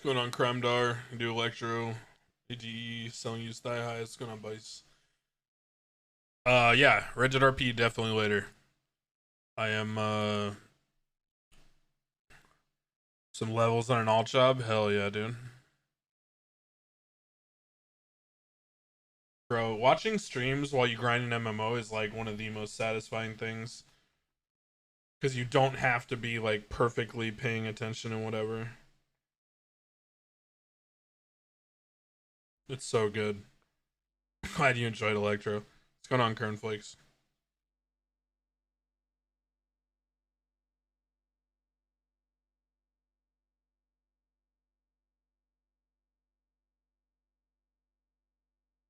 What's going on, Cremdar? Do Electro, AGE, selling used thigh high. What's going on, Bice? Yeah, Regid RP definitely later. I am some levels on an alt job. Hell yeah, dude. Bro, watching streams while you grind an MMO is like one of the most satisfying things because you don't have to be like perfectly paying attention and whatever. It's so good. Glad you enjoyed Electro. What's going on, Kernflakes?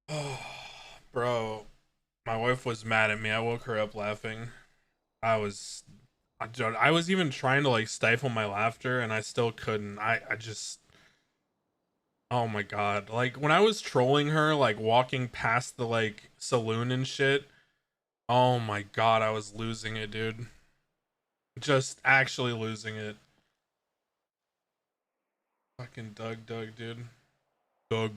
Oh, bro, my wife was mad at me. I woke her up laughing. I was I was even trying to like stifle my laughter and I still couldn't. I just oh my god. Like when I was trolling her like walking past the like saloon and shit. Oh my god, I was losing it, dude. Just actually losing it. Fucking Doug, dude. Doug.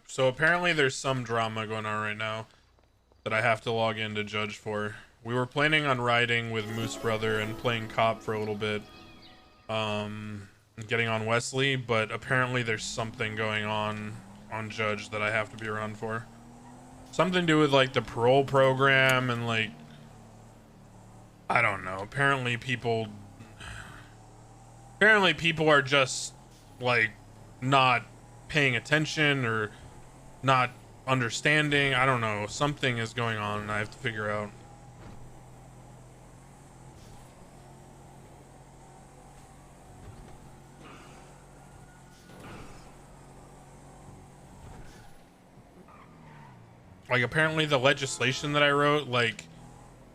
So apparently there's some drama going on right now that I have to log in to judge for. We were planning on riding with Moose Brother and playing cop for a little bit. Getting on Wesley, but apparently there's something going on Judge that I have to be around for. Something to do with like the parole program and like I don't know. Apparently people are just like not paying attention or not understanding. I don't know. Something is going on and I have to figure out. Like apparently the legislation that I wrote, like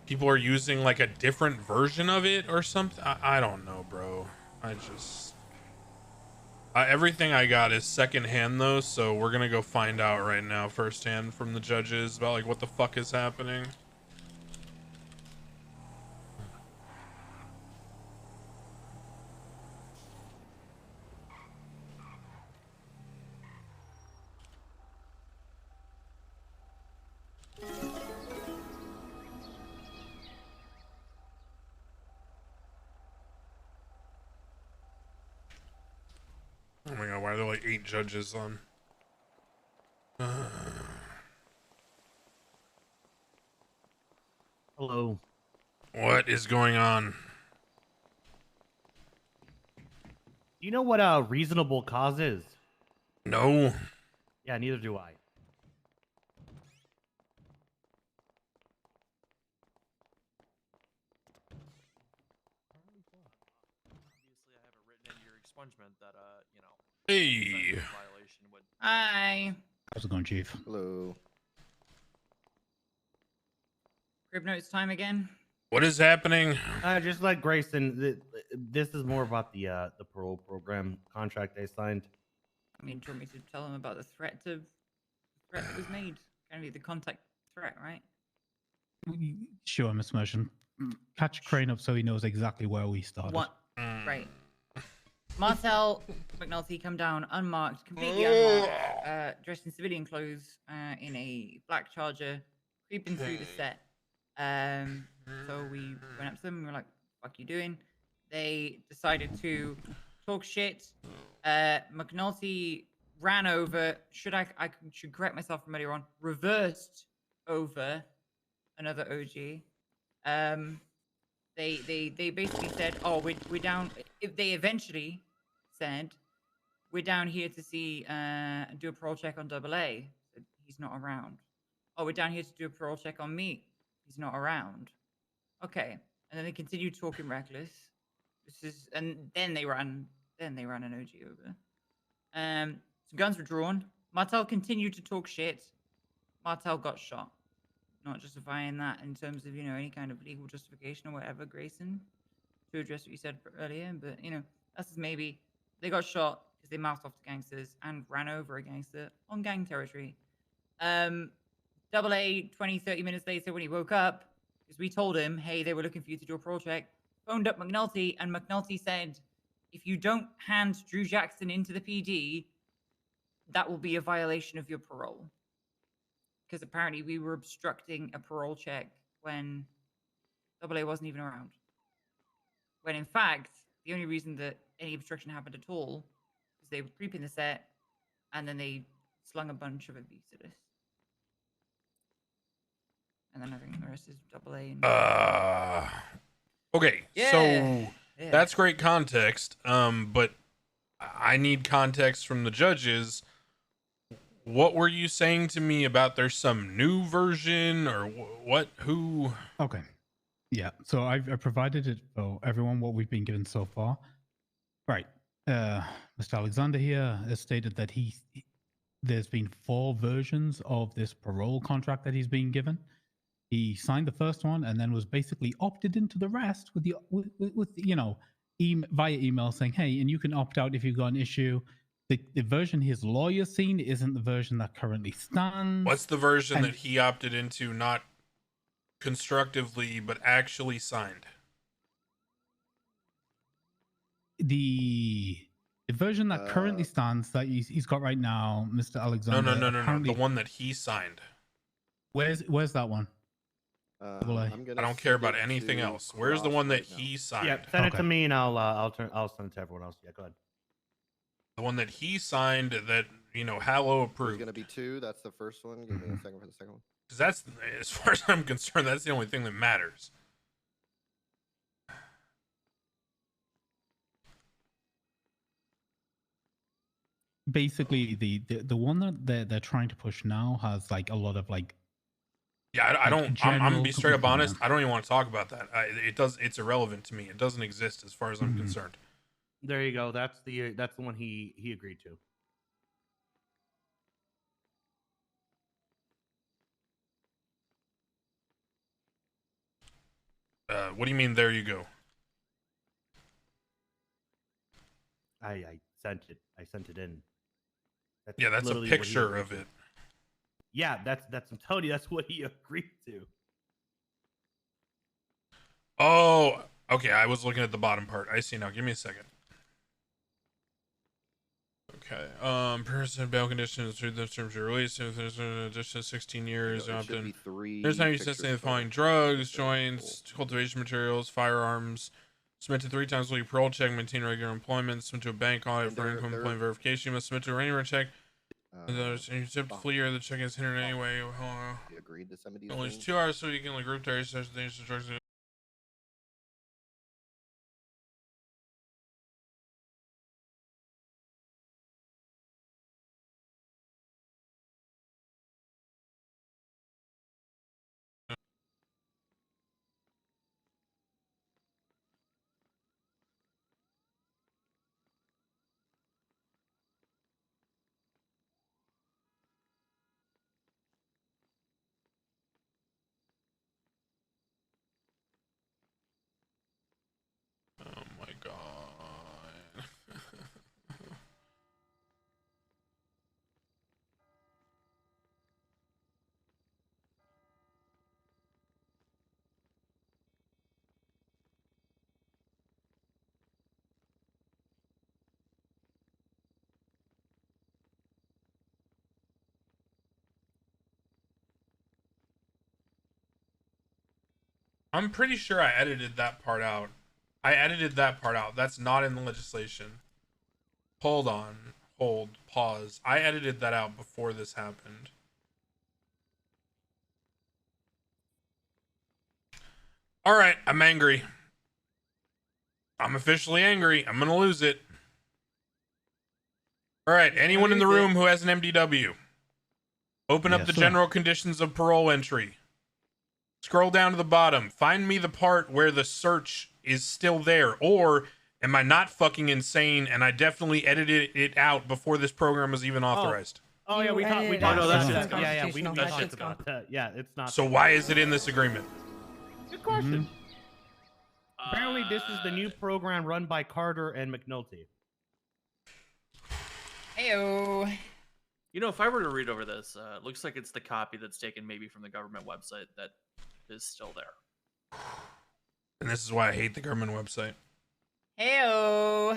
people are using like a different version of it or something. I don't know, bro. I just everything I got is secondhand though, so we're gonna go find out right now firsthand from the judges about like what the fuck is happening. Oh my god, why are there like 8 judges on? Hello. What is going on? Do you know what a reasonable cause is? No. Yeah, neither do I. Obviously, I have it written in your expungement that, Hey. violation would. Hi. How's it going, Chief? Hello. Crib notes time again. What is happening? Just like Grayson, this is more about the parole program contract they signed. I mean, do you want me to tell them about the threat that was made? Gonna be the contact threat, right? Sure, Miss Merchant. Catch Crane up so he knows exactly where we started. What? Mm. Right. Marcel McNulty come down unmarked, completely unmarked, dressed in civilian clothes, in a black Charger, creeping through the set. So we went up to them and we were like, "Fuck you doing?" They decided to talk shit. McNulty ran over. I should correct myself from earlier on. Reversed over another OG. They basically said, "Oh, we're down." If they eventually said, "We're down here to see do a parole check on Double A." Said, he's not around. "Oh, we're down here to do a parole check on me." He's not around. Okay, and then they continued talking reckless. And then they ran. Then they ran an OG over. So guns were drawn. Martel continued to talk shit. Martel got shot. Not justifying that in terms of, any kind of legal justification or whatever, Grayson, to address what you said earlier. But, that's maybe they got shot because they mouthed off to gangsters and ran over a gangster on gang territory. Double A 20, 30 minutes later when he woke up, because we told him, hey, they were looking for you to do a parole check, phoned up McNulty, and McNulty said, if you don't hand Drew Jackson into the PD, that will be a violation of your parole. Because apparently we were obstructing a parole check when Double A wasn't even around. When in fact, the only reason that any obstruction happened at all is they were creeping the set and then they slung a bunch of abuse at us. And then I think the rest is Double A. And... Okay, Yeah. so Yeah. that's great context. But I need context from the judges. What were you saying to me about there's some new version or what? Who? Okay. Yeah. So I've provided it for everyone what we've been given so far. Right. Mr. Alexander here has stated that there's been 4 versions of this parole contract that he's been given. He signed the first one and then was basically opted into the rest with via email saying, hey, and you can opt out if you've got an issue. The version his lawyer's seen isn't the version that currently stands. What's the version And- that he opted into, not constructively, but actually signed? The version that currently stands that he's got right now, Mr. Alexander. No. apparently- The one that he signed. Where's that one? Double A. I don't care about anything else. Where's the one that he signed? Yeah, send it Okay. to me and I'll send it to everyone else. Yeah, go ahead. The one that he signed that, Hallow There's approved. gonna be 2. That's the first one. Give me a second for the second one. Because that's, as far as I'm concerned, that's the only thing that matters. Basically, the one that they're trying to push now has like a lot of like. Yeah, I don't. I'm gonna be general straight up couple honest. things. I don't even want to talk about that. It's irrelevant to me. It doesn't exist as far as I'm Mhm. concerned. There you go. That's the one he agreed to. What do you mean? There you go. I sent it. I sent it in. Yeah, that's a literally what he picture agreed of to. it. Yeah, that's I'm telling you, that's what he agreed to. Oh, okay. I was looking at the bottom part. I see now. Give me a second. Okay. Person bail conditions through the terms of release. If there's an additional 16 years, It should be often. 3. There's time you pictures sustain the total. following drugs, Okay, joints, cool. cultivation materials, firearms. Submit to 3 times weekly parole check, maintain regular employment, submit to a bank audit And for they're- income they're- employment verification, you must submit to a rating check. And you attempt to oh. flee or the check is hindered in any way. We agreed to some of these Only things. 2 hours so you can like group there, such things, drugs. Oh my god. I'm pretty sure I edited that part out. That's not in the legislation. Hold on. Hold. Pause. I edited that out before this happened. Alright, I'm angry. I'm officially angry. I'm gonna lose it. Alright, anyone in the room who has an MDW, open up Yes, the sir. general conditions of parole entry. Scroll down to the bottom. Find me the part where the search is still there. Or am I not fucking insane and I definitely edited it out before this program was even authorized? Oh yeah, we You talked. We edited talked. out about the that. Yeah, we constitutional talked shit's about that. Yeah, it's not. So why is it in this agreement? Good question. Mhm. Apparently, this is the new program run by Carter and McNulty. Heyo. You know, if I were to read over this, it looks like it's the copy that's taken maybe from the government website that is still there. And this is why I hate the government website. Heyo.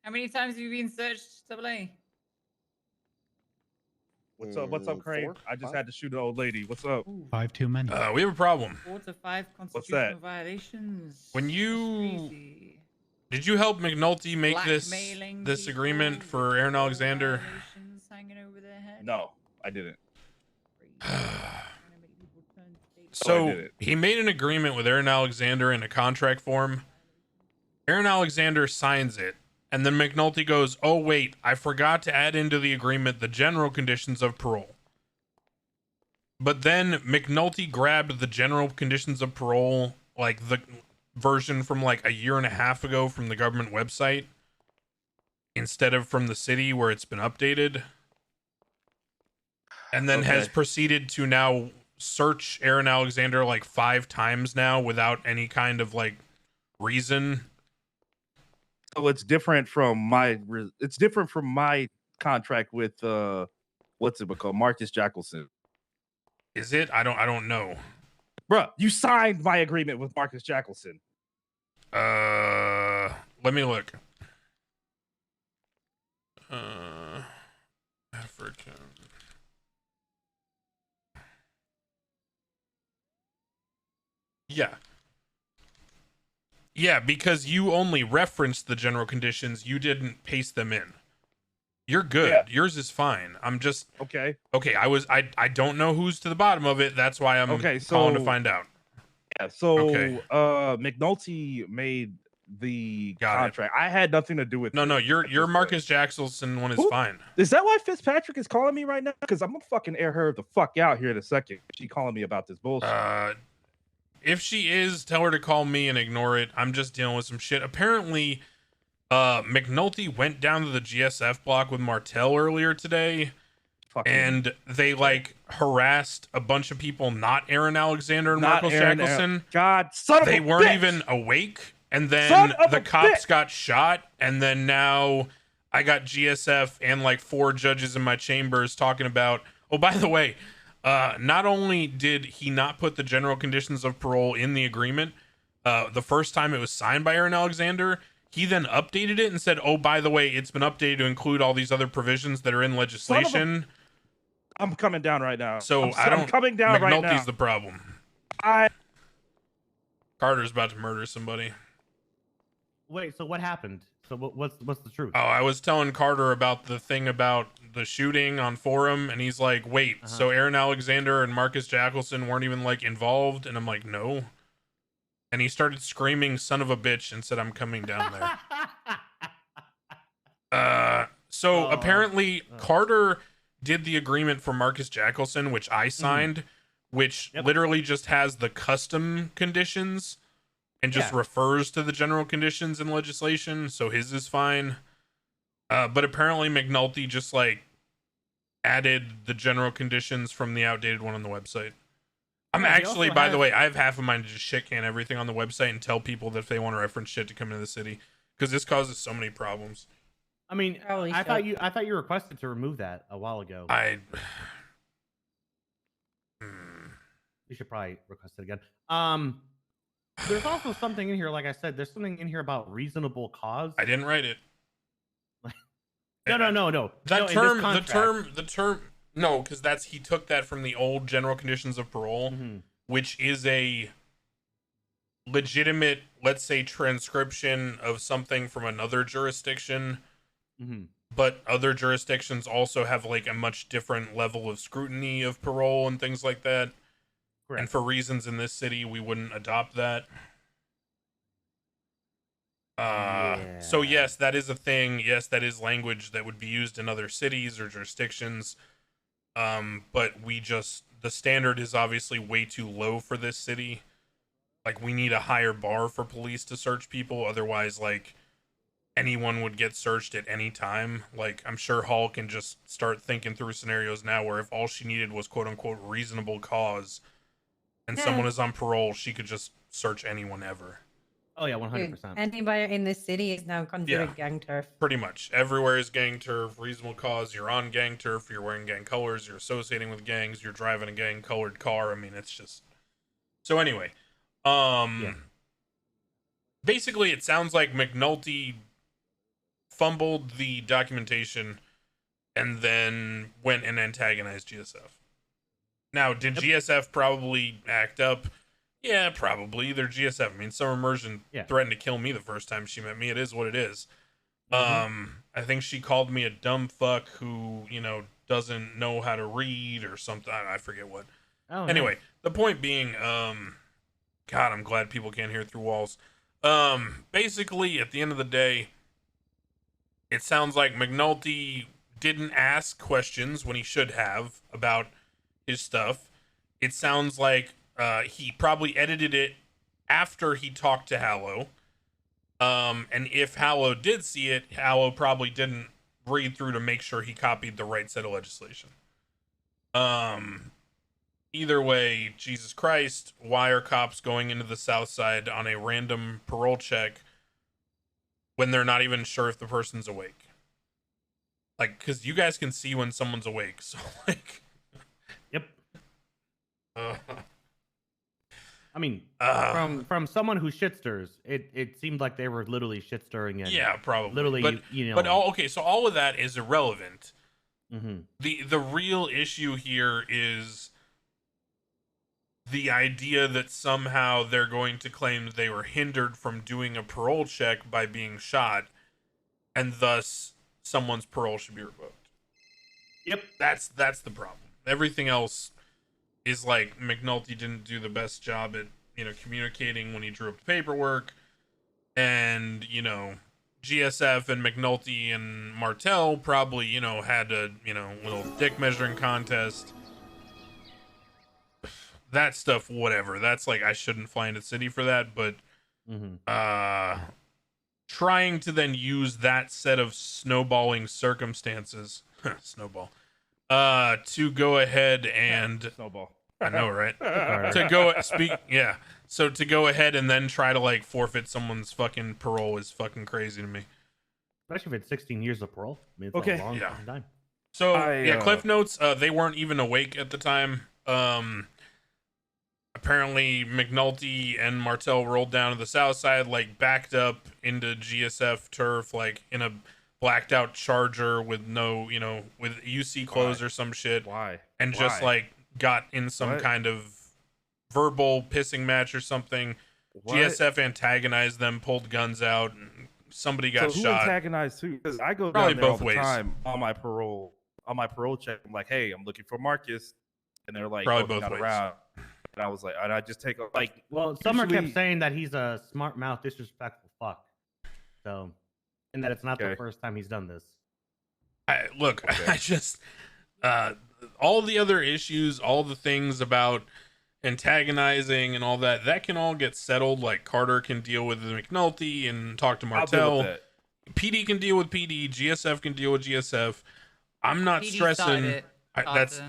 How many times have you been searched, Double A? What's up? What's up, Crane? 4, I just 5? had to shoot an old lady. What's up? Ooh, 5 too many. We have a problem. 4 to 5 What's constitutional that? violations. When That's you- crazy. Did you help McNulty make Blackmailing this agreement people for with Aaron all Alexander? violations hanging over their head. No, I didn't. Crazy. Trying to make people turn states. Oh, I So did it. he made an agreement with Aaron Alexander in a contract form. Aaron Alexander signs it, and then McNulty goes, "Oh wait, I forgot to add into the agreement the general conditions of parole." But then McNulty grabbed the general conditions of parole, like the version from like a year and a half ago from the government website, instead of from the city where it's been updated. And then has Okay. proceeded to now search Aaron Alexander like 5 times now without any kind of like reason. So it's different from my. It's different from my contract with what's it called? Marcus Jackelson. Is it? I don't know. Bruh, you signed my agreement with Marcus Jackelson. Let me look. African. Yeah. Yeah, because you only referenced the general conditions, you didn't paste them in. You're good. Yeah. Yours is fine. I'm just Okay. okay. I don't know who's to the bottom of it. That's why I'm Okay, calling to so- find out. Yeah. So Okay. McNulty made the Got it. contract. I had nothing to do with No, it no, at your this point. Marcus Jackson one is Who- fine. Is that why Fitzpatrick is calling me right now? Because I'm gonna fucking air her the fuck out here in a second. She calling me about this bullshit. If she is, tell her to call me and ignore it. I'm just dealing with some shit. Apparently, McNulty went down to the GSF block with Martell earlier today, Fucking- and they like harassed a bunch of people, not Aaron Alexander and Not Marcos Aaron- Jackelson. God, son of They a weren't bitch! even awake, and Son then of the a cops bitch! got shot, and then now I got GSF and like 4 judges in my chambers talking about, oh, by the way, not only did he not put the general conditions of parole in the agreement the first time it was signed by Aaron Alexander, he then updated it and said, oh, by the way, it's been updated to include all these other provisions that are in legislation. I'm coming down right now. So I'm coming down right now. McNulty's the problem. I Carter's about to murder somebody. Wait, so what happened? So what's the truth? Oh, I was telling Carter about the thing about the shooting on forum, and he's like, wait, so Aaron Alexander and Marcus Jackelson weren't even like involved? And I'm like, no. And he started screaming son of a bitch and said, I'm coming down there. So apparently Carter did the agreement for Marcus Jackelson, which I signed, which Yep. literally just has the custom conditions and just Yeah. refers to the general conditions in legislation. So his is fine. But apparently McNulty just like added the general conditions from the outdated one on the website. I'm Yeah, he actually, also by the has- way, I have half of mine to just shit can everything on the website and tell people that if they want to reference shit to come into the city, because this causes so many problems. I mean, Probably I thought should. you requested to remove that a while ago. I You should probably request it again. There's also something in here, like I said, there's something in here about reasonable cause. I didn't write it. No. That No, in this term, contract. the term, no, because he took that from the old general conditions of parole, Mhm. which is a legitimate, let's say, transcription of something from another jurisdiction. Mhm. But other jurisdictions also have like a much different level of scrutiny of parole and things like that. Correct. And for reasons in this city, we wouldn't adopt that. So Yeah. yes, that is a thing. Yes, that is language that would be used in other cities or jurisdictions. But the standard is obviously way too low for this city. Like, we need a higher bar for police to search people. Otherwise, like, anyone would get searched at any time. Like, I'm sure Hall can just start thinking through scenarios now where if all she needed was quote unquote reasonable cause and someone is on parole, she could just search anyone ever. Oh yeah, Dude, 100%. anywhere in the city is now considered Yeah. gang turf. Pretty much everywhere is gang turf. Reasonable cause. You're on gang turf. You're wearing gang colors. You're associating with gangs. You're driving a gang colored car. I mean, it's just. So anyway, basically, it sounds like McNulty fumbled the documentation and then went and antagonized GSF. Now, did GSF probably act up? Yeah, probably. They're GSF. I mean, Summer Immersion threatened to kill me the first time she met me. It is what it is. I think she called me a dumb fuck who, doesn't know how to read or something. I forget what. Oh, anyway, the point being, God, I'm glad people can't hear through walls. Basically, at the end of the day, it sounds like McNulty didn't ask questions when he should have about his stuff. It sounds like he probably edited it after he talked to Hallow. And if Hallow did see it, Hallow probably didn't read through to make sure he copied the right set of legislation. Either way, Jesus Christ, why are cops going into the South Side on a random parole check when they're not even sure if the person's awake? Like, because you guys can see when someone's awake, so like... Yep. I mean, from someone who shit stirs, it seemed like they were literally shit stirring it. Yeah, probably. Literally, but, you know. But okay, so all of that is irrelevant. Mm-hmm. The real issue here is the idea that somehow they're going to claim they were hindered from doing a parole check by being shot, and thus someone's parole should be revoked. Yep. That's the problem. Everything else is like McNulty didn't do the best job at, communicating when he drew up the paperwork, and, GSF and McNulty and Martell probably, had a, little dick measuring contest. That stuff, whatever. That's like, I shouldn't fly into the city for that, but trying to then use that set of snowballing circumstances, snowball, to go ahead and Snowball. I know, right? to go So to go ahead and then try to like forfeit someone's fucking parole is fucking crazy to me. Especially if it's 16 years of parole. I mean, it's Okay. a long Yeah. fucking time. So Cliff Notes, they weren't even awake at the time. Apparently McNulty and Martell rolled down to the South Side, like backed up into GSF turf, like in a blacked out Charger with no, with UC clothes or some shit. Why? And just like got in some What? kind of verbal pissing match or something. What? GSF antagonized them, pulled guns out, and somebody got so who shot. antagonized who? Because I go Probably down there both all ways. the time on my parole check. I'm like, hey, I'm looking for Marcus, and they're like, Probably oh, he's both not ways. around. And I was like, and I just take like, Well, Summer usually- kept saying that he's a smart mouth, disrespectful fuck. So, and that it's not the Okay. first time he's done this. Look, I just all the other issues, all the things about antagonizing and all that can all get settled. Like Carter can deal with McNulty and talk to I'll deal with Martell. that. PD can deal with PD. GSF can deal with GSF. I'm not PD stressing. started it,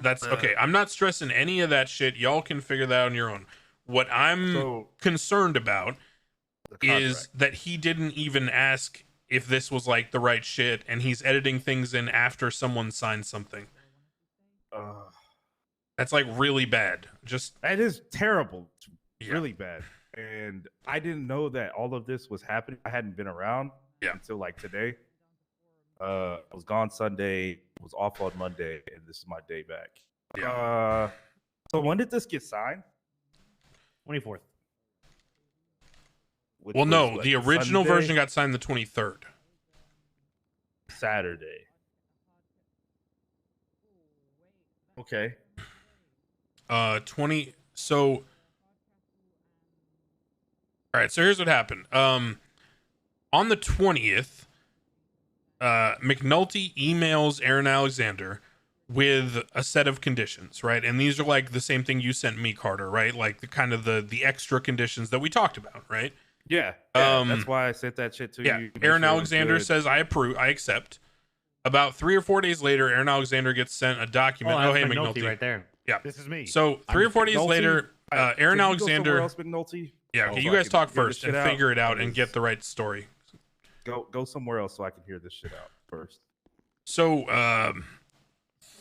That's Carter. okay. I'm not stressing any of that shit. Y'all can figure that out on your own. What I'm So concerned about the is contract. that he didn't even ask if this was like the right shit, and he's editing things in after someone signed something. That's like really bad. Just That is terrible. It's Yeah. really bad. And I didn't know that all of this was happening. I hadn't been around until like today. I was gone Sunday, was off on Monday, and this is my day back. So when did this get signed? 24th. Which well, was, no, what, the original Sunday? version got signed the 23rd. Saturday. Okay. 20. So, all right. So here's what happened. On the 20th, McNulty emails Aaron Alexander with a set of conditions, right? And these are like the same thing you sent me, Carter, right? Like the kind of the extra conditions that we talked about, right? Yeah. That's why I sent that shit to Yeah. you. to make Aaron sure it was Alexander good. says, I approve, I accept. About 3 or 4 days later, Aaron Alexander gets sent a document. Oh, hey, McNulty McNulty. right there. Yeah. This is me. So 3 or 4 days McNulty? later, Aaron Can you go somewhere Alexander. else, McNulty? Yeah, so okay, you I guys can talk hear this first and shit out, figure it out and get because- the right story. Go somewhere else so I can hear this shit out first. So,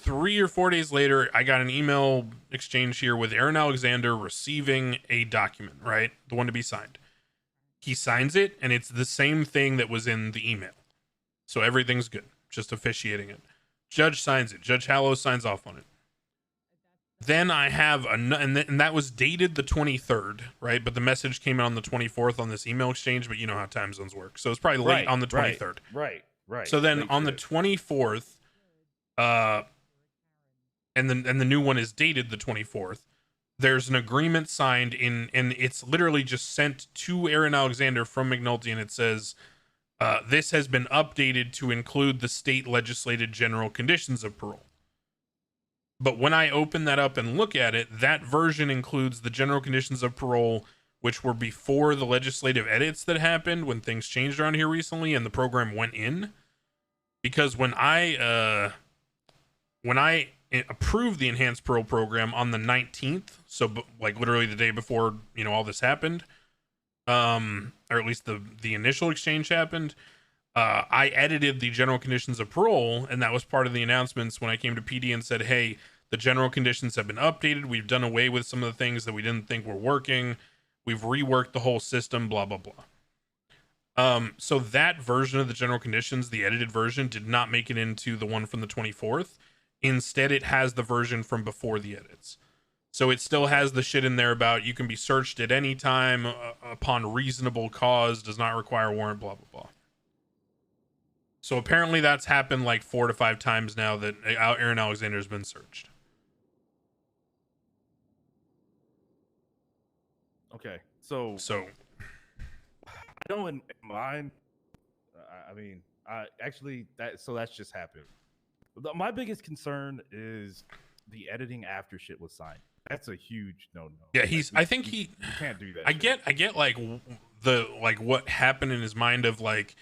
3 or 4 days later, I got an email exchange here with Aaron Alexander receiving a document, right? The one to be signed. He signs it, and it's the same thing that was in the email. So everything's good, just officiating it. Judge signs it. Judge Hallow signs off on it. Then I have and that was dated the 23rd, right? But the message came out on the 24th on this email exchange, but you know how time zones work. So it's probably late on the 23rd. Right. So then Late on the shit. 24th, and the new one is dated the 24th. There's an agreement signed and it's literally just sent to Aaron Alexander from McNulty, and it says, this has been updated to include the state legislated general conditions of parole. But when I open that up and look at it, that version includes the general conditions of parole, which were before the legislative edits that happened when things changed around here recently and the program went in. Because when I approved the enhanced parole program on the 19th, so like literally the day before, you know, all this happened, or at least the initial exchange happened, I edited the general conditions of parole, and that was part of the announcements when I came to PD and said, hey, the general conditions have been updated. We've done away with some of the things that we didn't think were working. We've reworked the whole system, blah, blah, blah. So that version of the general conditions, the edited version, did not make it into the one from the 24th. Instead, it has the version from before the edits. So it still has the shit in there about you can be searched at any time upon reasonable cause, does not require a warrant, blah, blah, blah. So apparently that's happened like 4 to 5 times now that Aaron Alexander has been searched. Okay, so I know in mine, I mean, actually that's just happened. My biggest concern is the editing after shit was signed. That's a huge no. Yeah, you can't do that. I get like what happened in his mind of like,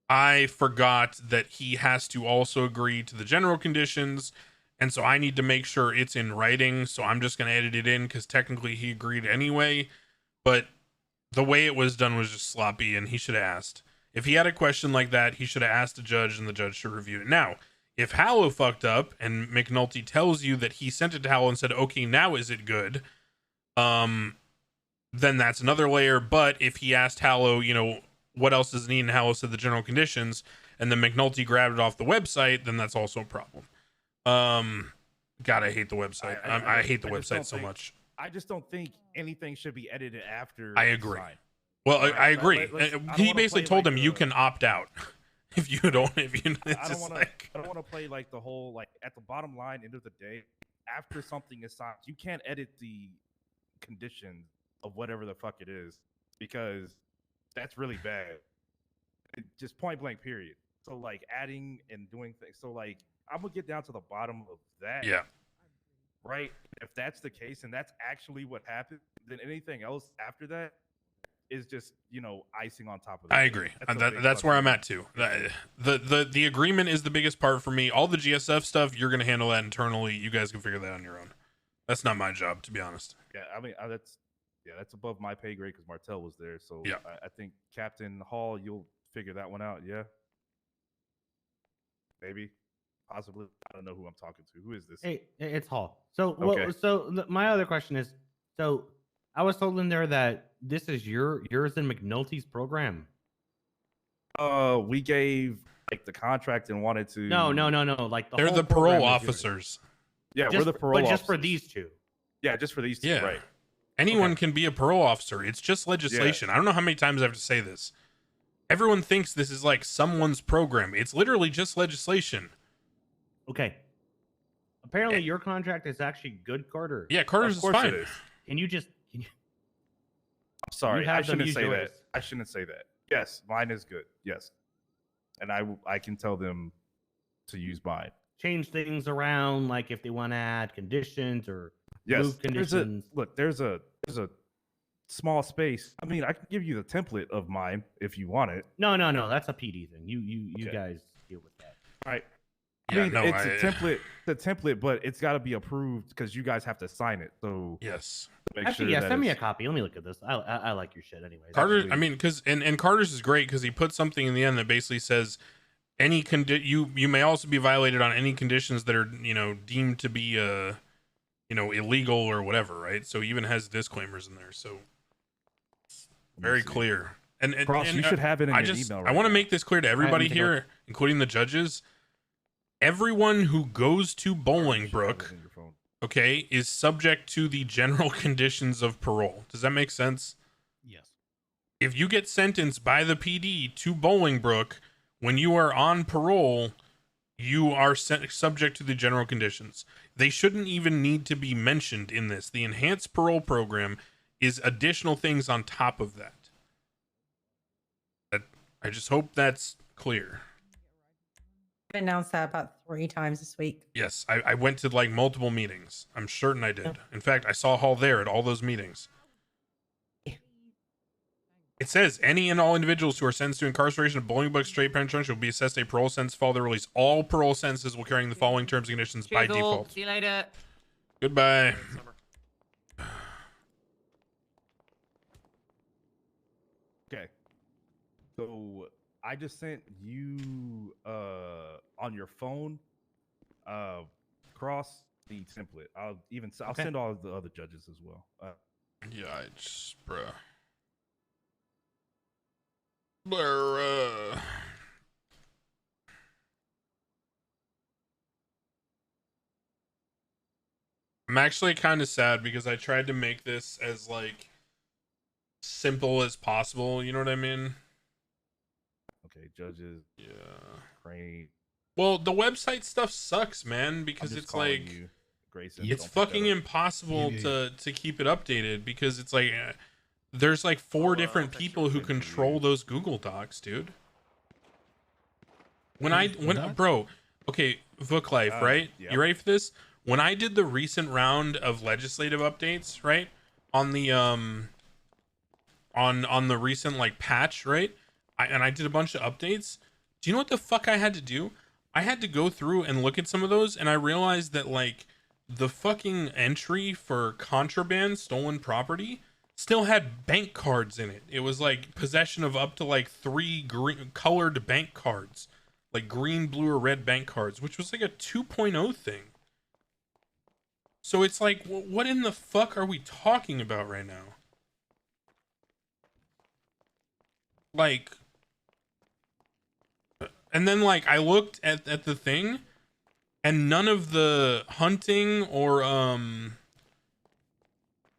I forgot that he has to also agree to the general conditions, and so I need to make sure it's in writing, so I'm just going to edit it in because technically he agreed anyway. But the way it was done was just sloppy, and he should have asked. If he had a question like that, he should have asked the judge, and the judge should review it. Now, if Hallow fucked up and McNulty tells you that he sent it to Hallow and said, okay, now is it good? Then that's another layer. But if he asked Hallow, you know, what else does it need? And Hallow said the general conditions, and then McNulty grabbed it off the website, then that's also a problem. God, I hate the website. I hate the website so much. I just don't think anything should be edited after. I agree. Sign. Well, Right, I agree. I don't He wanna basically play told like him you the- can opt out if you don't. It's I just don't like want to play like the whole like at the bottom line end of the day. After something is signed, you can't edit the conditions of whatever the fuck it is because that's really bad. Just point blank, period. So like adding and doing things. So like I'm gonna get down to the bottom of that. yeah. Right. If that's the case and that's actually what happened, then anything else after that is just, you know, icing on top of that. I agree. That's where I'm at too. The agreement is the biggest part for me. All the GSF stuff, you're gonna handle that internally. You guys can figure that on your own. That's not my job, to be honest. Yeah, I mean that's above my pay grade because Martell was there. So Yeah. I think Captain Hall, you'll figure that one out. Yeah, maybe, possibly. I don't know who I'm talking to. Who is this? Hey, it's Hall. So, Okay. my other question is, so I was told in there that this is yours and McNulty's program. We gave like the contract and wanted to. No. Like They're whole the program parole is yours. officers. Yeah, Just we're the for- parole. but just for officers. these two. Yeah, just for these two. Yeah. Right. Anyone Okay. can be a parole officer. It's just legislation. I don't know how many times I have to say this. Everyone thinks this is like someone's program. It's literally just legislation. Okay. Apparently, your contract is actually good, Carter. Yeah, Carter's Of is course fine. it is. Can you I'm sorry. have I them shouldn't use say yours. that. I shouldn't say that. Yes, mine is good. Yes, and I can tell them to use mine. change things around, like if they want to add conditions or Yes, move there's a conditions? look. There's a small space. I mean, I can give you the template of mine if you want it. No. That's a PD thing. You Okay. guys deal with that. All right. I Yeah, mean, no, it's a template. It's a template, but it's got to be approved because you guys have to sign it. So yes. make Actually, sure yeah, that send me a it's- copy. Let me look at this. I like your shit anyways. Carter, Sweet. I mean, because and Carter's is great because he put something in the end that basically says any you may also be violated on any conditions that are deemed to be illegal or whatever, right? So he even has disclaimers in there, so it's Let me very see. clear. And Cross, and, you should have it in I your just email. I Right want to now. make this clear to everybody taken a here, including the judges. Everyone who goes to You should have Bolingbrook, it in your phone. okay, is subject to the general conditions of parole. Does that make sense? Yes. If you get sentenced by the PD to Bolingbrook when you are on parole, you are subject to the general conditions. They shouldn't even need to be mentioned in this. The enhanced parole program is additional things on top of that. I just hope that's clear. I've announced that about 3 times this week. Yes, I went to like multiple meetings. I'm certain I did. In fact, I saw Hall there at all those meetings. It says any and all individuals who are sentenced to incarceration of Bolingbrook Straight Penitentiary will be assessed a parole sentence following their release. All parole sentences will carry the following terms and conditions by Cheers, all. default. See you later. Goodbye. Summer. Okay. So I just sent you on your phone Cross the template. I'll Okay. send all the other judges as well. Yeah, I just, bruh. Bruh. I'm actually kind of sad because I tried to make this as like simple as possible. You know what I mean? Okay, judges, Yeah. Crane. Well, the website stuff sucks, man, I'm because just it's calling like you, Grayson. it's Don't pick that fucking up. impossible Yeah. to keep it updated because it's like there's like 4 I'll different text you people who right to you. control those Google Docs, dude. When that? bro, okay, Vook Life, right? yeah. You ready for this? When I did the recent round of legislative updates, right? On the on the recent like patch, right? I did a bunch of updates. Do you know what the fuck I had to do? I had to go through and look at some of those, and I realized that like the fucking entry for contraband stolen property still had bank cards in it. It was like possession of up to like 3 green colored bank cards, like green, blue, or red bank cards, which was like a 2.0 thing. So it's like, what in the fuck are we talking about right now? Like, and then like I looked at the thing, and none of the hunting or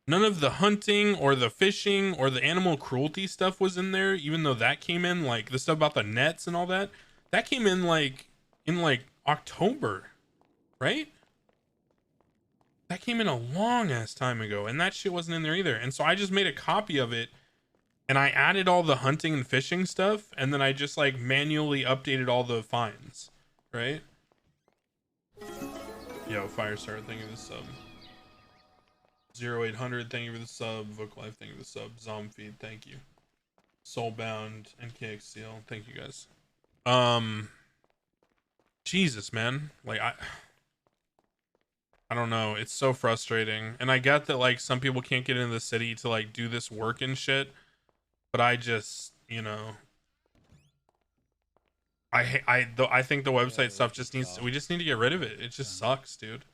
the fishing or the animal cruelty stuff was in there, even though that came in, like the stuff about the nets and all that came in like October, right? That came in a long ass time ago, and that shit wasn't in there either. And so I just made a copy of it, and I added all the hunting and fishing stuff, and then I just like manually updated all the fines, right? Yo, Firestar, thank you for the sub. 0800, thank you for the sub. Vook Life, thank you for the sub. Zomfeed, thank you. Soulbound and KXCL, thank you guys. Jesus, man, like I don't know, it's so frustrating, and I get that like some people can't get into the city to like do this work and shit, but I just, I think the website stuff just needs we just need to get rid of it. It just sucks, dude.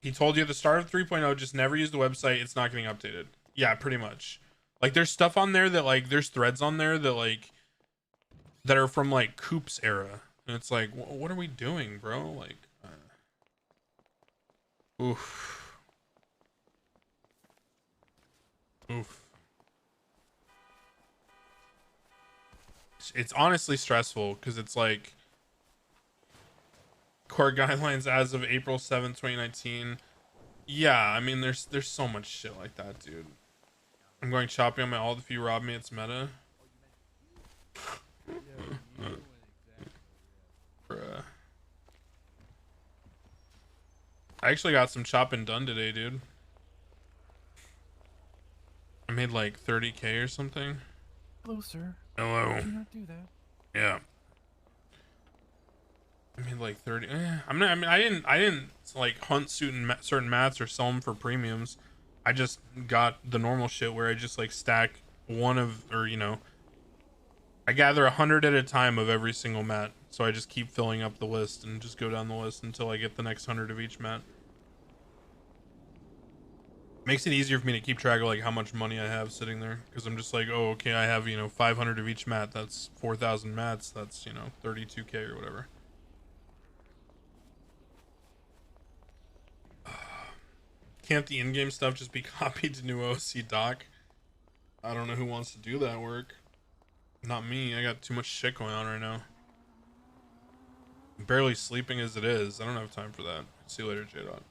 He told you at the start of 3.0, just never use the website, it's not getting updated. Yeah, pretty much. Like there's stuff on there that like there's threads on there that like that are from like Coop's era, and it's like, what are we doing, bro? Like oof. It's honestly stressful because it's like core guidelines as of April 7th, 2019. Yeah, I mean there's so much shit like that, dude. I'm going shopping on my alt if you rob me, it's meta. Bruh. I actually got some shopping done today, dude. I made like 30K or something. Hello, sir. Hello. Do not do that. Yeah. I mean, like 30. I'm not. I mean, I didn't like hunt certain mats or sell them for premiums. I just got the normal shit where I just like stack one of, or I gather 100 at a time of every single mat. So I just keep filling up the list and just go down the list until I get the next 100 of each mat. Makes it easier for me to keep track of like how much money I have sitting there, because I'm just like, oh, okay, I have 500 of each mat. That's 4,000 mats. That's 32K or whatever. Can't the in-game stuff just be copied to new OC doc? I don't know who wants to do that work. Not me. I got too much shit going on right now. I'm barely sleeping as it is. I don't have time for that. See you later, J-Dot.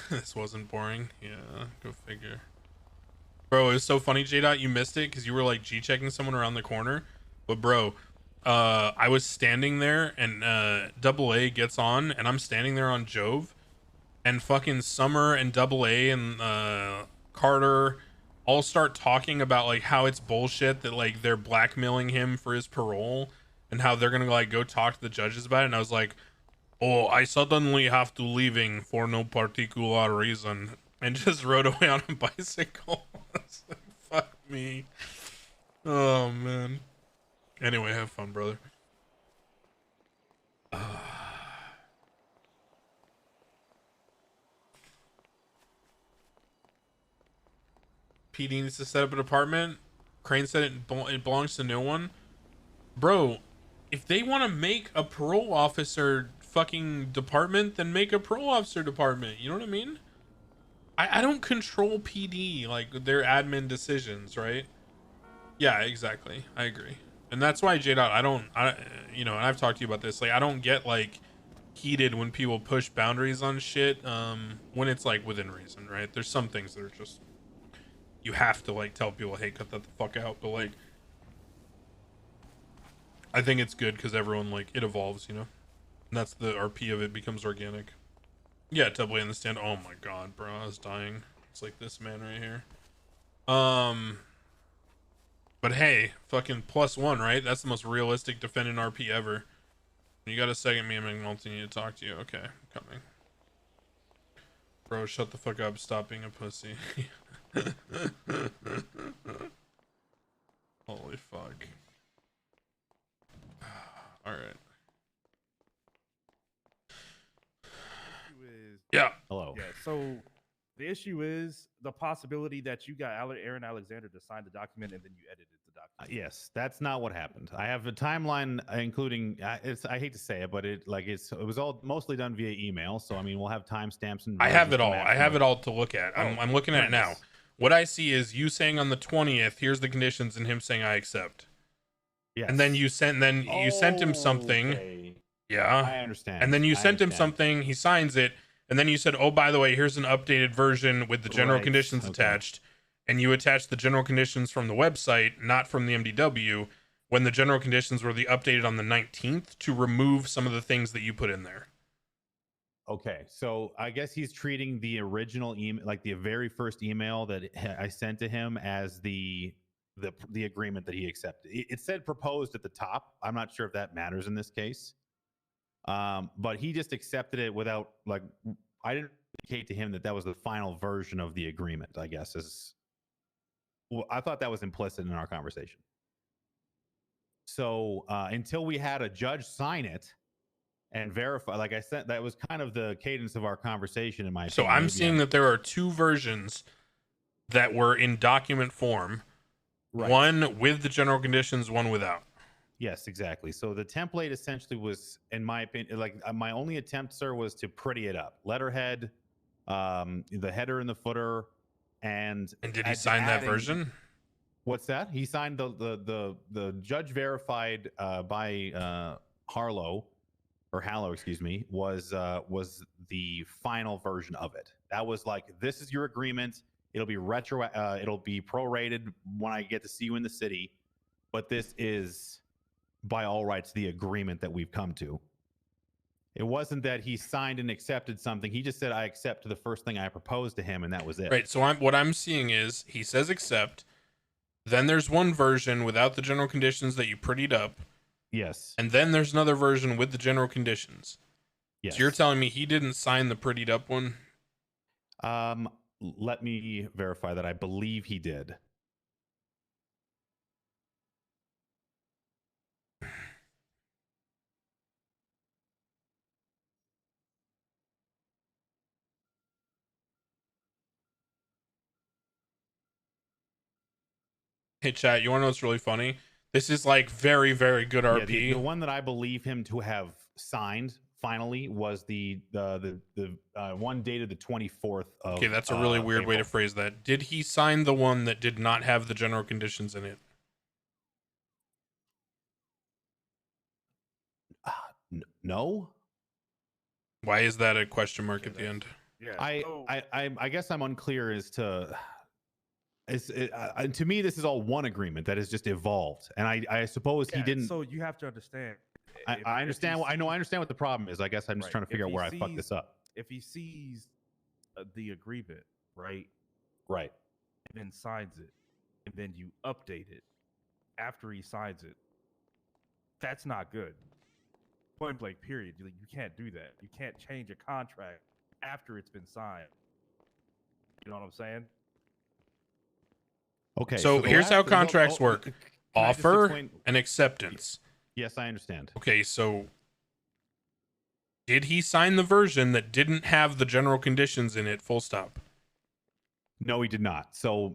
This wasn't boring. Yeah, go figure. Bro, it was so funny, J-Dot. You missed it because you were like G-checking someone around the corner. But bro, I was standing there and AA gets on and I'm standing there on Jove. And fucking Summer and AA and Carter all start talking about like how it's bullshit that like they're blackmailing him for his parole and how they're gonna like go talk to the judges about it. And I was like, oh, I suddenly have to leaving for no particular reason, and just rode away on a bicycle. I was like, fuck me. Oh man. Anyway, have fun, brother. PD needs to set up an apartment. Crane said it belongs to no one. Bro, if they want to make a parole officer fucking department, then make a parole officer department. You know what I mean? I don't control PD, like their admin decisions, right? Yeah, exactly. I agree. And that's why J-Dot, and I've talked to you about this, like I don't get like heated when people push boundaries on shit when it's like within reason, right? There's some things that are just, you have to like tell people, hey, cut that the fuck out. But like, I think it's good because everyone like it evolves, And that's the RP of it becomes organic. Yeah, totally understand. Oh my god, bro, I was dying. It's like this man right here. But hey, fucking +1, right? That's the most realistic defendant RP ever. You got a second, me and McNulty need to talk to you. Okay, I'm coming. Bro, shut the fuck up. Stop being a pussy. Holy fuck. All right. Yeah. Hello. Yeah. So the issue is the possibility that you got Aaron Alexander to sign the document and then you edited the document. Yes, that's not what happened. I have a timeline including. I hate to say it, but it was all mostly done via email. So I mean, we'll have timestamps and. I have it all. I have it all to look at. I'm looking at it now. nice. What I see is you saying on the 20th, here's the conditions, and him saying I accept. Yes. And then you sent him something. Okay. Yeah. I understand. And then you I sent him understand. something, he signs it, and then you said, oh, by the way, here's an updated version with the general Right, conditions okay. attached. And you attached the general conditions from the website, not from the MDW, when the general conditions were updated on the 19th to remove some of the things that you put in there. Okay, so I guess he's treating the original email, like the very first email that I sent to him, as the agreement that he accepted. It said proposed at the top. I'm not sure if that matters in this case, but he just accepted it without like. I didn't indicate to him that was the final version of the agreement. I guess I thought that was implicit in our conversation. So until we had a judge sign it and verify, like I said, that was kind of the cadence of our conversation in my So opinion. I'm seeing that there are two versions that were in document form. Right. One with the general conditions, one without. Yes, exactly. So the template essentially was, in my opinion, like my only attempt, sir, was to pretty it up. Letterhead, the header and the footer, and did he sign that version? What's that? He signed the judge verified by Hallow, excuse me, was the final version of it. That was like, this is your agreement. It'll be it'll be prorated when I get to see you in the city, but this is by all rights the agreement that we've come to. It wasn't that he signed and accepted something. He just said, I accept the first thing I proposed to him, and that was it. Right. So what I'm seeing is he says accept. Then there's one version without the general conditions that you prettied up. Yes. And then there's another version with the general conditions. Yes. So you're telling me he didn't sign the prettied up one? Let me verify that. I believe he did. Hey, chat, you want to know what's really funny? This is like very, very good Yeah, RP. the one that I believe him to have signed finally was the one dated the 24th of Okay, that's a really weird way to April. phrase that. Did he sign the one that did not have the general conditions in it? No. Why is that a question mark at the end? Yeah. I guess I'm unclear as to. To me, this is all one agreement that has just evolved, and I suppose he didn't. So you have to understand. I understand. I understand what the problem is. I guess I'm just Right. trying to figure If out he where I fucked this sees- up. If he sees the agreement, right, Right. and then signs it, and then you update it after he signs it, that's not good. Point blank. Period. You can't do that. You can't change a contract after it's been signed. You know what I'm saying? Okay. So the here's how last- contracts work. can I just Offer explain- and acceptance. Yes, I understand. Okay, so did he sign the version that didn't have the general conditions in it, full stop? No, he did not. So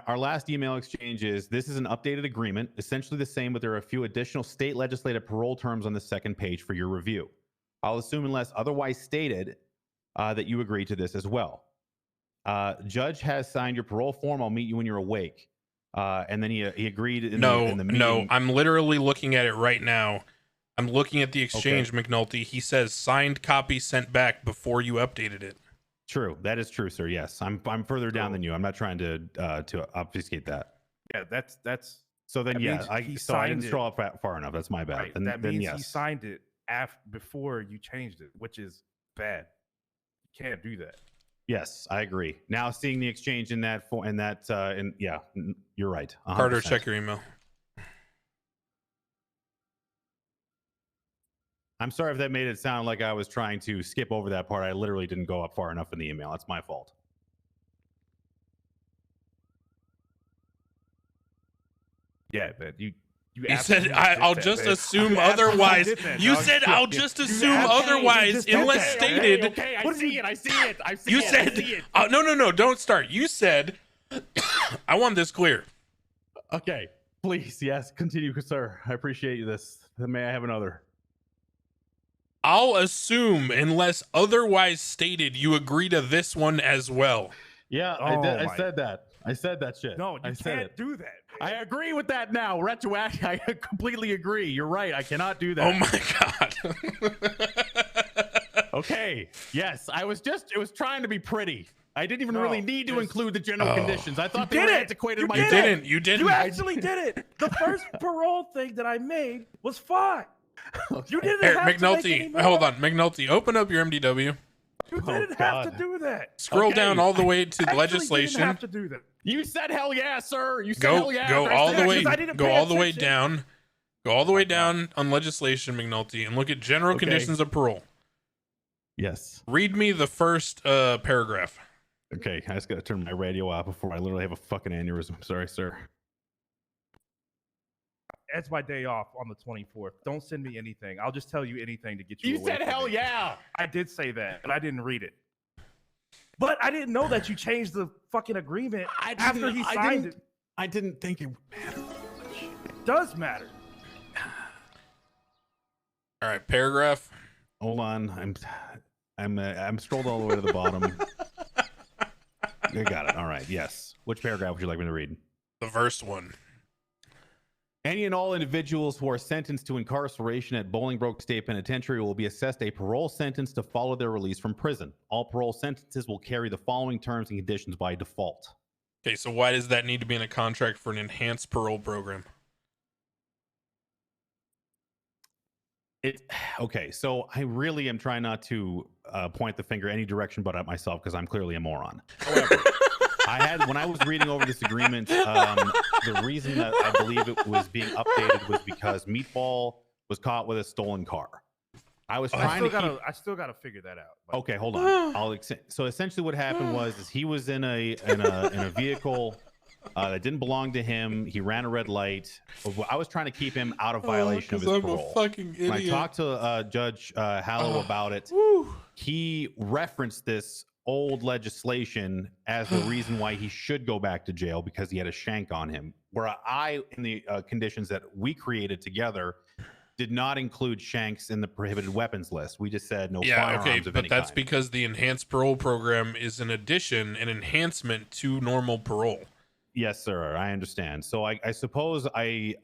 our last email exchange is this is an updated agreement, essentially the same, but there are a few additional state legislative parole terms on the second page for your review. I'll assume unless otherwise stated that you agree to this as well. Judge has signed your parole form. I'll meet you when you're awake. And then he agreed in the meeting. No, I'm literally looking at it right now. I'm looking at the exchange, McNulty. He says signed copy sent back before you updated it. True. That is true, sir. Yes. I'm further down than you. I'm not trying to obfuscate that. Yeah, that's So then, that yeah, means he I didn't signed it. scroll up far enough. That's my bad. right. And That then means yes. he signed it before you changed it, which is bad. You can't do that. Yes, I agree. Now seeing the exchange in that you're right. 100%. Carter, check your email. I'm sorry if that made it sound like I was trying to skip over that part. I literally didn't go up far enough in the email. That's my fault. Yeah, man. You You said absolutely I'll did that, just man. assume You absolutely otherwise. did that, You dog. said I'll just assume otherwise unless stated. Okay, I see it. I see it. I see You it. I said see it. no, don't start. You said I want this clear. Okay, please, yes, continue, sir. I appreciate this. May I have another? I'll assume unless otherwise stated you agree to this one as well. Yeah, Oh I did. I my- said that. I said that shit. No, you I said can't it. do that. I agree with that now. Retroactive. I completely agree. You're right. I cannot do that. Oh my god. Okay. Yes, I was trying to be pretty. I didn't even No, really need to just- include the general Oh. conditions. I thought You they did were it. antiquated. You my You did it. didn't. You didn't. You actually did it. The first parole thing that I made was fine. You didn't Here, have to make any McNulty, more. hold on. McNulty, open up your MDW. You Oh, didn't have to God. do that. Scroll Okay. down all the way to Actually didn't legislation. have to do that. You said hell yeah, sir. You said Go hell yeah. go after I all said the it. way 'cause I didn't go pay all the way attention. down. Go all the way down on legislation, McNulty, and look at general Okay. conditions of parole. Yes. Read me the first paragraph. Okay, I just gotta turn my radio off before I literally have a fucking aneurysm. I'm sorry, sir. It's my day off on the 24th. Don't send me anything. I'll just tell you anything to get you. You away said from hell me. yeah. I did say that, but I didn't read it. But I didn't know that you changed the fucking agreement after he signed it. I didn't think it mattered. It does matter. All right, paragraph. Hold on. I'm scrolled all the way to the bottom. I got it. All right. Yes. Which paragraph would you like me to read? The first one. Any and all individuals who are sentenced to incarceration at Bolingbroke State Penitentiary will be assessed a parole sentence to follow their release from prison. All parole sentences will carry the following terms and conditions by default. Okay, so why does that need to be in a contract for an enhanced parole program? Okay, so I really am trying not to point the finger any direction but at myself because I'm clearly a moron. However, when I was reading over this agreement, the reason that I believe it was being updated was because Meatball was caught with a stolen car. I was I trying still to keep. gotta, I still gotta figure that out. Like, Okay, hold on. So essentially, what happened was is he was in a vehicle that didn't belong to him. He ran a red light. I was trying to keep him out of violation of his I'm parole. a fucking idiot. When I talked to Judge Hallow about it, Woo. he referenced this old legislation as the reason why he should go back to jail because he had a shank on him. Where I, in the conditions that we created together, did not include shanks in the prohibited weapons list. We just said no firearms okay, of but any that's kind. because the enhanced parole program is an addition, an enhancement to normal parole. Yes, sir. I understand. So I suppose I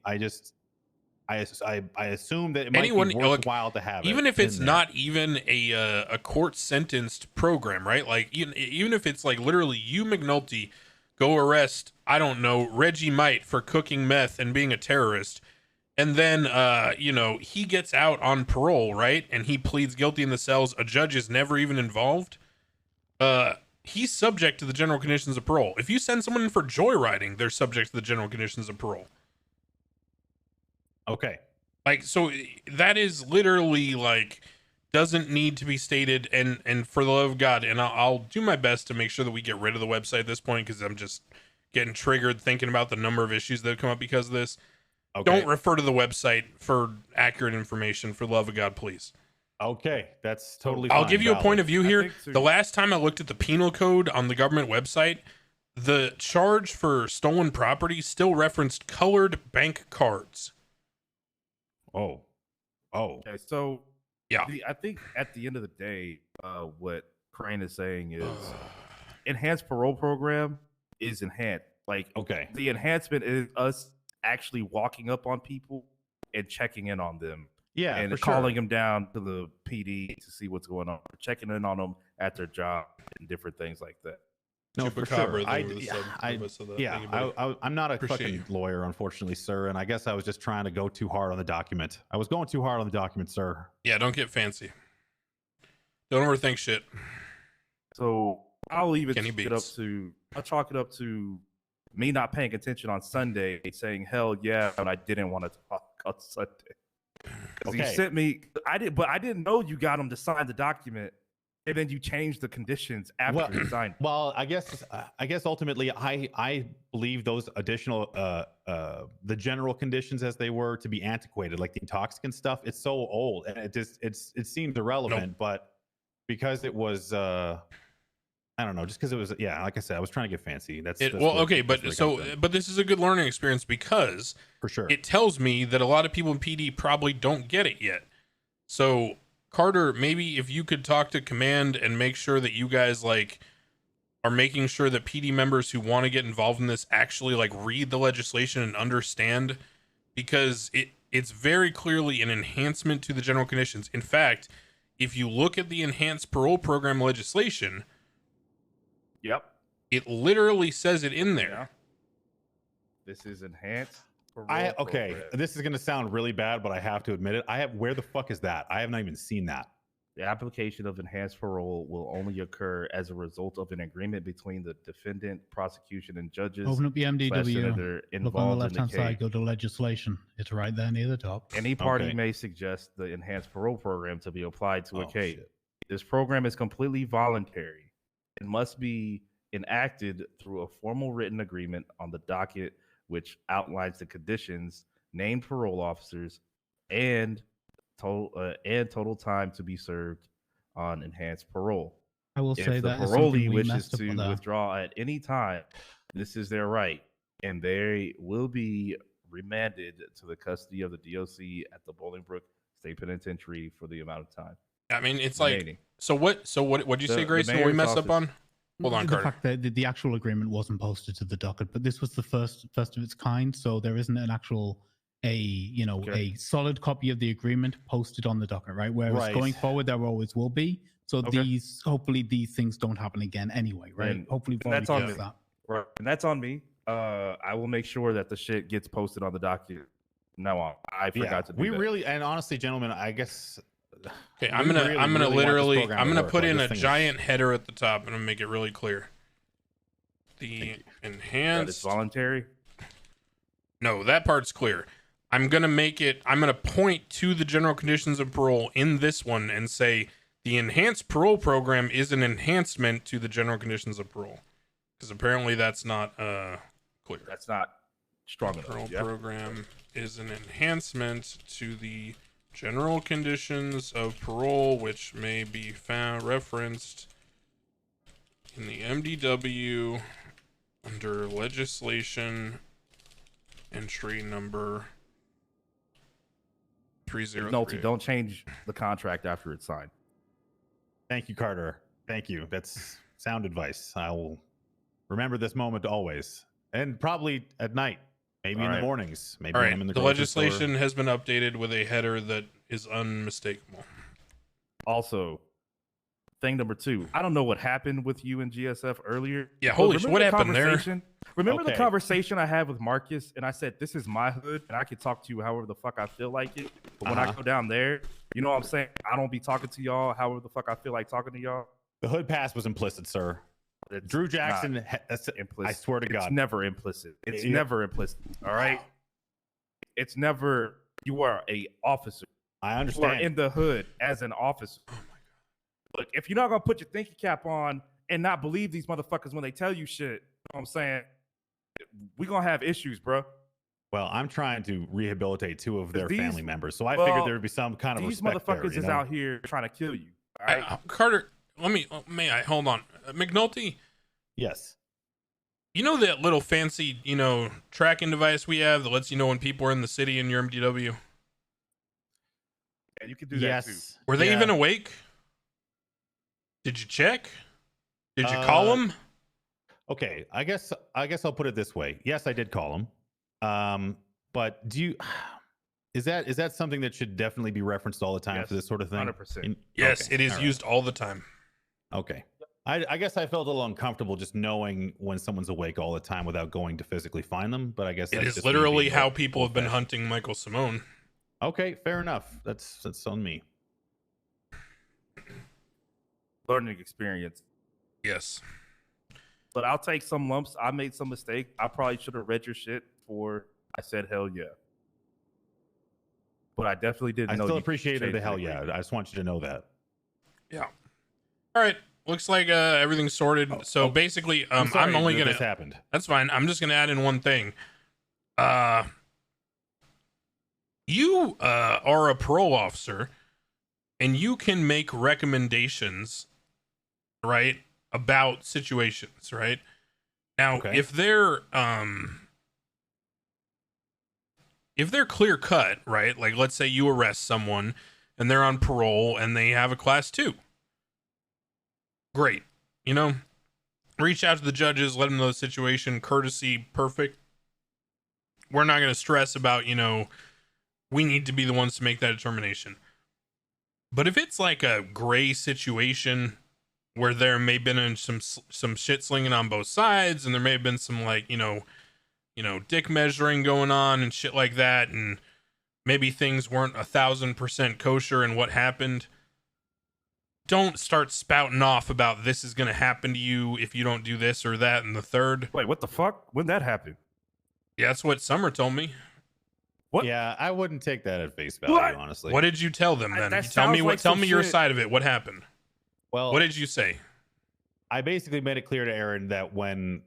assume that it might Anyone- be look, worthwhile to have it. Even if it's in there. not even a court sentenced program, right? Like even if it's like literally you, McNulty, go arrest, I don't know, Reggie Might for cooking meth and being a terrorist, and then he gets out on parole, right? And he pleads guilty in the cells. A judge is never even involved. He's subject to the general conditions of parole. If you send someone in for joyriding, they're subject to the general conditions of parole. Okay. Like, so that is literally like doesn't need to be stated. And for the love of God, and I'll do my best to make sure that we get rid of the website at this point because I'm just getting triggered thinking about the number of issues that have come up because of this. Okay. Don't refer to the website for accurate information. For the love of God, please. Okay, that's totally. I'll fine, give you a point valid. of view I here. think so. The last time I looked at the penal code on the government website, the charge for stolen property still referenced colored bank cards. Oh. Okay, so Yeah. I think at the end of the day, what Crane is saying is enhanced parole program is enhanced. Like, Okay. the enhancement is us actually walking up on people and checking in on them. Yeah, and for calling sure. them down to the PD to see what's going on, checking in on them at their job and different things like that. No, for Chupacabra, sure. they were the subpurpose of that. Thank you, buddy. I'm not a Appreciate fucking you. lawyer, unfortunately, sir. And I guess I was just trying to go too hard on the document. I was going too hard on the document, sir. Yeah, don't get fancy. Don't overthink shit. So I'll even Kenny chalk it up Beats. I'll chalk it up to me not paying attention on Sunday, saying hell yeah, and I didn't want to talk on Sunday. 'Cause Okay. you sent me, I didn't know you got him to sign the document, and then you changed the conditions after Well- you signed. Well, I guess ultimately, I believe those additional the general conditions as they were to be antiquated, like the intoxicant stuff. It's so old, and it seems irrelevant. But because it was, I don't know, just because it was, like I said, I was trying to get fancy. That's Well, where- okay, that's but where it comes in. but this is a good learning experience because for sure. it tells me that a lot of people in PD probably don't get it yet. So Carter, maybe if you could talk to command and make sure that you guys like are making sure that PD members who want to get involved in this actually like read the legislation and understand, because it's very clearly an enhancement to the general conditions. In fact, if you look at the enhanced parole program legislation, Yep. it literally says it in there. Yeah. This is enhanced. Okay, program. this is gonna sound really bad, but I have to admit it. Where the fuck is that? I have not even seen that. The application of enhanced parole will only occur as a result of an agreement between the defendant, prosecution, and judges. Open up the slash MDW. senator Look on the involved in left hand the side. case. Go to legislation. It's right there near the top. Any party Okay. may suggest the enhanced parole program to be applied to a Oh, case. shit. This program is completely voluntary and must be enacted through a formal written agreement on the docket, which outlines the conditions, named parole officers, and total time to be served on enhanced parole. I will If say the that is parolee something we wishes messed up to with there. withdraw at any time, this is their right, and they will be remanded to the custody of the DOC at the Bolingbrook State Penitentiary for the amount of time I mean, it's like, remaining. so what did you say, The Grayson? What we mayor's messed up office- on? Hold on, the Carter. fact that the actual agreement wasn't posted to the docket, but this was the first of its kind, so there isn't an actual Okay. a solid copy of the agreement posted on the docket, right? Whereas Right. going forward, there always will be. So Okay. hopefully these things don't happen again anyway, right? And hopefully that's on fix me. that. Right, and that's on me. I will make sure that the shit gets posted on the document. No, I forgot to do we that. really, and honestly, gentlemen, I guess. Okay, I'm we gonna really, I'm gonna really want this literally program I'm to gonna work. put Like, in this a thing is- giant header at the top and I'm gonna make it really clear. The that it's enhanced voluntary. No, that part's clear. I'm going to point to the general conditions of parole in this one and say the enhanced parole program is an enhancement to the general conditions of parole. Because apparently that's not clear. That's not strong enough. Parole Yeah. program is an enhancement to the general conditions of parole, which may be found referenced in the MDW under legislation entry number 303. McNulty, don't change the contract after it's signed. Thank you, Carter. Thank you. That's sound advice. I will remember this moment always, and probably at night, maybe All in right. the mornings. Maybe All when right, I'm in the the grocery store. legislation has been updated with a header that is unmistakable. Also, thing number 2, I don't know what happened with you and GSF earlier. Yeah, but holy shit, remember what the happened there? conversation- Remember the Okay. conversation I had with Marcus, and I said, this is my hood, and I can talk to you however the fuck I feel like it. But when I go down there, you know what I'm saying? I don't be talking to y'all however the fuck I feel like talking to y'all. The hood pass was implicit, sir. It's Drew Jackson. not That's, implicit. I swear to It's God. never implicit. It's Yeah. never implicit. All right. It's never. You are a officer. I You are understand. in the hood as an officer. Oh my god. Look, if you're not gonna put your thinking cap on and not believe these motherfuckers when they tell you shit, you know what I'm saying, we gonna have issues, bro. Well, I'm trying to rehabilitate 2 of their These- family members, so I well, figured there would be some kind of These respect motherfuckers there, you is know? out here trying to kill you. All right. Carter, may I hold on? McNulty, Yes. you know that little fancy, tracking device we have that lets you know when people are in the city in your MDW? And you can do that too. Yes. Were they Yeah. even awake? Did you check? Did you call them? Okay, I guess I'll put it this way. Yes, I did call him. But do you is that something that should definitely be referenced all the time Yes, for this sort of thing? 100%. Yes, Okay, it is all right. used all the time. Okay. I guess I felt a little uncomfortable just knowing when someone's awake all the time without going to physically find them. But I guess It that's is just me literally being how old- people have been old-fashioned. hunting Michael Simone. Okay, fair enough. That's on me. Learning experience. Yes. But I'll take some lumps. I made some mistake. I probably should have read your shit before I said hell yeah. But I definitely didn't I know. still you appreciated changed the hell it. yeah. I just want you to know that. Yeah. All right. Looks like everything's sorted. So basically, I'm sorry I'm only that gonna. this happened. That's fine. I'm just gonna add in one thing. You are a parole officer, and you can make recommendations, right, about situations, right? Now, Okay. if they're clear cut, right? Like, let's say you arrest someone and they're on parole and they have a class 2. Great. Reach out to the judges, let them know the situation, courtesy, perfect. We're not going to stress about, we need to be the ones to make that determination. But if it's like a gray situation where there may have been some shit slinging on both sides, and there may have been some like, dick measuring going on and shit like that, and maybe things weren't 1,000% kosher in what happened, don't start spouting off about this is going to happen to you if you don't do this or that and the third. Wait, what the fuck? When that happened? Yeah, that's what Summer told me. What? Yeah, I wouldn't take that at face value, What? honestly. What did you tell them then? That You tell me sounds what. like Tell some me your shit. side of it. What happened? Well, What did you say? I basically made it clear to Aaron that when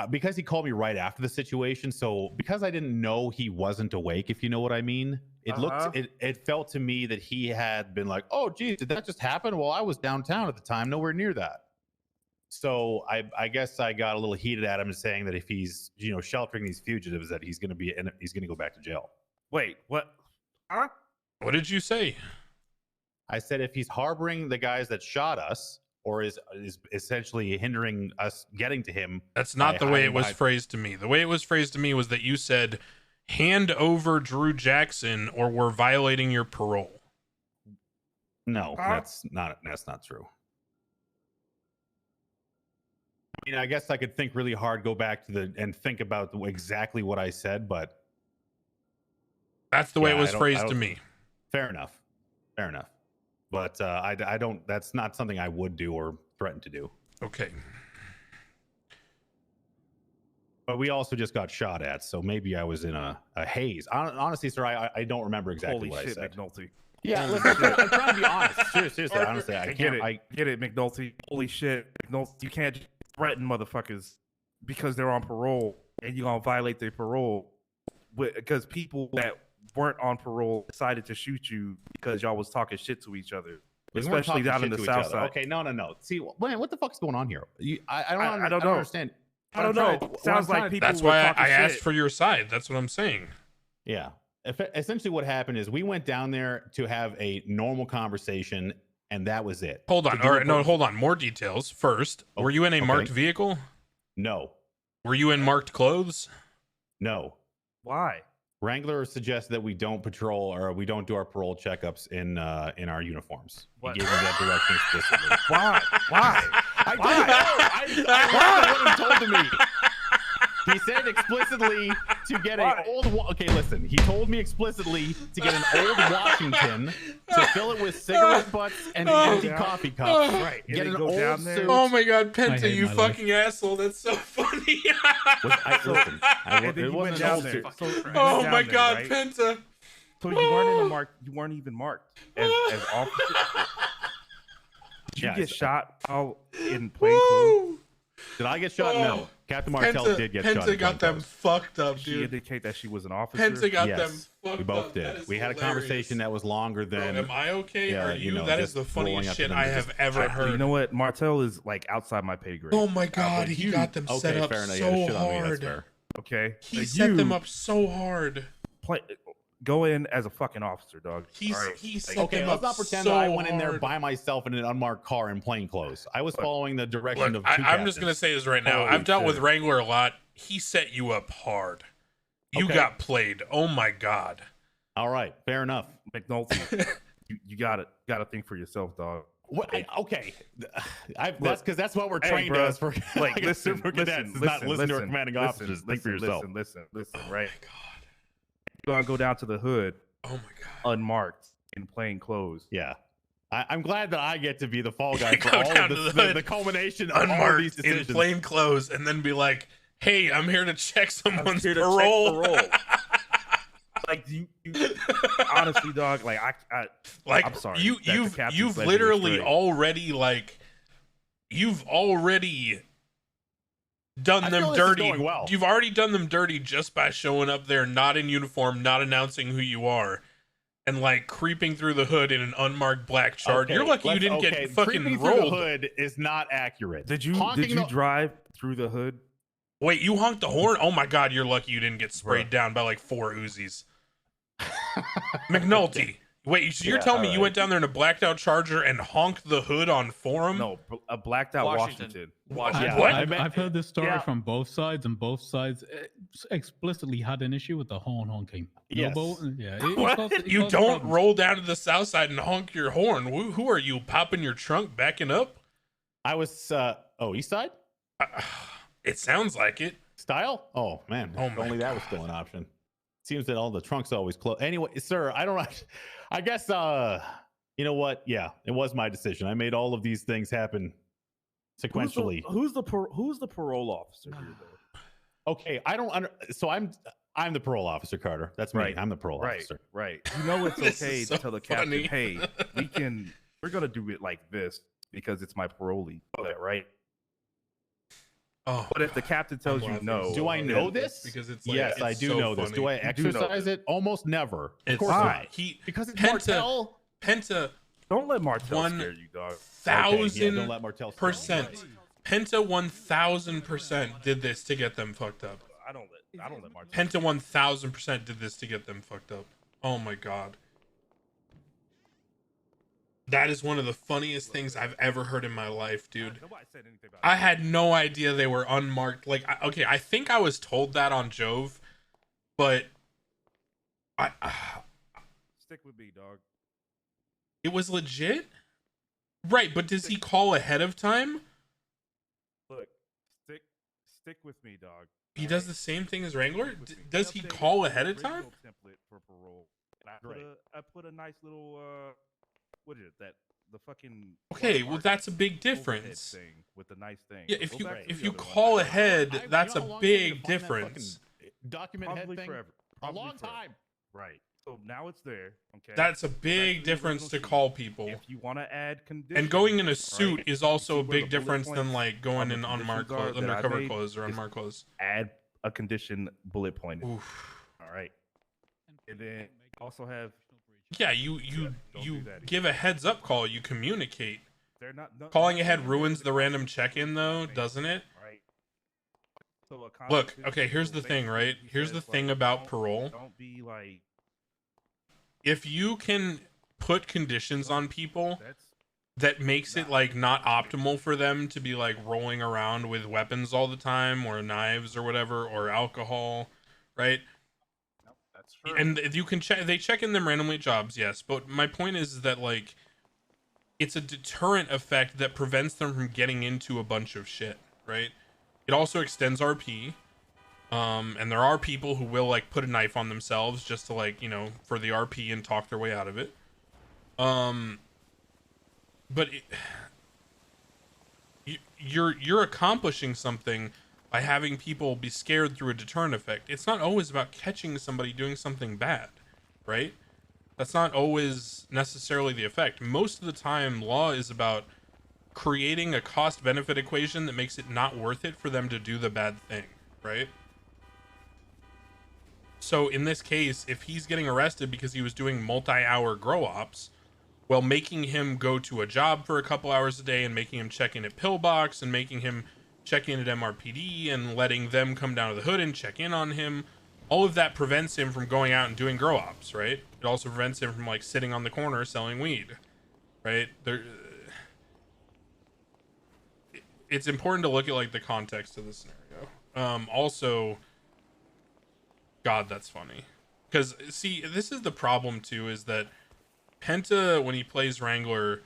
because he called me right after the situation, so because I didn't know he wasn't awake, if you know what I mean, Uh-huh. it felt to me that he had been like, oh geez, did that just happen? Well, I was downtown at the time, nowhere near that. So I guess I got a little heated at him and saying that if he's sheltering these fugitives, that he's going to go back to jail. Wait, what? Huh? What did you say? I said if he's harboring the guys that shot us, or is essentially hindering us getting to him. That's not by the way it hiding was behind- phrased to me. The way it was phrased to me was that you said, hand over Drew Jackson or we're violating your parole. No, Huh? that's not true. I mean, I guess I could think really hard, go back to and think about exactly what I said, but That's the way Yeah, it was I don't- phrased I to don't- me. fair enough. But I don't. That's not something I would do or threaten to do. Okay. But we also just got shot at, so maybe I was in a haze. Honestly, sir, I don't remember exactly Holy what shit, I said. McNulty. Yeah, listen, I'm trying to be honest. Seriously, honestly, I Get can't. it. Get it, McNulty. Holy shit, McNulty. You can't just threaten motherfuckers because they're on parole and you're gonna violate their parole because people that weren't on parole decided to shoot you because y'all was talking shit to each other. We weren't Especially talking down shit in the to each south other. side. Okay, no. See, man, what the fuck's going on here? I I don't don't know. understand. I don't What I'm know. trying- what Sounds I'm trying like to- people That's were why talking I asked shit. for your side. That's what I'm saying. Yeah. Essentially, what happened is we went down there to have a normal conversation, and that was it. Hold To on. do All a right, no, post- hold on. More details. First, Oh, were you in a okay. marked vehicle? No, Were you in marked clothes? no. Why? Wrangler suggests that we don't patrol or we don't do our parole checkups in our uniforms. What? He gave me that direction explicitly. Why? Why? I don't know. I what he told to me. He said explicitly to get Why? an old. Okay, listen. He told me explicitly to get an old Washington to fill it with cigarette butts and empty Yeah. coffee cups. Right. And Get they an go old down there. suit. Oh my God, I Penta, hate you my life. fucking asshole. That's so funny. Listen, And then it you went wasn't an down old there. suit. So you went Oh down my there, God, right? Penta. So you weren't in a mark. You weren't even marked as officers. Did you Yeah, get it's- shot out in plain clothes? Woo! Did I get shot? No. Oh, Captain Martell Penta, did get shot. Penta in got plain them clothes. fucked up, Did she dude. indicate that she was an officer? Penta got them Yes, fucked we both up. That did. is We had a hilarious. conversation that was longer Bro, than. am I okay? yeah, Are you you? know, That is just the rolling funniest up to shit them I to have just- ever heard. You know what? Martell is like outside my pay grade. Oh my God, but he you- got them set Okay, up fair enough. so Yeah, shit on me. That's hard. fair. Okay. He set them up so hard. Go in as a fucking officer, dog. He All right. he set Okay, them let's up not pretend so that I went in there hard. by myself in an unmarked car in plain clothes. I was following the direction Look, of two I'm just gonna captains. say this right now. Holy I've dealt with shit. Wrangler a lot. He set you up hard. You Okay. got played. Oh my God. All right, fair enough. McNulty, you got it. Got to think for yourself, dog. Okay, that's because that's what we're Hey, trained bro, as for Like, like listen, super cadets. listen, It's not listen to our commanding listen, officers. Think for listen, yourself. Listen, Oh right? my God. You're gonna go down to the hood Oh my God. unmarked in plain clothes. Yeah. I'm glad that I get to be the fall guy for Go all down of to this, the hood, the culmination of all of these Unmarked in decisions. plain clothes, and then be like, "Hey, I'm here to check someone's here to check parole." parole. Like you honestly, dog. Like I Like I'm sorry you, that the you've captain you've led you literally astray. already like, you've already done I them feel this is dirty. going well. You've already done them dirty just by showing up there, not in uniform, not announcing who you are, and like creeping through the hood in an unmarked black Charger. Okay, You're lucky you let's- didn't okay, get fucking creeping through the rolled. hood is not accurate. Did you Honking the- drive through the hood? Wait, you honked the horn? Oh my God, you're lucky you didn't get sprayed down by like 4 Uzis. McNulty. Wait, so you're Yeah, telling me you alright. went down there in a blacked out Charger and honked the hood on forum? No, a blacked out Washington. Washington. Yeah, What? I've heard this story Yeah. from both sides, and both sides explicitly had an issue with the horn honking. Yes. Yeah. What? You don't roll down to the south side and honk your horn. Who are you? Popping your trunk, backing up? I was east side It sounds like it. style. Oh man, Oh if my only that was still an option. Seems that all the trunks always close. Anyway, sir, I don't. I guess you know what? Yeah, it was my decision. I made all of these things happen sequentially. Who's the parole officer here, though? Okay, I don't under. So I'm the parole officer, Carter. That's me. Right. I'm the parole Right, officer. right. You know it's This okay is so to tell the captain, funny. hey, we're gonna do it like this because it's my parolee. You know that, right? Oh, But if the captain tells you laughing no, so Do I hard know at this? Because it's like, Yes, it's I do so know this. funny. Do I You do know exercise this. it? Almost never. Of It's course why? not. He Because it's Penta- Martell. Penta don't let Martell 1,000%. scare you, dog. Okay, yeah, don't let Martell scare you. Penta 1000% did this to get them fucked up. I don't let Martell. Penta 1000% did this to get them fucked up. Oh my God. That is one of the funniest things I've ever heard in my life, dude. Nobody said anything about I had no idea they were unmarked. Like, okay, I think I was told that on Jove, but Stick with me, dog. it was legit? Right, but does he call ahead of time? Look, stick with me, dog. He does the same thing as Wrangler? Stick with me. Does he Updated call ahead of original time? Template for parole. And Right. I put a nice little what is it? That the fucking Okay, well watermark that's a big overhead difference. thing with the nice thing. Yeah, So if go you back to if the you other one. call I- ahead, that's you a know how long it took me to big find that fucking difference. document head Probably thing? forever. A Probably long forever. time. Right. So now it's there. Okay. That's a Go back big the difference original to sheet. call people. If you want to add conditions, And going in a right, suit is you also see a where big the bullet difference than points like going on the in unmarked conditions are clothes, that I undercover made? clothes or Just unmarked clothes. Add a condition bullet point. Oof. All right. And then also have Yeah, you don't you do that give a heads up call. You communicate. they're not Calling nothing ahead in there ruins is the random constitutional check-in that I though, made, doesn't it? Right. So a Look, constitutional- okay, here's so the thing, basically right? he Here's the says, thing like, about don't- parole. Don't be like If you can put conditions on people that's that makes it not like really not condition. optimal for them to be like rolling around with weapons all the time or knives or whatever or alcohol, right? That's true. And you can check, they check in them randomly at jobs, yes, but my point is that like it's a deterrent effect that prevents them from getting into a bunch of shit, right? It also extends RP, and there are people who will like put a knife on themselves just to like, you know, for the RP and talk their way out of it. But you're accomplishing something by having people be scared through a deterrent effect. It's not always about catching somebody doing something bad, right? That's not always necessarily the effect. Most of the time, law is about creating a cost-benefit equation that makes it not worth it for them to do the bad thing, right? So in this case, if he's getting arrested because he was doing multi-hour grow ops, well, making him go to a job for a couple hours a day and making him check in at Pillbox and making him check in at MRPD and letting them come down to the hood and check in on him, all of that prevents him from going out and doing grow ops, right? It also prevents him from like sitting on the corner selling weed, right? It's important to look at like the context of the scenario. Also, God, that's funny. Because see, this is the problem too, is that Penta, when he plays Wrangler,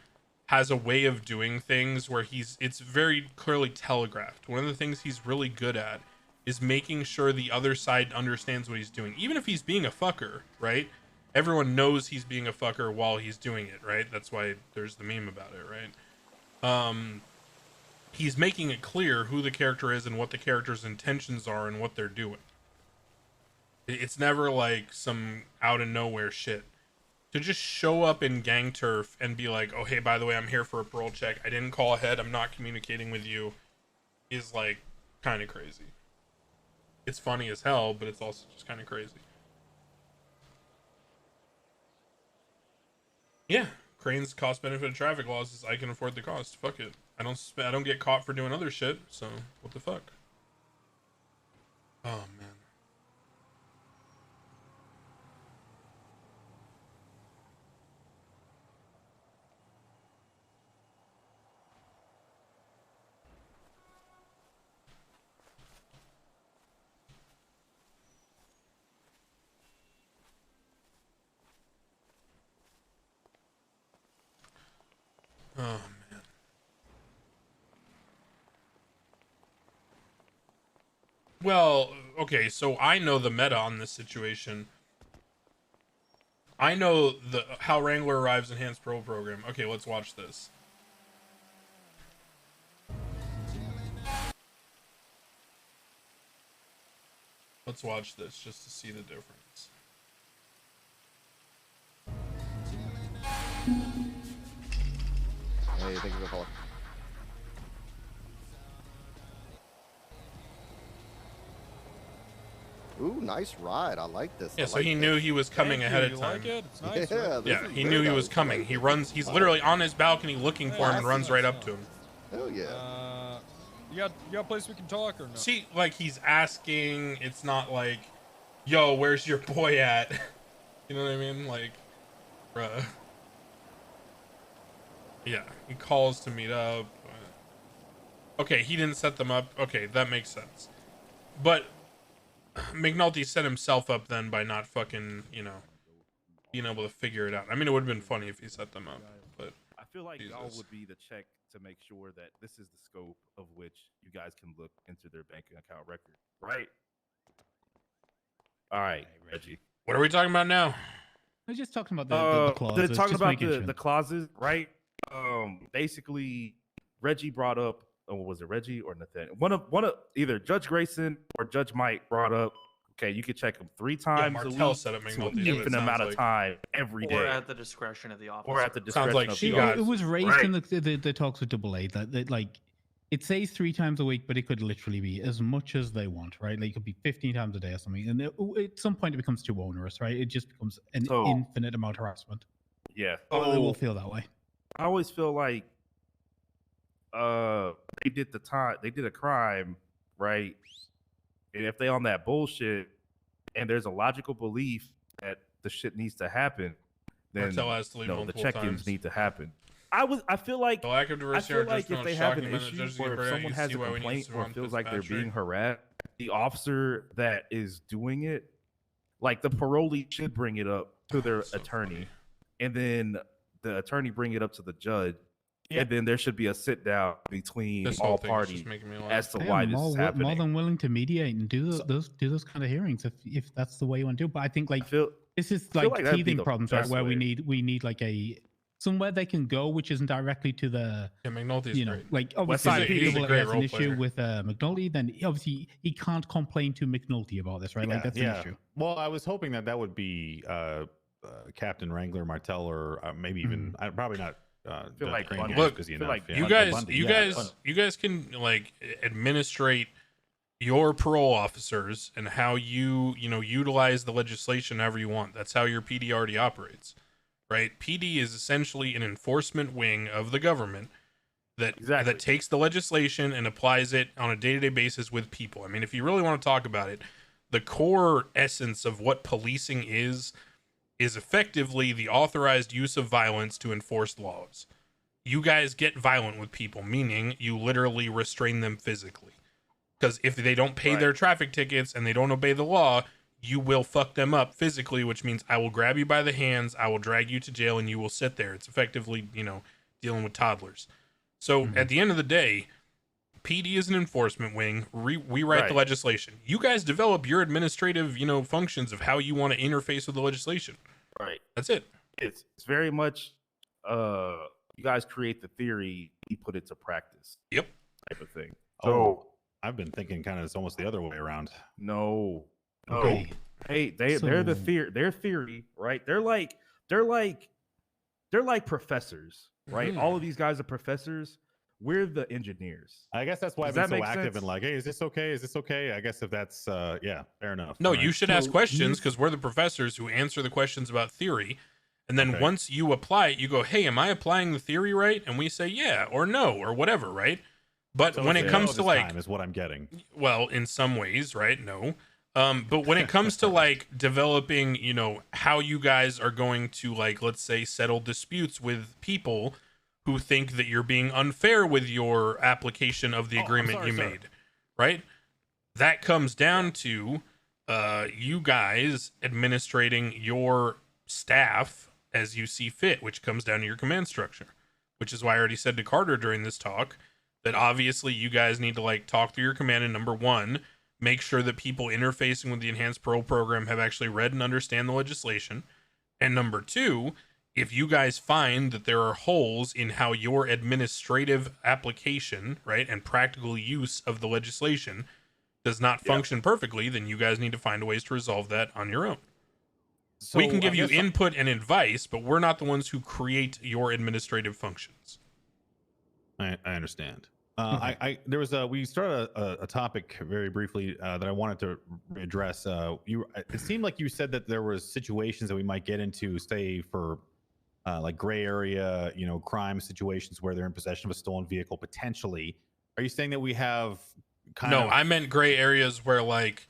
has a way of doing things where it's very clearly telegraphed. One of the things he's really good at is making sure the other side understands what he's doing. Even if he's being a fucker, right? Everyone knows he's being a fucker while he's doing it, right? That's why there's the meme about it, right? He's making it clear who the character is and what the character's intentions are and what they're doing. It's never like some out of nowhere shit. To just show up in gang turf and be like, oh, hey, by the way, I'm here for a parole check. I didn't call ahead. I'm not communicating with you, is like kind of crazy. It's funny as hell, but it's also just kind of crazy. Yeah, Crane's cost benefit of traffic laws is I can afford the cost. Fuck it. I don't get caught for doing other shit, so what the fuck? Oh man. Oh man. Well, okay, so I know the meta on this situation. I know how Wrangler arrives enhanced pro program. Okay, let's watch this. Let's watch this just to see the difference. Hey, thank you for calling. Ooh, nice ride. I like this. Yeah, I so like he this. knew he was coming Thank ahead you. of You time. like it? It's nice. Yeah, right? this Yeah, is he very knew he nice. was I coming. like He it. runs. He's Wow. literally on his balcony looking for him and runs right up to him. Oh yeah. You got a place we can talk or no? See, like he's asking. It's not like, "Yo, where's your boy at?" You know what I mean? Like, bruh. Yeah, he calls to meet up. Okay, he didn't set them up. Okay, that makes sense. But McNulty set himself up then by not fucking, you know, being able to figure it out. I mean, it would have been funny if he set them up, but I feel like y'all Jesus. would be the check to make sure that this is the scope of which you guys can look into their bank account record, right? All right, Reggie. what are we talking about now? We're just talking about the clauses. They're talking just about making sure. the clauses, right? basically Reggie brought up, or was it Reggie or Nathan? One of either Judge Grayson or Judge Mike brought up. Okay, you could check them 3 times a Martell week said it, to McNulty, an but it infinite sounds amount of like- time every day, Or at the discretion of the officer. or at the discretion like of she the got- officer. It was raised Right. in the talks with AA that like it says 3 times a week, but it could literally be as much as they want, right? Like it could be 15 times a day or something. And at some point it becomes too onerous, right? It just becomes an So- infinite amount of harassment. Yeah, Or they will so feel that way. I always feel like they did the time, they did a crime, right? And if they on that bullshit and there's a logical belief that the shit needs to happen, then Martell has to leave the multiple check-ins times. need to happen. I feel like The lack of I diversity feel are like just if not they have shocking an when the issue judges or get if burned out, someone you has see a why we need complaint or Saron feels like they're being Fitzpatrick. harassed, the officer that is doing it, like the parolee should bring it up to their So attorney, funny. and then the attorney bring it up to the judge, Yeah. and then there should be a sit down between This all whole thing is parties just making me laugh. as to They why are this more, is more happening. than willing to mediate and do those kind of hearings if that's the way you want to do it. But I think I like feel this is feel like like that'd be teething the problems, right? best Where way. we need like a somewhere they can go, which isn't directly to the Yeah, McNulty's you know, great. like West obviously Side if PD. He's a Double A great has an role issue player. with McNulty, then obviously he can't complain to McNulty about this, right? Like that's an issue. Well, I was hoping that would be Captain Wrangler, Martell, or maybe even probably not. feel like Bundy. Look, because feel like You guys can like administrate your parole officers and how you utilize the legislation however you want. That's how your PD already operates, right? PD is essentially an enforcement wing of the government that Exactly. that takes the legislation and applies it on a day-to-day basis with people. I mean, if you really want to talk about it, the core essence of what policing is effectively the authorized use of violence to enforce laws. You guys get violent with people, meaning you literally restrain them physically. Because if they don't pay their traffic tickets and they don't obey the law, you will fuck them up physically, which means I will grab you by the hands, I will drag you to jail, and you will sit there. It's effectively, dealing with toddlers. So at the end of the day, PD is an enforcement wing. We write the Right. legislation. You guys develop your administrative, functions of how you want to interface with the legislation. right. That's it. It's very much you guys create the theory, we put it to practice. Yep. Type of thing. Oh, So I've been thinking kind of it's almost the other way around. no. Okay. Hey, they're the So- their theory, right? They're like professors, right? Mhm. All of these guys are professors. We're the engineers. I guess that's why Does I've that been so make active sense? and like, hey, is this okay? Is this okay? I guess if that's yeah, fair enough. No, All you right. should ask So questions here's- because we're the professors who answer the questions about theory. And then Okay. once you apply it, you go, hey, am I applying the theory right? And we say, yeah, or no, or whatever, right? But So when it's it a comes no to this like, time is what I'm getting. well, in some ways, right? No. But when it comes to like developing, how you guys are going to like, let's say, settle disputes with people who think that you're being unfair with your application of the Oh, I'm agreement sorry, you sir. made, right? That comes down to you guys administrating your staff as you see fit, which comes down to your command structure, which is why I already said to Carter during this talk that obviously you guys need to like talk through your command and number one, make sure that people interfacing with the enhanced parole program have actually read and understand the legislation. And number two, if you guys find that there are holes in how your administrative application, right, and practical use of the legislation does not function perfectly, then you guys need to find ways to resolve that on your own. So We can give I you guess- input and advice, but we're not the ones who create your administrative functions. I understand. There was we started a topic very briefly that I wanted to address. It seemed like you said that there was situations that we might get into, say for like gray area, crime situations where they're in possession of a stolen vehicle potentially. Are you saying that we have kind No, of? I meant gray areas where like,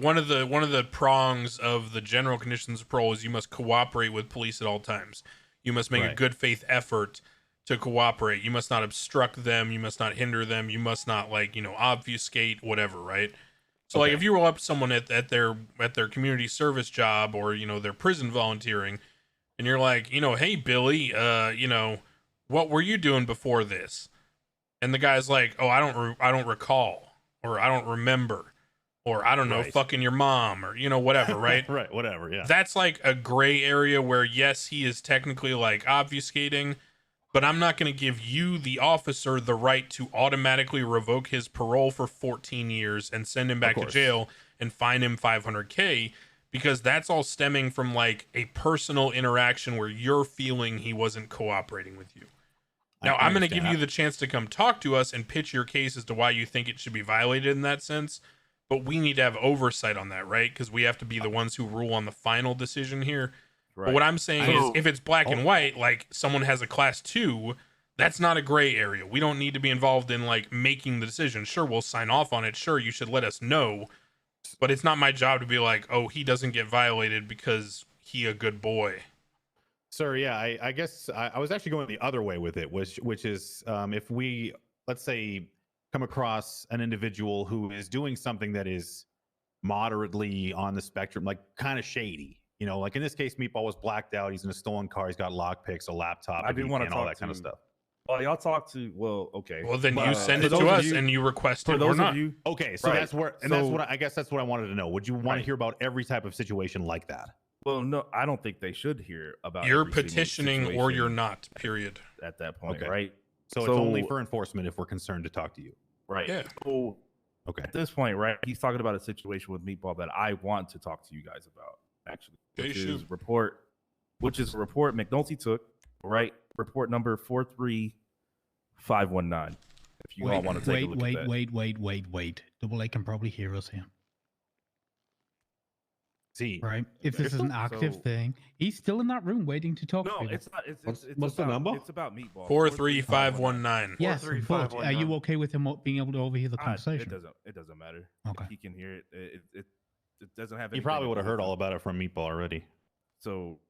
one of the prongs of the general conditions of parole is you must cooperate with police at all times. You must make a Right. good faith effort to cooperate. You must not obstruct them. You must not hinder them. You must not like, obfuscate whatever, right? So like Okay. if you roll up someone at their community service job or, their prison volunteering and you're like, hey Billy, what were you doing before this? And the guy's like, oh, I don't recall or I don't remember. or I don't know, Right. fucking your mom, or whatever, right? Right, whatever. Yeah. That's like a gray area where yes, he is technically like obfuscating, but I'm not going to give you, the officer, the right to automatically revoke his parole for 14 years and send him back to course. jail and fine him $500K, because that's all stemming from like a personal interaction where you're feeling he wasn't cooperating with you. Now, I'm going to give you the chance to come talk to us and pitch your case as to why you think it should be violated in that sense, but we need to have oversight on that, right? Because we have to be the ones who rule on the final decision here. Right. But what I'm saying is, if it's black and white, like someone has a class 2, that's not a gray area. We don't need to be involved in like making the decision. Sure, we'll sign off on it. Sure, you should let us know. But it's not my job to be like, oh, he doesn't get violated because he a good boy. Sir, yeah, I guess I was actually going the other way with it, which is if we, let's say, come across an individual who is doing something that is moderately on the spectrum, like kind of shady, like in this case, Meatball was blacked out. He's in a stolen car. He's got lockpicks, a laptop, I do want to all talk that kind of stuff. Well, y'all talk to. Well, okay. Well, then you send for it to those of us you- and you request For it or those not. of you, Okay, so Right. that's where, and that's what I guess that's what I wanted to know. Would you want Right. to hear about every type of situation like that? well, no, I don't think they should hear about. You're every single petitioning or you're situation not, period. at that point, Okay. right? So it's only for enforcement if we're concerned to talk to you. Right. Yeah. So Okay. at this point, right, he's talking about a situation with Meatball that I want to talk to you guys about, actually, Okay, which shoot. is a report McNulty took, right? Report number 43519. If you all want to take a look at that. Wait. Double A can probably hear us here, See, right? If this is an active So- thing, he's still in that room waiting to talk No, to you. it's not. It's What's the about, number? It's about Meatball. 43519. Yes, but 43519. are you okay with him being able to overhear the It conversation? doesn't matter. Okay. He can hear it. It doesn't have. you anything probably to would have do heard with all it. about it from Meatball already. So,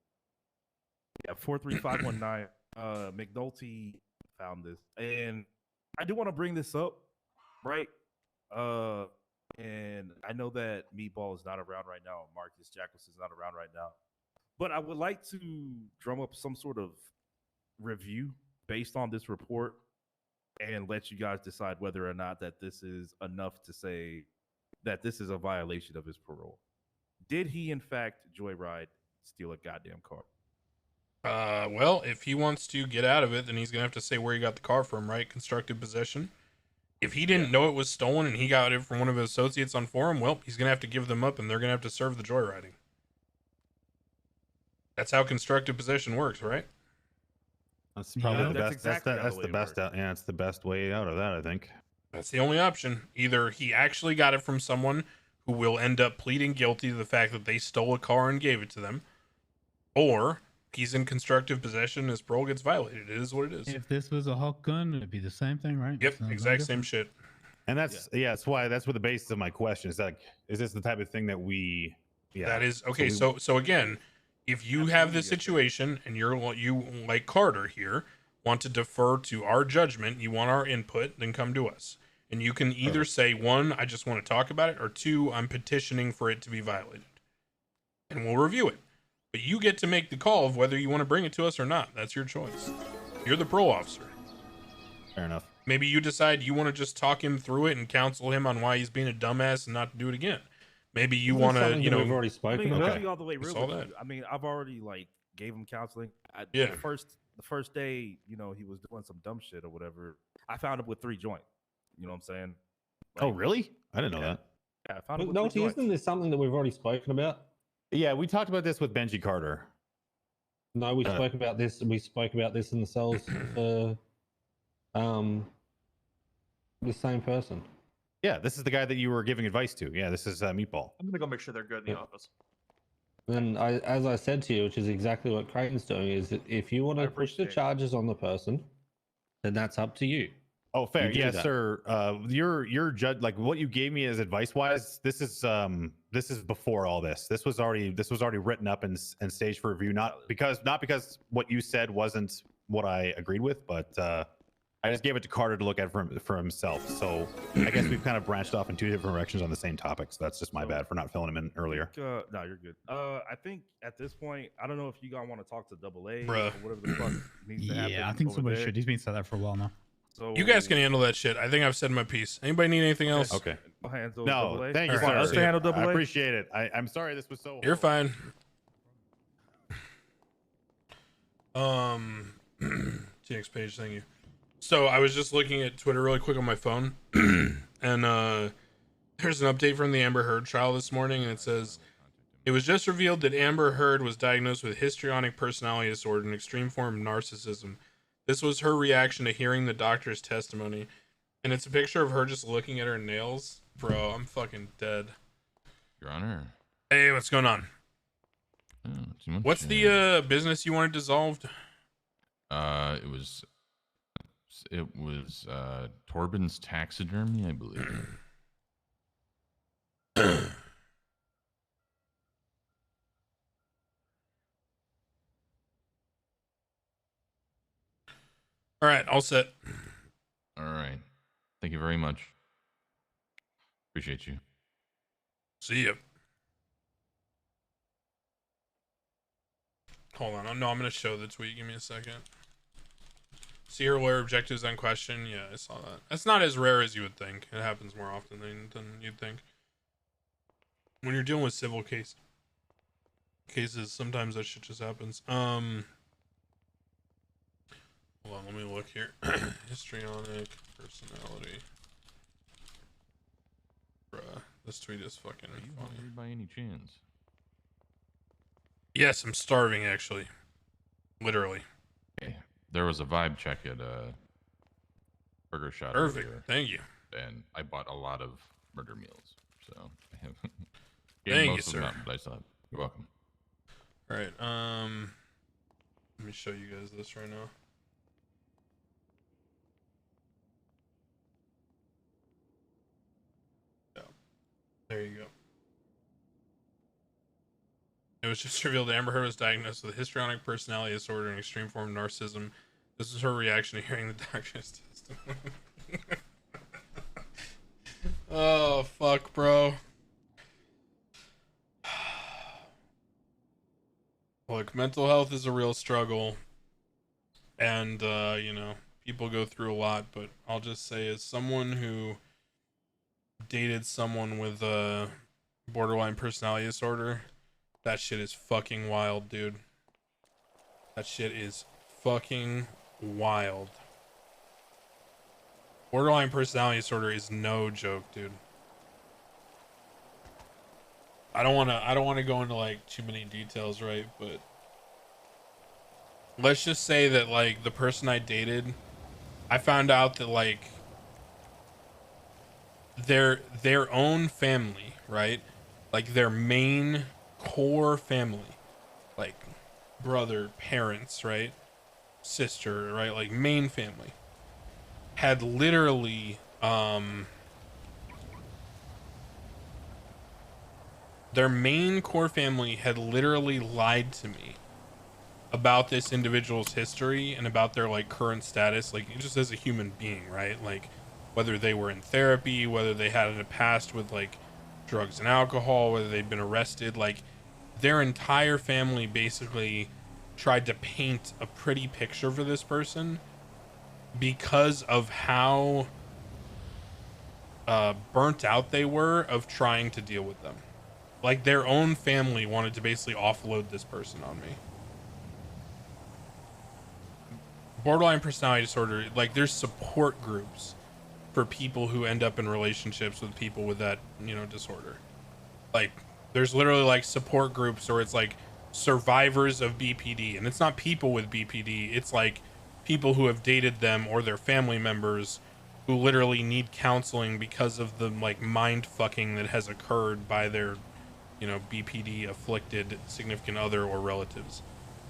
yeah, 43519. McNulty found this, and I do want to bring this up, right? And I know that Meatball is not around right now. Marcus Jacobs is not around right now, but I would like to drum up some sort of review based on this report and let you guys decide whether or not that this is enough to say that this is a violation of his parole. Did he, in fact, joyride, steal a goddamn car? Well, if he wants to get out of it, then he's gonna have to say where he got the car from, right? Constructive possession. If he didn't know it was stolen and he got it from one of his associates on forum, well, he's gonna have to give them up and they're gonna have to serve the joyriding. That's how constructive possession works, right? That's probably Yeah. the That's best. exactly how That's the the way it best. works. Yeah, it's the best way out of that, I think. That's the only option. Either he actually got it from someone who will end up pleading guilty to the fact that they stole a car and gave it to them, or he's in constructive possession, his parole gets violated. It is what it is. If this was a hot gun, it'd be the same thing, right? Yep, It's not exact different. same shit. And that's that's why that's what the basis of my question is. Like, is this the type of thing that we? Yeah. That is okay. we- So again, if you have this situation and you like Carter here want to defer to our judgment, you want our input, then come to us. And you can either say, one, I just want to talk about it, or two, I'm petitioning for it to be violated. And we'll review it. But you get to make the call of whether you want to bring it to us or not. That's your choice. You're the parole officer. Fair enough. Maybe you decide you want to just talk him through it and counsel him on why he's being a dumbass and not to do it again. Maybe you Isn't want to, something you that we've know, already I spoken mean, about. I'll be all the way We real saw with that. you. I mean, I've already like gave him counseling. Yeah. The first day, you know, he was doing some dumb shit or whatever. I found him with 3 joints. You know what I'm saying? Oh, Like, really? I didn't know yeah. that. Yeah, I found him with No, 3 joints. isn't this something that we've already spoken about? Yeah, we talked about this with Benji Carter. No, we spoke about this. We spoke about this in the cells for the same person. Yeah, this is the guy that you were giving advice to. Yeah, this is Meatball. I'm gonna go make sure they're good in the Yeah. office. And as I said to you, which is exactly what Creighton's doing, is that if you want I to push the appreciate it. charges on the person, then that's up to you. Oh, fair. do Yes, that. sir. Your judge, like what you gave me as advice wise, this is before all this. This was already written up and staged for review. Not because what you said wasn't what I agreed with, but I just gave it to Carter to look at for himself. So I guess we've kind of branched off in 2 different directions on the same topic. So that's just my bad for not filling him in earlier. No, you're good. I think at this point, I don't know if you guys want to talk to Double A or Bruh. whatever the fuck needs to happen. Yeah, I think over somebody there. should. He's been said that for a while now. So You guys can handle that shit. I think I've said my piece. Anybody need anything else? Okay. I'll handle No, AA. thank you, All right, sir. Us to handle I AA? appreciate it. I'm sorry this was so. You're fine. TX page, thank you. So I was just looking at Twitter really quick on my phone, and there's an update from the Amber Heard trial this morning, and it says it was just revealed that Amber Heard was diagnosed with histrionic personality disorder, an extreme form of narcissism. This was her reaction to hearing the doctor's testimony, and it's a picture of her just looking at her nails. Bro, I'm fucking dead. Your Honor. Hey, what's going on? Oh, too much, What's the business you wanted dissolved? It was Torben's Taxidermy, I believe. All right, all set. All right. Thank you very much. Appreciate you. See ya. Hold on. No, I'm going to show the tweet. Give me a second. See her lawyer objectives unquestioned. Yeah, I saw that. That's not as rare as you would think. It happens more often than you'd think. When you're dealing with civil cases, sometimes that shit just happens. Hold on, let me look here. Histrionic personality. Bruh, this tweet is fucking Are you funny. hungry by any chance? Yes, I'm starving, actually. Literally. Okay. There was a vibe check at Burger Shot. Perfect. Earlier, Thank you. and I bought a lot of murder meals. So I have Thank you, most of them sir. out, but I still have. You're welcome. All right. Let me show you guys this right now. Yeah. There you go. It was just revealed that Amber Heard was diagnosed with histrionic personality disorder and extreme form of narcissism. This is her reaction to hearing the doctor's testimony. Oh, fuck, bro. Look, mental health is a real struggle. And, you know, people go through a lot. But I'll just say, as someone who dated someone with a borderline personality disorder, that shit is fucking wild, dude. That shit is fucking wild. Borderline personality disorder is no joke, dude. I don't want to go into like too many details, right? But let's just say that like the person I dated, I found out that like their own family, right? Like their main core family, like brother, parents, right? Sister, right? Like main family had literally their main core family had literally lied to me about this individual's history and about their like current status, like just as a human being, right? Like whether they were in therapy, whether they had a past with like drugs and alcohol, whether they'd been arrested. Like their entire family basically tried to paint a pretty picture for this person because of how burnt out they were of trying to deal with them. Like their own family wanted to basically offload this person on me. Borderline personality disorder, like there's support groups for people who end up in relationships with people with that, you know, disorder. Like there's literally like support groups, or it's like survivors of BPD, and it's not people with BPD, it's like people who have dated them or their family members who literally need counseling because of the like mind fucking that has occurred by their, you know, BPD afflicted significant other or relatives.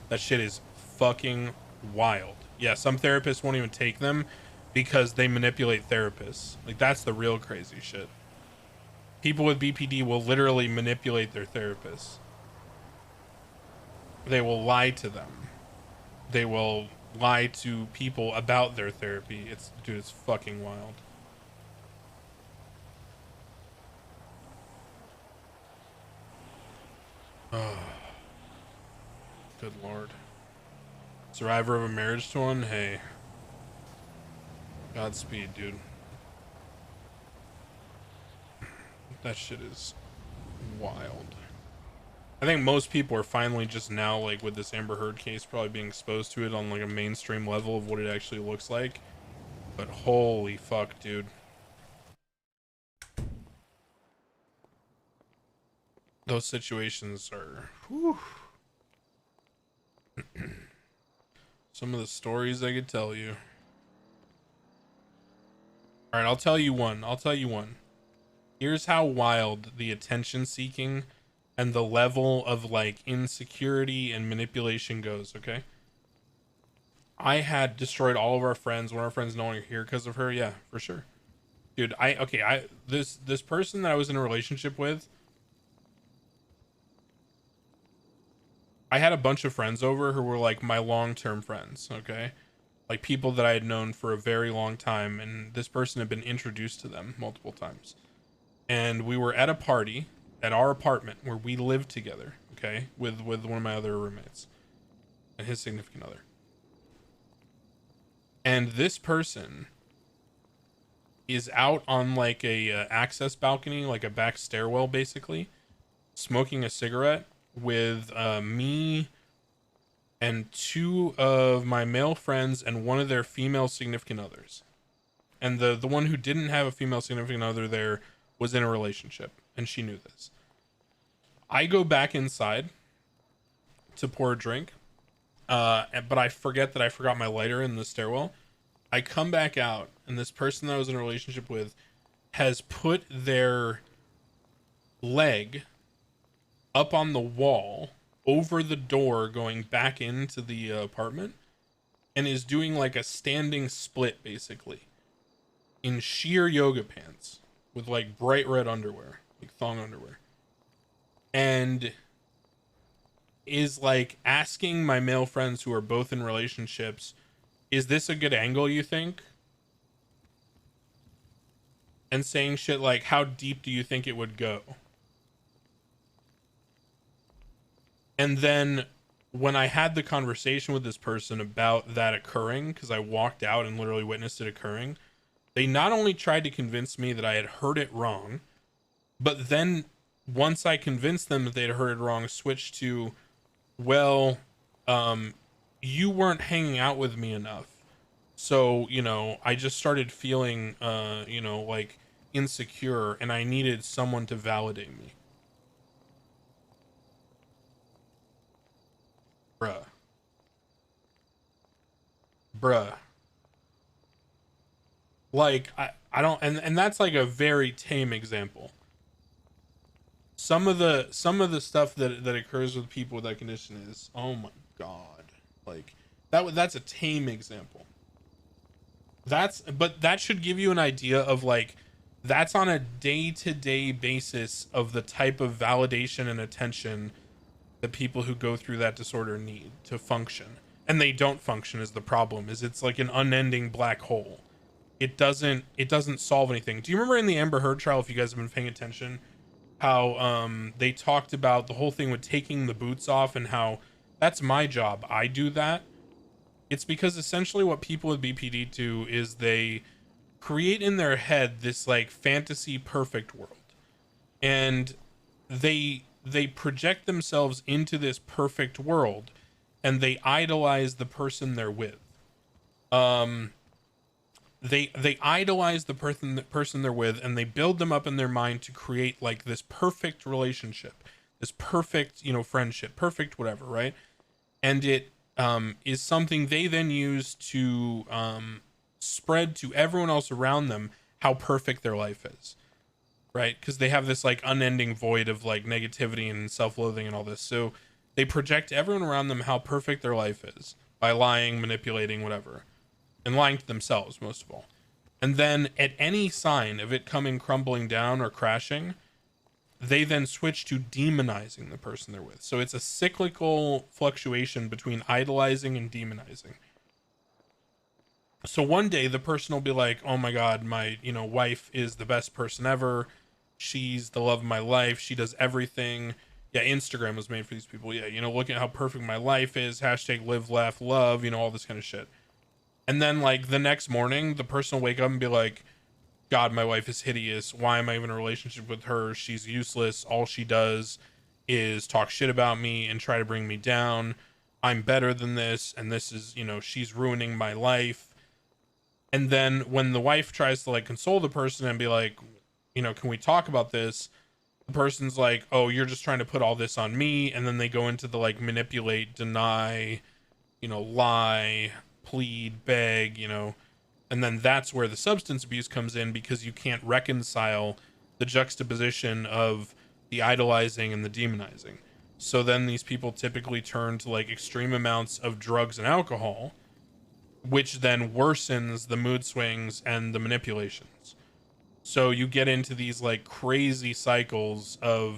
That shit is fucking wild. Yeah, some therapists won't even take them because they manipulate therapists. Like that's the real crazy shit. People with BPD will literally manipulate their therapists. They will lie to them. They will lie to people about their therapy. Dude, it's fucking wild. Oh. Good lord. Survivor of a marriage to one? Hey. Godspeed, dude. That shit is wild. I think most people are finally just now, like with this Amber Heard case, probably being exposed to it on like a mainstream level of what it actually looks like. But holy fuck, dude. Those situations are, whew. Some of the stories I could tell you. All right, I'll tell you one. Here's how wild the attention seeking and the level of like insecurity and manipulation goes, okay? I had destroyed all of our friends. One of our friends no longer here because of her. Yeah, for sure. Dude, this person that I was in a relationship with, I had a bunch of friends over who were like my long-term friends, okay? Like people that I had known for a very long time, and this person had been introduced to them multiple times. And we were at a party at our apartment where we lived together, okay, with one of my other roommates and his significant other. And this person is out on like a access balcony, like a back stairwell basically, smoking a cigarette with me and two of my male friends and one of their female significant others. And the one who didn't have a female significant other there was in a relationship, and she knew this. I go back inside to pour a drink, but I forget that I forgot my lighter in the stairwell. I come back out, and this person that I was in a relationship with has put their leg up on the wall over the door going back into the apartment, and is doing like a standing split basically in sheer yoga pants with like bright red underwear, like thong underwear, and is like asking my male friends who are both in relationships, is this a good angle, you think? And saying shit like, how deep do you think it would go? And then when I had the conversation with this person about that occurring, because I walked out and literally witnessed it occurring, they not only tried to convince me that I had heard it wrong, but then once I convinced them that they'd heard it wrong, switched to, well, you weren't hanging out with me enough. So, you know, I just started feeling, you know, like insecure, and I needed someone to validate me. Bruh. Like, I don't, and that's like a very tame example. Some of the stuff that occurs with people with that condition is, oh my god, like that's a tame example. But that should give you an idea of like, that's on a day-to-day basis of the type of validation and attention that people who go through that disorder need to function. And they don't function is the problem, is it's like an unending black hole. It doesn't solve anything. Do you remember in the Amber Heard trial, if you guys have been paying attention, how they talked about the whole thing with taking the boots off and how that's my job, I do that? It's because essentially what people with BPD do is they create in their head this like fantasy perfect world, and they project themselves into this perfect world, and they idolize the person they're with. They idolize the person they're with, and they build them up in their mind to create like this perfect relationship, this perfect, you know, friendship, perfect whatever, right? And it is something they then use to spread to everyone else around them how perfect their life is, right? Because they have this like unending void of like negativity and self-loathing and all this, so they project everyone around them how perfect their life is by lying, manipulating, whatever, and lying to themselves most of all. And then at any sign of it coming crumbling down or crashing, they then switch to demonizing the person they're with. So it's a cyclical fluctuation between idolizing and demonizing. So one day the person will be like, oh my god, my, you know, wife is the best person ever, she's the love of my life, she does everything. Yeah, Instagram was made for these people. Yeah, you know, look at how perfect my life is, hashtag live, laugh, love, you know, all this kind of shit. And then like the next morning, the person will wake up and be like, God, my wife is hideous. Why am I even in a relationship with her? She's useless. All she does is talk shit about me and try to bring me down. I'm better than this. And this is, you know, she's ruining my life. And then when the wife tries to like console the person and be like, you know, can we talk about this? The person's like, oh, you're just trying to put all this on me. And then they go into the like manipulate, deny, you know, lie, plead, beg, you know. And then that's where the substance abuse comes in, because you can't reconcile the juxtaposition of the idolizing and the demonizing. So then these people typically turn to like extreme amounts of drugs and alcohol, which then worsens the mood swings and the manipulations. So you get into these like crazy cycles of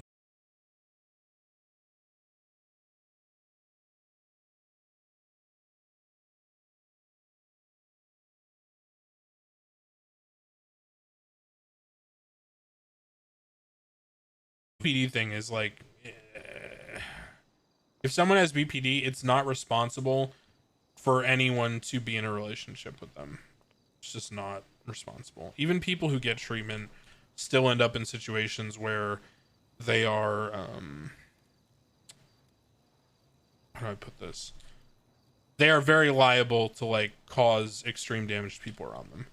BPD thing is like, if someone has BPD, it's not responsible for anyone to be in a relationship with them. It's just not responsible. Even people who get treatment still end up in situations where they are, how do I put this? They are very liable to like cause extreme damage to people around them.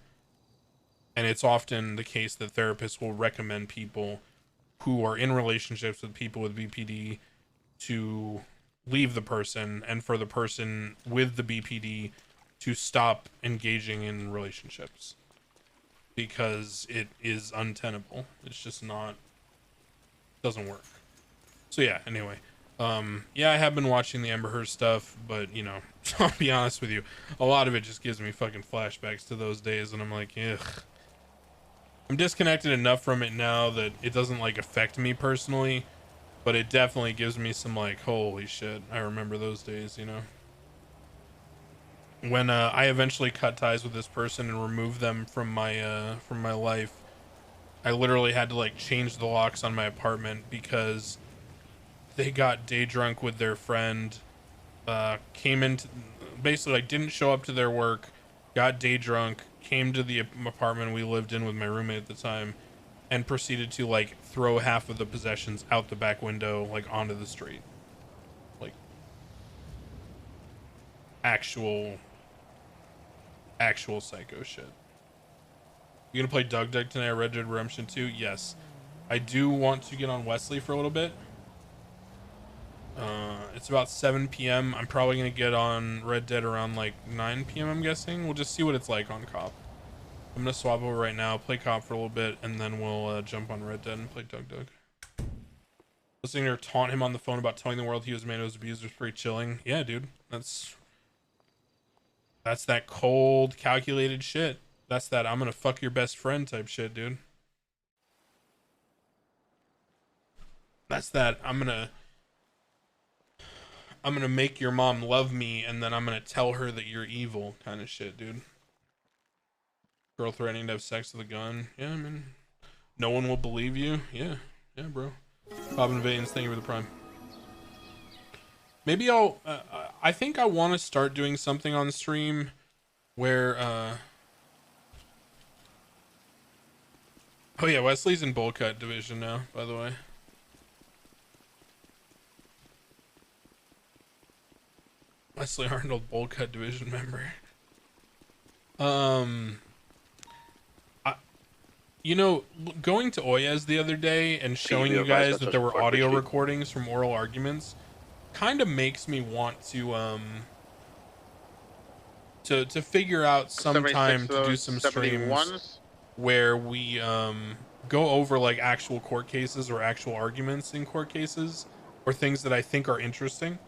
And it's often the case that therapists will recommend people who are in relationships with people with BPD to leave the person, and for the person with the BPD to stop engaging in relationships, because it is untenable. It's just not, doesn't work. So yeah, anyway, yeah, I have been watching the Amber Heard stuff, but you know, I'll be honest with you, a lot of it just gives me fucking flashbacks to those days, and I'm like, ugh. I'm disconnected enough from it now that it doesn't like affect me personally, but it definitely gives me some like, holy shit, I remember those days, you know. When I eventually cut ties with this person and removed them from my life, I literally had to like change the locks on my apartment because they got day drunk with their friend, came into, basically like didn't show up to their work, got day drunk, came to the apartment we lived in with my roommate at the time, and proceeded to like throw half of the possessions out the back window, like onto the street. Like actual psycho shit. You gonna play Doug tonight or Red Dead Redemption 2? Yes. I do want to get on Wesley for a little bit. It's about 7 p.m. I'm probably gonna get on Red Dead around like 9 p.m. I'm guessing. We'll just see what it's like on COP. I'm gonna swap over right now, play COP for a little bit, and then we'll jump on Red Dead and play Doug. Listening to her taunt him on the phone about telling the world he was a man who was abused was pretty chilling. Yeah, dude. That's that cold, calculated shit. That's that I'm gonna fuck your best friend type shit, dude. That's that I'm gonna make your mom love me, and then I'm gonna tell her that you're evil kind of shit, dude. Girl threatening to have sex with a gun. Yeah, I mean, no one will believe you. Yeah, bro. Robin Vanes, thank you for the prime. Maybe I'll, I think I want to start doing something on stream where, oh yeah, Wesley's in bowl cut division now, by the way. Wesley Arnold, bowl cut division member. You know, going to Oyez the other day and showing you guys that there were audio recordings from oral arguments kind of makes me want to figure out some time to do some streams where we go over like actual court cases or actual arguments in court cases, or things that I think are interesting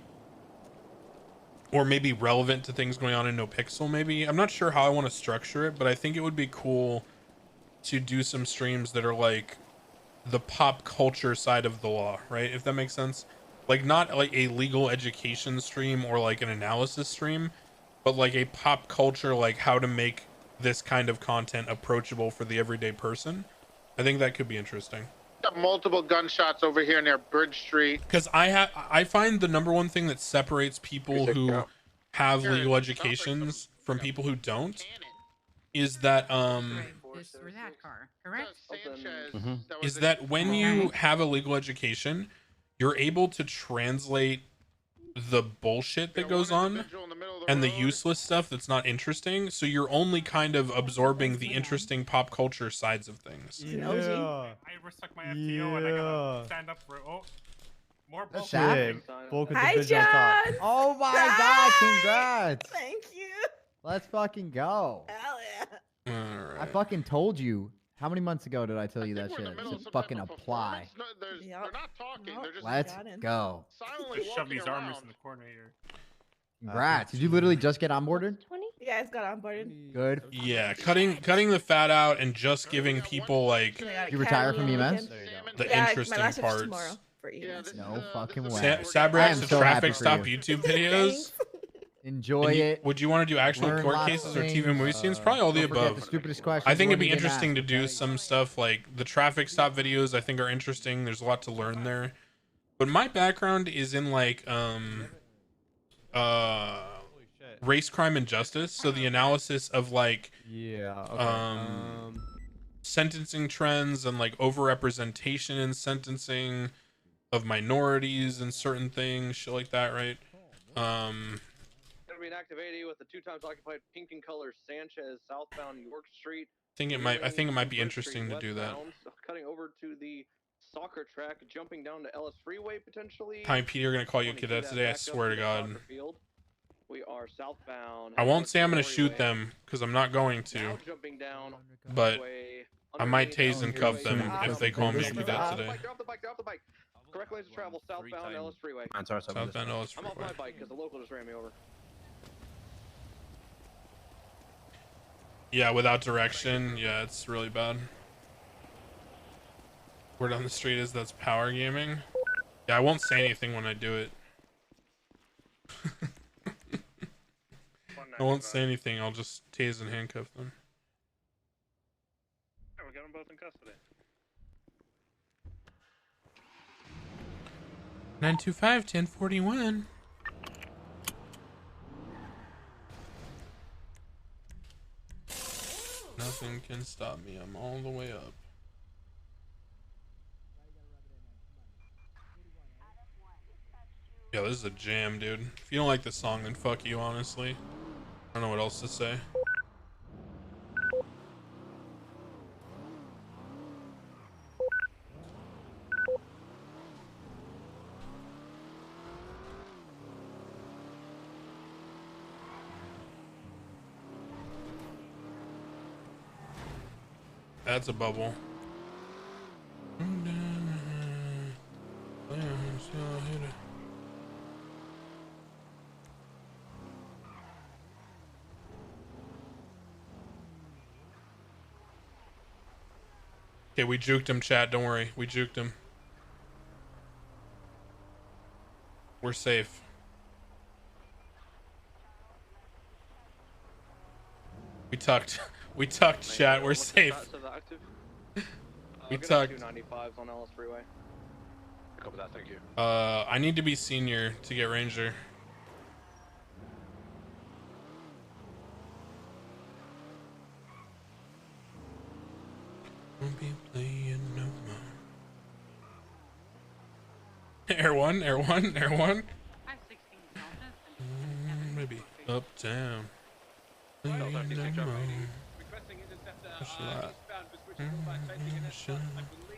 or maybe relevant to things going on in NoPixel. Maybe, I'm not sure how I want to structure it, but I think it would be cool to do some streams that are like the pop culture side of the law, right? If that makes sense. Like not like a legal education stream or like an analysis stream, but like a pop culture, like how to make this kind of content approachable for the everyday person. I think that could be interesting. Got multiple gunshots over here near Bridge Street. Because I find the number one thing that separates people who have legal educations from people who don't is that This or that car, correct? is that when you have a legal education, you're able to translate the bullshit that goes on and the useless stuff that's not interesting, so you're only kind of absorbing the interesting pop culture sides of things. Yeah. I respect my FTO and I gotta stand up for it. Oh, more That's bullshit. it. Focus Hi, the visual talk. John. Oh my god, congrats. Thank you. Let's fucking go. Hell yeah. Alright. I fucking told you. How many months ago did I tell you that shit? To fucking apply. They're not talking. They're just Let's go. silently Just shove walking these armors around. in the corner here. Congrats. Did you literally just get onboarded? You guys got on board. Good. Yeah, cutting the fat out and just giving people like Did you retire from EMS? the Yeah, interesting my last shift's parts. tomorrow for EMS. No fucking way. Sabrax, the so happy traffic for stop you. YouTube videos. Enjoy And it. Would you want to do actual Learn court lots cases of or TV things. movie scenes? Probably all the Don't forget above. the stupidest questions I think you it'd be wanna get interesting to asked. do some stuff like the traffic stop videos. I think are interesting. There's a lot to learn there. But my background is in like race, crime, and justice. So the analysis of like sentencing trends and like overrepresentation in sentencing of minorities and certain things, shit like that, right? Gonna be an active 80 with the 2 times occupied pink and color Sanchez southbound York Street. I think it might be interesting to do that. Westbound, cutting over to the soccer track, jumping down to Ellis Freeway potentially. Hi, Peter, gonna call you a cadet today. I swear to God. We are southbound. I won't say I'm gonna shoot them because I'm not going to, Now jumping down but I might tase and cuff them if they call me a cadet today. Get off the bike, get off the bike. Correct lanes of travel southbound Ellis Freeway. Southbound Ellis I'm off Freeway. my bike because the local just ran me over. Yeah, without direction, yeah, it's really bad. Word on the street is that's power gaming. Yeah, I won't say anything when I do it. I won't say anything. I'll just tase and handcuff them. We got them both in custody. 925-1041. Nothing can stop me. I'm all the way up. Yeah, this is a jam, dude. If you don't like the song, then fuck you, honestly. I don't know what else to say. That's a bubble. Okay, we juked him, chat. Don't worry. We juked him. We're safe. We tucked. We tucked, chat. We're safe. We tucked. 295s on Ellis Freeway. Copy that, thank you. I need to be senior to get Ranger. Won't be playing no more. Air one, air one, air one. Maybe uptown. Playing no more. Push a lot.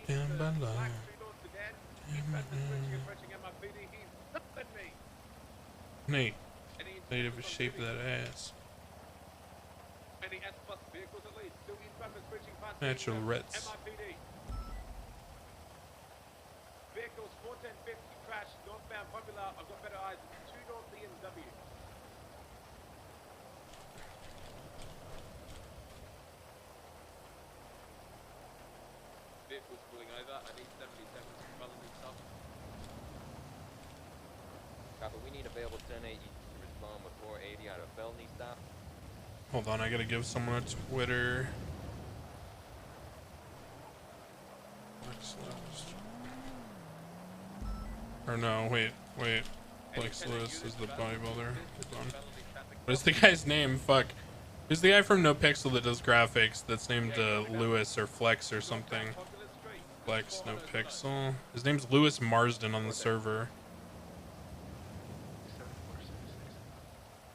Down by line. Nate, native the shape of that ass. Natural Reds. Vehicles 41050 crash northbound Popular. I've got better eyes. 2-door BMW. Vehicles pulling over. I need 77 felony stuff. Copy, we need available 10-8 to respond with 480 out of felony stop. Hold on, I gotta give someone a Twitter. Or no, wait. Flex Lewis is the bodybuilder. Hold on. What is the guy's name? Fuck. Who's the guy from No Pixel that does graphics that's named Lewis or Flex or something? Flex, No Pixel. His name's Lewis Marsden on the server.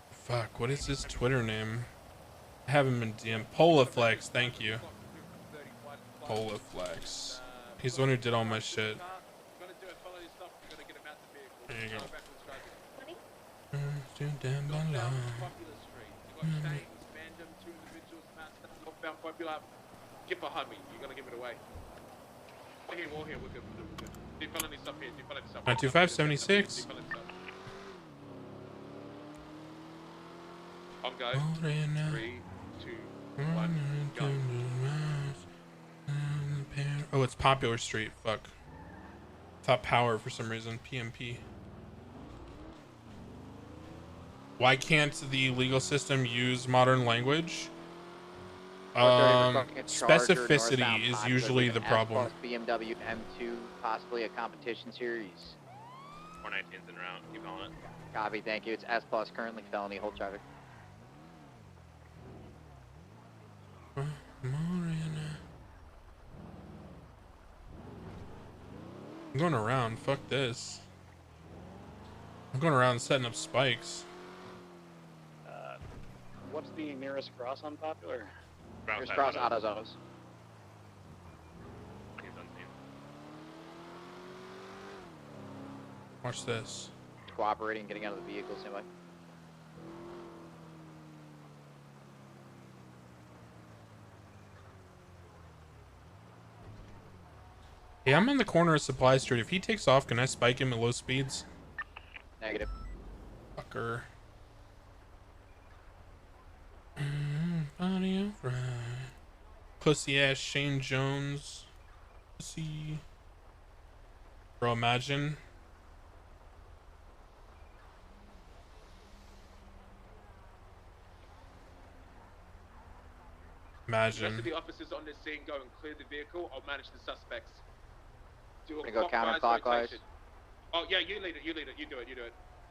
Fuck, what is his Twitter name? I have him in DM. Polaflex, thank you. Polaflex. He's the one who did all my shit. There you go. Give a Hummy. You're gonna give it away. We're here. We're good. Do felony stuff here. 92576. On go. 3, 2, 1, go. Oh, it's Popular Street. Fuck. Thought Power for some reason. PMP. Why can't the legal system use modern language? Specificity is usually the problem. BMW M2, possibly a competition series. 419's en route. Keep calling it. Copy, thank you. It's S plus, currently felony, hold traffic. I'm going around. Fuck this. I'm going around setting up spikes. What's the nearest cross on Popular? Nearest cross, Autos. Watch this. Cooperating, getting out of the vehicle, same way. Hey, I'm in the corner of Supply Street. If he takes off, can I spike him at low speeds? Negative. Fucker. Body of right. Pussy ass Shane Jones. Pussy. Bro, imagine. The rest Imagine. of the officers on the scene go and clear the vehicle. I'll manage the suspects. Do a Gonna go clockwise counterclockwise. rotation. Oh yeah, you lead it. You do it.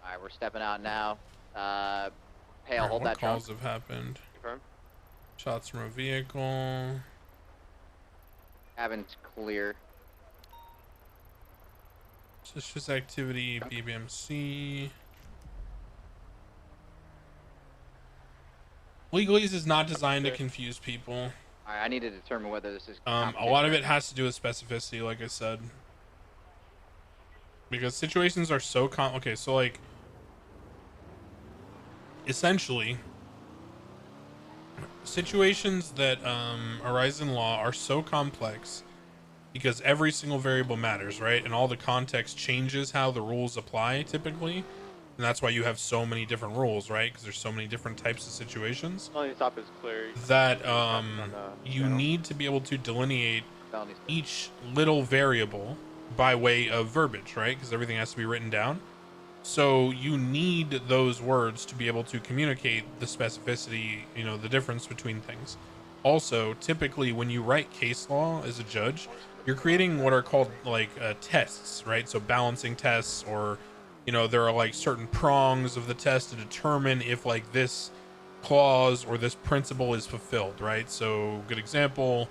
Alright, we're stepping out now. Pale, Alright, hold what that trunk. calls have happened? Confirm. Shots from a vehicle. Cabin's clear. Suspicious activity, BBMC. Legalese is not designed to confuse people. Alright, I need to determine whether this is A lot of it has to do with specificity, like I said. Because situations are so okay, so like essentially situations that arise in law are so complex because every single variable matters, right? And all the context changes how the rules apply typically. And that's why you have so many different rules, right? Because there's so many different types of situations Felony stop is clear. that you need to be able to delineate each little variable by way of verbiage, right? Because everything has to be written down. So you need those words to be able to communicate the specificity, you know, the difference between things. Also, typically when you write case law as a judge, you're creating what are called like tests, right? So balancing tests, or, you know, there are like certain prongs of the test to determine if like this clause or this principle is fulfilled, right? So good example,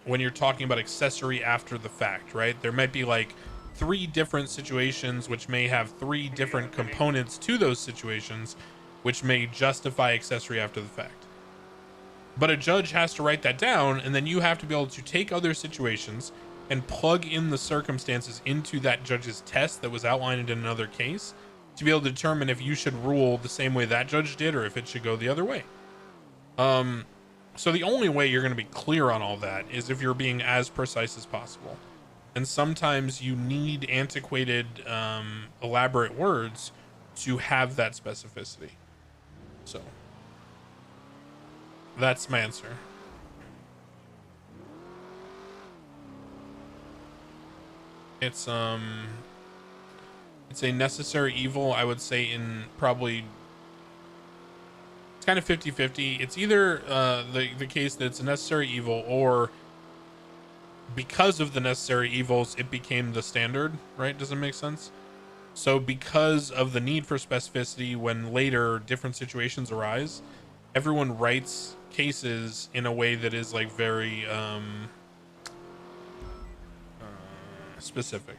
when you're talking about accessory after the fact, right? There might be like 3 different situations which may have 3 different components to those situations which may justify accessory after the fact. But a judge has to write that down, and then you have to be able to take other situations and plug in the circumstances into that judge's test that was outlined in another case to be able to determine if you should rule the same way that judge did or if it should go the other way. So the only way you're going to be clear on all that is if you're being as precise as possible. And sometimes you need antiquated, elaborate words to have that specificity. So that's my answer. It's a necessary evil, I would say, in probably, it's kind of 50-50. It's either the case that it's a necessary evil, or because of the necessary evils it became the standard, right? Does it make sense? So because of the need for specificity when later different situations arise, everyone writes cases in a way that is like very specific.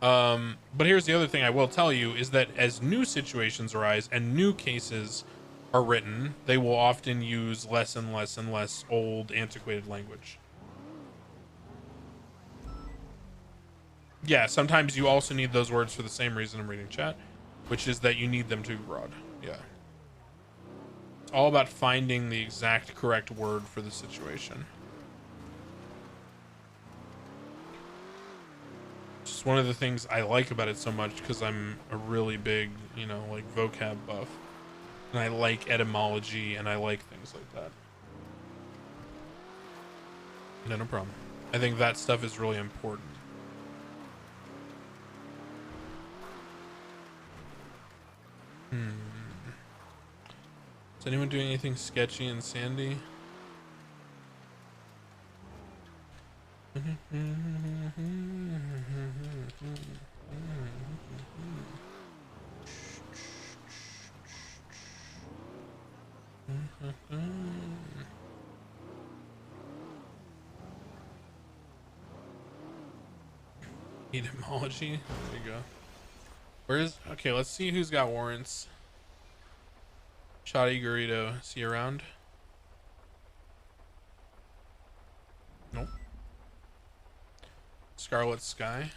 But here's the other thing I will tell you is that as new situations arise and new cases are written, they will often use less and less and less old antiquated language. Yeah, sometimes you also need those words for the same reason I'm reading chat, which is that you need them to be broad. Yeah. It's all about finding the exact correct word for the situation. Just one of the things I like about it so much because I'm a really big, you know, like vocab buff. And I like etymology and I like things like that. No problem. I think that stuff is really important. Is anyone doing anything sketchy in Sandy? Etymology. There you go. Where's okay? Let's see who's got warrants. Shoddy Garrido, is he around? Nope. Scarlet Sky.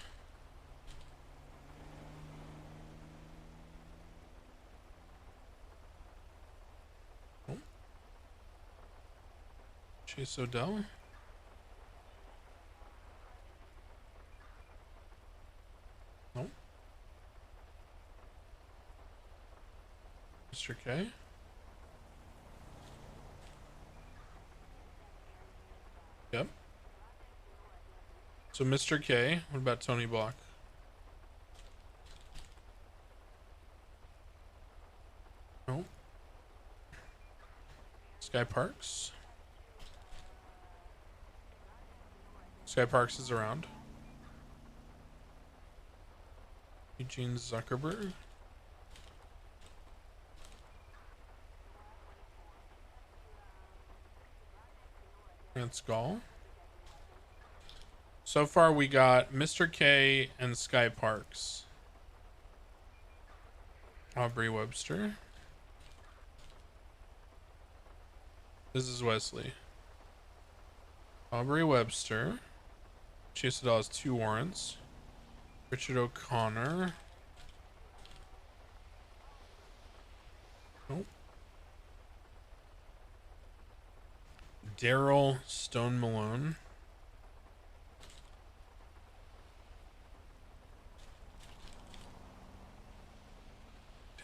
Nope. Chase Odell. Nope. Mr. K. Yep. So Mr. K, what about Tony Block? No. Sky Parks. Sky Parks is around. Eugene Zuckerberg. Grant Gall. So far we got Mr. K and Sky Parks. Aubrey Webster. This is Wesley. Aubrey Webster. Chase Adele has 2 warrants. Richard O'Connor. Nope. Daryl Stone Malone.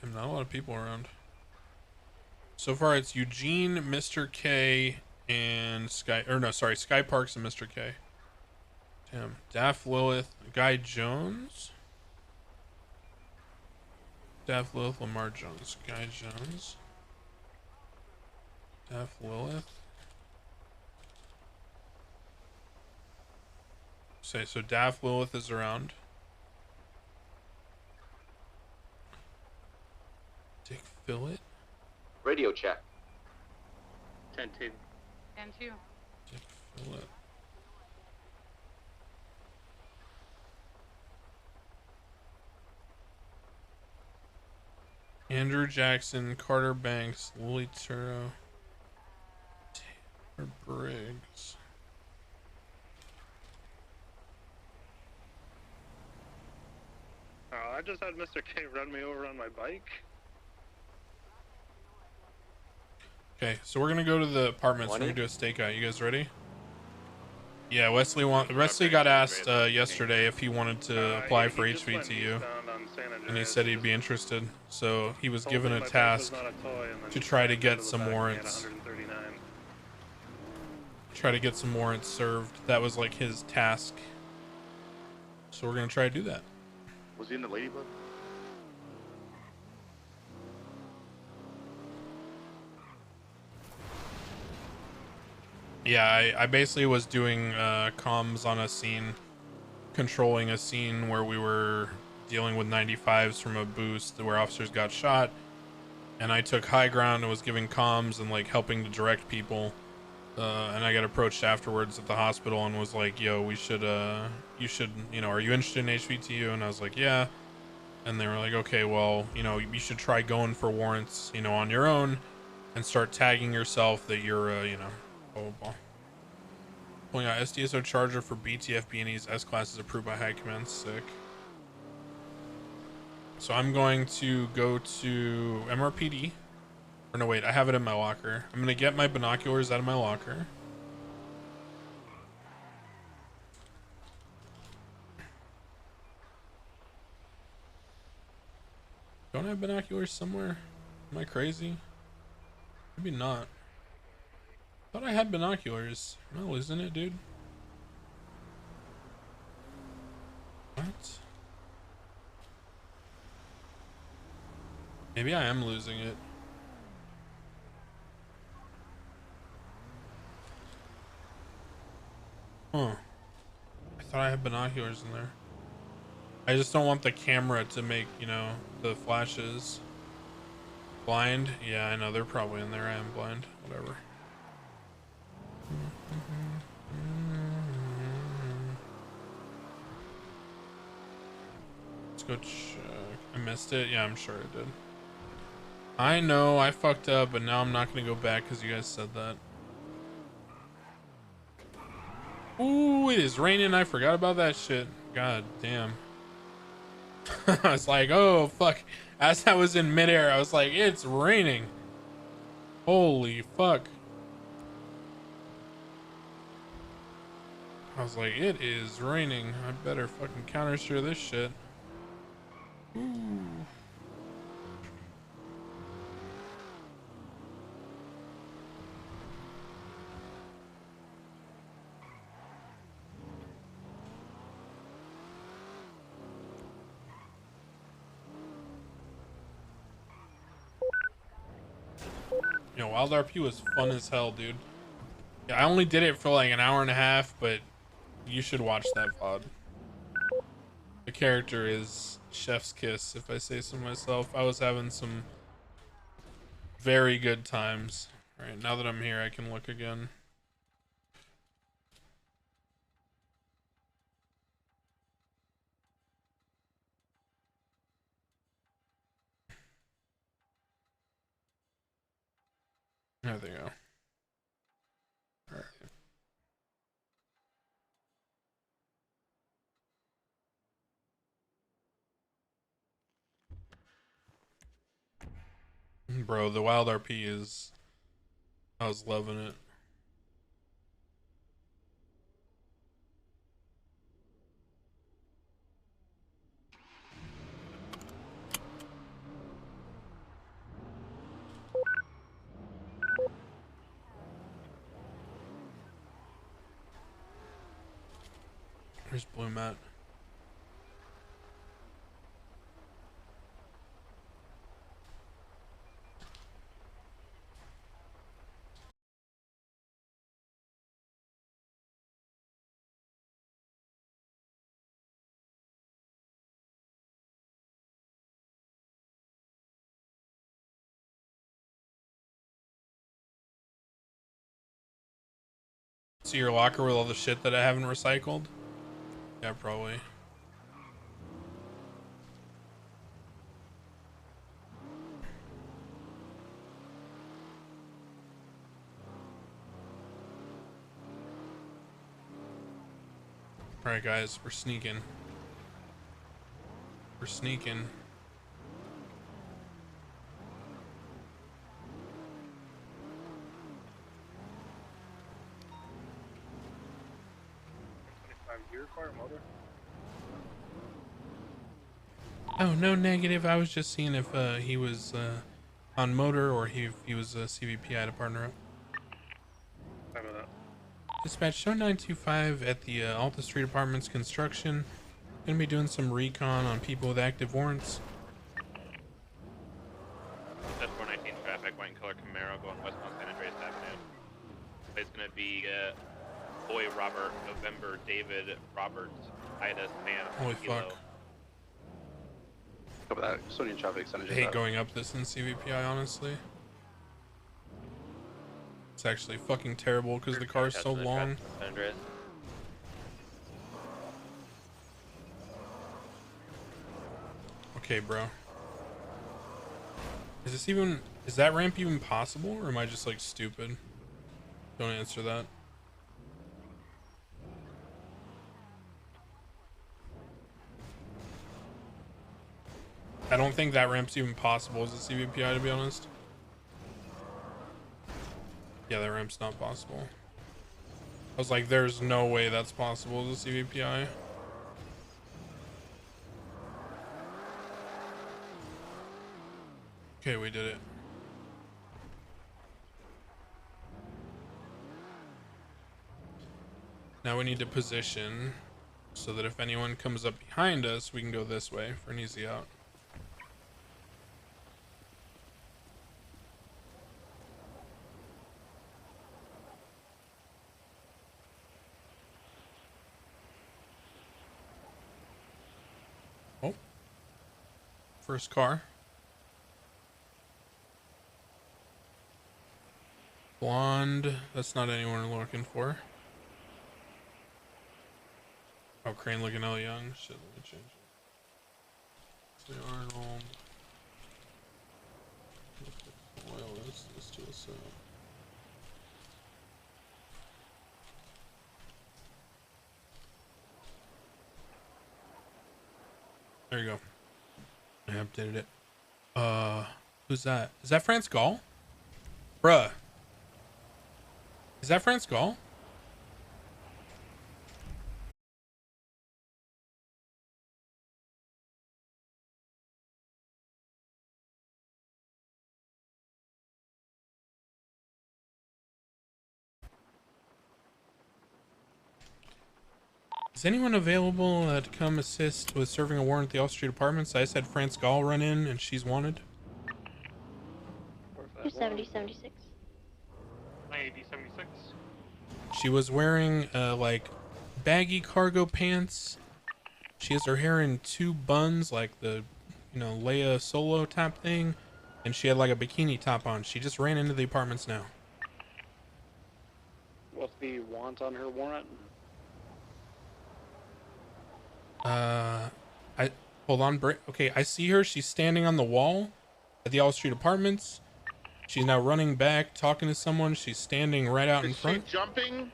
Damn, not a lot of people around. So far it's Eugene, Mr. K, and Sky Parks and Mr. K. Damn. Daff Lilith, Guy Jones. Daff Lilith, Lamar Jones, Guy Jones. Daff Lilith. So Daff Lilith is around. Dick Phillip. Radio check. 10-2. 10-2. Dick Phillip. Andrew Jackson, Carter Banks, Lily Turo, Taylor Briggs. Oh, I just had Mr. K run me over on my bike. Okay, so we're gonna go to the apartments. We're gonna do a stakeout. You guys ready? Yeah, Wesley got asked yesterday if he wanted to apply for HVTU, and he said he'd be interested. So he was given a task to try to get some warrants. Try to get some warrants served. That was like his task. So we're gonna try to do that. Was he in the Ladybug? Yeah, I basically was doing comms on a scene, controlling a scene where we were dealing with 95s from a boost where officers got shot, and I took high ground and was giving comms and like helping to direct people. And I got approached afterwards at the hospital and was like, yo, we should you should, you know, are you interested in HVTU? And I was like, yeah. And they were like, okay, well, you know, you should try going for warrants, you know, on your own and start tagging yourself that you're you know, blah blah blah. Pulling out SDSO charger for BTF B&E's S-Class is approved by High Command. Sick. So I'm going to go to MRPD. Or no, wait, I have it in my locker. I'm gonna get my binoculars out of my locker. Don't I have binoculars somewhere? Am I crazy? Maybe not. Thought I had binoculars. Am I losing it, dude? What? Maybe I am losing it. Huh. I thought I had binoculars in there. I just don't want the camera to make, you know, the flashes. Blind? Yeah, I know, they're probably in there. I am blind. Whatever. Let's go check. I missed it? Yeah, I'm sure I did. I know, I fucked up, but now I'm not gonna go back because you guys said that. Ooh, it is raining. I forgot about that shit. God damn. I was like, oh, fuck. As I was in midair, I was like, it's raining. Holy fuck. I was like, it is raining. I better fucking counter steer this shit. Ooh. You know, Wild RP was fun as hell, dude. Yeah, I only did it for like an hour and a half, but you should watch that VOD. The character is chef's kiss, if I say so myself. I was having some very good times. All right, now that I'm here, I can look again. There they go. All right. Bro, the Wild RP is... I was loving it. Here's Blue Matt. See your locker with all the shit that I haven't recycled? Yeah, probably. Alright guys, we're sneaking. We're sneaking. Oh, no negative. I was just seeing if he was on motor or he was a CVP. I had to partner up. Dispatch, show 925 at the Alta Street Apartments construction. Gonna be doing some recon on people with active warrants. That's 419 traffic, white and color Camaro going westbound San Andreas Avenue. It's gonna be Boy Robert, November, David, Robert, Ida, Sam, Holy Kilo. fuck. Copy that. Custodian traffic, San I Andreas. hate going up this in CVPI, honestly. It's actually fucking terrible because the car is so long. San Andreas. Okay, bro. Is that ramp even possible, or am I just like stupid? Don't answer that. I don't think that ramp's even possible as a CVPI, to be honest. Yeah, that ramp's not possible. I was like, there's no way that's possible as a CVPI. Okay, we did it. Now we need to position so that if anyone comes up behind us, we can go this way for an easy out. Oh. First car. Blonde. That's not anyone we're looking for. Oh, Crane looking hella young. Shit, let me change it. Say Arnold. Oil, let's do this. There you go. I updated it. Who's that? Is that France Gall? Bruh. Is that France Gall? Is anyone available to come assist with serving a warrant at the All Street Apartments? I said France Gall run in and she's wanted. 270-76. 90-76. She was wearing like baggy cargo pants. She has her hair in two buns, like the, you know, Leia Solo type thing, and she had like a bikini top on. She just ran into the apartments now. What's the want on her warrant? Hold on, okay, I see her. She's standing on the wall at the All Street Apartments. She's now running back, talking to someone. She's standing right out in front. Is she jumping?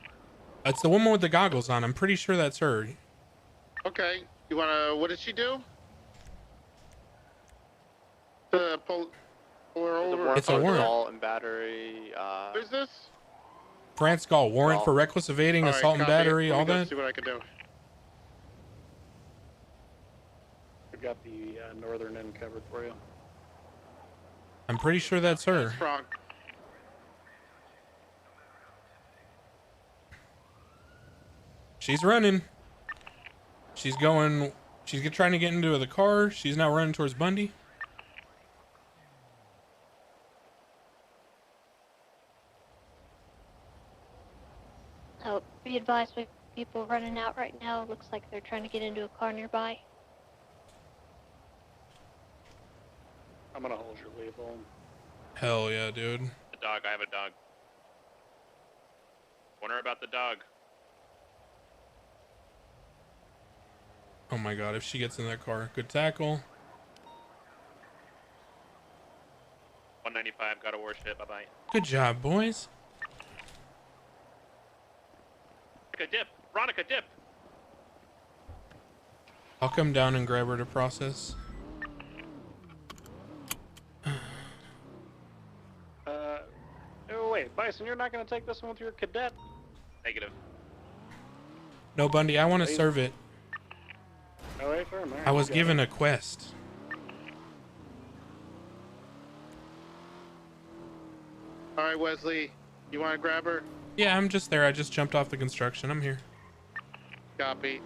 It's the woman with the goggles on. I'm pretty sure that's her. Okay. You wanna? What did she do? Pull her over. It's a warrant. Assault and battery. Who's this? France Gall, warrant for reckless evading, All right, assault and copy. battery, Let me all go that. See what I can do. We've got the northern end covered for you. I'm pretty sure that's her. Wrong. She's running. She's going. She's trying to get into the car. She's now running towards Bundy. Oh, be advised with people running out right now. Looks like they're trying to get into a car nearby. I'm gonna hold your label. Hell yeah, dude. The dog. I have a dog. Wonder about the dog. Oh my god, if she gets in that car. Good tackle. 195. Got a warship. Bye bye. Good job, boys. Veronica, dip. Veronica, dip. I'll come down and grab her to process. Oh wait, Bison, you're not gonna take this one with your cadet? Negative. No, Bundy, I want to serve it. Oh wait, firm. I was given a quest. All right, Wesley, you want to grab her? Yeah, I'm just there. I just jumped off the construction. I'm here. Copy.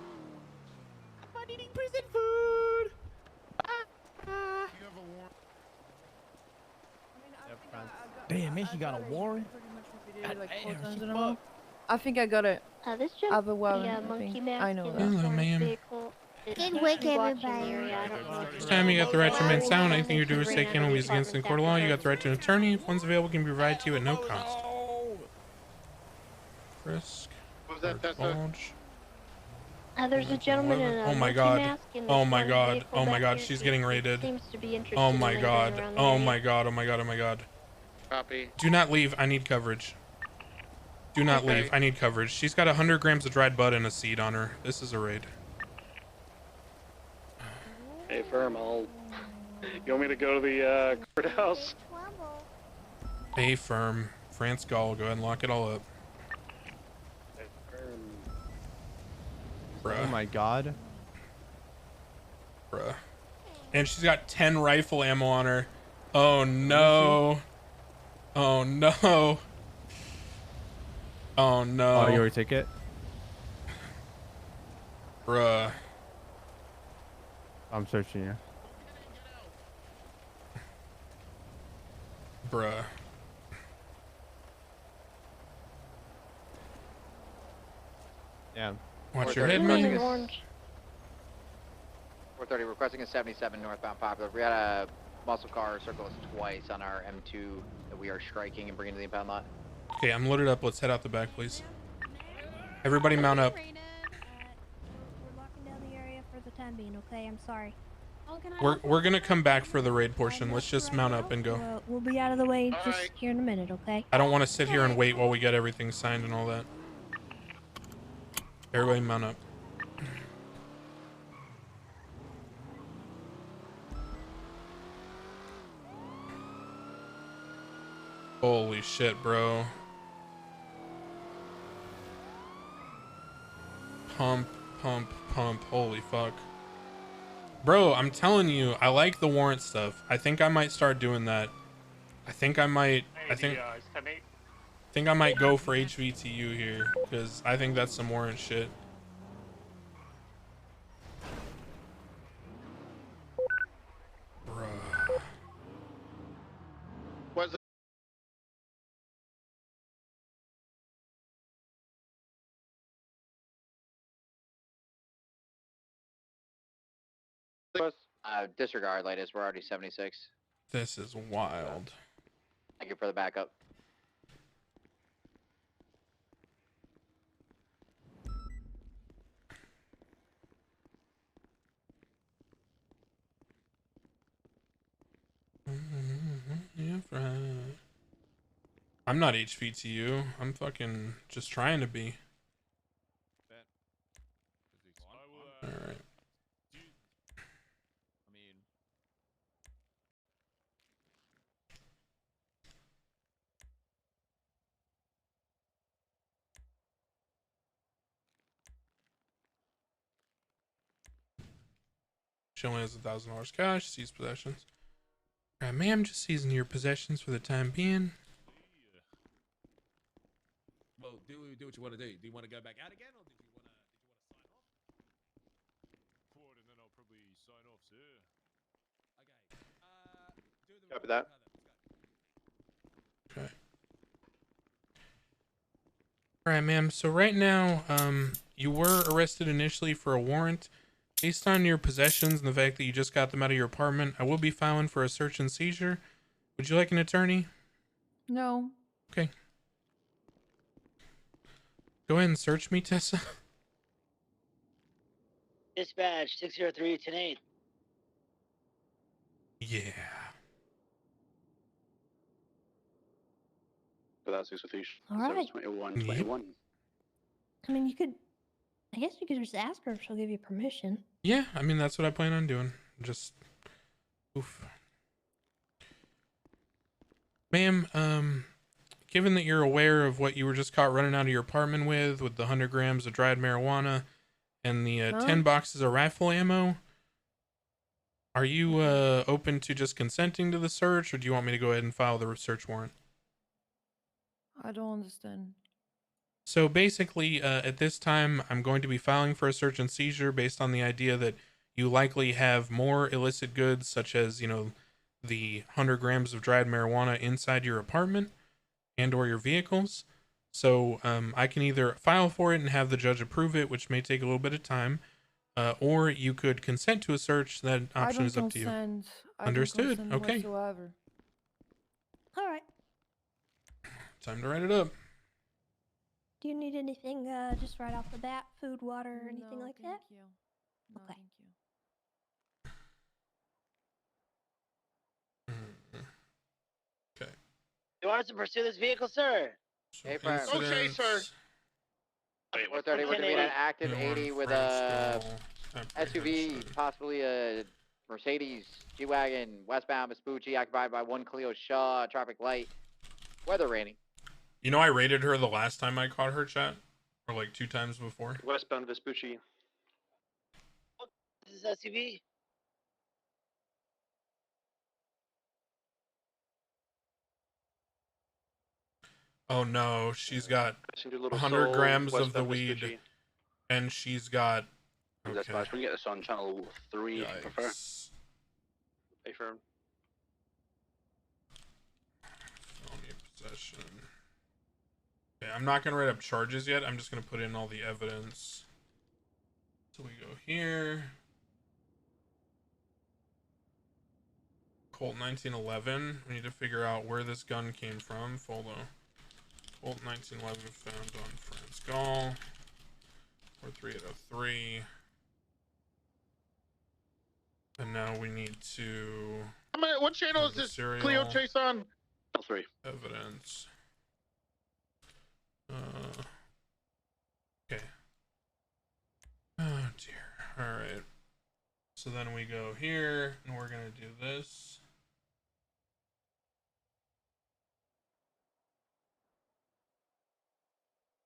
I'm eating prison food. Damn, man, he got a warrant. I think I got it. This Other the one, I Monkey think. Man I know in that. this Hello, orange ma'am. vehicle Good work, everybody. This time you got the right to remain silent. Anything you do or say can be used against in court of law. You got the right to an attorney. If one's available, can be provided to you at no cost. Risk. What was that, Tessa? Bulge. There's a gentleman in a Oh my monkey god. mask in Oh this my one god. vehicle Oh my back god. here. She's He getting raided. seems to be interested Oh in my lingering god. around the Oh area. my god. Oh my god. Oh my god. Copy. Do not leave. I need coverage. Do not Okay. leave. I need coverage. She's got 100 grams of dried bud and a seed on her. This is a raid. Hey, firm, you want me to go to the courthouse? A firm. France Gall. Go ahead and lock it all up. Bruh. Oh my god. Bruh. And she's got 10 rifle ammo on her. Oh no. Oh no. Oh no. Oh, your ticket? Bruh. I'm searching you. Bruh. Yeah. Watch your head, 430 man. requesting 430 requesting a 77 northbound Popular. We had a muscle car circle us twice on our M2 that we are striking and bringing to the impound lot. Okay, I'm loaded up. Let's head out the back, please. Everybody mount up. We're locking down the area for the time being, okay? I'm sorry. We're gonna come back for the raid portion. Let's just mount up and go. We'll be out of the way just here in a minute, okay? I don't want to sit here and wait while we get everything signed and all that. Everybody mount up. Holy shit, bro. Pump, pump, pump. Holy fuck. Bro, I'm telling you, I like the warrant stuff. I think I might start doing that. I think I might go for HVTU here, because I think that's some warrant shit. Bruh. Was it? Disregard, latest. We're already 76. This is wild. Thank you for the backup. Yeah, right. I'm not HVTU. I'm fucking just trying to be. Alright. She only has $1,000 cash. Seize possessions. Alright, ma'am, just seizing your possessions for the time being. Well, do what you want to do. Do you want to go back out again, or did you want to sign off? And then I'll probably sign off, sir. Okay. Copy that. Okay. Alright, ma'am. So right now, you were arrested initially for a warrant. Based on your possessions and the fact that you just got them out of your apartment, I will be filing for a search and seizure. Would you like an attorney? No. Okay. Go ahead and search me, Tessa. Dispatch 603-10-8. Yeah. Without 6 with All right. 21. I mean, I guess you could just ask her if she'll give you permission. Yeah, I mean, that's what I plan on doing. Just, oof. Ma'am, given that you're aware of what you were just caught running out of your apartment with the 100 grams of dried marijuana and the 10 boxes of rifle ammo, are you open to just consenting to the search, or do you want me to go ahead and file the search warrant? I don't understand. So basically, at this time, I'm going to be filing for a search and seizure based on the idea that you likely have more illicit goods, such as, you know, the 100 grams of dried marijuana inside your apartment and or your vehicles. So I can either file for it and have the judge approve it, which may take a little bit of time, or you could consent to a search. That I option don't is up to you. consent. I don't Understood. consent Okay. Whatsoever. All right. Time to write it up. Do you need anything just right off the bat? Food, water, or anything like that? You. Okay. Thank you. Okay. You want us to pursue this vehicle, sir? Hey, Prime. Okay, sir. 430, we're gonna be at an active 80 with a SUV, possibly a Mercedes G-Wagon, westbound Vespucci, occupied by one Cleo Shaw, traffic light. Weather raining. You know, I rated her the last time I caught her, chat, or like 2 times before. Westbound Vespucci. This is SUV. Oh no, she's got Passenger Little 100 Soul, grams of the westbound weed, Vespucci. and she's got. That's Okay. fine. We can get this on channel 3 if you prefer. Yikes. Affirm. Felony possession. Okay, I'm not gonna write up charges yet. I'm just gonna put in all the evidence. So we go here. Colt 1911. We need to figure out where this gun came from. Follow. Colt 1911 found on France Gall. 43803. And now we need to. What channel is this Cleo Chase on? L3. Evidence. Okay. Oh dear. Alright. So then we go here, and we're gonna do this.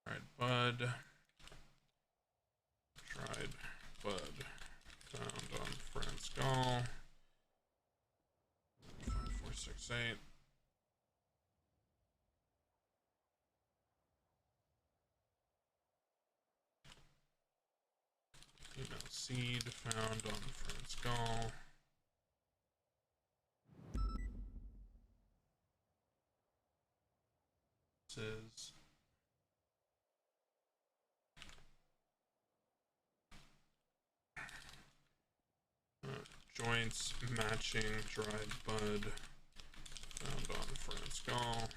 Alright, bud. Tried bud. Found on France Gall. 5468. Female seed found on France Gall. This is joints matching dried bud found on France Gall.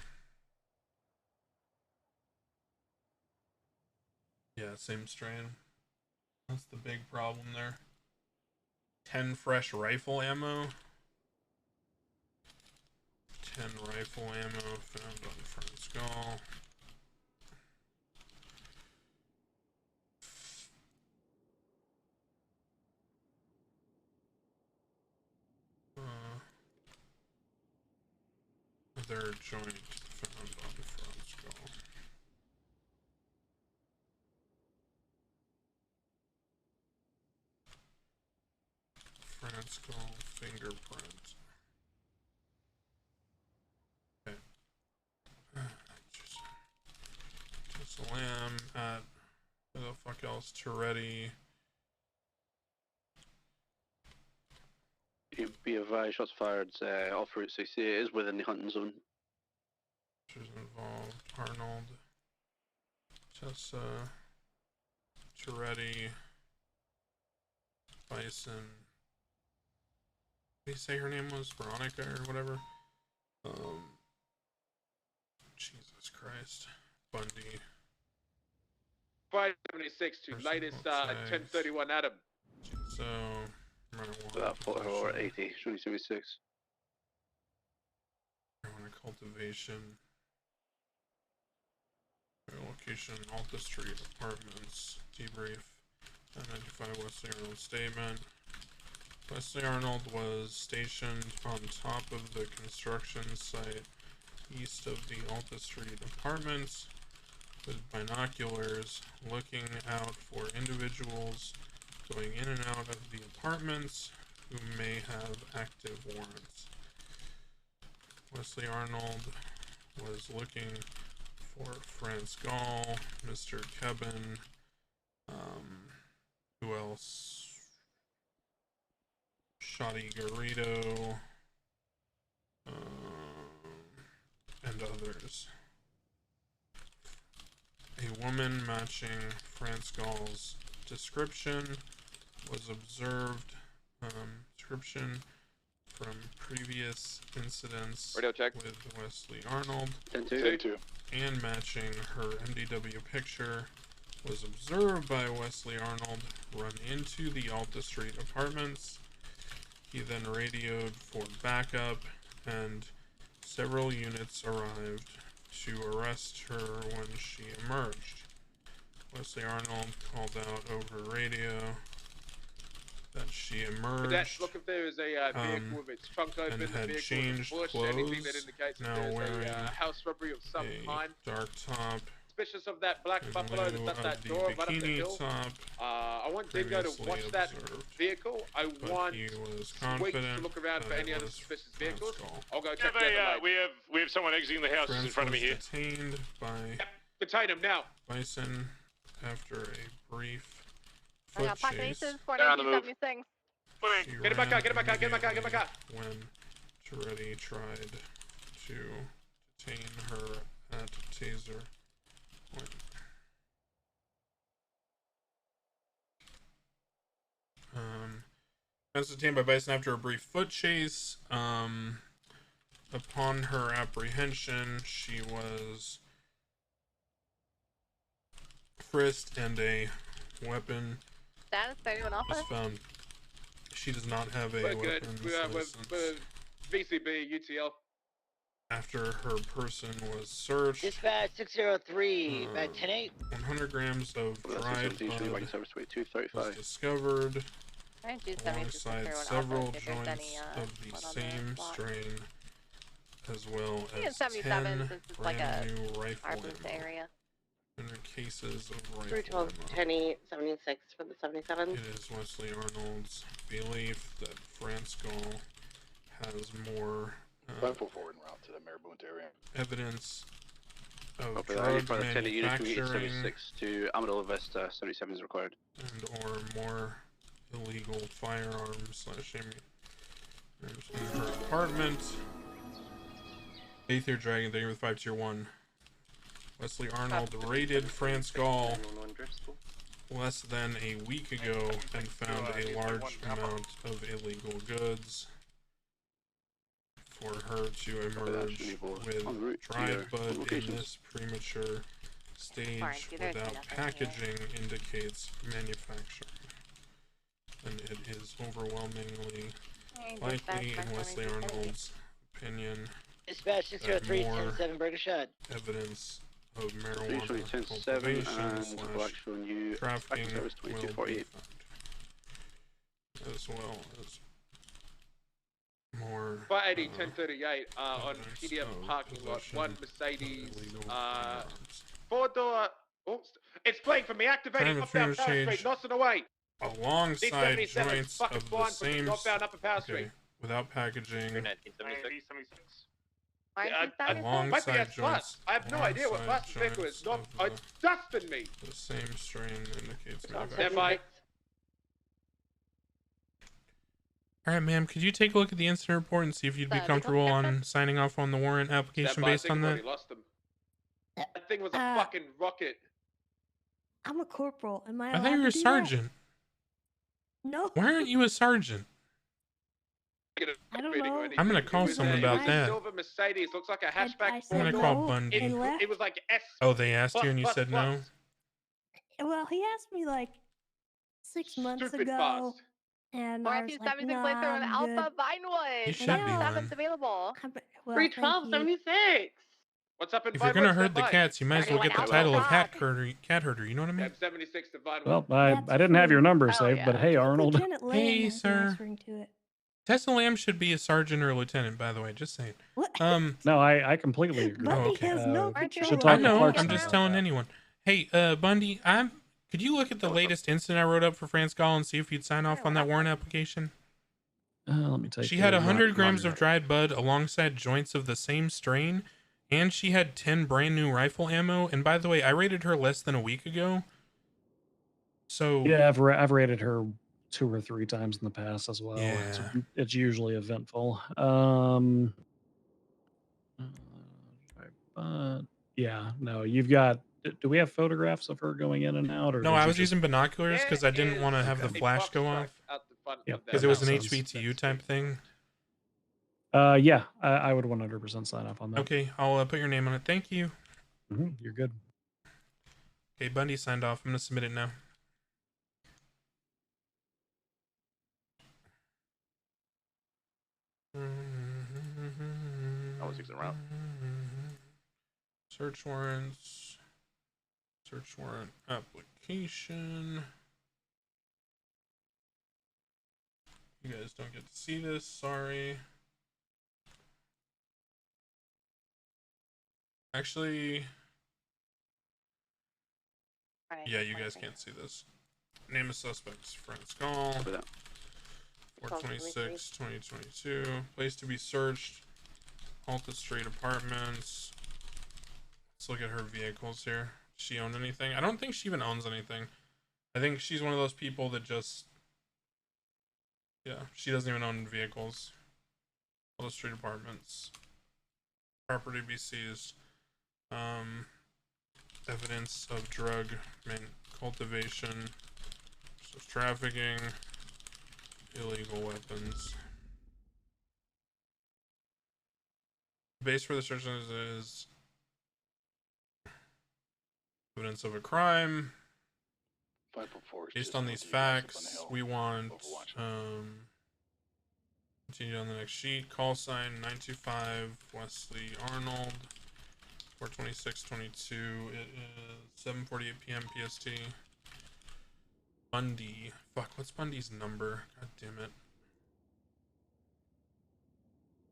Yeah, same strain. That's the big problem there. 10 fresh rifle ammo. 10 rifle ammo found on France Gall. Other joint found on France Gall. France Gall fingerprint. Okay. Just a lamb at who the fuck else? Toretti. You be advised, shots fired off Route 68 is within the hunting zone. Who's involved? Arnold. Tessa. Toretti. Bison. Did he say her name was Veronica or whatever? Jesus Christ. Bundy. 576 to latest 1031 Adam. So, About 4 80, 2076. marijuana cultivation. Location, Alta Street Apartments. Debrief. Identify Wesley Arnold's statement. Wesley Arnold was stationed on top of the construction site east of the Alta Street Apartments with binoculars, looking out for individuals going in and out of the apartments who may have active warrants. Wesley Arnold was looking for France Gall, Mr. Kevin, who else? Shoddy Garrido, and others. A woman matching France Gall's description was observed. Description from previous incidents Radio check. with Wesley Arnold 10-2. and matching her MDW picture was observed by Wesley Arnold run into the Alta Street apartments. He then radioed for backup and several units arrived to arrest her when she emerged. Wesley Arnold called out over radio that she emerged. Cadets, look if there is a vehicle with its trunk open, and the had vehicle changed was pushed, anything that clothes, indicates now that there's wearing a house robbery of some kind. dark top Suspicious of that black in buffalo lieu that's at that of the door right up the bikini hill. top I want Dingo to previously watch that observed, vehicle. I but want he was Sweet confident to look around for that any it other was suspicious Franz vehicles. Gall. I'll go We check have, the other lights. we have someone exiting the house Franz in front of me here. was detained by Detain him now. Bison after a brief I foot got pocket chase. aces for Down the move. 1976. She Get in my ran car, get in my car, get in my car, get in my car. immediately when Toretti tried to detain her at taser point. Was detained by Bison after a brief foot chase. Upon her apprehension, she was frisked and a weapon Status 31 was Alpha. found. She does not have a We're good. weapons We're license. VCB, UTL. After her person was searched, Dispatch 603, Uh, bed 10-8. 100 grams of dried bud was discovered I didn't do 76 alongside Alpha. several If there's joints any, of the one on the same block. strain, as well I think as it's 77 10 since it's like brand a new rifle Arbus ammo area. and cases of rifle 312, ammo. 10-8, 76 for the 77. It is Wesley Arnold's belief that Franz Gall has more forward and route to the Marabunta area. evidence of Copy that. drug For the 10 units from manufacturing 76 to Amador Vesta, 77 is required. and or more illegal firearms / ammunition in her apartment. 8th Year Dragon, thank you with 5 tier 1. Wesley Arnold raided Franz Gall less than a week ago and found a large amount of illegal goods. For her to emerge with dried bud in this premature stage without packaging indicates manufacturing. And it is overwhelmingly likely, in Wesley Arnold's opinion, Dispatch 603, more 10-7, Burger Shot. evidence of Usually marijuana 10-7 cultivation and / actual new trafficking active service will be 2248. found, as well as more 580, 1038 on evidence PDF of parking lot. possession One of Mercedes, illegal firearms. 4-door. Oh, it's playing for me. Activating Time of northbound Power change Street. Nossing away. Alongside D77 joints fucking of the blind for same northbound Upper Power Street. okay, without packaging, 1976. alongside Might be joints, I have no idea what alongside class the vehicle joints is. Not, of it's dusting me. the same strain indicates Stand manufacturing. by. All right, ma'am. Could you take a look at the incident report and see if you'd be comfortable on signing off on the warrant application Stand by. I based think on I've that? already lost them. That thing was a fucking rocket. I'm a corporal. Am I I thought allowed you were a to do that? sergeant. No. Why aren't you a sergeant? I don't know. I'm gonna call It was someone a- about it was that. a silver Mercedes. Looks like a hatchback. I I'm gonna said call no, Bundy. and left. It was like S. Oh, they asked you and you plus, said plus, no? plus. Well, he asked me like 6 months Stupid ago, fast. and I was like, 76 nah, plates are on I'm Alpha good. Vinewood. You should be lying. 77's available. Well, 312, thank you. 76. What's up in If you're gonna Vinewood? herd the Stand by. cats, you might as well get the Alpha title of Rock. cat herder. You know what I mean? Yeah, 76 to Vinewood. Well, I didn't have your number Oh, saved, but yeah. hey, Arnold. Lieutenant Lamb Hey, has sir. answering to it. Tessa Lamb should be a sergeant or a lieutenant, by the way. Just saying. What? No, I completely agree. Oh, Bundy okay. has no Aren't you control. should I talk to know. Clarkson I'm just about telling that. anyone. Hey, Bundy, could you look at the latest incident I wrote up for Franz Gall and see if you'd sign off on that warrant application? Let me take. She had the 100 grams reminder. of dried bud alongside joints of the same strain, and she had 10 brand new rifle ammo. And by the way, I rated her less than a week ago. So Yeah, I've rated her 2 or 3 times in the past as well. Yeah. It's usually eventful. Yeah, no, you've got Do we have photographs of her going in and out? Or No, did I you was just- using binoculars because I didn't want to have the Okay. flash go off. Yep, Because that it was an makes sense. HVTU type thing. Yeah, I would 100% sign up on that. Okay, I'll put your name on it. Thank you. You're good. Okay, Bundy signed off. I'm gonna submit it now. I was using around. Search warrants. Search warrant application. You guys don't get to see this. Sorry. Actually, yeah, you guys can't see this. Name of suspects: France Gall. 426, 2022. Place to be searched: Alta Street Apartments. Let's look at her vehicles here. Does she own anything? I don't think she even owns anything. I think she's one of those people that just... Yeah, she doesn't even own vehicles. Alta Street Apartments. Property be seized. Evidence of drug cultivation, trafficking, illegal weapons. Base for the search is evidence of a crime. Based on these facts, we want continue on the next sheet. Call sign 925 Wesley Arnold. 42622. It is 7:48 p.m. PST. Bundy. Fuck, what's Bundy's number? God damn it.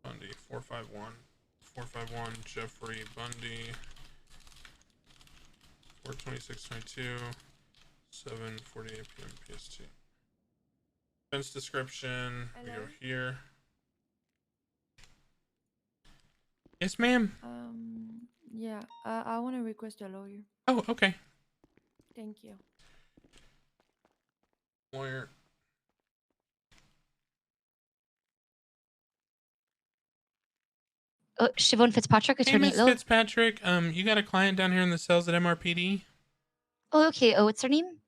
Bundy. 451. 451. Jeffrey Bundy. 42622. 7:48 p.m. PST. Offense description. We go here. Yes, ma'am. Yeah, I want to request a lawyer. Oh, okay. Thank you. Lawyer. Siobhan Fitzpatrick, Hey, attorney Miss at law. Fitzpatrick. You got a client down here in the cells at MRPD? Oh, okay. Oh, what's her name?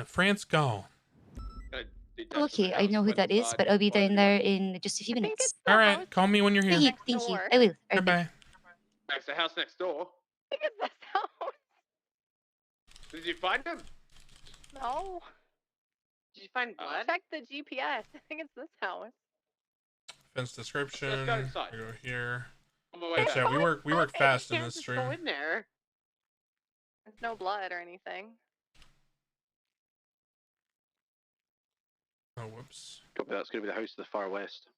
France Gall. Oh, okay, I know who that is, but I'll be down there in just a few minutes. All right, call me when you're here. Thank you. I will. Bye bye. That's the house next door. I think it's this house. Did you find him? No. Did you find blood? Check the GPS. I think it's this house. Fence description. Let's go inside. We go here. On my way Yes, back. yeah, we work fast in Can't this just stream. go in there. There's no blood or anything. Oh, whoops. Copy, that's going to be the house to the far west.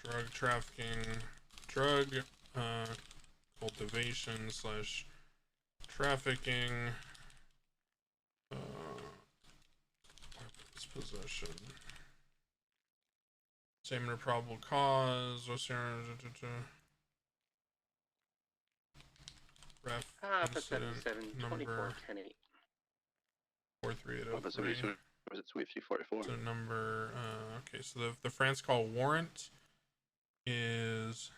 Drug trafficking, drug cultivation slash trafficking, weapons possession. Statement of probable cause. What's your ref incident number 43803. Was it Sweep 344? So number okay, so the France call warrant is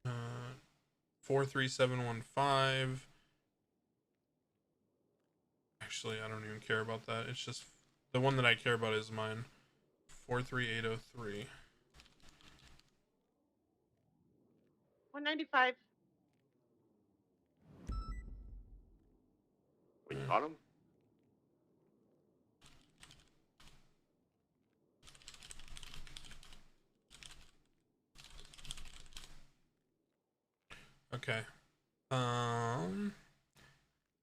uh 43715. Actually, I don't even care about that. It's just the one that I care about is mine. 43803. 195. We got him? Okay.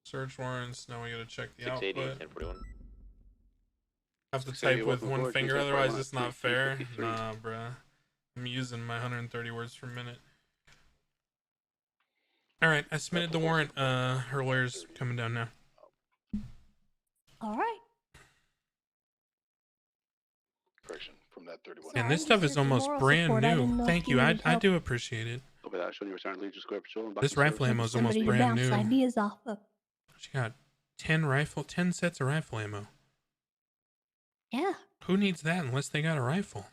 Search warrants. Now we gotta check the 680, output. 1041. Have to 680, type with welcome one aboard, finger, 275, otherwise it's not fair. 353. Nah, bruh. I'm using my 130 words per minute. Alright, I submitted the warrant. Her lawyer's coming down now. All right. Correction from that 31. And this Sorry, stuff is Mr. almost Moral brand support. I didn't new. know if Thank you you. I needed help. do appreciate it. Copy that. Showing you return to Legion Square Patrol. And back This to service. rifle ammo is almost Somebody to brand bounce new. ideas off of. She got 10 sets of rifle ammo. Yeah. Who needs that unless they got a rifle?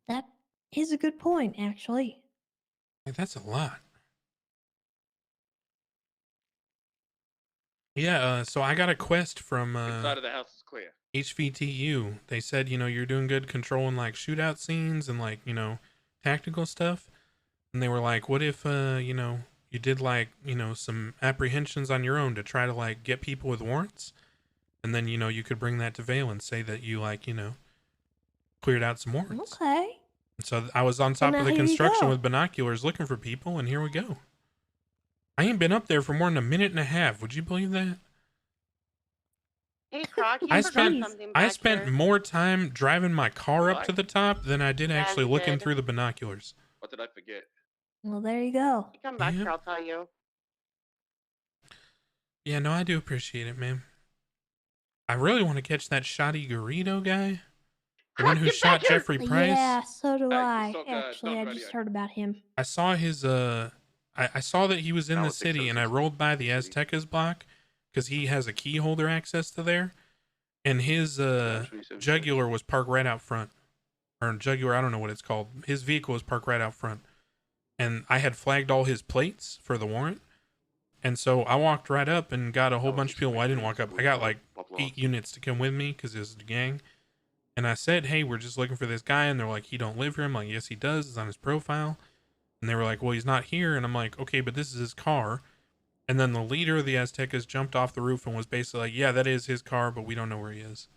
That is a good point, actually. Like, that's a lot. Yeah, so I got a quest from Inside of the house is clear. HVTU. They said, you know, you're doing good controlling like shootout scenes and like, you know, tactical stuff. And they were like, what if, you know, you did like, you know, some apprehensions on your own to try to like get people with warrants? And then, you know, you could bring that to Vale and say that you like, you know, cleared out some warrants. Okay. So I was on top Well, of now the here you construction go. with binoculars looking for people, and here we go. I ain't been up there for more than a minute and a half. Would you believe that? Hey, Croc, you I forgot something I back spent here. more time driving my car up to the top than I did Yeah, actually you looking did. through the binoculars. What did I forget? Well, there you go. You come back Yeah. here, I'll tell you. Yeah, no, I do appreciate it, man. I really want to catch that shoddy Garrido guy. The one who shot Jeffrey Price. Yeah, so do I. still got- Actually, not I ready just yet. heard about him. I saw his I saw that he was in Now the it's city, and I 606. rolled by the Aztecas block because he has a key holder access to there, and his jugular was parked right out front, or jugular, I don't know what it's called. His vehicle was parked right out front, and I had flagged all his plates for the warrant, and so I walked right up and got a whole bunch of people. Well, I didn't walk up. I got like 8 units to come with me because it was a gang. And I said, hey, we're just looking for this guy. And they're like, he don't live here. I'm like, yes, he does. It's on his profile. And they were like, well, he's not here. And I'm like, okay, but this is his car. And then the leader of the Aztecas jumped off the roof and was basically like, yeah, that is his car, but we don't know where he is.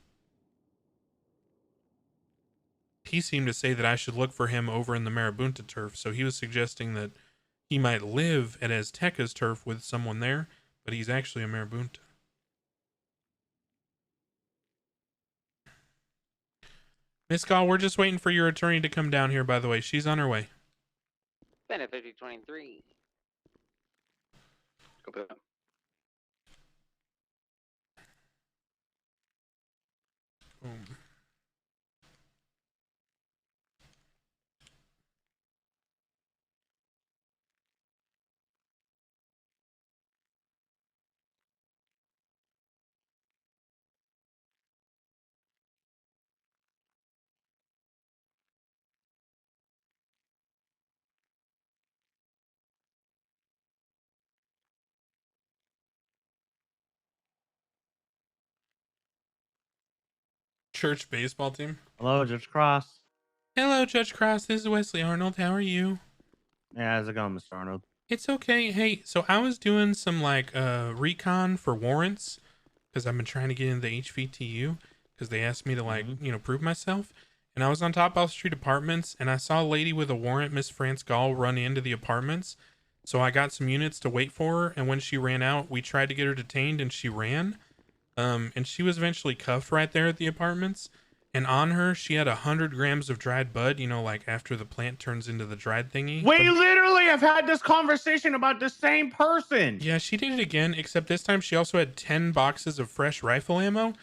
He seemed to say that I should look for him over in the Marabunta turf. So he was suggesting that he might live at Azteca's turf with someone there, but he's actually a Marabunta. Miss Gall, we're just waiting for your attorney to come down here, by the way. She's on her way. Bennett 5023. Copy that. Boom. Church baseball team. Hello, Judge Cross. Hello, Judge Cross. This is Wesley Arnold. How are you? Yeah, how's it going, Mr. Arnold? It's okay. Hey, so I was doing some like recon for warrants because I've been trying to get into the HVTU because they asked me to like, you know, prove myself. And I was on Top Off Street Apartments and I saw a lady with a warrant, Miss France Gall, run into the apartments. So I got some units to wait for her. And when she ran out, we tried to get her detained and she ran. And she was eventually cuffed right there at the apartments. And on her, she had 100 grams of dried bud, you know, like after the plant turns into the dried thingy. We literally have had this conversation about the same person. Yeah, she did it again, except this time she also had 10 boxes of fresh rifle ammo.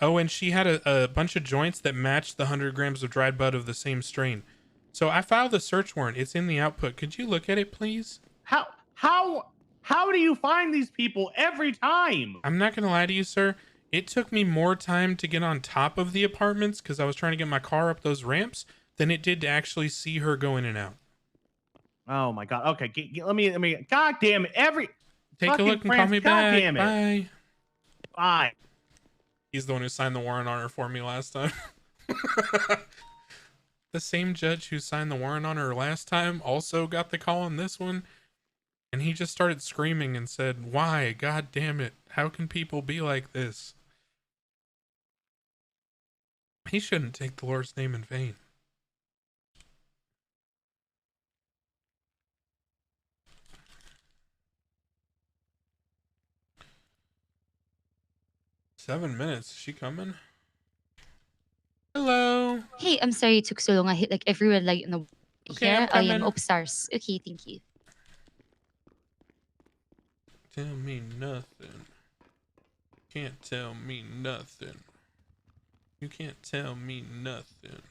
Oh, and she had a bunch of joints that matched the 100 grams of dried bud of the same strain. So I filed a search warrant. It's in the output. Could you look at it, please? How do you find these people every time? I'm not going to lie to you, sir. It took me more time to get on top of the apartments because I was trying to get my car up those ramps than it did to actually see her go in and out. Oh my God. Okay, let me. God damn it! Take a look and call me God back. damn it. Bye. Bye. He's the one who signed the warrant on her for me last time. The same judge who signed the warrant on her last time also got the call on this one. And he just started screaming and said, why? God damn it. How can people be like this? He shouldn't take the Lord's name in vain. Seven minutes. Is she coming? Hello. Hey, I'm sorry it took so long. I hit like every red light in the Okay, here. I'm I am coming. upstairs. Okay, thank you. Tell me nothing. Can't tell me nothing. You can't tell me nothing.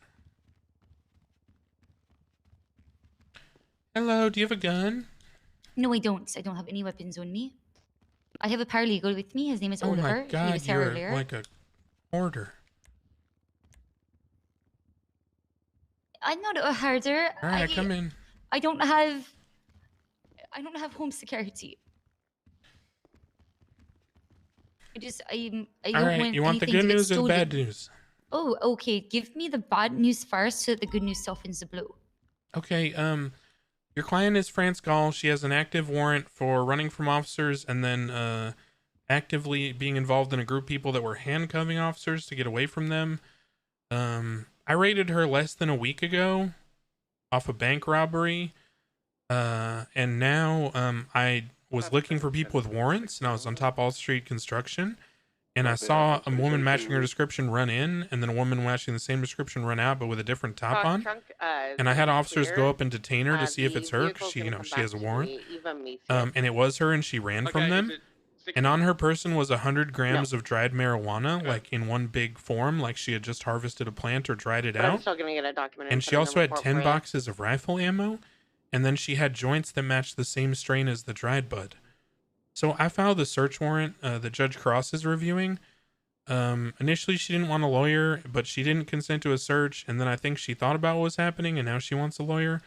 Hello, do you have a gun? No, I don't. I don't have any weapons on me. I have a paralegal with me. His name is Oh Oliver. my He god, was here you're earlier. like a hoarder. I'm not a herder. Alright, come in. I don't have home security. I don't Alright, want you want the anything good to get news or the bad stolen. news? Oh, okay. Give me the bad news first so that the good news softens the blow. Okay, your client is France Gall. She has an active warrant for running from officers and then actively being involved in a group of people that were handcuffing officers to get away from them. I raided her less than a week ago off a bank robbery. And now I was looking for people with warrants, and I was on Top All Street Construction, and I saw a woman matching her description run in, and then a woman matching the same description run out, but with a different top on. And I had officers go up and detain her to see if it's her, because she, she has a warrant. And it was her, and she ran from them. And on her person was 100 grams of dried marijuana, like in one big form, like she had just harvested a plant or dried it out. still gonna get it documented. And she also had 10 boxes of rifle ammo, and then she had joints that matched the same strain as the dried bud. So I filed a search warrant that Judge Cross is reviewing. Initially she didn't want a lawyer, but she didn't consent to a search, and then I think she thought about what was happening, and now she wants a lawyer.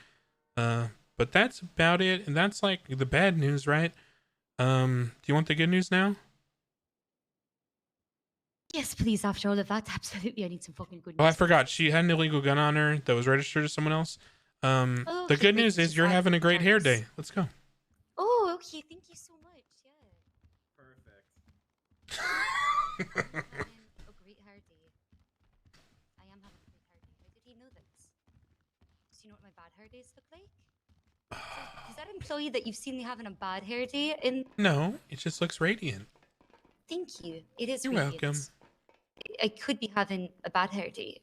But that's about it, and that's like the bad news, right? Do you want the good news now? Yes, please. After all of that, absolutely. I need some fucking good news. Oh, I forgot. She had an illegal gun on her that was registered to someone else. The good news is you're having a great hair day. Let's go. Oh, okay. Thank you so much. Yeah. Perfect. A great hair day. I am having a great hair day. How did he know this? Does he know what my bad hair days look like? Does that imply that you've seen me having a bad hair day? No, it just looks radiant. Thank you. It is. You're radiant. welcome. I could be having a bad hair day.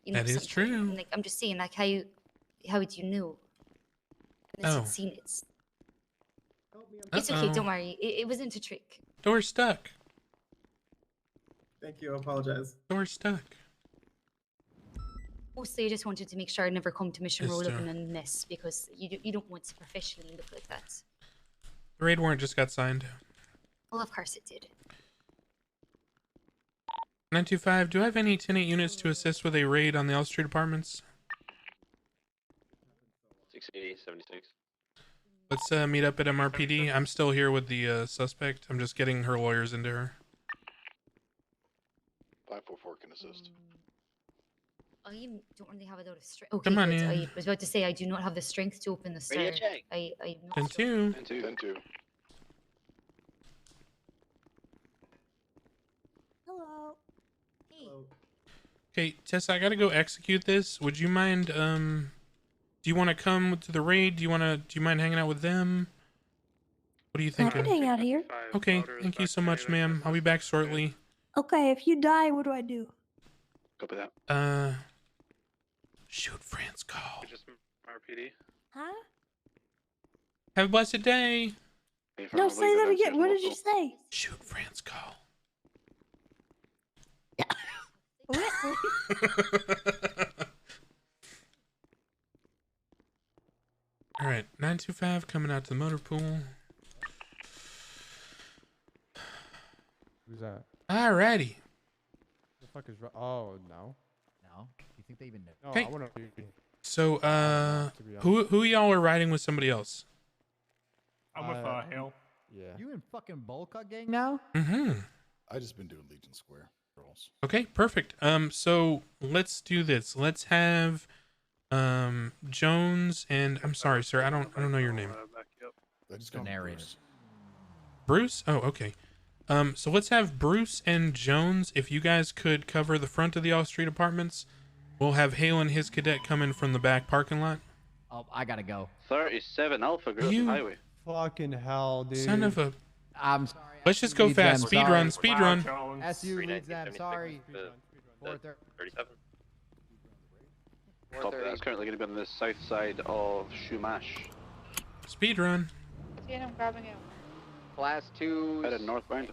You know, That is something. true. Like I'm just saying, like how would you know? Unless Oh. you'd seen it. It's okay. Don't worry. It wasn't a trick. Door's stuck. Thank you. I apologize. Door's stuck. Mostly, I just wanted to make sure I never come to mission Yes, roll up sir. and then miss because you don't want to professionally look like that. The raid warrant just got signed. Well, of course it did. 925, do I have any tenant units to assist with a raid on the L Street apartments? 680, 76. Let's meet up at MRPD. I'm still here with the suspect. I'm just getting her lawyers into her. 544 can assist. I don't really have a lot of strength. Okay, Come on good. in. I was about to say I do not have the strength to open the Radio store. check. I'm not 10-2. 10-2. Hello. Hey. Okay, Tessa, I gotta go execute this. Would you mind, do you want to come to the raid? Do you mind hanging out with them? What are you I could thinking? hang out here. Okay, thank you so much, ma'am. I'll be back shortly. Okay, if you die, what do I do? Copy that. Shoot France Gall. Just RPD. Huh? Have a blessed day. No, say that again. What did you say? Shoot France Gall. All right, 925 coming out to the motor pool. Who's that? Alrighty. The fuck is? Oh no. No. You think they even know? No, Okay. I want to. So, who y'all are riding with somebody else? I'm with Hale. Yeah. You in fucking bowl cut gang now? Mm-hmm. I just been doing Legion Square girls. Okay, perfect. So let's do this. Let's have Jones and I'm sorry, sir. I don't know your name. I just The got narrator. Bruce? Oh, okay. So let's have Bruce and Jones. If you guys could cover the front of the All Street apartments, we'll have Hale and his cadet come in from the back parking lot. Oh, I gotta go. 37 Alpha Grove You- Highway. Fucking hell, dude. Son of a. I'm sorry. Let's just go Leads fast. them, Speed sorry. run. Speed run. SU leads them. Sorry. 37. Copy that. It's currently going to be on the south side of Shumash. Speed run. I'm grabbing it. Class 2. Headed northbound.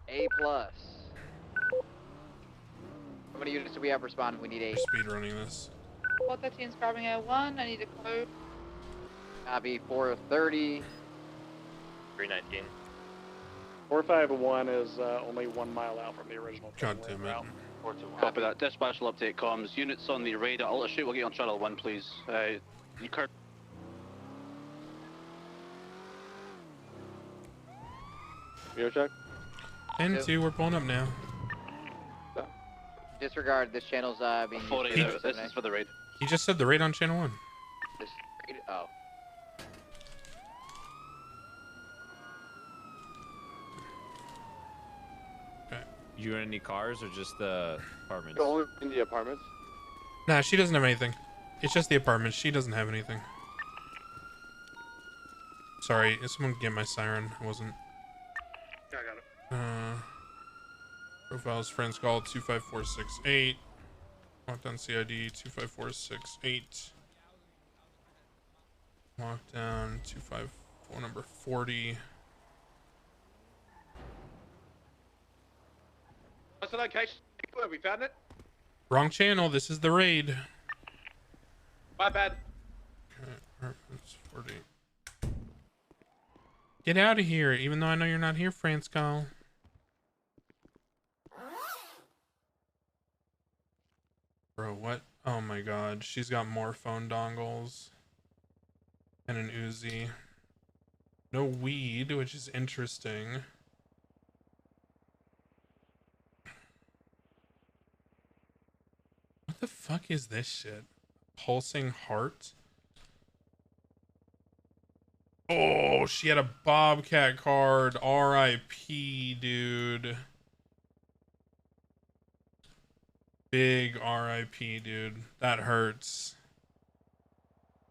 A+. How many units do we have responding? We need 8. Speed running this. 413's grabbing A1. I need a code. Copy 430. 319. 451 is only 1 mile out from the original. God damn it. Copy that. Dispatch will update comms. Units on the radar. Alter shoot. We'll get you on channel 1, please. You current. Mirror check. And 2, we're pulling up now. Disregard. This channel's being used 40. for This is for the raid. He just said the raid on channel 1. This oh. You in any cars or just the apartments? Only in the apartments. Nah, she doesn't have anything. It's just the apartment. She doesn't have anything. Sorry, is someone get my siren? I wasn't. Yeah, I got it. Profiles, friends call 25468. Lockdown CID 25468. Lockdown 254 number 40. What's the location? Have we found it? Wrong channel. This is the raid. My bad. Okay, apartments 40. Get out of here, even though I know you're not here, Francisco. Bro, what? Oh my god, she's got more phone dongles. And an Uzi. No weed, which is interesting. What the fuck is this shit? Pulsing heart? Oh, she had a Bobcat card. R.I.P., dude. Big R.I.P., dude. That hurts.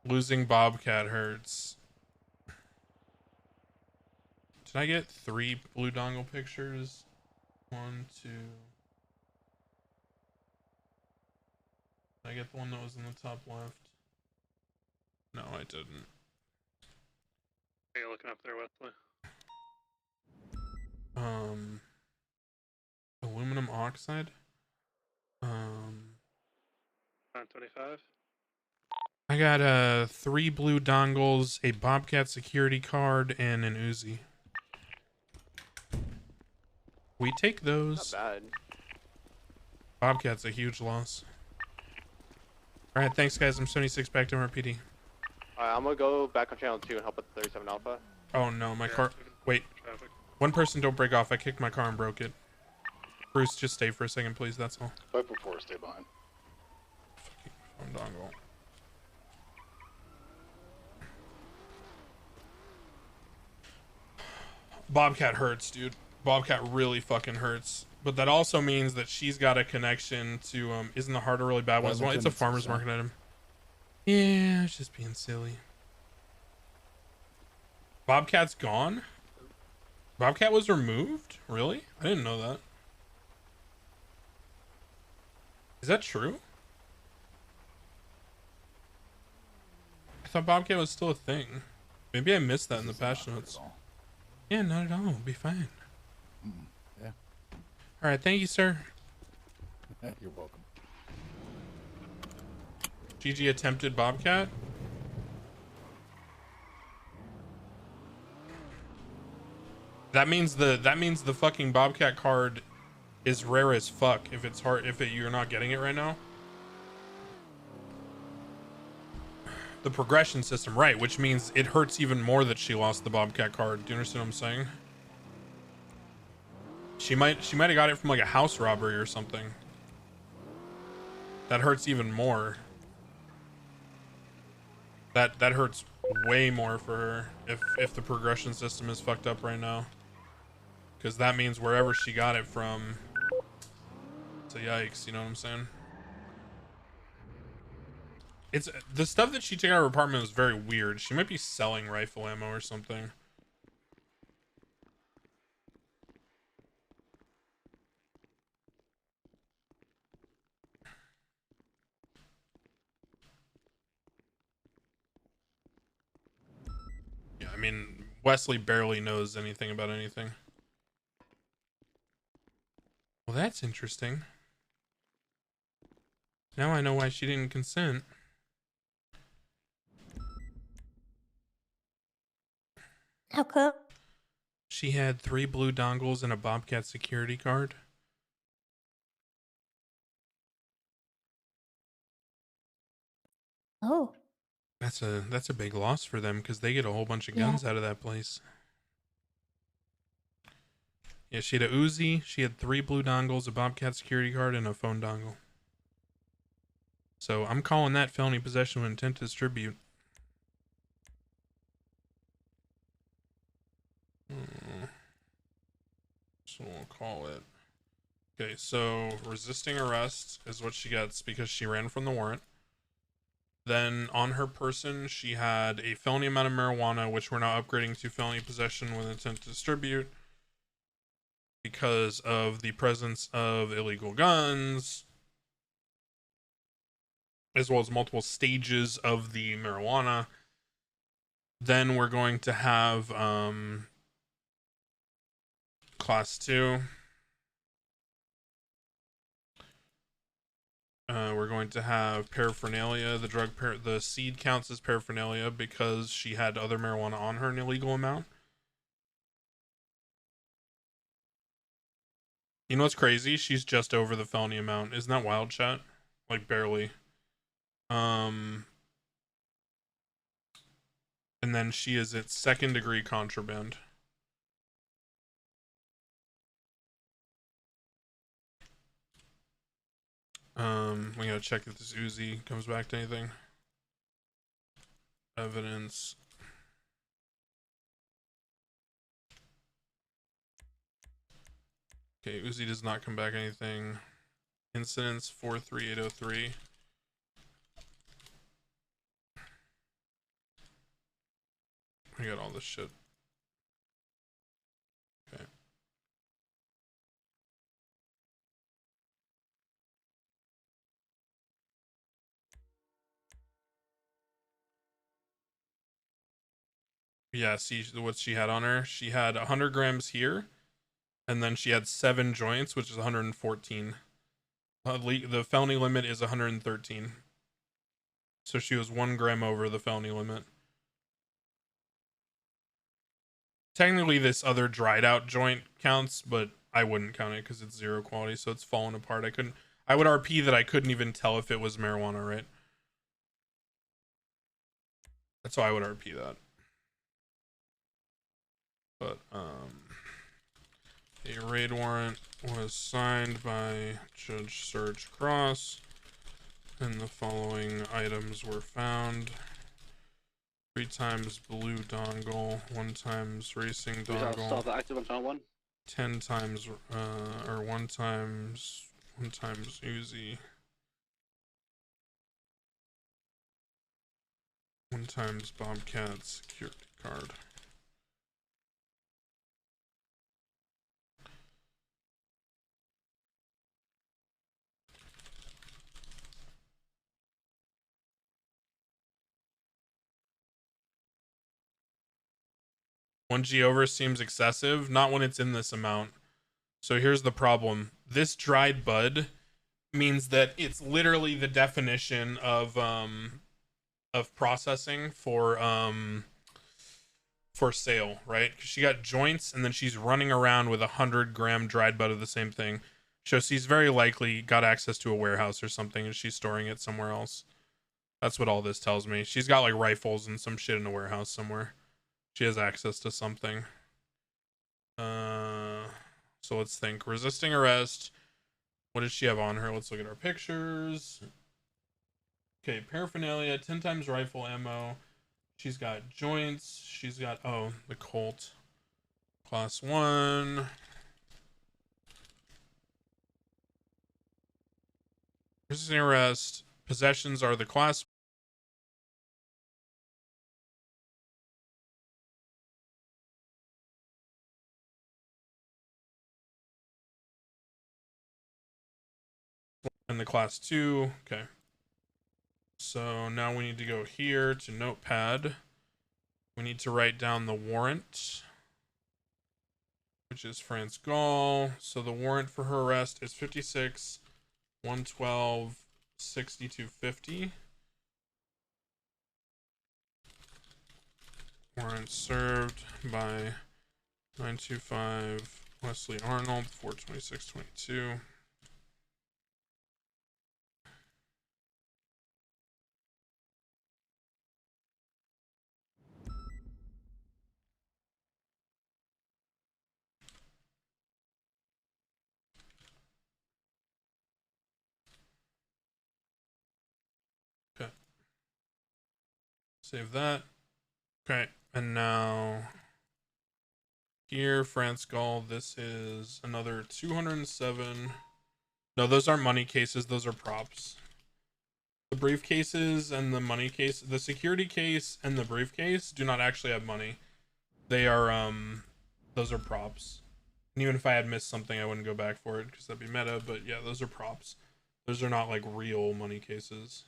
Losing Bobcat hurts. Did I get 3 blue dongle pictures? 1, 2. Did I get the one that was in the top left? No, I didn't. Are you looking up there, Wesley? Aluminum oxide? 925. I got 3 blue dongles, a Bobcat security card, and an Uzi. We take those. Not bad. Bobcat's a huge loss. Alright, thanks guys. I'm 76 back to RPD. Alright, I'm gonna go back on channel 2 and help with 37 Alpha. Oh no, my car. Wait. One person don't break off. I kicked my car and broke it. Bruce, just stay for a second, please. That's all. 544, stay behind. Fucking phone dongle. Bobcat hurts, dude. Bobcat really fucking hurts. But that also means that she's got a connection to, isn't the heart a really bad one as well? It's a farmer's market item. Yeah, it's just being silly. Bobcat's gone? Bobcat was removed? Really? I didn't know that. Is that true? I thought Bobcat was still a thing. Maybe I missed that in the patch notes. Yeah, not at all. It'll be fine. Yeah. Alright, thank you, sir. You're welcome. GG attempted Bobcat. That means the fucking Bobcat card is rare as fuck if it's hard you're not getting it right now. The progression system, right, which means it hurts even more that she lost the Bobcat card. Do you understand what I'm saying? She might have got it from like a house robbery or something. That hurts even more. That hurts way more for her if the progression system is fucked up right now. Because that means wherever she got it from, it's a yikes, you know what I'm saying? It's the stuff that she took out of her apartment was very weird. She might be selling rifle ammo or something. Yeah, I mean, Wesley barely knows anything about anything. Well, that's interesting. Now I know why she didn't consent. How come? She had 3 blue dongles and a Bobcat security card. Oh. That's a big loss for them because they get a whole bunch of Yeah. guns out of that place. Yeah, she had a Uzi, she had 3 blue dongles, a Bobcat security card, and a phone dongle. So I'm calling that felony possession with intent to distribute. So we'll call it. Okay, so resisting arrest is what she gets because she ran from the warrant. Then on her person, she had a felony amount of marijuana, which we're now upgrading to felony possession with intent to distribute because of the presence of illegal guns, as well as multiple stages of the marijuana. Then we're going to have class 2. We're going to have paraphernalia. The seed counts as paraphernalia because she had other marijuana on her, an illegal amount. You know what's crazy? She's just over the felony amount. Isn't that wild, chat? Like barely. And then she is at 2nd degree contraband. We gotta check if this Uzi comes back to anything. Evidence. Okay, Uzi does not come back anything. Incidents 43803. I got all this shit. Okay. Yeah, see what she had on her. She had 100 grams here, and then she had 7 joints, which is 114. The felony limit is 113. So she was 1 gram over the felony limit. Technically, this other dried out joint counts, but I wouldn't count it because it's 0 quality, so it's falling apart. I would RP that I couldn't even tell if it was marijuana, right? That's why I would RP that. But a raid warrant was signed by Judge Serge Cross, and the following items were found: 3 times blue dongle, 1 times racing dongle, active on channel 1. 10 times or 1 times Uzi, 1 times Bobcat security card. One G over seems excessive, not when it's in this amount. So here's the problem. This dried bud means that it's literally the definition of processing for sale, right? 'Cause she got joints and then she's running around with 100 gram dried bud of the same thing. So she's very likely got access to a warehouse or something and she's storing it somewhere else. That's what all this tells me. She's got like rifles and some shit in a warehouse somewhere. She has access to something. So let's think. Resisting arrest. What does she have on her? Let's look at our pictures. Okay, paraphernalia, 10 times rifle ammo. She's got joints. She's got, oh, the Colt. Class 1. Resisting arrest. Possessions are the class. And the class 2. Okay. So now we need to go here to Notepad. We need to write down the warrant, which is France Gall. So the warrant for her arrest is 56 112 6250. Warrant served by 925 Wesley Arnold, 42622. Okay. Save that. Okay, and now here, France Gall, this is another 207. No, those aren't money cases, those are props. The briefcases and the money case, the security case and the briefcase do not actually have money. They are, those are props. And even if I had missed something, I wouldn't go back for it because that'd be meta, but yeah, those are props. Those are not like real money cases.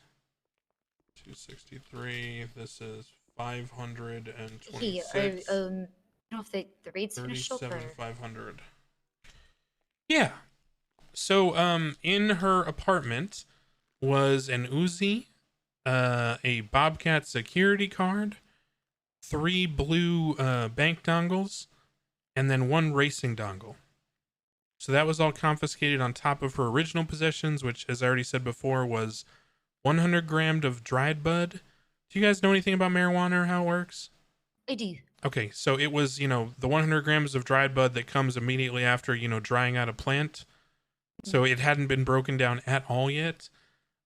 263, this is 526. Hey, I don't know if the raid's finished up or... 500. Yeah. So, in her apartment was an Uzi, a Bobcat security card, 3 blue bank dongles, and then 1 racing dongle. So that was all confiscated on top of her original possessions, which, as I already said before, was 100 grams of dried bud. Do you guys know anything about marijuana or how it works? I do. Okay, so it was, you know, the 100 grams of dried bud that comes immediately after, you know, drying out a plant. So it hadn't been broken down at all yet.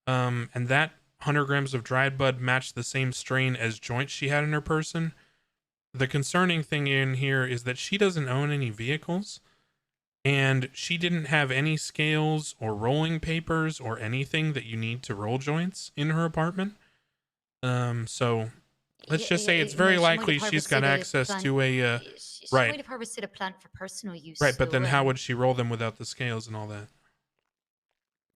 And that 100 grams of dried bud matched the same strain as joints she had in her person. The concerning thing in here is that she doesn't own any vehicles. And she didn't have any scales or rolling papers or anything that you need to roll joints in her apartment. So let's just say it's very likely she's got access to a She right. might have harvested a plant for personal use. Right, but so, then how would she roll them without the scales and all that?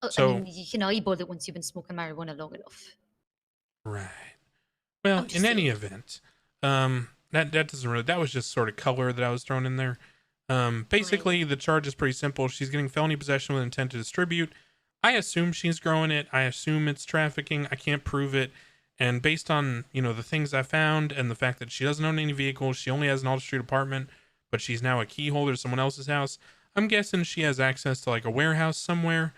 I So mean, you can eyeball it once you've been smoking marijuana long enough. right. Well, in any event, that doesn't really, that was just sort of color that I was throwing in there. Basically the charge is pretty simple. She's getting felony possession with intent to distribute. I assume she's growing it. I assume it's trafficking. I can't prove it. And based on, you know, the things I found and the fact that she doesn't own any vehicles, she only has an Alder Street apartment, but she's now a key holder to someone else's house. I'm guessing she has access to like a warehouse somewhere.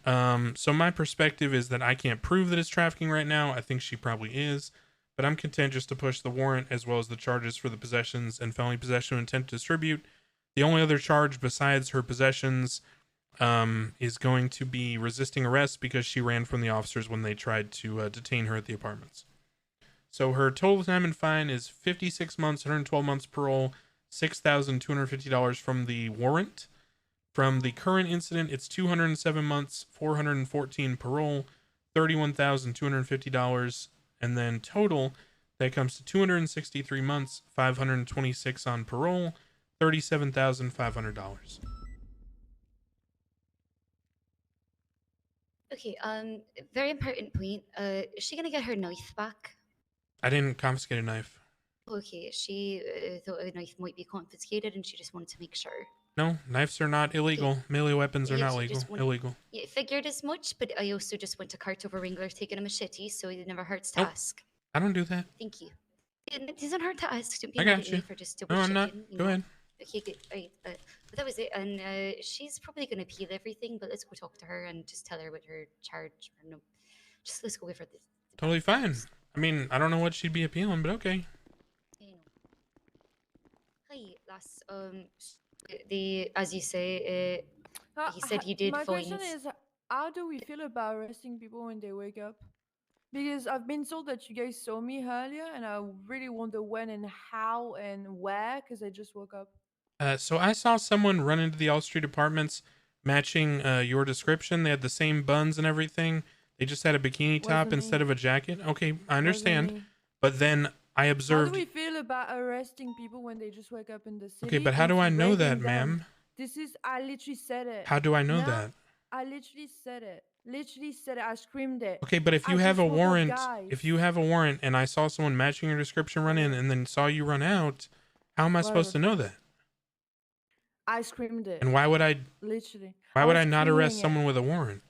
So my perspective is that I can't prove that it's trafficking right now. I think she probably is, but I'm content just to push the warrant as well as the charges for the possessions and felony possession with intent to distribute. The only other charge besides her possessions is going to be resisting arrest because she ran from the officers when they tried to detain her at the apartments. So her total time and fine is 56 months, 112 months parole, $6,250 from the warrant. From the current incident, it's 207 months, 414 parole, $31,250, and then total that comes to 263 months, 526 on parole, $37,500. Okay, very important point. Is she gonna get her knife back? I didn't confiscate a knife. Okay, she thought a knife might be confiscated and she just wanted to make sure. No, knives are not illegal. Melee weapons are Yeah, not she legal. just wanted- Illegal. Yeah, figured as much, but I also just went to cart over Wrangler taking a machete, so it never hurts to Nope. ask. I don't do that. Thank you. It doesn't hurt to ask. Don't be I mad got at me you. for just double No, I'm not. checking, you Go know. ahead. Okay, good. Right, but that was it. And she's probably going to appeal everything, but let's go talk to her and just tell her what her charge. Or no, just let's go give her the. Totally fine. I mean, I don't know what she'd be appealing, but okay. Hi, lass. The as you say, he said you did My fines. question is, how do we feel about arresting people when they wake up? Because I've been told that you guys saw me earlier, and I really wonder when and how and where, because I just woke up. So I saw someone run into the All Street Apartments matching your description. They had the same buns and everything. They just had a bikini top Wasn't instead me. of a jacket. Okay, I Wasn't understand. me. But then I How observed. do we feel about arresting people when they just wake up in the city? Okay, but how do I know that, ma'am? This is, I literally said it. How do I know No, that? I literally said it. Literally said it. I screamed it. Okay, but if you I have a just woke up, warrant, guys. if you have a warrant and I saw someone matching your description run in and then saw you run out, how am I supposed to know that? I screamed it. And why would I Literally. why would was I not arrest screaming it. someone with a warrant?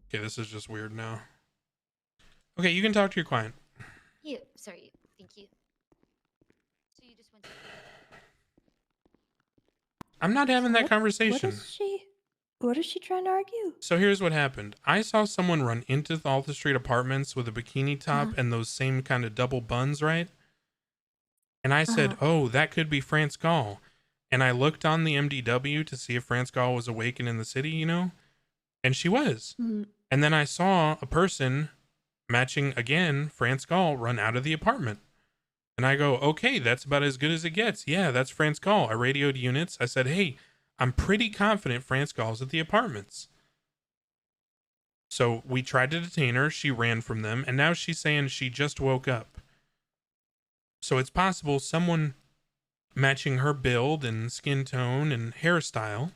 Okay, this is just weird now. Okay, you can talk to your client. Yeah, sorry. Thank you. So you just went to... I'm not having that What conversation. What is she trying to argue? So here's what happened. I saw someone run into the Alta Street apartments with a bikini top and those same kind of double buns, right? And I said, oh, that could be France Gall. And I looked on the MDW to see if France Gall was awakened in the city, you know? And she was. And then I saw a person matching, again, France Gall run out of the apartment. And I go, okay, that's about as good as it gets. Yeah, that's France Gall. I radioed units. I said, hey, I'm pretty confident France Gall's at the apartments. So we tried to detain her. She ran from them. And now she's saying she just woke up. So it's possible someone matching her build and skin tone and hairstyle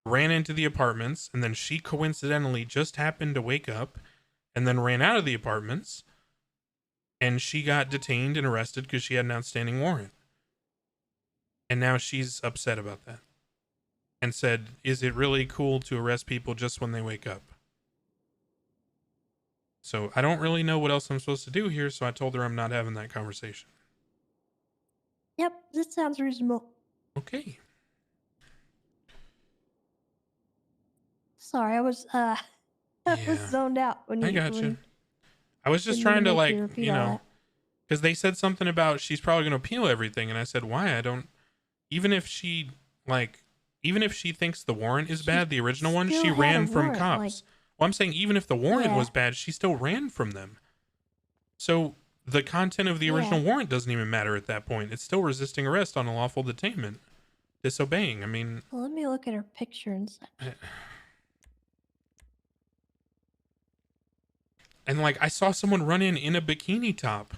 ran into the apartments, and then she coincidentally just happened to wake up and then ran out of the apartments, and she got detained and arrested because she had an outstanding warrant. And now she's upset about that and said, is it really cool to arrest people just when they wake up? So I don't really know what else I'm supposed to do here, so I told her I'm not having that conversation. Yep, that sounds reasonable. Okay. Sorry, I was I was zoned out when you. I got you. when- I was just didn't trying to, make like, you repeat you all know, that. because they said something about she's probably going to appeal everything. And I said, why? I don't, even if she, like, even if she thinks the warrant is bad, the original one, still she had ran a from warrant, cops. like- Well, I'm saying even if the warrant Yeah. was bad, she still ran from them. So the content of the original Yeah. warrant doesn't even matter at that point. It's still resisting arrest on unlawful detainment. Disobeying. I mean, Well, let me look at her picture and such. and like I saw someone run in a bikini top,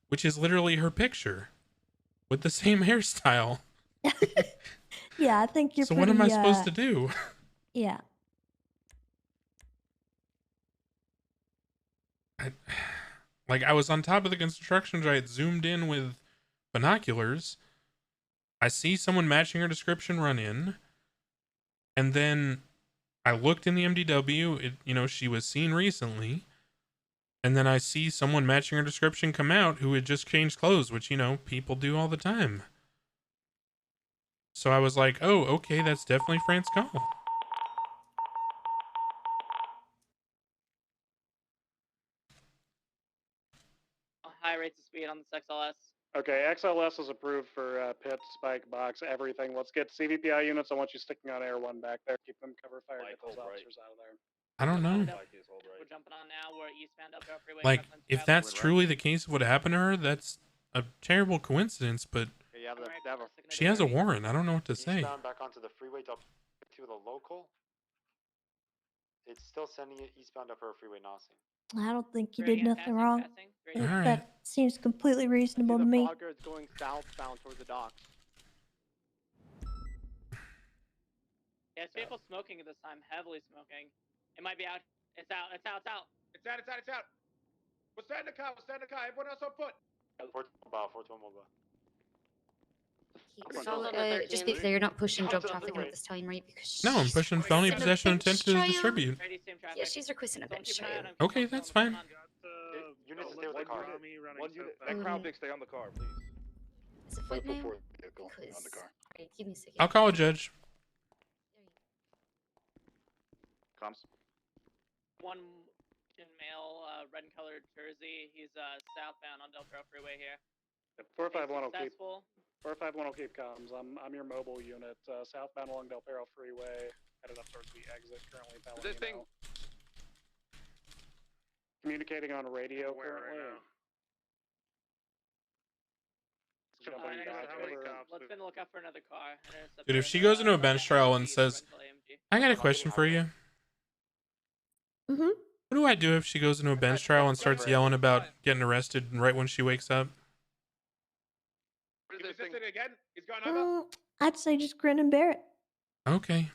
which is literally her picture with the same hairstyle. Yeah, I think you're. So what am I pretty, supposed to do? Yeah. Like I was on top of the construction site, zoomed in with binoculars. I see someone matching her description run in, and then I looked in the MDW. You know, she was seen recently, and then I see someone matching her description come out who had just changed clothes, which, you know, people do all the time. So I was like, oh, okay, that's definitely France Gall. High rates of speed on this XLS. Okay, XLS is approved for pit, spike, box, everything. Let's get CVPI units. I want you sticking on Air 1 back there. Keep them cover fire. Get those officers out of there. I don't know. We're jumping on now. We're eastbound up Bell Freeway. Like, if that's truly the case of what happened to her, that's a terrible coincidence, but she has a warrant. I don't know what to say. Eastbound back onto the freeway to the local. It's still sending it eastbound up our freeway Nassing. I don't think you did nothing wrong. Alright. That seems completely reasonable to me. It's going southbound towards the docks. Yeah, it's people smoking at this time. Heavily smoking. It might be out. It's out. It's out. It's out. It's out, it's out, it's out. We'll stand in the car, we'll stand in the car. Everyone else on foot. 412 mobile. So, just be clear, you're not pushing drug trafficking at this time, right? Because No, I'm she's pushing felony requesting a possession bench intent to trial. distribute. Yeah, she's requesting a bench trial. Okay, that's fine. Units stay with the car. One unit, that crowd big, stay on the car, please. Is it foot now? Vehicle on the car. Alright, give me a second. I'll call a judge. Comms. One male, red and colored jersey. He's southbound on Del Perro Freeway here. 451 will keep. Successful. 451 will keep comms. I'm your mobile unit. Southbound along Del Perro Freeway, headed up towards the exit. Currently, This thing. Communicating on radio currently. Let's been look out for another car. Dude, if she goes into a bench trial and says, I got a question for you. Mm-hmm. What do I do if she goes into a bench trial and starts yelling about getting arrested right when she wakes up? Is this it again? He's going over. I'd say just grin and bear it. Okay.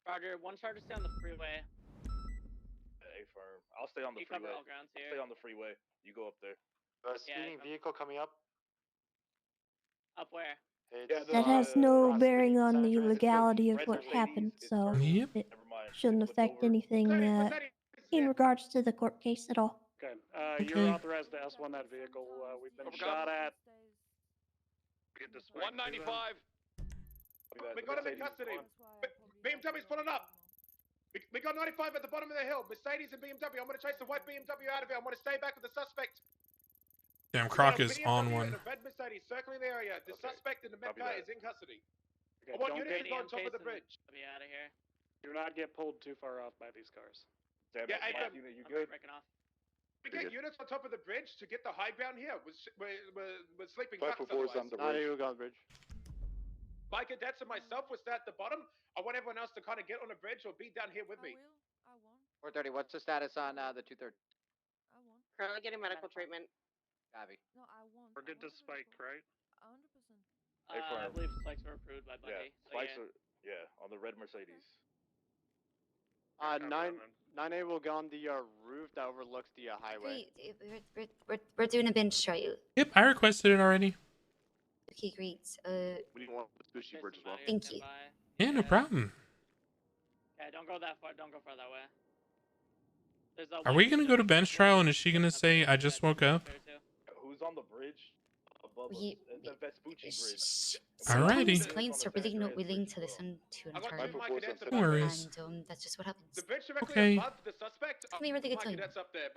Roger, one charger stay on the freeway. Hey, firm. I'll stay on the You cover freeway. all grounds here. Stay on the freeway. You go up there. Speeding vehicle coming up. Up where? That has no bearing on the legality of what happened, so Yep. it shouldn't affect anything in regards to the court case at all. Okay, You're authorized to S1 that vehicle. We've been shot at. 195. We got him in custody. BMW's pulling up. We got 95 at the bottom of the hill. Mercedes and BMW. I'm going to chase the white BMW out of it. I'm going to stay back with the suspect. Damn, Croc is on one. The red Mercedes circling the area. The suspect in the med car is in custody. I want don't units to go on top of the bridge. Let me out of here. Do not get pulled too far off by these cars. Yeah, you good? Breaking off. We get units on top of the bridge to get the high ground here. We're sleeping 544 is on the bridge. My cadets and myself will stay at the bottom. I want everyone else to kind of get on the bridge or be down here with me. 430, what's the status on the 230? Currently getting medical treatment. Copy. No, I won't. We're good to spike, right? 100%. I believe spikes were approved by Bucky. Spikes are, on the red Mercedes. 9A will go on the roof that overlooks the highway. We're doing a bench trial. Yep, I requested it already. Okay, great. We need one with Bushi Bridge as well. Thank you. Yeah, no problem. Yeah, don't go that far. Don't go far that way. There's Are we gonna go to bench trial and is she gonna say I just woke up? Who's on the bridge? Above us. The Vespucci Bridge. Alrighty. Sometimes clients are really not willing to listen to an attorney. No worries. And that's just what happens. The bridge directly Okay. above the suspect. It's gonna be a really good time.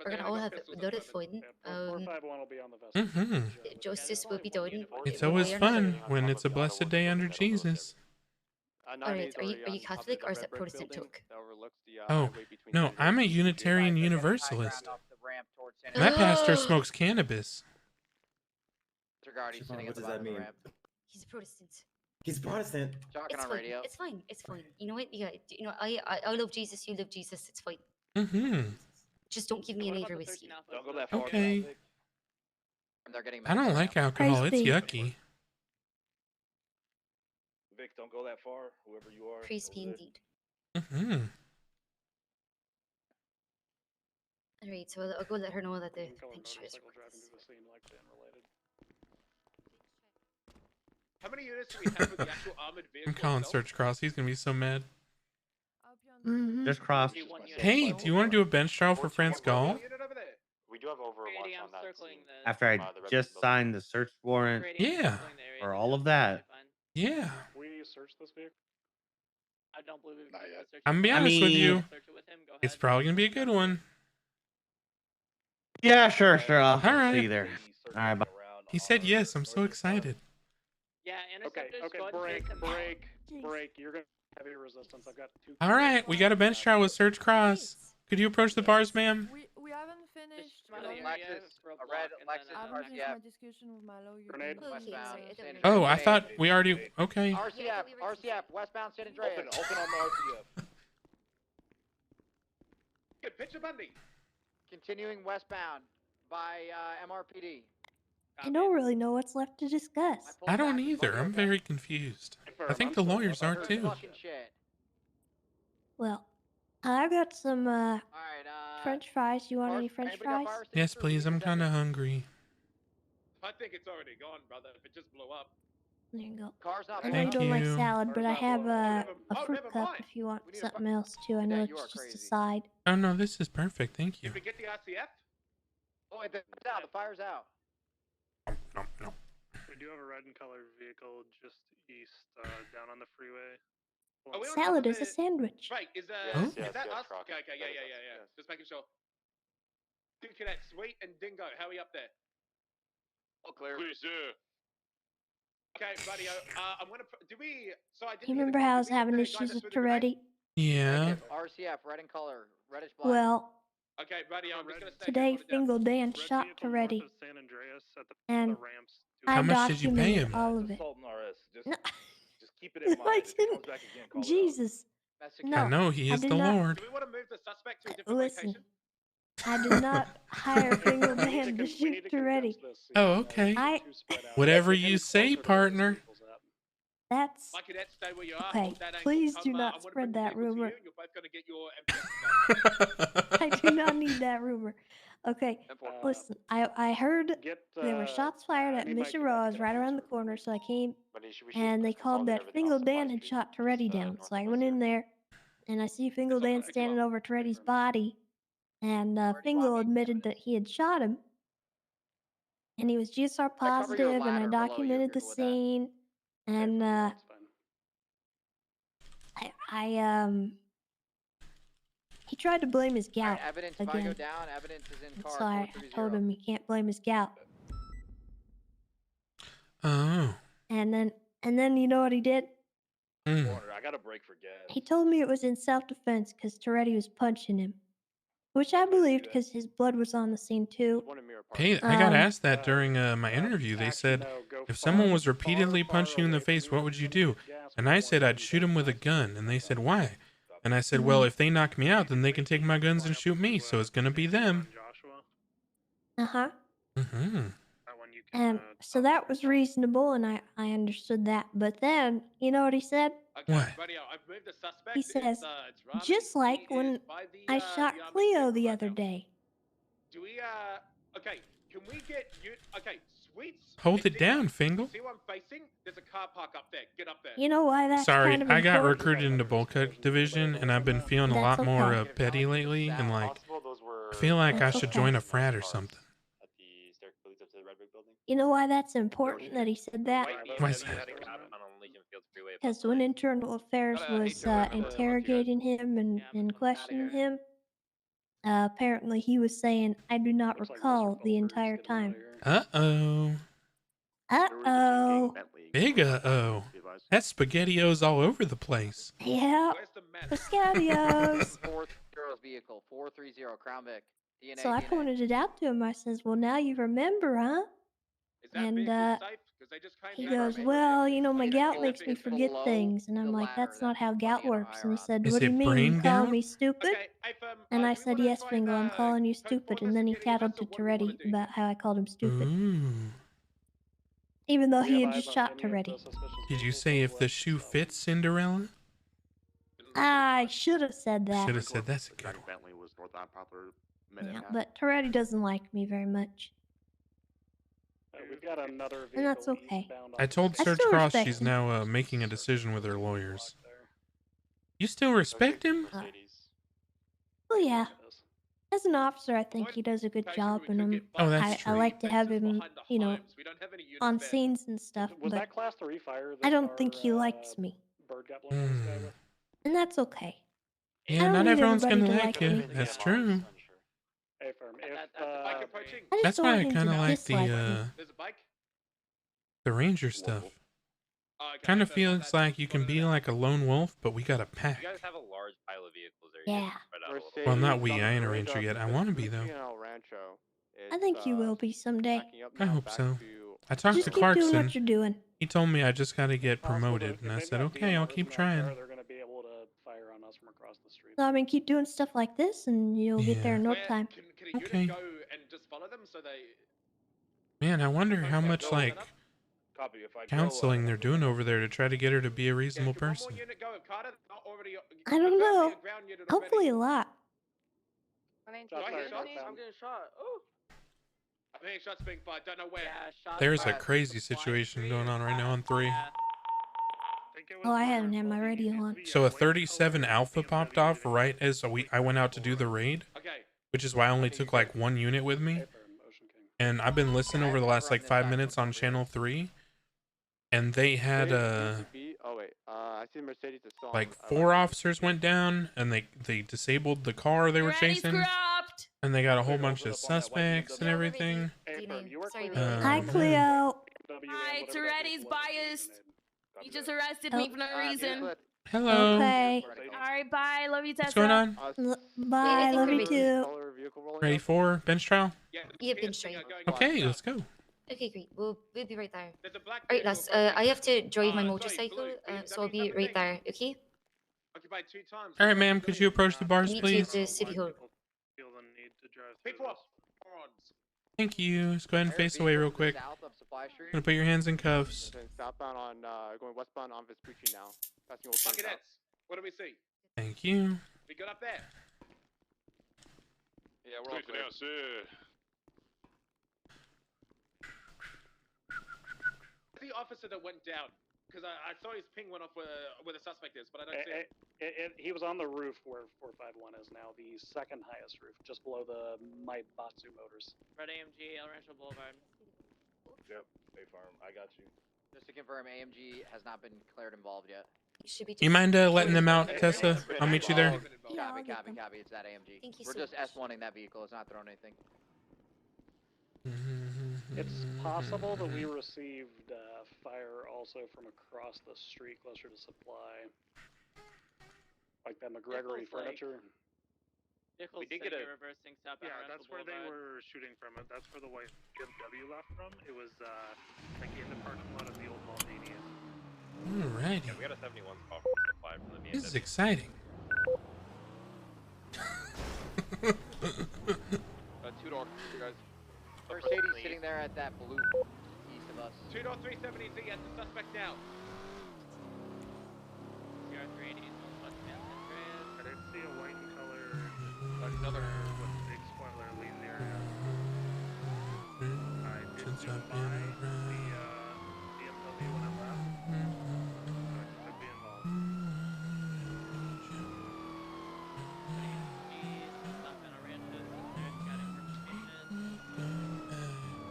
We're gonna all have a lot of fun. 451 will be on the vessel. Mm-hmm. Justice will be done. It's always fun when it's a blessed day under Jesus. Alright, are you Catholic or is that Protestant talk? Oh, no, I'm a Unitarian Universalist. My pastor smokes cannabis. What does that mean? He's a Protestant. He's Protestant. Talking It's on fine. radio. It's fine. It's fine. You know what? Yeah, I love Jesus. You love Jesus. It's fine. Mm-hmm. Just don't give me an Avery whiskey. Don't go that far. Okay. They're getting I don't like alcohol. It's Praise be. yucky. Vic, don't go that far. Whoever you are. Praise be indeed. Mm-hmm. Alright, so I'll go let her know that the Going pinch is motorcycle driving to the scene like the unrelated. How many units do we have with the actual armored vehicle? I'm calling Search Cross. He's gonna be so mad. Just cross. Hey, do you want to do a bench trial for France Gall? We do have Overwatch on that scene. After I just signed the search warrant Yeah. for all of that. Yeah. We search this vehicle? I don't believe we've searched I'm gonna be it. honest with you. Search it with him. Go It's ahead. probably gonna be a good one. Yeah, sure. I'll Alright. see you there. All right, bye. He said yes. I'm so excited. Yeah, Okay, interceptors. go ahead and break, chase him. break. You're gonna have heavy resistance. I've got 2. All right, we got a bench trial with Search Cross. Could you approach the bars, ma'am? We haven't finished. Lexus, a red Lexus I haven't finished RCF. my discussion with my lawyer. Grenade. Westbound, San Oh, I Andreas. thought we already. Okay. RCF, westbound San Andreas. Open on the RCF. Good picture, Bundy. Continuing westbound by MRPD. I don't really know what's left to discuss. I don't either. I'm very confused. I think the lawyers are too. Fucking shit. Well, I've got some French fries. You want any French fries? Yes, please. I'm kind of hungry. I think it's already gone, brother. If it just blew up. There you go. Car's not I know you Thank don't like you. salad, but I have a Oh, fruit never cup mind. if you want something else too. I know Yeah, it's you are just a crazy. side. Oh no, this is perfect. Thank you. Did we get the RCF? Oh, wait, it's out. The fire's out. No. We do have a red and colored vehicle just east, down on the freeway. Are we on Salad top of is a the- sandwich. Right, is Oh. is that yes, us? Croc. Okay, yeah. Just making sure. Two cadets, Sweet and Dingo, how are we up there? All clear. Please, sir. Okay, radio. I'm gonna. Do we? So I didn't. You hear the remember call. how I Did was we have having the guy issues that with threw the grenade? Toretti? Yeah. RCF, red in color, reddish black. Well, Okay, radio. I'm just gonna stay today here. Fingal Dan Red shot vehicle north Toretti, of San Andreas at the and ramps. How I much did you pay documented him? all of it. Assault and RS. Just, No. just keep it in mind. I If it comes didn't. back again, call it out. Jesus. Mexican. No, I know he I is did the not- Lord. Do we want to move the suspect to a different Listen, location? I did not hire Fingal We need Dan to we shoot need to Toretti. condense this, Oh, you know, okay. I- too spread out. Whatever Get you him say, closer to where partner. this vehicle's at. That's My cadets, stay where you are. okay. Hold that angle. Please do I'm not gonna spread bring the that vehicle to rumor. you, and you're both gonna get your MPS back. I do not need that rumor. Okay, listen. I heard Get, there were shots fired at anybody Misha can Raws get right a around the picture. corner, so I came But we should and they called consolidate that everything Fingal else Dan by had street, shot just, Toretti down. So I went northwest in there and I see Fingal Dan okay, come standing on. over Toretti's body, and Fingal admitted that he had shot him. And he was GSR positive, and I documented the scene. And he tried to blame his gout Evidence, if I go again. down, evidence is in car So I 430. told him he can't blame his gout. Oh. And then you know what he did? Water, I got a break for gas. He told me it was in self-defense because Toretti was punching him, which I believed because his blood was on the scene too. Hey, I got asked that during my interview. They said, if someone was repeatedly punching you in the face, what would you do? And I said I'd shoot him with a gun. And they said, why? And I said, well, if they knock me out, then they can take my guns and shoot me. So it's gonna be them. Uh-huh. Mm-hmm. And so that was reasonable, and I understood that. But then, you know what he said? What? He says, just like when I shot Cleo the other day. Do we, okay, can we get you, okay, Sweets? Hold it down, Fingal. See what I'm facing? There's a car park up there. Get up there. You know why that's Sorry, kind of I got important? recruited into bulk cut division, and I've been feeling a That's lot more okay. petty lately, and like, I feel like I That's should okay. join a frat or something. You know why that's important that he said that? Why is that? Because when Internal Affairs was interrogating him and questioning him, apparently he was saying, I do not recall the entire time. Uh-oh. Uh-oh. Big uh-oh. That's SpaghettiOs all over the place. Yeah. Piscatios. 430 vehicle, 430 Crown Vic. DNA, So I pointed it out to him. I says, well, now you remember, huh? And he goes, well, you know, my gout makes me forget things. And I'm like, that's not how gout works. And he said, Is what do you it mean? brain You calling gout? me stupid? And I said, yes, Fingal, I'm calling you stupid. And then he tattled to Toretti about how I called him stupid. Ooh. Even though he had just shot Toretti. Did you say if the shoe fits, Cinderella? I should have said that. Should have said that's a good one. Bentley was northbound proper Yeah, but Toretti doesn't like me very much. We've got another And that's okay. I told I Serge still Cross respect she's him. now making a decision with her lawyers. You still respect him? Well, yeah. As an officer, I think he does a good job, and Oh, that's I true. like to have him, you know, on scenes and stuff. Was But that class 3 fire? I don't think he likes me, Bird got blown over this guy with? and that's okay. I Yeah, don't not need everyone's gonna everybody to like like you. me. That's true. Hey, firm. If, I just That's don't why want I him kind of to like dislike me. the Ranger stuff. Kind of feels like you can be like a lone wolf, but we got a pack. You guys have a large pile of vehicles there. Yeah. Well, not we. I ain't a Ranger yet. I want to be though. I think you will be someday. I hope so. I talked Just to keep doing Clarkson. what you're doing. He told me I just got to get promoted, and I said, okay, I'll keep trying. They're going to be able to fire on us from across the street. So I mean, keep doing stuff like this, and you'll get there in no time. Okay. Go and just follow them so they. Man, I wonder how much like Copy, if I go, counseling they're doing over there to try to get her to be a reasonable person. I don't know. Hopefully a lot. I'm getting shot. Oh. I'm hearing shots being fired. Don't know where. There's a crazy situation going on right now on 3. Oh, I haven't had my radio on. So a 37 Alpha popped off right as I went out to do the raid, which is why I only took like 1 unit with me. And I've been listening over the last like 5 minutes on channel 3, and they had I see Mercedes is still like 4 officers went down, and they disabled the car they were chasing, and they got a whole bunch of suspects and everything. Hi, Cleo. Hi, Toretti's biased. He just arrested me for no reason. Hello. Okay. Alright, bye. Love you, Tessa. What's going on? Bye. Love you too. Ready for bench trial? Yeah, been straight. Okay, let's go. Okay, great. We'll be right there. Alright, lads. I have to drive my motorcycle, so I'll be right there. Okay? All right, ma'am. Could you approach the bars, Meet you please? at the city hall. Thank you. Let's go ahead and face away real quick. Gonna put your hands in cuffs. Southbound on going westbound on Vespucci now. Passing Old Town South. What do we see? Thank you. We got up there. Yeah, we're all clear. The officer that went down, because I saw his ping went off where the suspect is, but I don't see it. He was on the roof where 451 is now, the second highest roof, just below the Maibatsu Motors. Red AMG, El Rancho Boulevard. Yep, Bay Farm. I got you. Just to confirm, AMG has not been declared involved yet. You mind letting them out, Tessa? I'll meet you there. Yeah, I'll Copy, get them. copy. It's that AMG. Thank you We're so just much. S1ing that vehicle. It's not throwing anything. It's possible that we received fire also from across the street closer to Supply. Like that McGregory Vehicles, like- furniture. Vehicles We did get say a- reversing south Yeah, El Rancho that's where they Boulevard. were shooting from. That's where the white BMW left from. It was like in the parking lot of the old Maldini. Alrighty. Yeah, we got a 71 spot from Supply from the BMW. This is exciting. Two-door, you guys. Mercedes sitting there at that blue east of us. 2-door 370Z at the suspect now. CR380 is on West San Andreas. I did see a white in color. Another with a big spoiler leading the area. I did zoom by the BMW when I left. So it could be involved.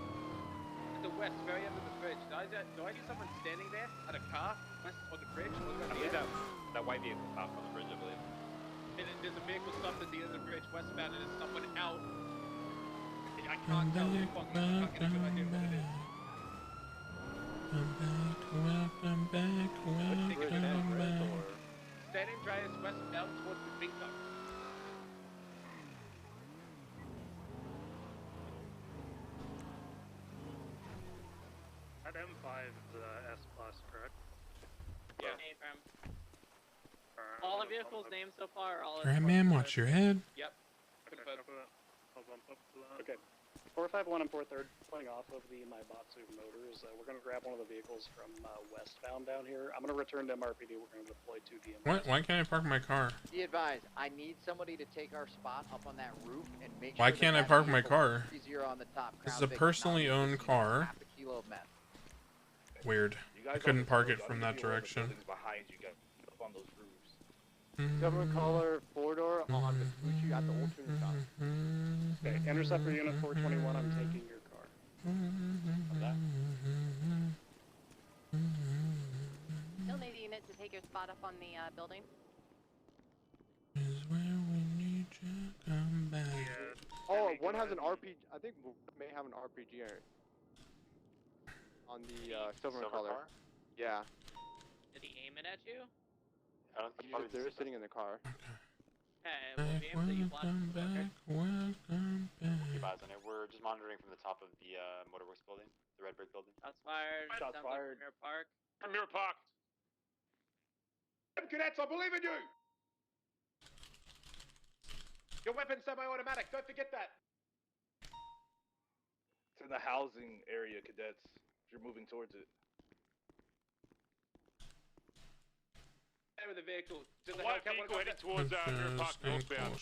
At the west, very end of the bridge. Do I see someone standing there at a car west on the bridge? I believe that white vehicle stopped on the bridge, I believe. There's a vehicle stopped at the end of the bridge westbound and there's someone out. I can't tell the fucking I can't get a good idea what it is. Welcome back. San Andreas westbound towards the bingo. That M5 is S plus, correct? Yeah. Affirm. All the vehicles named so far are all. Alright, man, watch your head. Yep. Okay. 451 and 4-3 playing off of the Maibatsu Motors. We're going to grab one of the vehicles from westbound down here. I'm going to return to MRPD. We're going to deploy 2 DMs. Why can't I park my car? Be advised, I need somebody to take our spot up on that roof and make Why sure can't I that park my vehicle car? is easier on the top. This is Crown a Vic personally not owned car. half a kilo of meth. Weird. I couldn't park it from that direction. Behind you guys up on those roofs. Government caller 4-door on Vespucci at the old tuner shop. Okay, Interceptor Unit 421, I'm taking your car. Still need a unit to take your spot up on the building. Is where we need you come back. Oh, one has an RPG. I think one may have an RPG on the silver color. car? Yeah. Did he aim it at you? I don't think probably They're sitting in the car. Okay, well, if he aims at you, block him. Okay. Welcome keep eyes on it. We're just monitoring from the top of the Motorworks building, the Red Brick building. Shots fired. Shots Sounds fired. Like Mirror Park. Mirror Park. Cadets, I believe in you. Your weapon's semi-automatic. Don't forget that. It's in the housing area, cadets. You're moving towards it. With the vehicle. White vehicle heading towards Mirror Park northbound.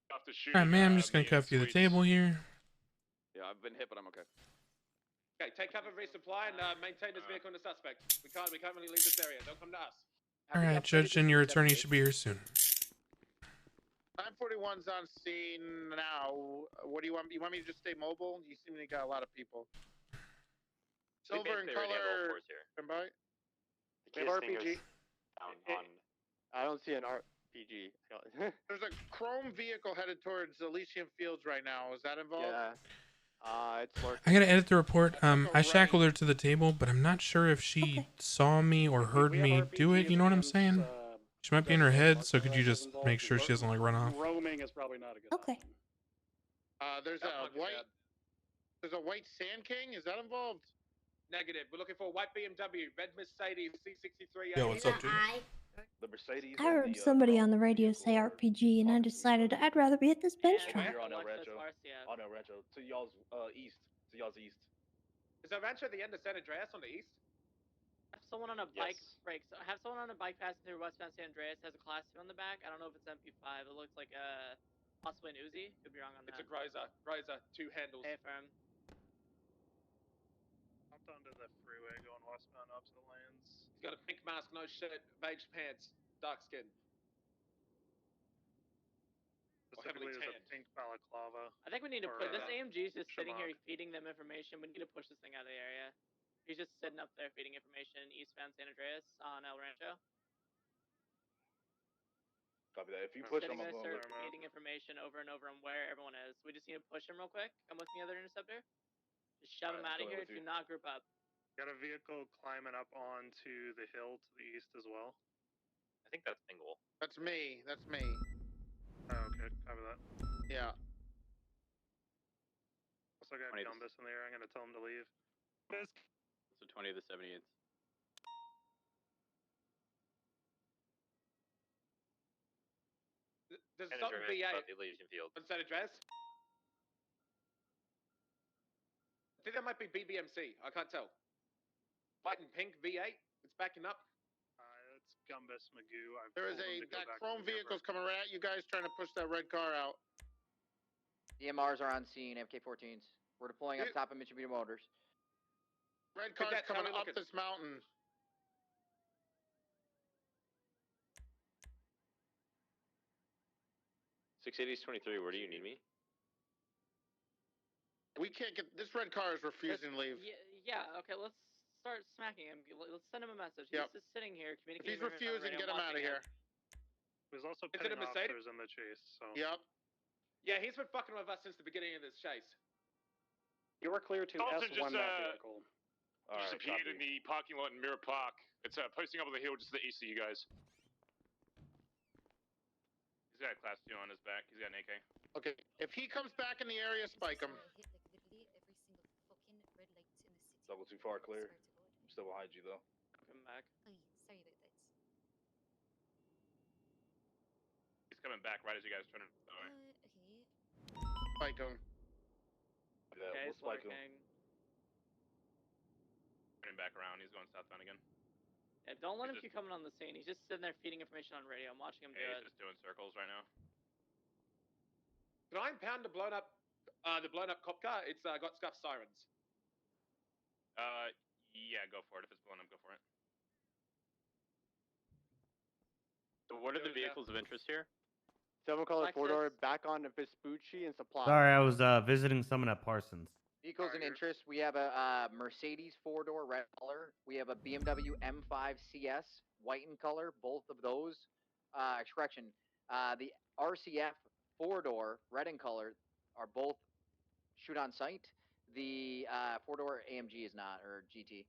After shooting, Alright, man, I'm just gonna cuff you to the table here. Yeah, I've been hit, but I'm okay. Okay, take cover, resupply, and maintain this vehicle and the suspect. We can't really leave this area. Don't come to us. Alright, Judge and your attorney should be here soon. 941's on scene now. What do you want? You want me to just stay mobile? You seem to got a lot of people. Silver and color. Come by. The have case RPG. On I don't see an RPG. There's a chrome vehicle headed towards Elysium Fields right now. Is that involved? Yeah. It's lurking. I gotta edit the report. I shackled her to the table, but I'm not sure if she saw me or heard me do it. You know what I'm saying? She might be in her head, so could you just make sure she doesn't like run off? Roaming is probably not a good Okay. There's a white Sand King. Is that involved? Negative. We're looking for a white BMW, red Mercedes C63. Yo, what's up, dude? The Mercedes. I heard somebody on the radio say RPG, and I decided I'd rather be at this bench trial. Here on El Rancho. On El Rancho. To y'all's east. To y'all's east. Is El Rancho at the end of San Andreas on the east? Have someone on a bike brakes. Have someone on a bike passing through westbound San Andreas. Has a class 2 on the back. I don't know if it's MP5. It looks like possibly an Uzi. Could be wrong on that. It's a Greiser. Greiser. 2 handles. Affirm. Onto the freeway going westbound up to the lanes. He's got a pink mask, no shirt, beige pants. dark skin. Specifically, is a pink balaclava. I think we need to or, put this AMG is just sitting here Shamrock. feeding them information. We need to push this thing out of the area. He's just sitting up there feeding information eastbound San Andreas on El Rancho. Copy that. If you push Sitting him, I'm there, going sir, feeding information over and over on where everyone is. We just need to push him real quick. Come with me, other interceptor. Just shove him out of here. Do not group up. Got a vehicle climbing up onto the hill to the east as well. I think that's single. That's me. That's me. Oh, okay, copy that. Yeah. Also got 20 Gumbus in the air. I'm gonna tell him to leave. So 20 to the 78th. There's San something Andreas, V8 above the Elysian Field. on San Andreas. I think that might be BBMC. I can't tell. Fighting pink V8. It's backing up. It's Gumbus Magoo. There is that chrome vehicle's coming right at you guys, trying to push that red car out. DMRs are on scene. MK14s. We're deploying on top of Mitsubishi Motors. Red car's coming up this mountain. .680's 23. Where do you need me? We can't get this red car is refusing to leave. Yeah. Okay. Let's start smacking him. Let's send him a message. Yep. He's just sitting here If communicating. he's refusing, get him out of here. There's also Is it a petting Mercedes? officers in the chase. So. Yep. Yeah, he's been fucking with us since the beginning of this chase. You were clear to Thompson S1 just, that vehicle. Just appeared in the parking lot in Mirror Park. It's posting up on the hill just to the east of you guys. He's got a class 2 on his back. He's got an AK. Okay. If he comes back in the area, spike him. Double too far clear. I'm still behind you though. Come back. Oh, sorry about that. He's coming back right as you guys turn it. Okay. Spike him. Yeah, Okay, we'll spike him. King. Turning back around. He's going southbound again. Yeah, don't let him keep coming on the scene. He's just sitting there feeding information on radio. I'm watching him do Yeah, it. he's just doing circles right now. Can I impound the blown up cop car? It's got scuffed sirens. Yeah, go for it. If it's blown up, go for it. So what are the vehicles of interest here? 7 color Lexus. 4-door back on Vespucci and Supply. Sorry, I was visiting someone at Parsons. Vehicles in interest. We have a Mercedes 4-door red color. We have a BMW M5 CS white in color. Both of those. Correction. The RCF 4-door red in color are both shoot on sight. The 4-door AMG is not, or GT.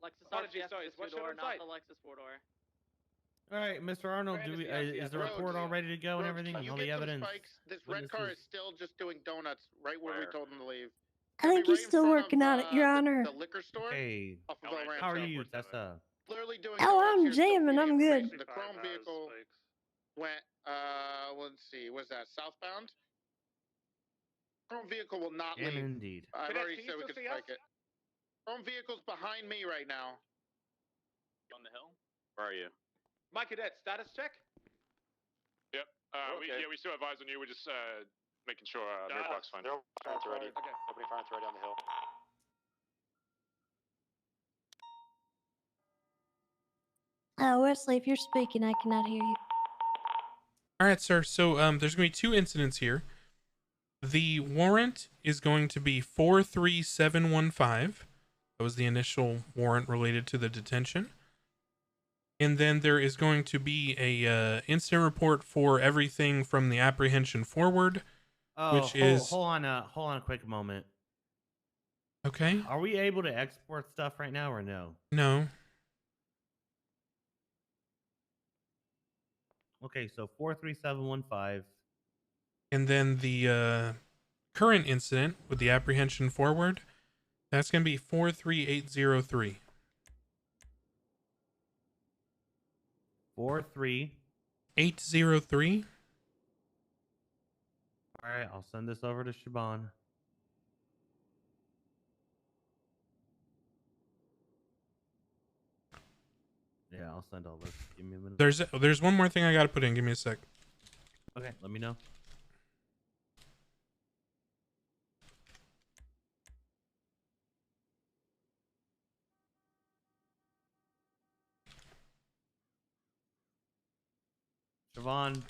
Lexus Apologies, RCF sorry, is it's what 2-door, should not I the Lexus 4-door. All right, Mr. Arnold, Brand do is we, the RCF. is the Rhodes, report all ready to go and Rhodes, everything? can you All get the some evidence? spikes? This red car Witnesses? is still just doing donuts right where we told him to leave. I think Right he's in still front of, working on it, Your Honor. The liquor store Hey, off of El Rancho. how are you, Tessa? Literally doing Oh, donuts I'm here, still jamming. feeding I'm good. information. The chrome vehicle went, let's see, was that southbound? Chrome vehicle will not And leave. indeed. I've Cadet, already can said you we still could see spike us? it. Chrome vehicle's behind me right now. On the hill? Where are you? My cadet, status check. Yep. We still have eyes on you. We're just making sure Mirror Park's fine. They're firing already. Okay. Nobody firing already on the hill. Wesley, if you're speaking, I cannot hear you. All right, sir. So there's going to be 2 incidents here. The warrant is going to be 43715. That was the initial warrant related to the detention. And then there is going to be a incident report for everything from the apprehension forward, which is hold on a quick moment. okay. Are we able to export stuff right now or no? No. Okay, so 43715. And then the current incident with the apprehension forward, that's going to be 43803. 43803. All right, I'll send this over to Shaban. Yeah, I'll send all this. Give me a minute. There's one more thing I got to put in. Give me a sec. Okay, let me know. Siobhan,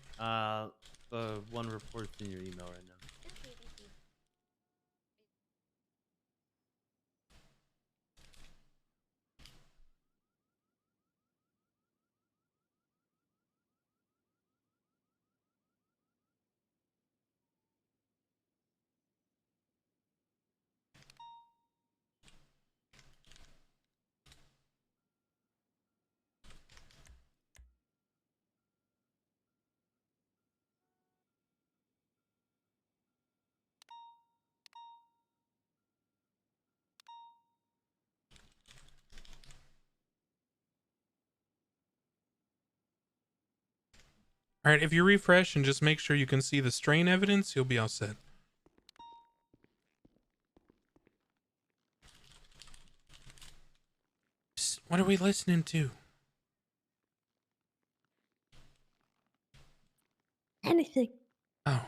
one report's in your email right now. Okay, thank you. All right, if you refresh and just make sure you can see the strain evidence, you'll be all set. What are we listening to? Anything. Oh.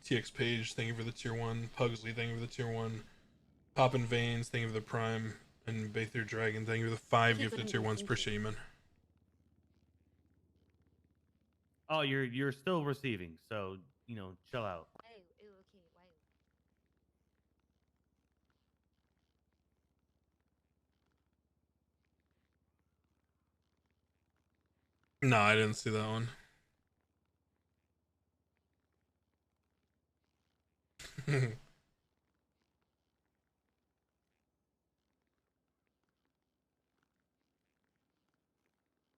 TX Page, thank you for the tier 1. Pugsley, thank you for the tier 1. Poppin' Veins, thank you for the prime. And Bather Dragon, thank you for the 5 gifted tier 1s. Appreciate you, man. Oh, you're still receiving, so you know, chill out. Wow, ew, okay, wow. No, I didn't see that one.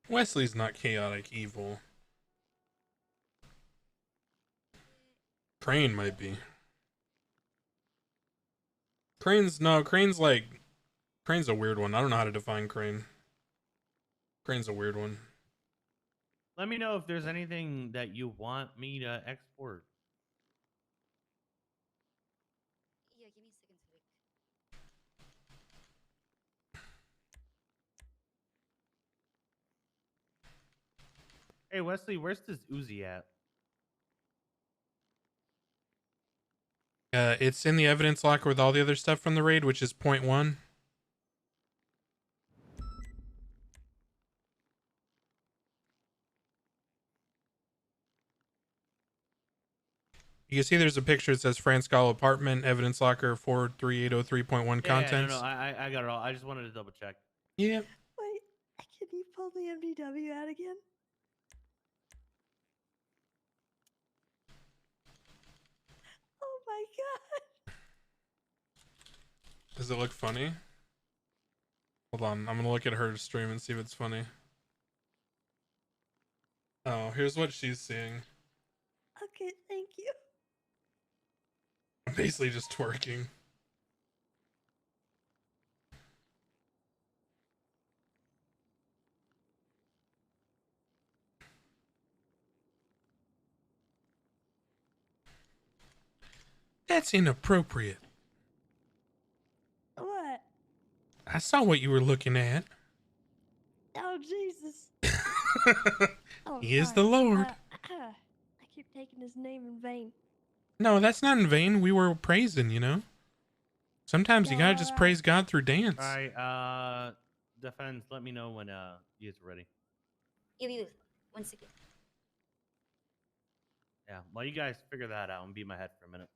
Wesley's not chaotic evil. Crane might be. Crane's Crane's a weird one. I don't know how to define Crane. Crane's a weird one. Let me know if there's anything that you want me to export. Yeah, give me a second to look. Hey Wesley, where's this Uzi at? It's in the evidence locker with all the other stuff from the raid, which is .1. You can see there's a picture that says France Gall apartment, evidence locker 43803.1 contents. No, I got it all. I just wanted to double check. Yeah. Wait, can you pull the MDW out again? Oh my god. Does it look funny? Hold on, I'm gonna look at her stream and see if it's funny. Oh, here's what she's seeing. Okay, thank you. I'm basically just twerking. That's inappropriate. What? I saw what you were looking at. Oh, Jesus. Oh, He is sorry. the Lord. I keep taking his name in vain. No, that's not in vain. We were praising, you know? Sometimes you gotta just praise God through dance. All right, Defense, let me know when you guys are ready. Yeah, 1 second. Yeah, while you guys figure that out and beat my head for a minute.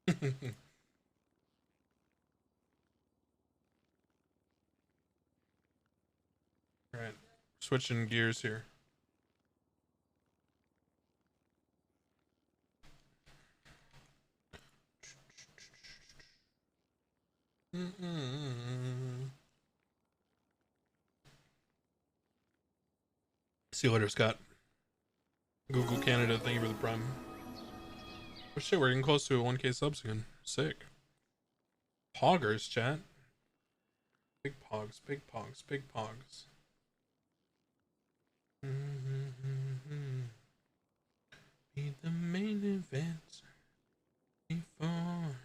All right, switching gears here. See you later, Scott. Google Canada, thank you for the prime. Oh shit, we're getting close to a 1K subs again. Sick. Poggers, chat. Big pogs, big pogs, big pogs. Be the main event before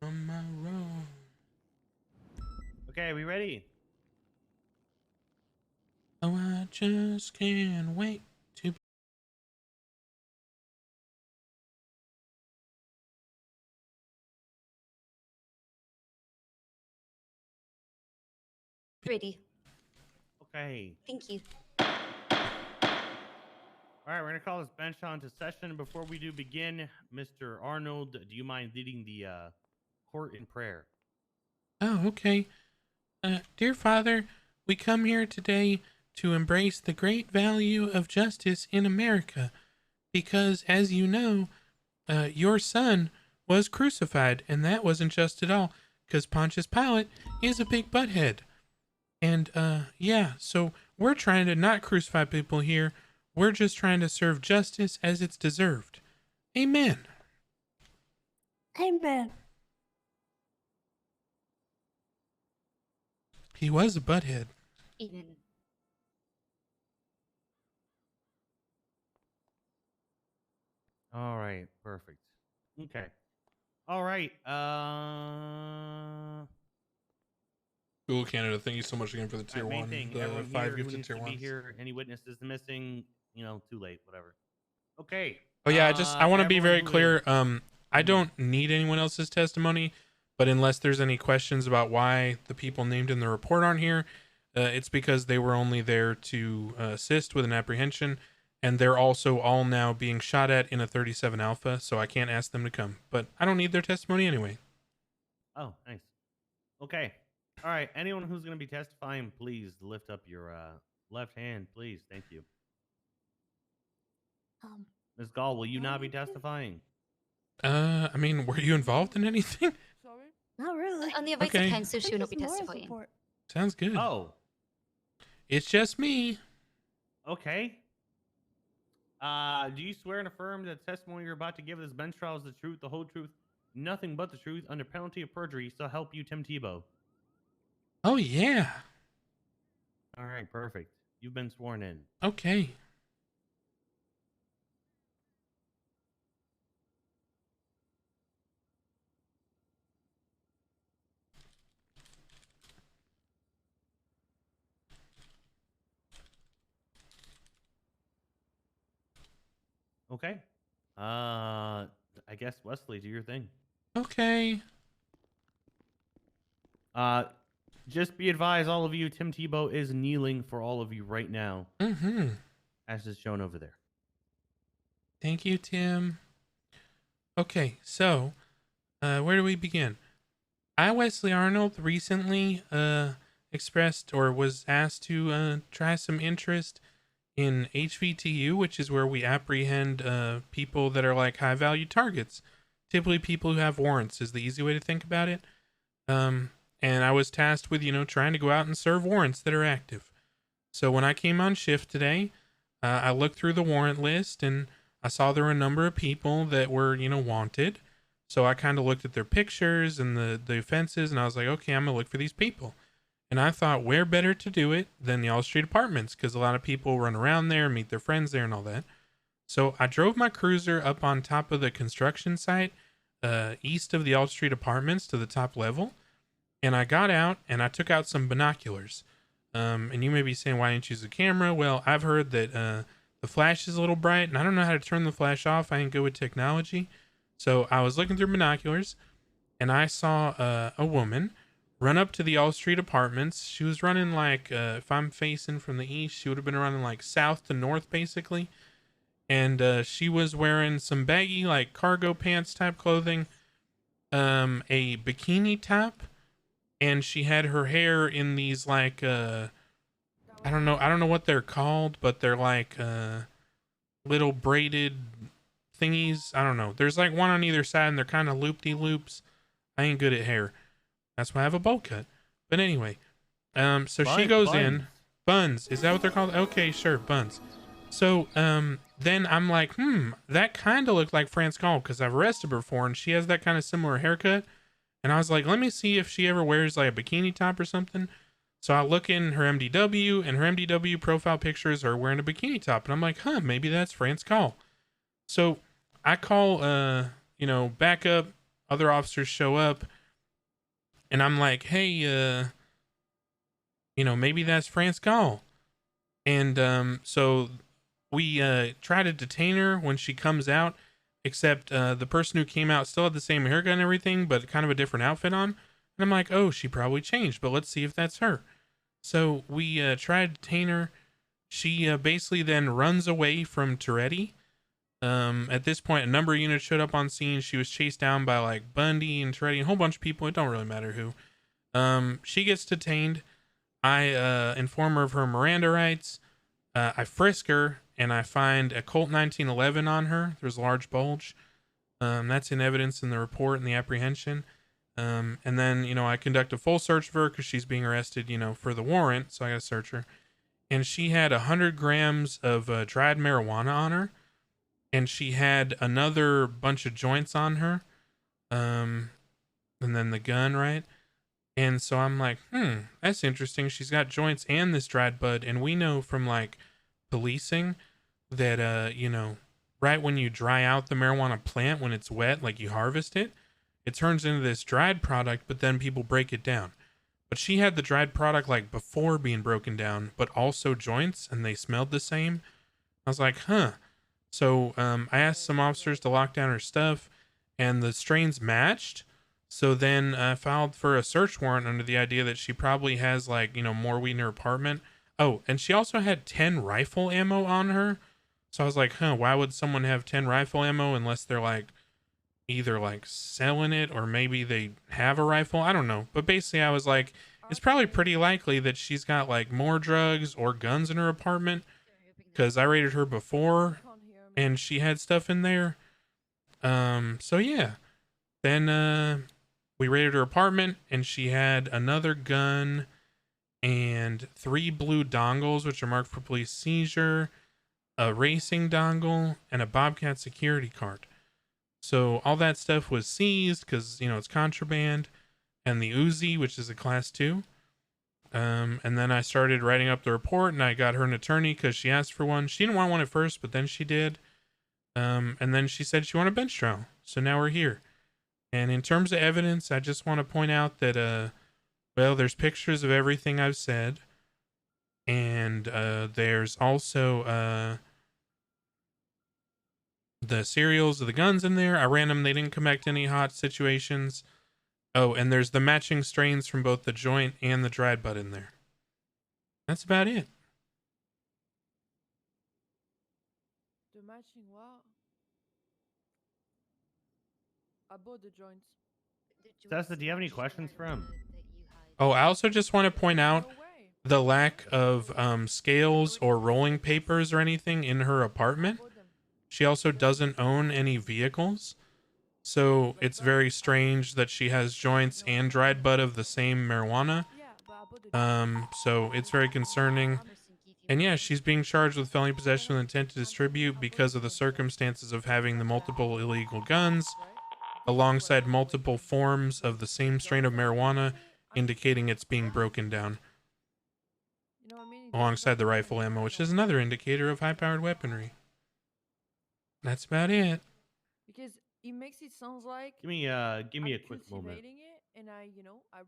on my road. Okay, we ready? Oh, I just can't wait to. Ready. Okay. Thank you. All right, we're gonna call this bench on to session. Before we do begin, Mr. Arnold, do you mind leading the court in prayer? Oh, okay. Dear Father, we come here today to embrace the great value of justice in America, because, as you know, your son was crucified, and that wasn't just at all, because Pontius Pilate is a big butthead. And, yeah, so we're trying to not crucify people here. We're just trying to serve justice as it's deserved. Amen. Amen. He was a butthead. Amen. All right, perfect. Okay. All right. Google Canada, thank you so much again for the tier main 1. thing, The everyone 5 here who gifted needs tier to be 1s. here. Any witnesses missing? Too late. Whatever. Okay. Oh yeah, I want to be very everyone who clear. is- I don't need anyone else's testimony, but unless there's any questions about why the people named in the report aren't here, it's because they were only there to assist with an apprehension, and they're also all now being shot at in a 37 Alpha, so I can't ask them to come. But I don't need their testimony anyway. Oh, nice. Okay. All right. Anyone who's going to be testifying, please lift up your left hand, please. Thank you. Ms. Gall, will you not be testifying? I mean, were you involved in anything? Sorry? Not really. On the advice Okay. of counsel, she will not be Just moral testifying. support. Sounds good. Oh, It's just me. okay. Do you swear and affirm that the testimony you're about to give this bench trial is the truth, the whole truth, nothing but the truth, under penalty of perjury, so help you, Tim Tebow? Oh yeah. All right, perfect. You've been sworn in. Okay. Okay. I guess Wesley, do your thing. Okay. Just be advised, all of you, Tim Tebow is kneeling for all of you right now, Mm-hmm. as is shown over there. Thank you, Tim. Okay, so where do we begin? I, Wesley Arnold, recently expressed or was asked to try some interest in HVTU, which is where we apprehend people that are like high value targets. Typically people who have warrants is the easy way to think about it. And I was tasked with, trying to go out and serve warrants that are active. So when I came on shift today, I looked through the warrant list and I saw there were a number of people that were, wanted. So I kind of looked at their pictures and the offenses, and I was like, okay, I'm gonna look for these people. And I thought, where better to do it than the All Street Apartments, because a lot of people run around there, meet their friends there and all that. So I drove my cruiser up on top of the construction site, east of the All Street Apartments to the top level. And I got out and I took out some binoculars. And you may be saying, why didn't you use a camera? Well, I've heard that the flash is a little bright and I don't know how to turn the flash off. I ain't good with technology. So I was looking through binoculars and I saw a woman run up to the All Street Apartments. She was running like, if I'm facing from the east, she would have been running like south to north basically. and she was wearing some baggy like cargo pants type clothing, a bikini top, and she had her hair in these like I don't know what they're called, but they're like little braided thingies. I don't know. There's like one on either side, and they're kind of loop-de-loops. I ain't good at hair. That's why I have a bowl cut. But anyway, so she goes in. Buns. Is that what they're called? Okay, sure, buns. So then I'm like, that kind of looked like France Gall because I've arrested her before, and she has that kind of similar haircut. And I was like, let me see if she ever wears like a bikini top or something. So I look in her MDW, and her MDW profile pictures are wearing a bikini top. And I'm like, maybe that's France Gall. So I call, backup. Other officers show up. And I'm like, hey, maybe that's France Gall. And so we try to detain her when she comes out. Except the person who came out still had the same haircut and everything, but kind of a different outfit on. And I'm like, oh, she probably changed, but let's see if that's her. So we try to detain her. She basically then runs away from Toretti. At this point, a number of units showed up on scene. She was chased down by like Bundy and Toretti and a whole bunch of people. It don't really matter who. She gets detained. I inform her of her Miranda rights. I frisk her, and I find a Colt 1911 on her. There's a large bulge. That's in evidence in the report and the apprehension. And then, I conduct a full search of her because she's being arrested, for the warrant. So I got to search her. And she had 100 grams of dried marijuana on her. And she had another bunch of joints on her. And then the gun, right? And so I'm like, that's interesting. She's got joints and this dried bud. And we know from like policing that, right when you dry out the marijuana plant, when it's wet, like you harvest it, it turns into this dried product, but then people break it down. But she had the dried product like before being broken down, but also joints, and they smelled the same. I was like, So I asked some officers to lock down her stuff, and the strains matched. So then I filed for a search warrant under the idea that she probably has like, more weed in her apartment. Oh, and she also had 10 rifle ammo on her. So I was like, why would someone have 10 rifle ammo unless they're like either like selling it or maybe they have a rifle? I don't know. But basically I was like, it's probably pretty likely that she's got like more drugs or guns in her apartment because I raided her before and she had stuff in there. So yeah, then we raided her apartment and she had another gun and 3 blue dongles, which are marked for police seizure, a racing dongle, and a Bobcat security card. So all that stuff was seized because, it's contraband, and the Uzi, which is a class 2. And then I started writing up the report, and I got her an attorney because she asked for one. She didn't want one at first, but then she did. And then she said she wanted a bench trial. So now we're here. And in terms of evidence, I just want to point out that, there's pictures of everything I've said. And there's also the serials of the guns in there. I ran them. They didn't come back to any hot situations. Oh, and there's the matching strains from both the joint and the dried bud in there. That's about it. The matching what? I bought the joints. Tessa, do you have any questions for him? Oh, I also just want to point out the lack of scales or rolling papers or anything in her apartment. She also doesn't own any vehicles. So it's very strange that she has joints and dried bud of the same marijuana. So it's very concerning. And yeah, she's being charged with felony possession with intent to distribute because of the circumstances of having the multiple illegal guns alongside multiple forms of the same strain of marijuana, indicating it's being broken down. Alongside the rifle ammo, which is another indicator of high-powered weaponry. That's about it. Because it makes it sound like give me a quick moment. It, and I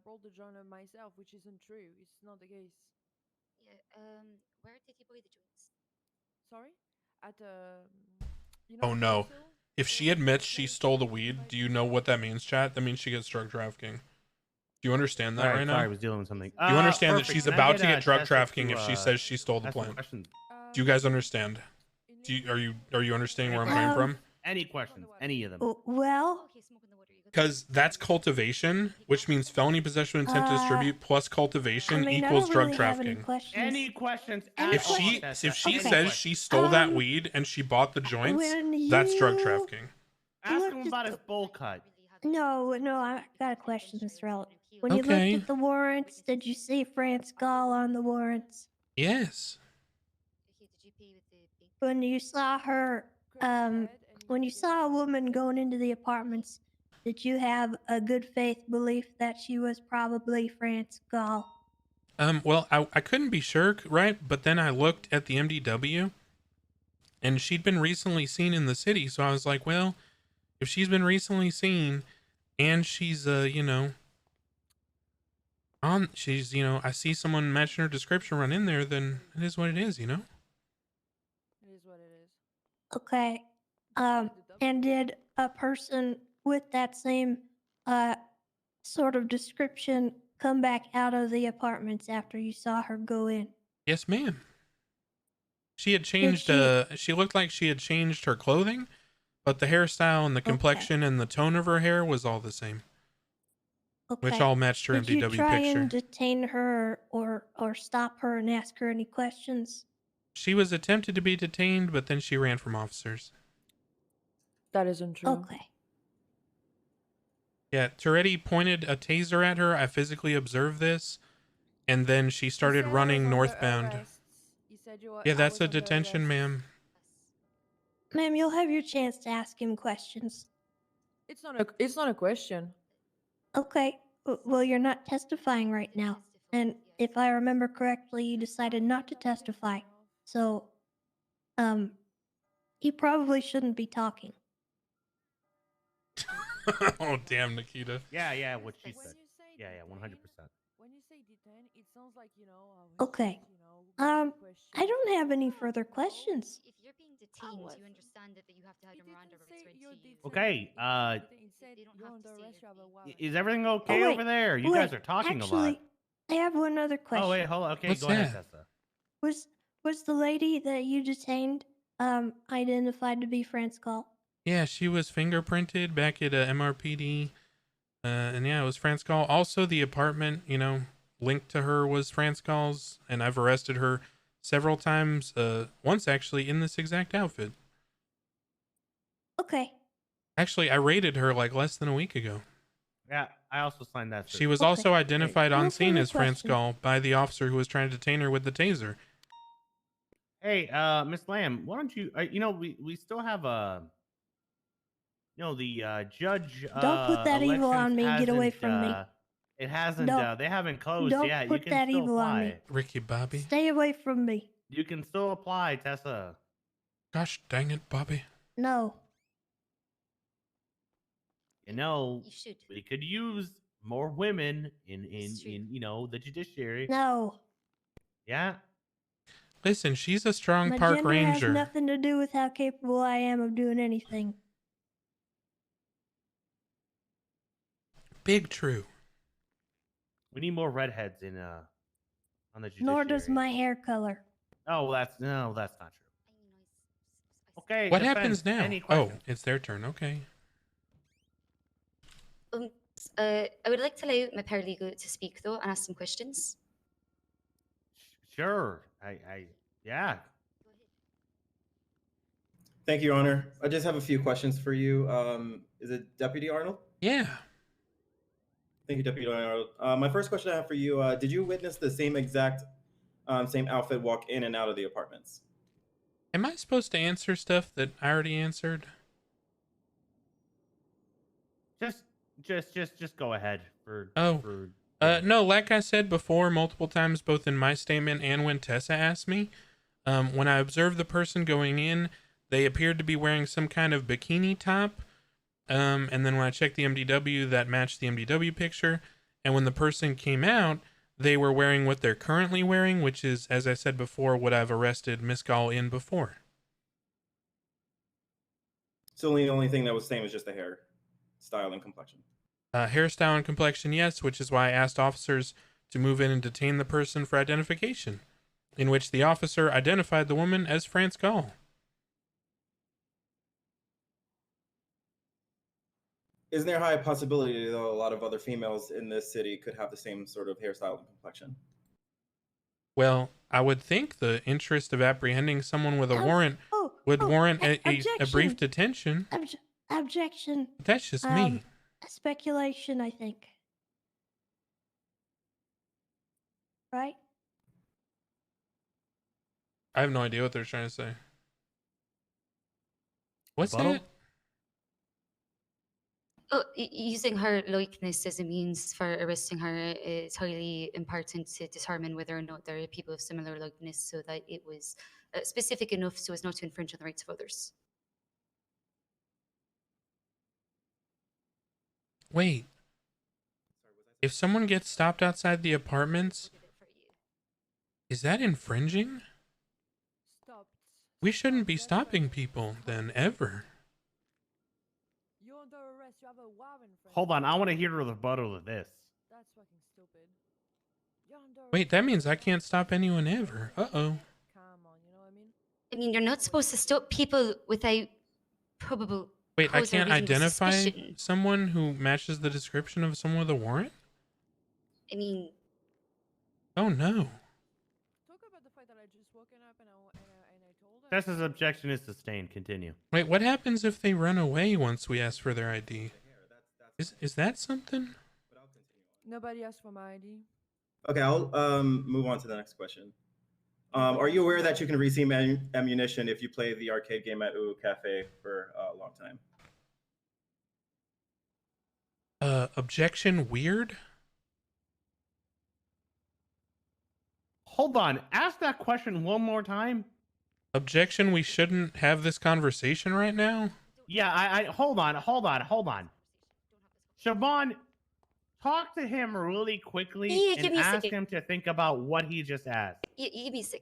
rolled the joint myself, which isn't true. It's not the case. Yeah. Where did you buy the joints? Sorry, at Oh no! If she admits she stole the weed, do you know what that means, chat? That means she gets drug trafficking. Do you understand that right now? Sorry, I was dealing with something. Do you understand that she's about to get drug trafficking if she says she stole the plant? Do you guys understand? Are you understanding where I'm coming from? Any questions? Any of them? Well, Because that's cultivation, which means felony possession with intent to distribute plus cultivation I equals don't drug really have any trafficking. questions. Any questions? If she says she stole that weed and she bought the joints, when that's drug you trafficking. Ask him about his bowl cut. No, I got a question, Mr. Elliott. When you Okay. looked at the warrants, did you see France Gall on the warrants? Yes. When you saw her, when you saw a woman going into the apartments, did you have a good faith belief that she was probably France Gall? Well, I couldn't be sure, right? But then I looked at the MDW, and she'd been recently seen in the city, so I was like, well, if she's been recently seen, and she's, you know, she's, you know, I see someone matching her description run in there, then it is what it is, you know? It is what it is. Okay. And did a person with that same sort of description come back out of the apartments after you saw her go in? Yes, ma'am. She had changed, she looked like she had changed her clothing, but the hairstyle and the complexion and the tone of her hair was all the same. Okay. Which all matched her Did MDW you try picture. and detain her or stop her and ask her any questions? She was attempted to be detained, but then she ran from officers. That isn't true. Okay. Yeah, Toretti pointed a taser at her. I physically observed this. And then she started running northbound. Yeah, that's a detention, ma'am. Ma'am, you'll have your chance to ask him questions. It's not a question. Okay. Well, you're not testifying right now. And if I remember correctly, you decided not to testify. So, you probably shouldn't be talking. Oh, damn, Nikita. Yeah, what she said. Yeah, 100%. When you say detain, it sounds like, you know, Okay. I don't have any further questions. If you're being detained, you understand that you have to have your Miranda rights read to you. Okay, They don't have to say is everything okay wait, over there? You guys are talking a lot. actually, I have one other question. Oh, wait, hold on. Okay, What's go ahead, that? Tessa. Was the lady that you detained identified to be France Gall? Yeah, she was fingerprinted back at MRPD. And yeah, it was France Gall. Also, the apartment, you know, linked to her was France Gall's. And I've arrested her several times. Once, actually, in this exact outfit. Okay. Actually, I raided her like less than a week ago. Yeah, I also signed that. She was also identified on scene further as France questions. Gall by the officer who was trying to detain her with the taser. Hey, Miss Lamb, why don't you, you know, we still have the judge. Don't put that evil on me. Get away hasn't, from me. It hasn't, Don't- they haven't closed don't yet. put You can that still evil on apply. me. Ricky Bobby. Stay away from me. You can still apply, Tessa. Gosh dang it, Bobby. No. You know, You should. we could use more women in you know, the judiciary. No. Yeah. Listen, she's a strong My park gender ranger. has nothing to do with how capable I am of doing anything. Big true. We need more redheads in on the judiciary. Nor does my hair color. Oh, that's not true. Okay. What defense, happens now? Any Oh, questions? it's their turn. Okay. I would like to allow my paralegal to speak though and ask some questions. Sure. Yeah. Thank you, Your Honor. I just have a few questions for you. Is it Deputy Arnold? Yeah. Thank you, Deputy Arnold. My first question I have for you, did you witness the same exact, same outfit walk in and out of the apartments? Am I supposed to answer stuff that I already answered? Just go ahead for. Oh. For, No, like I said before multiple times, both in my statement and when Tessa asked me, when I observed the person going in, they appeared to be wearing some kind of bikini top. And then when I checked the MDW, that matched the MDW picture. And when the person came out, they were wearing what they're currently wearing, which is, as I said before, what I've arrested Miss Gall in before. So the only thing that was same was just the hair style and complexion. Hairstyle and complexion, yes, which is why I asked officers to move in and detain the person for identification, in which the officer identified the woman as France Gall. Isn't there a high possibility, though, a lot of other females in this city could have the same sort of hairstyle and complexion? Well, I would think the interest of apprehending someone with a warrant would warrant a brief detention. Objection. That's just me. Speculation, I think. Right? I have no idea what they're trying to say. What's Rebuttal? that? Oh, using her likeness as a means for arresting her is highly important to determine whether or not there are people of similar likeness, so that it was specific enough so as not to infringe on the rights of others. Wait. If someone gets stopped outside the apartments, is that infringing? We shouldn't be stopping people then, ever. You're under arrest. You have a warrant. Hold on, I want to hear the rebuttal of this. That's fucking stupid. You're under Wait, that means I can't stop anyone ever. Uh-oh. Come on, you know what I mean? I mean, you're not supposed to stop people without probable. Wait, I cause or can't reasonable identify suspicion. someone who matches the description of someone with a warrant? I mean, Oh no. Talk about the fact that I just woken up and I told her. Tessa's objection is sustained. Continue. Wait, what happens if they run away once we ask for their ID? Is that something? Nobody asked for my ID. Okay, I'll move on to the next question. Are you aware that you can receive ammunition if you play the arcade game at Ooh Cafe for a long time? Objection weird? Hold on. Ask that question one more time. Objection, we shouldn't have this conversation right now? Yeah, I hold on. Siobhan, talk to him really quickly Yeah, give and me a ask second. him to think about what he just asked. you give me a sec.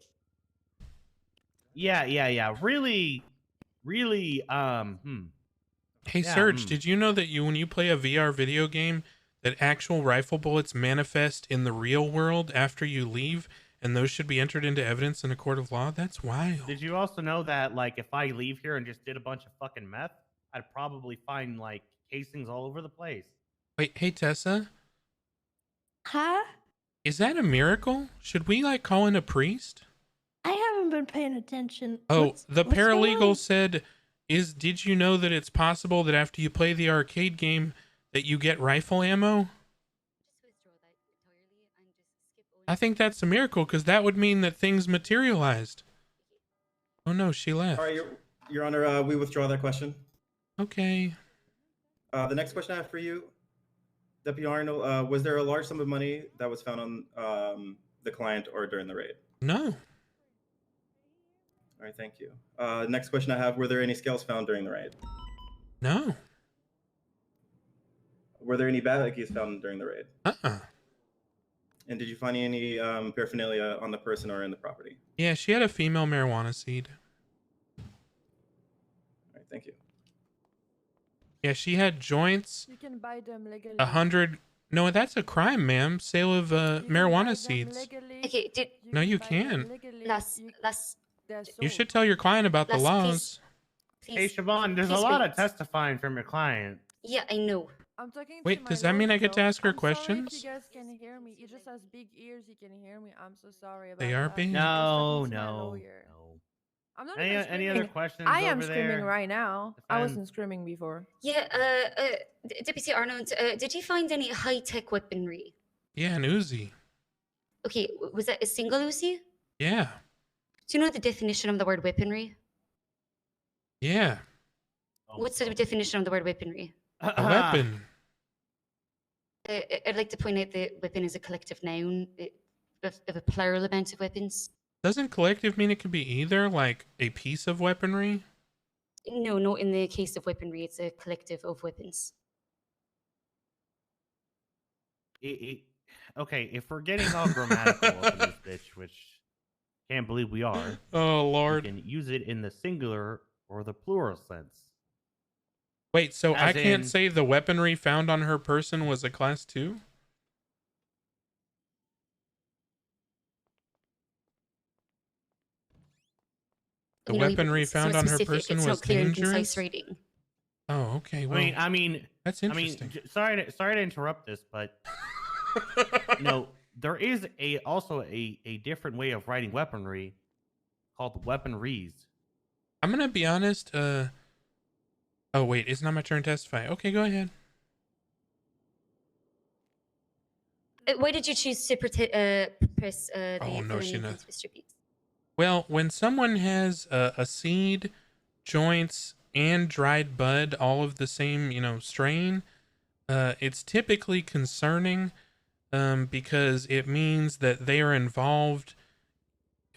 Yeah. Really, Hey, Yeah, Serge, did you know that when you play a VR video game, that actual rifle bullets manifest in the real world after you leave, and those should be entered into evidence in a court of law? That's wild. Did you also know that, like, if I leave here and just did a bunch of fucking meth, I'd probably find, like, casings all over the place? Wait, hey, Tessa, Huh? is that a miracle? Should we, like, call in a priest? I haven't been paying attention. Oh, the what's going paralegal on? said, did you know that it's possible that after you play the arcade game that you get rifle ammo? I think that's a miracle, because that would mean that things materialized. Oh no, she left. All right, Your Honor, we withdraw that question. Okay. The next question I have for you, Deputy Arnold, was there a large sum of money that was found on the client or during the raid? No. All right, thank you. Next question I have, were there any scales found during the raid? No. Were there any baggies found during the raid? Uh-uh. And did you find any paraphernalia on the person or in the property? Yeah, she had a female marijuana seed. All right, thank you. Yeah, she had joints. You can buy them legally. 100. No, that's a crime, ma'am. Sale of marijuana seeds. Okay, No, you can't. Last. You should tell your client about the Les, laws. Hey, Siobhan, there's a please lot wait. of testifying from your client. Yeah, I know. I'm talking to Wait, my does that mean I get to lawyer, ask her I'm sorry questions? if you guys can hear me. He just has big ears. He can hear me. I'm so sorry about They are that. big? No. I'm not Any even other screaming. questions I am over screaming there? right now. I Defend. wasn't screaming before. Yeah, Deputy Arnold, did you find any high-tech weaponry? Yeah, an Uzi. Okay, was that a single Uzi? Yeah. Do you know the definition of the word weaponry? Yeah. What's the definition of the word weaponry? A weapon. I'd like to point out that weapon is a collective noun of a plural amount of weapons. Doesn't collective mean it could be either, like a piece of weaponry? No, not in the case of weaponry. It's a collective of weapons. Okay, if we're getting all grammatical up in this bitch, which can't believe we are. Oh, Lord. You can use it in the singular or the plural sense. Wait, so I As can't in- say the weaponry found on her person was a class 2? The You know, weaponry it's found not on her specific, person it's was not clear and dangerous? concise writing. Oh, okay. Well, I mean, That's interesting. I mean, sorry to interrupt this, but there is also a different way of writing weaponry called weaponries. I'm gonna be honest. Oh wait, it's not my turn to testify. Okay, go ahead. Why did you choose to press the Oh no, she felony knows. intent to distribute? Well, when someone has a seed, joints, and dried bud, all of the same, strain, it's typically concerning because it means that they are involved.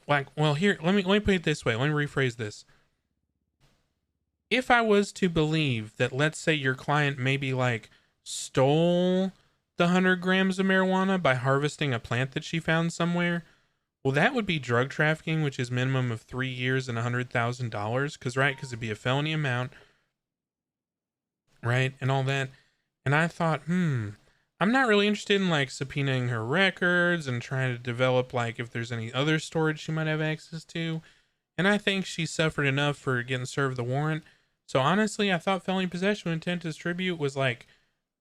Here, let me put it this way. Let me rephrase this. If I was to believe that, let's say your client maybe stole the 100 grams of marijuana by harvesting a plant that she found somewhere, well, that would be drug trafficking, which is minimum of 3 years and $100,000. Because it'd be a felony amount, right, and all that. And I thought, I'm not really interested in subpoenaing her records and trying to develop if there's any other storage she might have access to. And I think she suffered enough for getting served the warrant. So honestly, I thought felony possession with intent to distribute was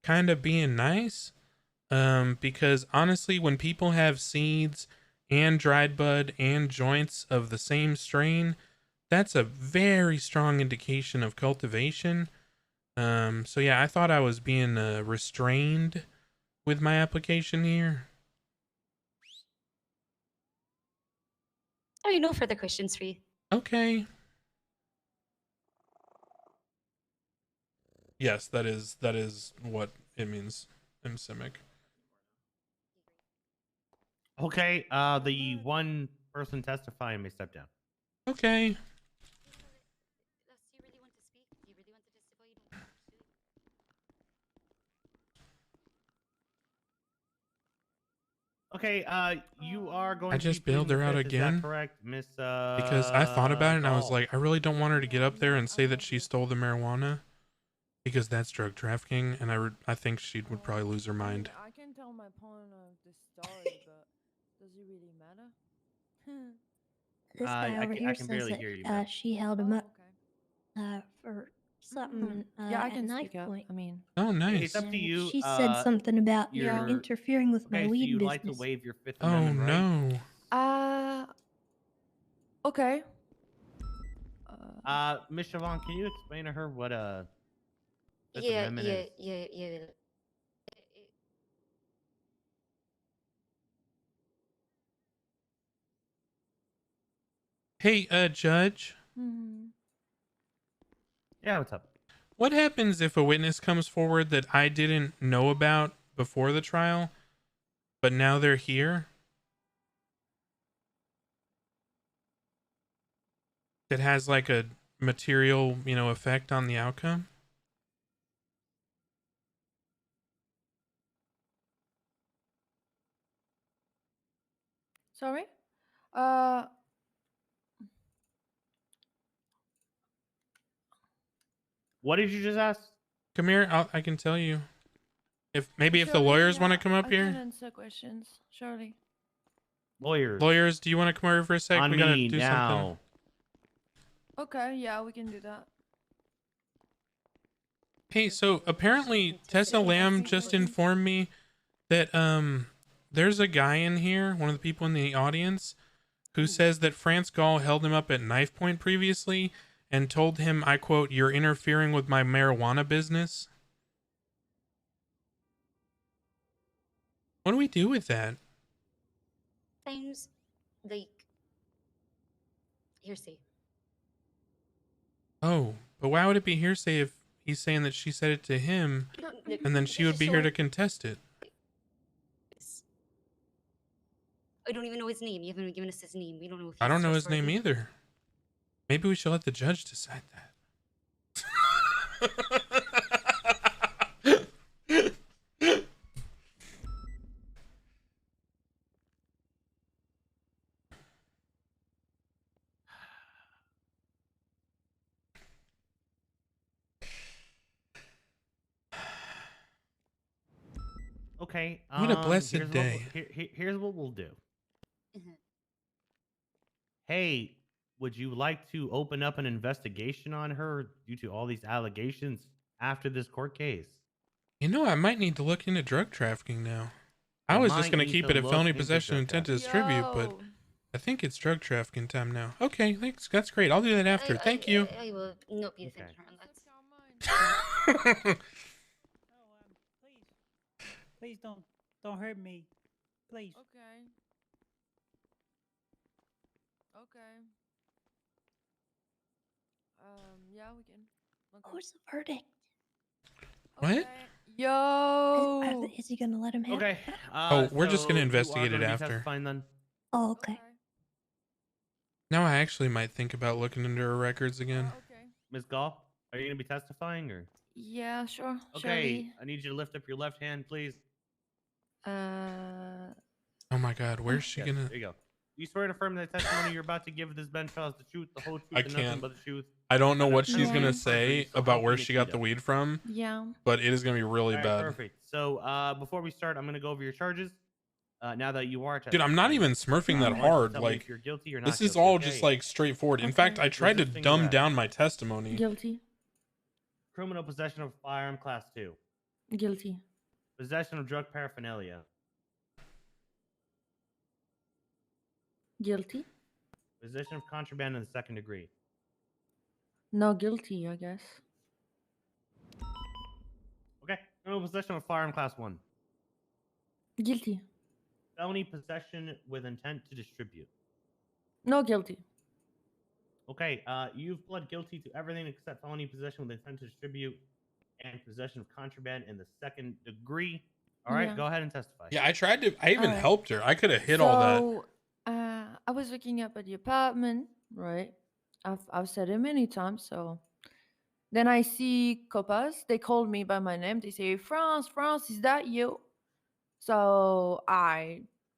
kind of being nice. Because honestly, when people have seeds and dried bud and joints of the same strain, that's a very strong indication of cultivation. So yeah, I thought I was being restrained with my application here. Oh, no further questions for you. Okay. Yes, that is what it means in Simic. Okay, the one person testifying may step down. Okay. Okay, you are going I to just be pleading bailed her the out fifth, again. Is that correct, Miss? Because I thought about it and I was Gall? like, I really don't want her to get up there and say that she stole the marijuana, because that's drug trafficking, and I think she would probably lose her mind. I can tell my point of the story, but does it really matter? This guy over here says barely that hear you, ma'am. she held him up for something Yeah, I at can knife speak up. point. I mean, Oh, nice. It's up to And you. She said something about you're- interfering with my Okay, so weed you'd business. like to waive your Fifth Oh Amendment right? no. Okay. Miss Siobhan, can you explain to her what Fifth Yeah. Amendment is? Hey, Judge. Yeah, what's up? What happens if a witness comes forward that I didn't know about before the trial, but now they're here? That has a material, effect on the outcome? Sorry. What did you just ask? Come here, I can tell you. If the Surely, lawyers want to yeah, come up I here. can answer questions. Surely. Lawyers, do you want to come over for a sec? On We gotta me do now. something. Okay, yeah, we can do that. Hey, so apparently Tessa Lamb just informed me that there's a guy in here, one of the people in the audience, who says that France Gall held him up at knife point previously and told him, I quote, "You're interfering with my marijuana business." What do we do with that? Sounds like hearsay. Oh, but why would it be hearsay if he's saying that she said it to him, and then she would be here to contest it? I don't even know his name. You haven't given us his name. We don't know if I don't he's know his name trustworthy. either. Maybe we should let the judge decide that. Okay. What a blessed here's day. Here's what we'll do. Mhm. Hey, would you like to open up an investigation on her due to all these allegations after this court case? You know, I might need to look into drug trafficking now. I was just gonna keep it at felony possession and intent to distribute, but I think it's drug trafficking time now. Okay, thanks. That's great. I'll do that after. Thank you. I will not be offended around that. Please don't hurt me. Please. Okay. Okay. Yeah, we can. Okay. What's the verdict? What? Yo. Is he gonna let him have? Okay. Oh, we're just gonna so investigate you are it gonna be after. testifying then. Oh, okay. Now I actually might think about looking into her records again. Ms. Gall, are you gonna be testifying or? Yeah, sure. Okay. I need you to lift up your left hand, please. Oh my God, where's she Yes, gonna? There you go. You swear to affirm that the testimony you're about to give this bench trial is the truth, the whole truth, I and nothing can't. but the truth. I don't know what she's Yeah. gonna say about where she got the weed from, Yeah. but it is gonna be really All right, bad. perfect. So before we start, I'm gonna go over your charges. Now that you are Dude, I'm not even smurfing that hard. Tell me Like, if you're guilty or not this is guilty, all okay? just like straightforward. In fact, I tried to Resisting dumb arrest. down my testimony. Guilty. Criminal possession of firearm class 2. Guilty. Possession of drug paraphernalia. Guilty. Possession of contraband in the second degree. No, guilty, I guess. Okay. Criminal possession of firearm class 1. Guilty. Felony possession with intent to distribute. No, guilty. Okay. You've pled guilty to everything except felony possession with intent to distribute and possession of contraband in the second degree. All right. Yeah. Go ahead and testify. Yeah, I tried to. I even Alright. helped her. I could have hit all that. So, I was looking up at the apartment, right? I've said it many times. So then I see copas. They called me by my name. They say, France, is that you? So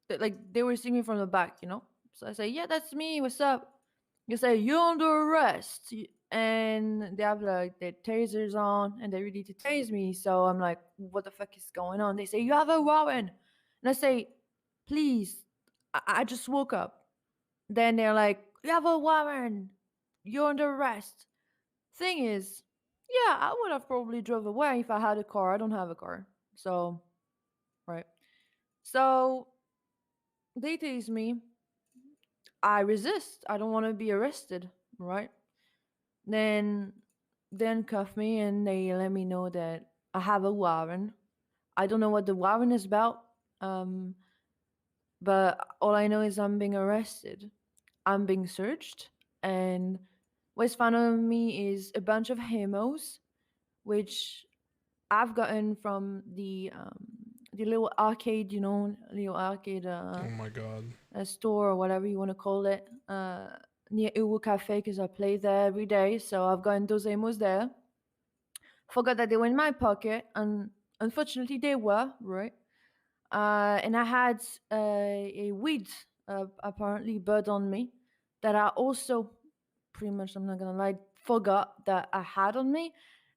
they were seeing me from the back, you know? So I say, yeah, that's me. What's up? They say, you're under arrest. And they have like their tasers on and they're ready to tase me. So I'm like, what the fuck is going on? They say, you have a warrant. And I say, please, I just woke up. Then they're like, you have a warrant. You're under arrest. Thing is, yeah, I would have probably drove away if I had a car. I don't have a car. So, right. So they tase me. I resist. I don't want to be arrested, right? Then cuff me and they let me know that I have a warrant. I don't know what the warrant is about. But all I know is I'm being arrested. I'm being searched, and what's found on me is a bunch of hemos, which I've gotten from the little arcade, you know, little arcade Oh my God. a store or whatever you want to call it, near Uwu Cafe, because I play there every day. So I've gotten those hemos there. Forgot that they were in my pocket, and unfortunately they were, right? And I had a weed apparently bud on me that I also pretty much, I'm not gonna lie, forgot that I had on me,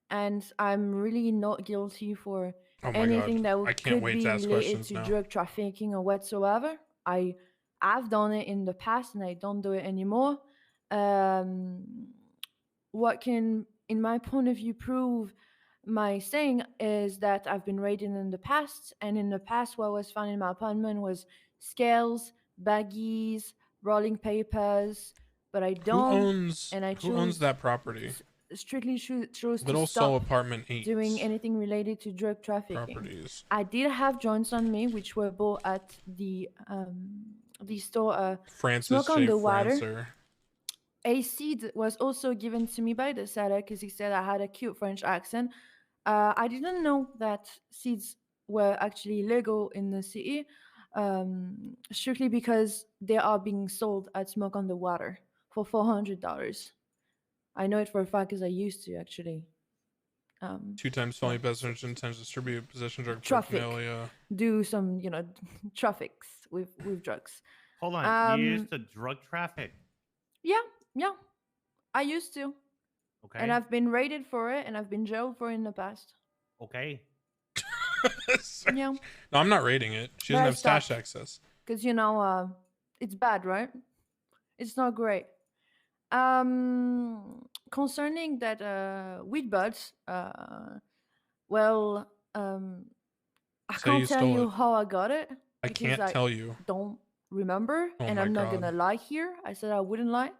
and I'm really not guilty for Oh my anything God. that I can't could wait be to ask related questions to now. drug trafficking or whatsoever. I've done it in the past and I don't do it anymore. What can, in my point of view, prove my saying is that I've been raided in the past, and in the past what was found in my apartment was scales, baggies, rolling papers, but I don't, and I Who owns choose that property? strictly chose Little to Soul stop Apartment 8 doing anything related to drug trafficking. properties. I did have joints on me, which were bought at the store Francis Smoke on J. the Water. Francer. A seed was also given to me by the seller because he said I had a cute French accent. I didn't know that seeds were actually legal in the city, strictly because they are being sold at Smoke on the Water for $400. I know it for a fact because I used to actually. 2 times felony possession, intent to distribute possession drug Traffic. paraphernalia. Do some, traffics with drugs. Hold on. You used to drug traffic. Yeah, I used to. Okay. And I've been raided for it, and I've been jailed for it in the past. Okay. Yeah. No, I'm not rating it. She doesn't have stash access. Because, it's bad, right? It's not great. Concerning that weed buds, well, I So you can't tell stole you it. how I got it. I because can't tell you. Don't remember, Oh and my I'm not God. gonna lie here. I said I wouldn't lie,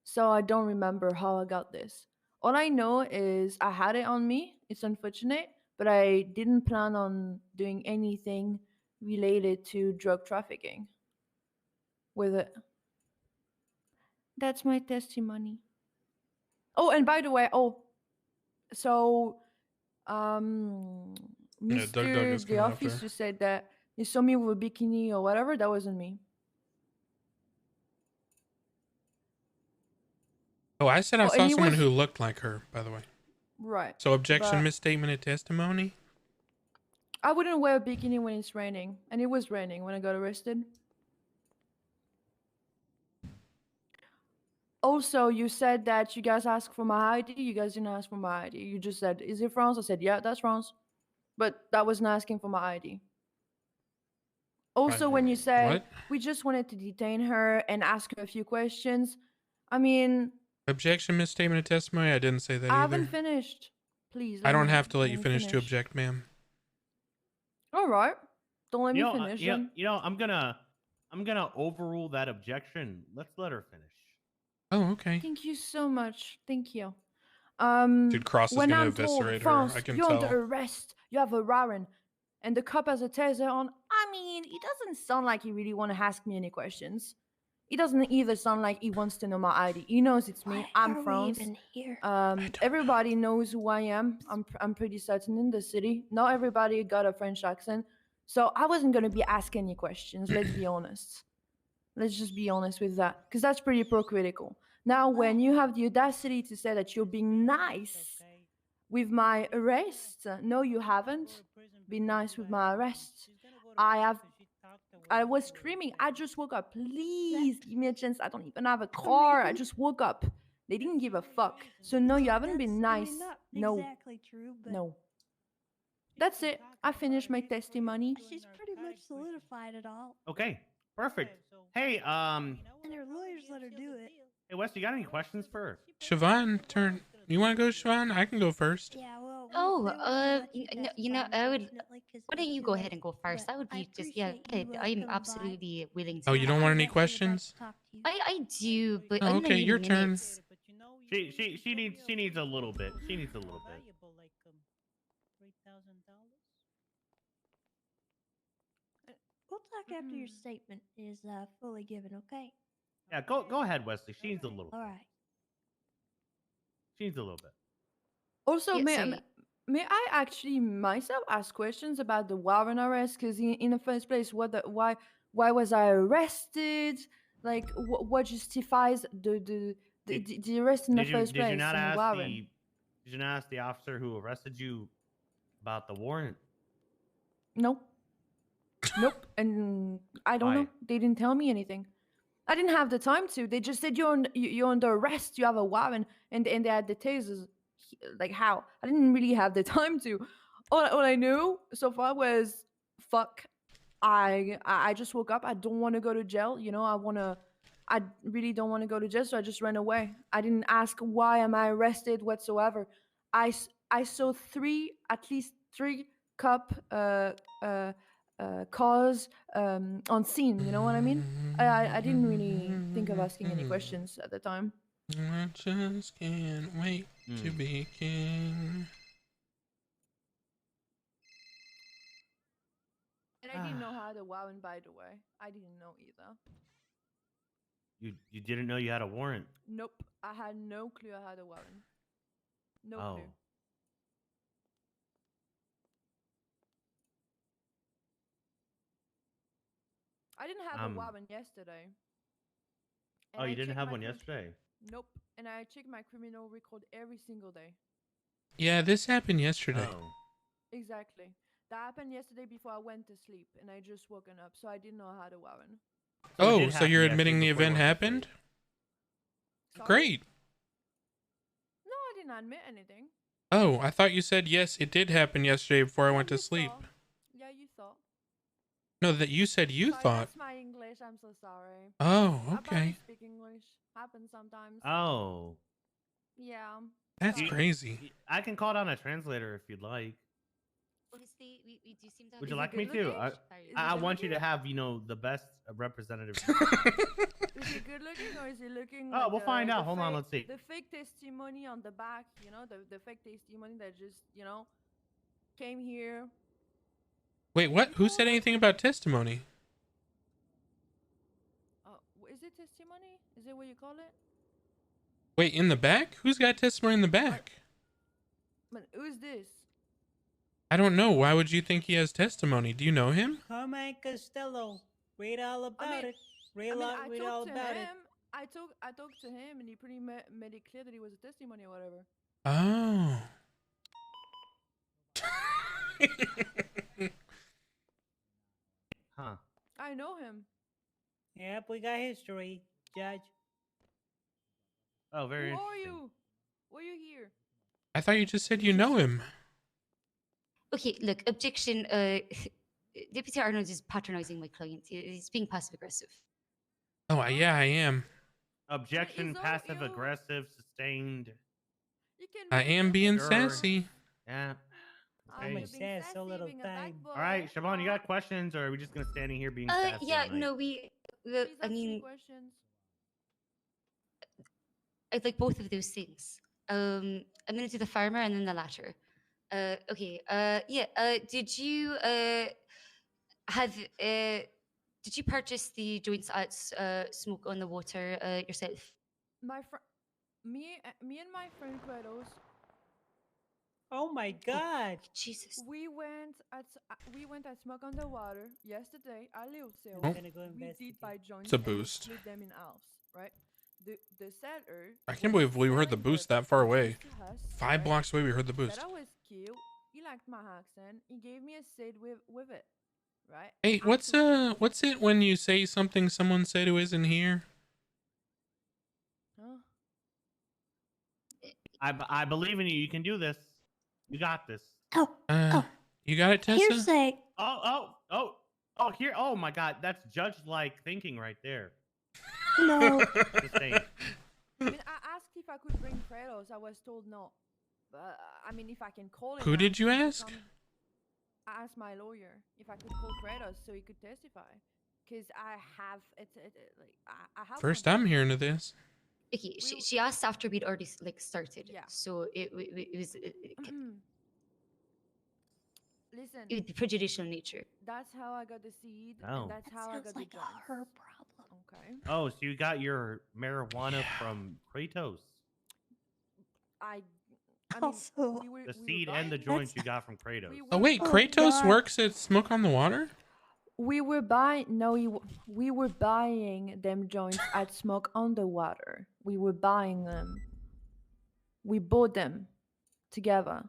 so I don't remember how I got this. All I know is I had it on me. It's unfortunate, but I didn't plan on doing anything related to drug trafficking with it. That's my testimony. Oh, and by the way, so Yeah, Doug Mr. is the coming after. officer said that he saw me with a bikini or whatever. That wasn't me. Oh, I said I Oh, and saw he someone was- who looked like her, by the way. Right. So objection, but misstatement of testimony? I wouldn't wear a bikini when it's raining, and it was raining when I got arrested. Also, you said that you guys asked for my ID. You guys didn't ask for my ID. You just said, "Is it France?" I said, "Yeah, that's France," but that wasn't asking for my ID. Also, when you said What? we just wanted to detain her and ask her a few questions, I mean, Objection, misstatement of testimony? I didn't say that I either. haven't finished. Please. I let don't me- have to let you me finish to object, ma'am. All right. Don't let me You know, finish. you know, then. you know, I'm gonna overrule that objection. Let's let her finish. Oh, okay. Thank you so much. Thank you. Dude, Cross is when gonna I'm told, eviscerate her. France, I can you're tell. under arrest. You have a warrant, and the cop has a taser on. I mean, it doesn't sound like he really want to ask me any questions. It doesn't either sound like he wants to know my ID. He knows it's me. Why I'm are we France. even here? Everybody knows who I am. I'm pretty certain in the city. Not everybody got a French accent, so I wasn't gonna be asking any questions. Let's be honest. Let's just be honest with that, because that's pretty hypocritical. Now, when you have the audacity to say that you're being nice with my arrest, no, you haven't been nice with my arrest. I was screaming. I just woke up. Please give me a chance. I don't even have a car. I just woke up. They didn't give a fuck. So no, you haven't been nice. No. Exactly true, but No. That's it. I finished my testimony. she's pretty much solidified it all. Okay, perfect. Hey, And her lawyers let her do it. hey, Wes, you got any questions for her? Siobhan, turn. You want to go, Siobhan? I can go first. Yeah, well. I would. Why don't you go ahead and go first? That would be just, yeah. I'm absolutely willing to. Oh, you don't want any questions? I do, but Oh, I'm okay, 90 your turn. minutes. She needs a little bit. She needs a little bit. We'll talk after your statement is fully given, okay? Yeah, go ahead, Wesley. She needs a little. All right. She needs a little bit. Also, Yeah, may I actually myself ask questions about the warrant arrest? Because in the first place, why was I arrested? Like, what justifies the arrest in the first place? Did you not and the ask warrant? Did you not ask the officer who arrested you about the warrant? Nope. Nope. And I don't know. Why? They didn't tell me anything. I didn't have the time to. They just said you're under arrest. You have a warrant, and they had the tasers. Like how? I didn't really have the time to. All I knew so far was fuck. I just woke up. I don't want to go to jail. You know, I really don't want to go to jail, so I just ran away. I didn't ask why am I arrested whatsoever. I saw at least three cop cars on scene. You know what I mean? I didn't really think of asking any questions at the time. I just can't wait to be king. And I didn't know how to warrant, by the way. I didn't know either. You didn't know you had a warrant. Nope. I had no clue I had a warrant. No Oh. clue. I didn't have a warrant yesterday. Oh, you didn't checked have my one yesterday. Nope. And I check my criminal record every single day. Yeah, this happened yesterday. Oh. Exactly. That happened yesterday before I went to sleep, and I just woken up, so I didn't know how to warrant. Oh, so you're admitting the event happened? Great. No, I didn't admit anything. Oh, I thought you said yes, it did happen yesterday before I went to sleep. Yeah, you thought. No, that you said you Sorry, thought. That's my English. I'm so sorry. Oh, I okay. barely speak English. Happens sometimes. Oh. Yeah. That's You- crazy. I can call down a translator if you'd like. Honestly, we do seem to have. Would you like me to? I want you to have, you know, the best representative. Is he good looking or is he looking? Oh, like we'll find out. Hold on, fake- let's see. The fake testimony on the back, you know, the fake testimony that just, you know, came here. Wait, what? Who said anything about testimony? Is it testimony? Is it what you call it? Wait, in the back? Who's got testimony in the back? But who's this? I don't know. Why would you think he has testimony? Do you know him? Carmine Costello. Read all about it. Read all about it. I talked to him, and he pretty made it clear that he was a testimony or whatever. Oh. Huh. I know him. Yep, we got history, Judge. Oh, very Who interesting. are you? Why are you here? I thought you just said you know him. Okay, look, objection. Deputy Arnold is patronizing my client. He's being passive aggressive. Oh, yeah, I am. Objection, passive aggressive, sustained. I am being Sure. sassy. Yeah. I'm Okay. a sassy little thing. All right, Siobhan, you got questions, or are we just gonna stand here being sassy? Yeah, all night? no, I mean, I'd like both of those things. I'm gonna do the farmer and then the latter. Okay. Yeah. Did you did you purchase the joints at Smoke on the Water yourself? My friend, me and my friend Kratos. Oh my God! Jesus. We went at Smoke on the Water yesterday. I live there. Oh. We did buy joints. It's a and we boost. split them in halves, right? The seller. I can't believe we heard the boost that far away. to us, 5 right? blocks away, we heard the boost. Said I was cute. He liked my accent. He gave me a seed with it, right? Hey, what's it when you say something someone said who isn't here? Huh? I believe in you. You can do this. You got this. You got it, Tessa? Hearsay. Oh, here. Oh my God, that's judge-like thinking right there. No. Just saying. I mean, I asked if I could bring Kratos. I was told no. But I mean, if I can call him. Who now, did you he could ask? come- I asked my lawyer if I could call Kratos so he could testify. Cause I have like I have. First one. I'm hearing of this. Okay, she asked after we'd already started. Yeah. So it was Listen. it would be prejudicial in nature. That's how I got the seed. Oh. And that's how I got the joints. Her problem. Okay. Oh, so you got your marijuana from Kratos. I mean, Also, The seed and the joints you got from Kratos. Oh wait, Kratos works at Smoke on the Water? We were buying we were buying them joints at Smoke on the Water. We were buying them. We bought them together.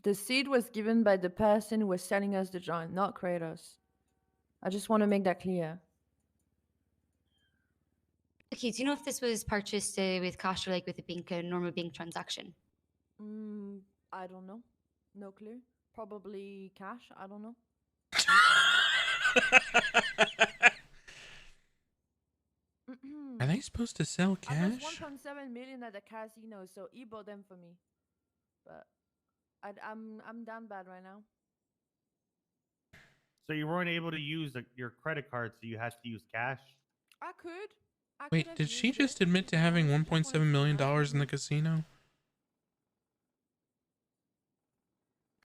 The seed was given by the person who was selling us the joint, not Kratos. I just want to make that clear. Okay, do you know if this was purchased with cash or like with a normal bank transaction? I don't know. No clue. Probably cash. I don't know. Are they supposed to sell I cash? lost 1.7 million at the casino, so he bought them for me. But I'm down bad right now. So you weren't able to use your credit card, so you had to use cash. I could. Wait, did she just admit to having $1.7 million in the casino?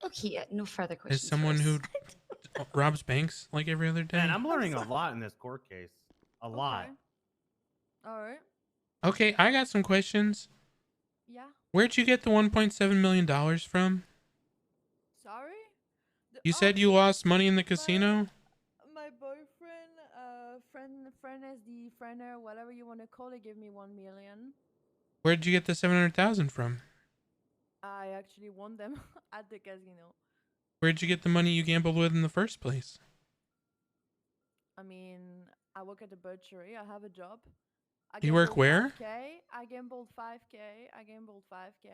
Okay, yeah, no further questions. As someone who robs banks like every other day? Man, I'm learning a lot in this court case. A lot. All right. Okay, I got some questions. Yeah. Where'd you get the $1.7 million from? Sorry? You said you lost money in the casino? My boyfriend, friend as the friender, whatever you want to call it, gave me 1 million. Where'd you get the 700,000 from? I actually won them at the casino. Where'd you get the money you gambled with in the first place? I mean, I work at a butchery. I have a job. You work gambled where? 5K, I gambled 5K. I gambled 5K.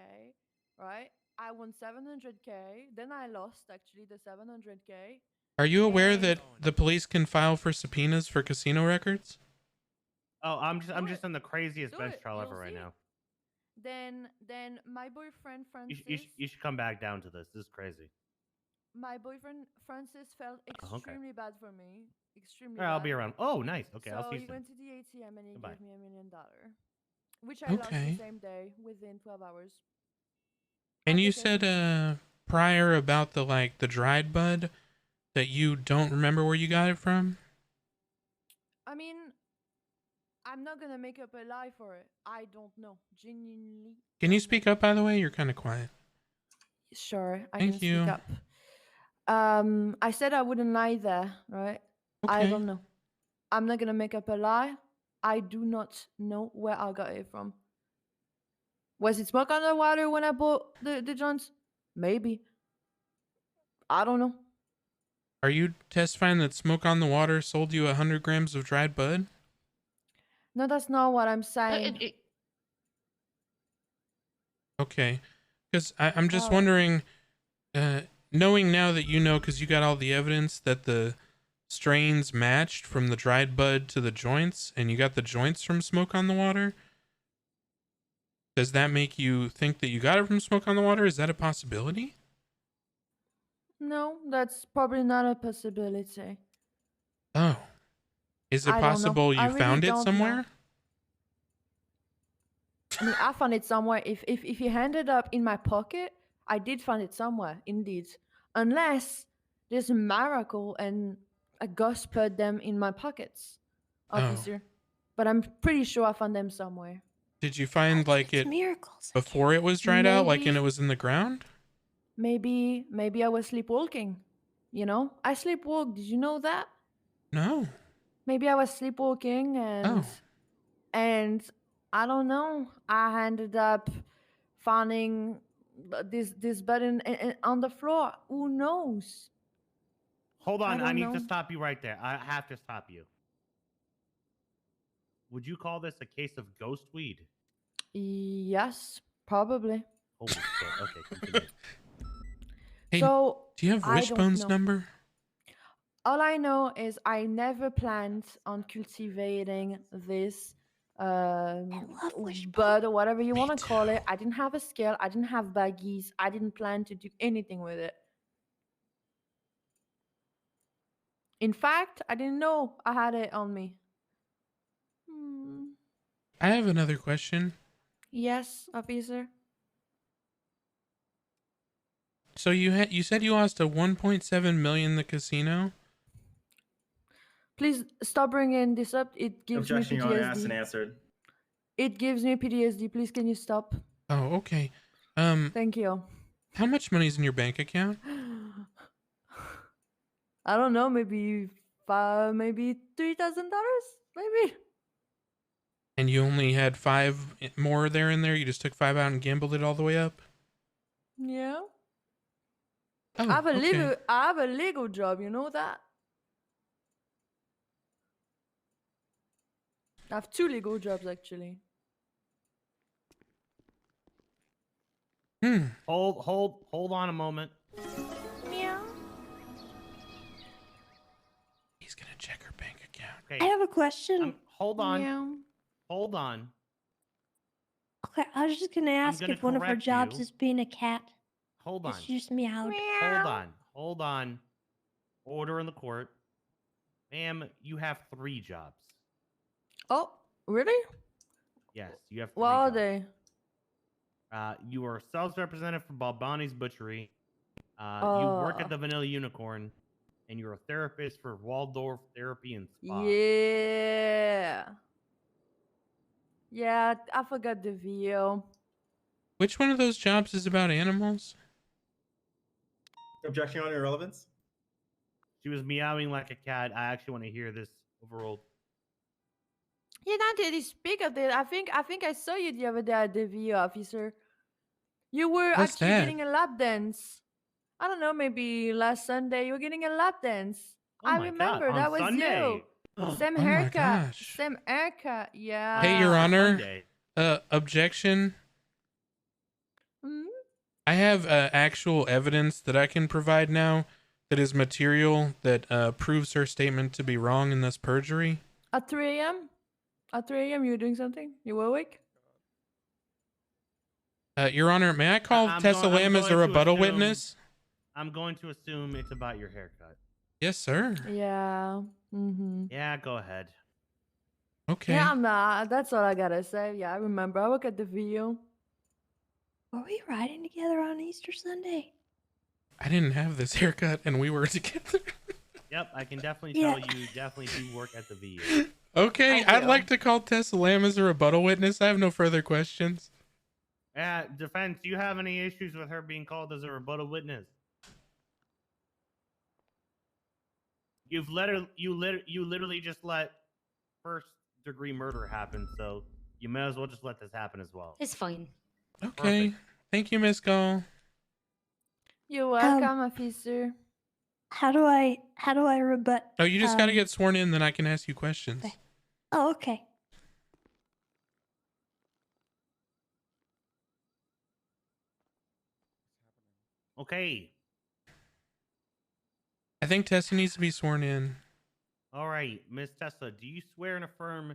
Right? I won 700K. Then I lost actually the 700K. Are you aware that the police can file for subpoenas for casino records? Oh, I'm just on the craziest bench trial ever right now. Then my boyfriend Francis. You should come back down to this. This is crazy. My boyfriend Francis felt extremely bad for me. Extremely. I'll be around. Oh, nice. Okay, I'll So see he you soon. went to the ATM and he Goodbye. gave me $1 million, which I lost Okay. the same day within 12 hours. And you said prior about the dried bud that you don't remember where you got it from? I mean, I'm not gonna make up a lie for it. I don't know. Genuinely. Can you speak up, by the way? You're kind of quiet. Sure, I Thank can you. speak up. I said I wouldn't lie there, right? I Okay. don't know. I'm not gonna make up a lie. I do not know where I got it from. Was it smoke on the water when I bought the joints? Maybe. I don't know. Are you testifying that Smoke on the Water sold you 100 grams of dried bud? No, that's not what I'm saying. Okay. Because I'm just Oh. wondering, knowing now that you know, because you got all the evidence that the strains matched from the dried bud to the joints, and you got the joints from Smoke on the Water, does that make you think that you got it from Smoke on the Water? Is that a possibility? No, that's probably not a possibility. Oh. Is it I don't know. possible I you really found it don't know. somewhere? I mean, I found it somewhere. If you hand it up in my pocket, I did find it somewhere, indeed. Unless there's a miracle and a ghost put them in my pockets, officer. But I'm pretty sure I found them somewhere. Did you find it miracles before it was dried out, like and it Maybe. was in the ground? Maybe I was sleepwalking. You know, I sleepwalk. Did you know that? No. Maybe I was sleepwalking and I don't know. I ended up finding this button on the floor. Who knows? Hold on, I don't need know. to stop you right there. I have to stop you. Would you call this a case of ghost weed? Yes, probably. Holy shit. Okay, continue. Hey, So do you have I don't Wishbone's know. number? All I know is I never planned on cultivating this bud or whatever you want to call it. I didn't have a scale. I didn't have baggies. I didn't plan to do anything with it. In fact, I didn't know I had it on me. I have another question. Yes, officer. So you said you lost a 1.7 million in the casino? Please stop bringing this up. It gives Objection, me Your Honor, asked and PTSD. answered. It gives me PTSD. Please, can you stop? Oh, okay. Thank you. How much money's in your bank account? I don't know. Maybe maybe $3,000. Maybe. And you only had 5 more there in there? You just took 5 out and gambled it all the way up? Yeah. Oh, I have a okay. legal job. You know that. I have 2 legal jobs actually. Hold on a moment. Meow. He's gonna check her bank account. I have a question. Hold on. Meow. Hold on. Okay, I was just gonna ask gonna if one of her correct jobs you. is being a cat. Hold on. It's just meowed. Hold on. Order in the court. Ma'am, you have 3 jobs. Oh, really? Yes, you have 3 What are jobs. they? You are sales representative for Balbani's Butchery. You work at the Vanilla Unicorn. And you're a therapist for Waldorf Therapy and Spa. Yeah. Yeah, I forgot the video. Which one of those jobs is about animals? Objection on irrelevance. She was meowing like a cat. I actually want to hear this overruled. You don't really speak of it. I think I saw you the other day at the video, officer. You were What's actually that? getting a lap dance. I don't know, maybe last Sunday you were getting a lap dance. Oh I my God, remember on that was Sunday? you. Same Oh my haircut. gosh. Same haircut. Yeah. Hey, Your Honor. Sunday. Objection. Hmm? I have actual evidence that I can provide now that is material that proves her statement to be wrong and thus perjury? At 3 a.m.? At 3 a.m. you were doing something? You were awake? Your Honor, may I call Tessa Lamb as a rebuttal witness? I'm going to assume it's about your haircut. Yes, sir. Yeah. Mm-hmm. Yeah, go ahead. Okay. Yeah, I'm not. That's all I gotta say. Yeah, I remember. I look at the video. Were we riding together on Easter Sunday? I didn't have this haircut and we were together. Yep, I can definitely tell you definitely do work at the VU. Okay, I'd like to call Tessa Lamb as a rebuttal witness. I have no further questions. Defense, do you have any issues with her being called as a rebuttal witness? You literally just let first-degree murder happen, so you may as well just let this happen as well. It's fine. Okay. Thank you, Miss Gall. You're welcome, officer. How do I rebut? Oh, you just got to get sworn in, then I can ask you questions. Okay. Oh, okay. Okay. I think Tessa needs to be sworn in. All right, Miss Tessa, do you swear and affirm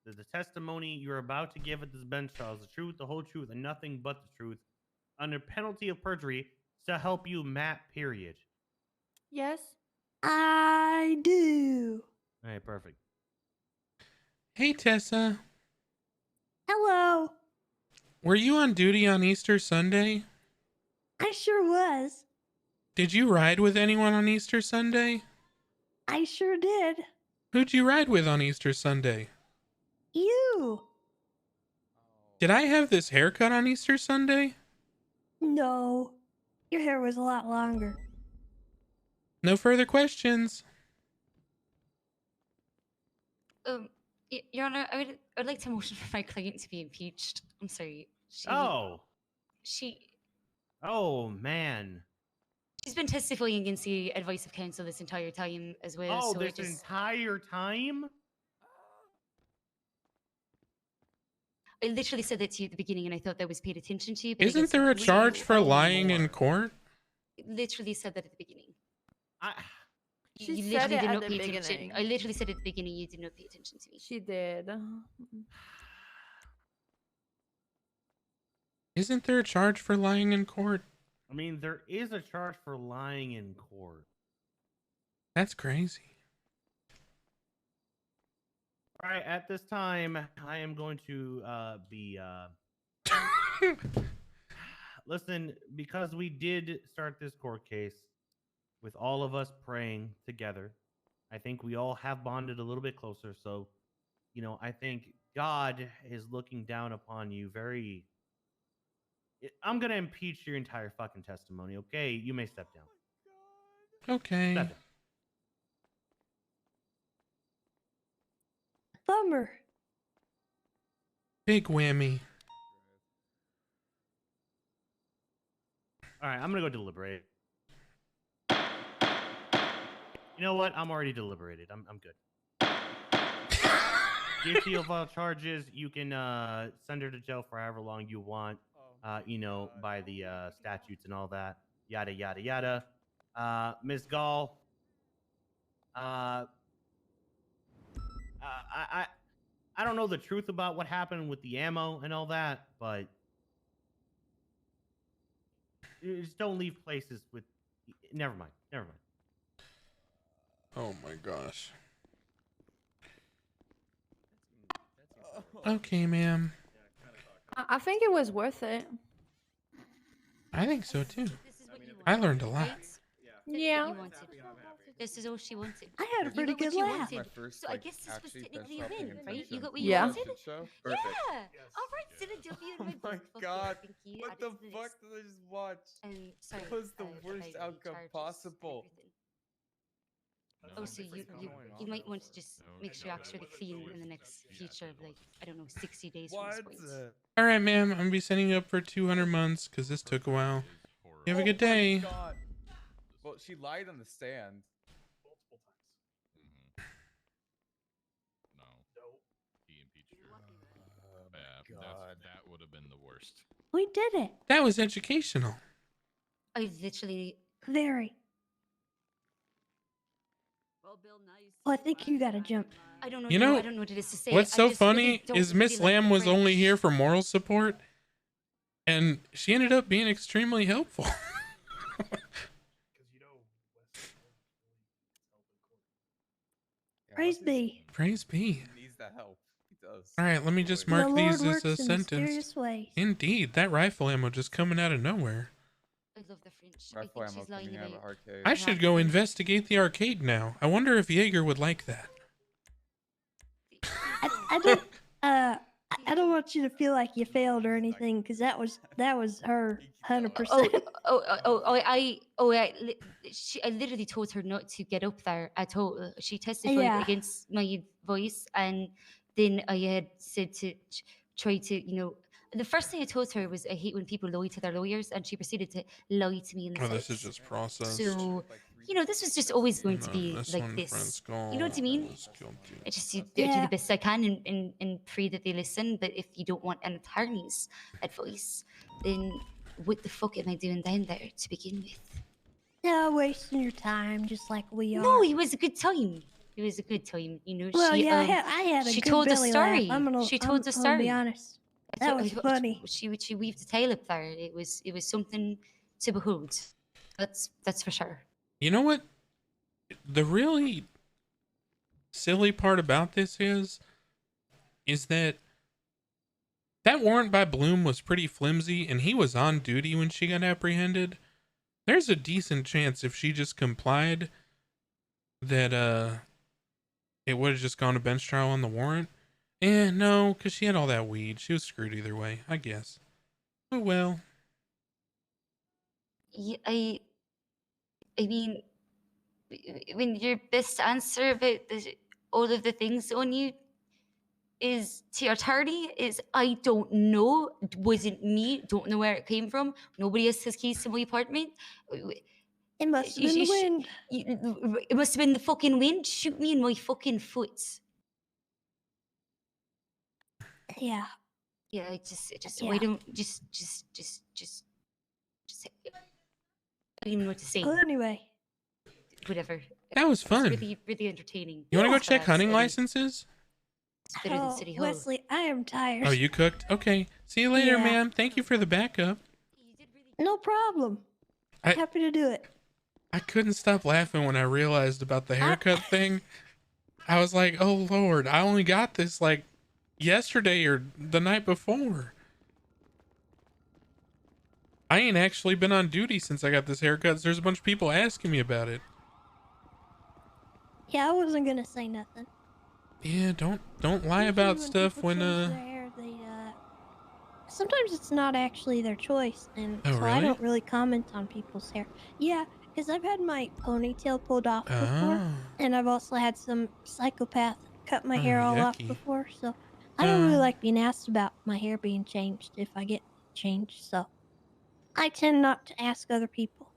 that the testimony you're about to give at this bench trial is the truth, the whole truth, and nothing but the truth, under penalty of perjury, to help you, Matt, period? Yes. I do. All right, perfect. Hey, Tessa. Hello. Were you on duty on Easter Sunday? I sure was. Did you ride with anyone on Easter Sunday? I sure did. Who'd you ride with on Easter Sunday? You. Did I have this haircut on Easter Sunday? No. Your hair was a lot longer. No further questions. Your Honor, I would like to motion for my client to be impeached. I'm sorry. Oh, man. She's been testifying against the advice of counsel this entire time as well. Oh, so this entire time? I literally said that to you at the beginning, and I thought that was paid attention to. But Isn't there a charge for lying in court? I literally said that at the beginning. She You said literally it did at not the pay attention. beginning. I literally said at the beginning you did not pay attention to me. She did. Isn't there a charge for lying in court? I mean, there is a charge for lying in court. That's crazy. All right, at this time, I am going to be... Listen, because we did start this court case with all of us praying together, I think we all have bonded a little bit closer. So, you know, I think God is looking down upon you very... I'm going to impeach your entire fucking testimony, okay? You may step down. Okay. Step down. Bummer. Big whammy. All right, I'm going to go deliberate. You know what? I'm already deliberated. I'm good. Guilty of all charges. You can send her to jail for however long you want. You know, by the statutes and all that. Yada, yada, yada. Ms. Gall. I don't know the truth about what happened with the ammo and all that, but you just don't leave places with... Never mind. Never mind. Oh my gosh. Okay, ma'am. I think it was worth it. I think so too. I learned a lot. Yeah. This is all she wanted. I had a pretty good laugh. So I guess this was technically a win, right? You got what you Yeah. wanted? Perfect. Yeah. All right, so the W in my Oh my book. Fuck god. you, thank you. What Add the it to the fuck list. did I just watch? Sorry, That was the worst about outcome charges, possible. everything. Oh, so you might want to just make sure you act really clean in the next future, like, I don't know, 60 days from this point. All right, ma'am. I'm gonna be setting you up for 200 months because this took a while. You have a good day. God. Well, she lied on the stand. He impeached her. That would have been the worst. We did it. That was educational. I literally... Very. Oh, I think you gotta jump. I don't know. You know, I don't know what it is to say. what's I so just really funny don't is Miss really like Lamb the was only French. here for moral support, and she ended up being extremely helpful. Praise be. Praise be. He needs that help. He does. All right, let me just The mark these Lord as works a in sentence. mysterious ways. Indeed, that rifle ammo just coming out of nowhere. I love the French. Rifle I ammo think she's lying coming out of about. arcade. I should go investigate the arcade now. I wonder if Jaeger would like that. I don't want you to feel like you failed or anything, because that was her 100%. I literally told her not to get up there at all. She testified Yeah. against my voice, and then I had said to try to, the first thing I told her was I hate when people lie to their lawyers, and she proceeded to lie to me in the Oh, this face. is just processed. So, this was just always going to be this like one, this. Friend's You know what I mean? was guilty. I just do Yeah. the best I can and pray that they listen. But if you don't want an attorney's advice, then what the fuck am I doing down there to begin with? Yeah, wasting your time, just like we are. No, it was a good time. It was a good time, Well, she, yeah, I had a she good told a belly laugh. story. I'm She told a gonna be story. honest. That was funny. She weaved a tale up there. It was something to behold. That's for sure. You know what? The really silly part about this is that warrant by Bloom was pretty flimsy, and he was on duty when she got apprehended. There's a decent chance if she just complied that it would have just gone to bench trial on the warrant. No, because she had all that weed. She was screwed either way, I guess. Oh well. Yeah, I mean, when your best answer about all of the things on you is to your attorney is I don't know, it wasn't me, don't know where it came from. Nobody else has keys to my apartment. It must have been the wind. It must have been the fucking wind. Shoot me in my fucking foot. Yeah. Yeah, I just Yeah. why don't just I don't even know what to say. Well, anyway. Whatever. That was It's fun. really, really entertaining. You want to go It's check hunting I mean, licenses? It's better than City Hall. Wesley, I am tired. Oh, you cooked? Okay. See you later, Yeah. ma'am. Thank you for the backup. No problem. I- Happy to do it. I couldn't stop laughing when I realized about the haircut thing. I was like, oh Lord, I only got this like yesterday or the night before. I ain't actually been on duty since I got this haircut. So there's a bunch of people asking me about it. Yeah, I wasn't gonna say nothing. Yeah, don't lie about Usually stuff people when change their hair, sometimes it's not actually their choice, and Oh, so I really? don't really comment on people's hair. Yeah, because I've had my ponytail pulled off before, Oh. and I've also had some psychopath cut my Oh, hair all off yucky. before, so I don't really Uh. like being asked about my hair being changed if I get changed, so I tend not to ask other people.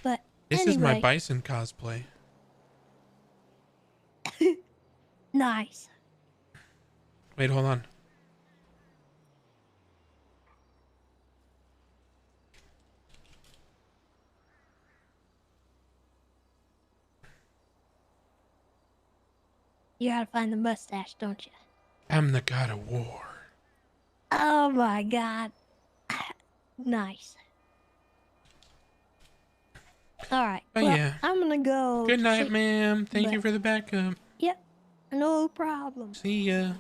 But This anyway, is my bison cosplay. nice. Wait, hold on. You gotta find the mustache, don't you? I'm the god of war. Oh my god. Nice. Alright. Oh, well, yeah. I'm gonna go. Good night, sleep, ma'am. Thank you but- for the backup. Yep. No problem. See ya.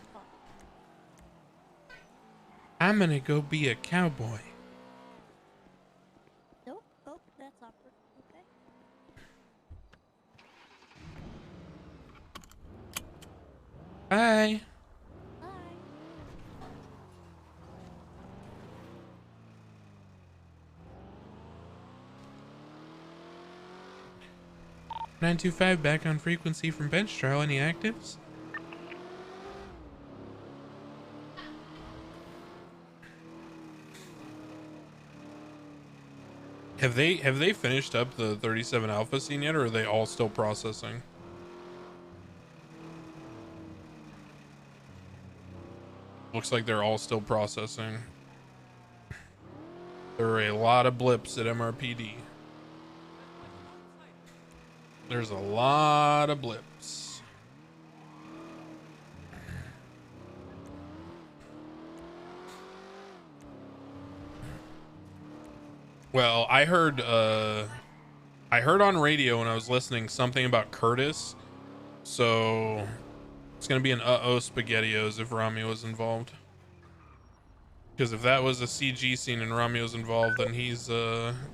I'm gonna go be a cowboy. Nope. Oh, that's awkward. Okay. Bye. Bye. 925 back on frequency from bench trial. Any actives? Have they finished up the 37 alpha scene yet, or are they all still processing? Looks like they're all still processing. There are a lot of blips at MRPD. There's a lot of blips. Well, I heard on radio when I was listening something about Curtis. So it's gonna be an SpaghettiOs if Rami was involved. Because if that was a CG scene and Rami was involved, then he's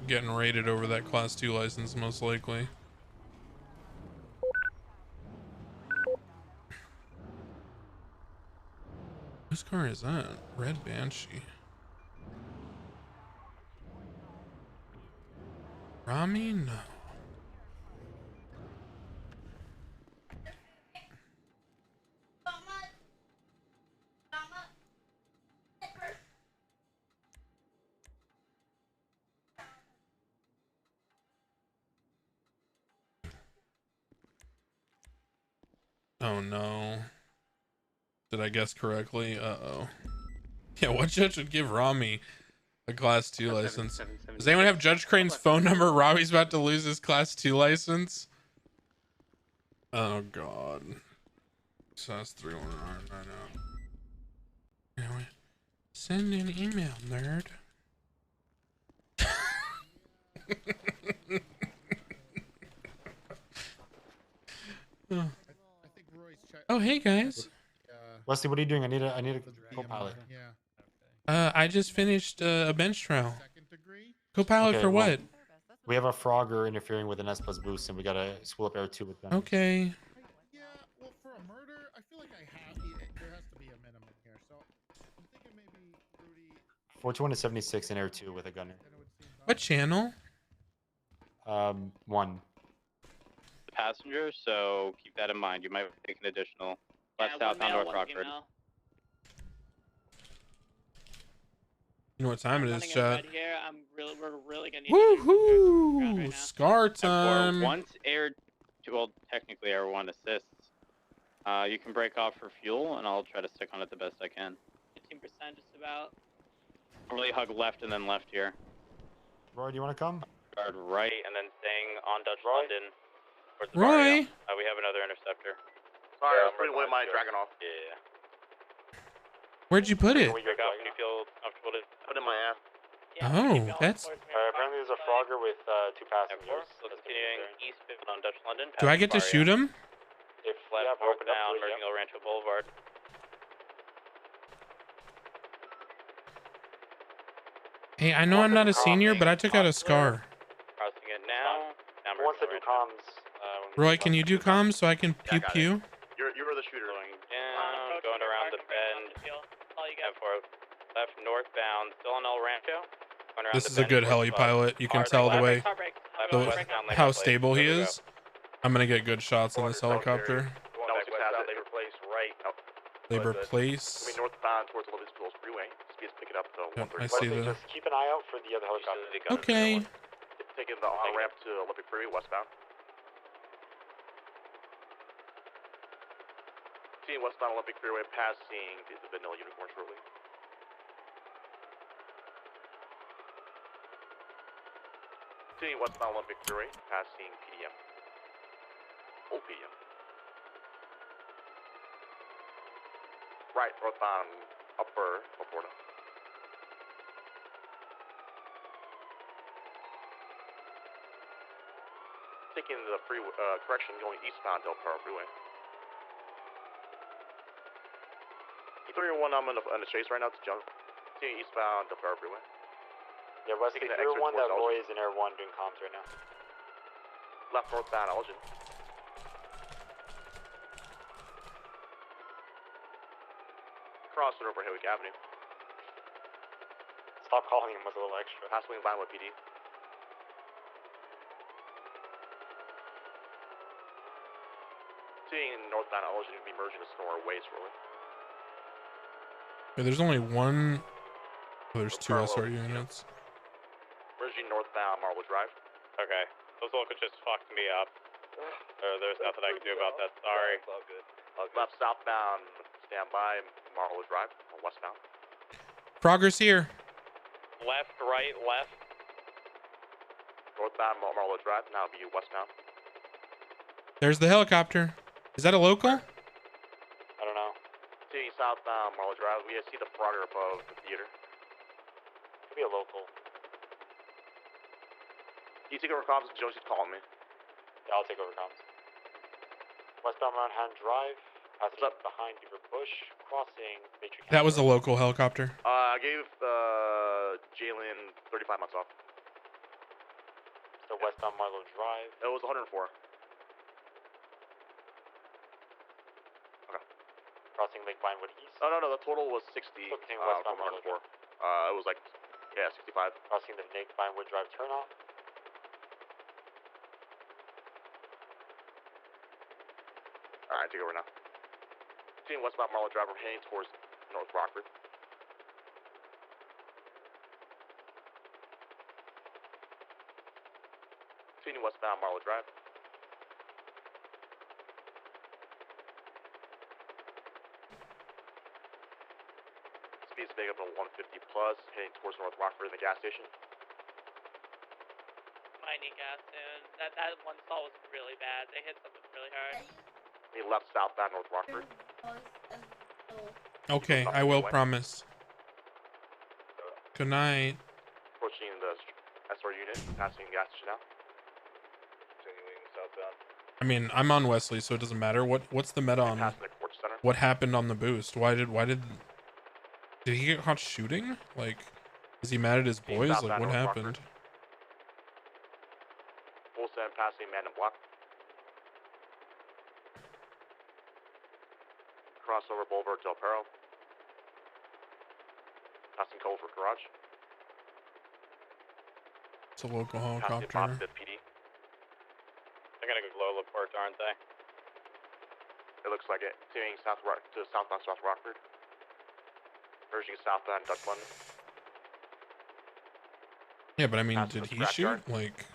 getting raided over that Class 2 license most likely. Whose car is that? Red Banshee. Rami? No. Oh no. Did I guess correctly? Uh-oh. Yeah, what judge would give Rami a Class 2 license? Does anyone have Judge Crane's phone number? Rami's about to lose his Class 2 license. Oh god. SAS 31990. Anyway, send an email, nerd. Oh. Oh, hey guys. Wesley, what are you doing? I need a co-pilot. I just finished a bench trial. Co-pilot Okay, for well, what? We have a Frogger interfering with an S plus boost, and we gotta spool up air 2 with them. Okay. Yeah, well, for a murder, I feel like there has to be a minimum here. So I'm thinking maybe Rudy. 476 in air 2 with a gunner. What channel? 1. Passenger, so keep that in mind. You might take an additional left southbound North Rockford. You know what time it is, chat? We're really gonna need to Woohoo! Scar time. Once air, well, technically air 1 assists, you can break off for fuel, and I'll try to stick on it the best I can. 15% just about. Really hug left and then left here. Roy, do you want to come? Guard right, and then staying on Dutch London. towards the Roy? barrio. We have another interceptor. Sorry, I was putting away my Dragunov. Yeah. Where'd you put it? Break off when you feel comfortable to Put in my ass. Oh, that's. Apparently there's a Frogger with 2 passengers. So continuing eastbound on Dutch London. Do I get to shoot him? If left, northbound, merging El Rancho Boulevard. Hey, I know I'm not a senior, but I took out a Scar. Crossing it now. Once they do comms. Roy, can you do comms so I can pew pew? You were the shooter. Going around the bend. For left northbound, still on El Rancho. This is a good heli pilot. You can tell the way, how stable he is. I'm gonna get good shots on this helicopter. They replace. I mean, northbound towards Olympic Schools Freeway. Speed's picking up to Yep, 130. I see the. Just keep an eye out for the other helicopter. Okay. Taking the on-ramp to Olympic Freeway westbound. Seeing westbound Olympic Freeway, passing the vanilla unicorn shortly. Seeing westbound Olympic Freeway, passing PDM. Old PDM. Right, northbound upper Laporta. Taking the freeway, correction, going eastbound Del Perro Freeway. E301, I'm on the chase right now to jump. Seeing eastbound Del Perro Freeway. Yeah, Wesley, Taking the Air exit 1 that towards Roy Elgin. is in Air 1 doing comms right now. Left northbound Elgin. Crossing over Haywick Avenue. Stop calling him with a little extra. Passing Vinewood PD. Seeing northbound Elgin be merging to Sonora Way shortly. Yeah, there's only one. Oh, there's 2 SR units. Merging northbound Marble Drive. Okay. Those locals just fucked me up. There's nothing I can do about that. Sorry. All good. Left southbound, stand by Marble Drive, or westbound. Frogger's here. Left, right, left. Northbound Marble Drive, now be westbound. There's the helicopter. Is that a local? I don't know. Continuing southbound Marlow Drive. We see the frogger above the theater. Could be a local. You take over comms. Josie's calling me. Yeah, I'll take over comms. Westbound Roundhound Drive. Passes up behind Beaver Bush. Crossing Matrix. That was a local helicopter. I gave Jalen 35 months off. So westbound Marlow Drive. It was 104. Okay. Crossing Lake Vinewood East. No, the total was 60. Westbound Marlow 104. It was like, yeah, 65. Crossing the Lake Vinewood Drive turnoff. Alright, take over now. Continuing westbound Marlow Drive, we're heading towards North Rockford. Continuing westbound Marlow Drive. Speed's big up to 150 plus, heading towards North Rockford in the gas station. Might need gas soon. That one stall was really bad. They hit something really hard. We left southbound North Rockford. Okay, I will promise. Good night. Approaching the SR unit, passing gas station now. Continuing southbound. I mean, I'm on Wesley, so it doesn't matter. What's the meta on what happened on the boost? Why did he get caught shooting? Like, is he mad at his boys? Like, what happened? Full send passing man and block. Crossover Boulevard Del Perro. Passing Culver Garage. It's a local Passing helicopter. Boston PD. They're gonna go below Laporte, aren't they? It looks like it. Continuing southbound South Rockford. Merging southbound Dutch London. Yeah, but I mean, did he shoot? Like,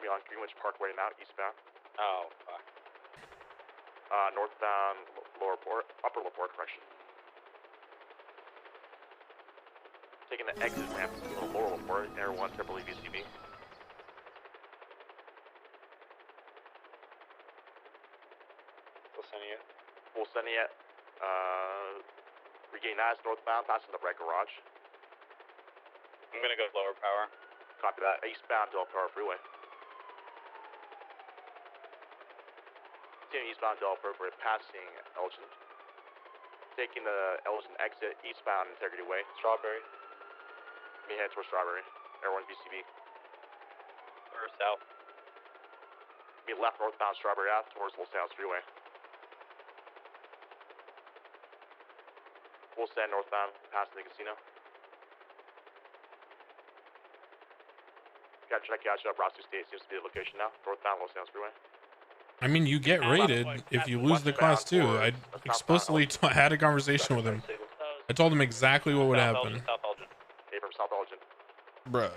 We're on Greenwich Parkway now, eastbound. Oh, fuck. Northbound Upper Laporte, correction. Taking the exit ramp to Lower Laporte, Air 1, Tripoli VCB. Full sending it. Regain that northbound, passing the red garage. I'm gonna go lower power. Copy that. Eastbound Del Perro Freeway. Continuing eastbound Del Perro Freeway, passing Elgin. Taking the Elgin exit, eastbound Integrity Way. Strawberry. We head towards Strawberry. Air 1 VCB. Or south. We left northbound Strawberry Ave towards Los Angeles Freeway. Full send northbound, past the casino. Got to catch up. Ross State seems to be the location now. Northbound Los Angeles Freeway. I mean, you get raided if you lose the class 2. I explicitly had a conversation with him. I told him exactly what would happen. From South Elgin. Bruh.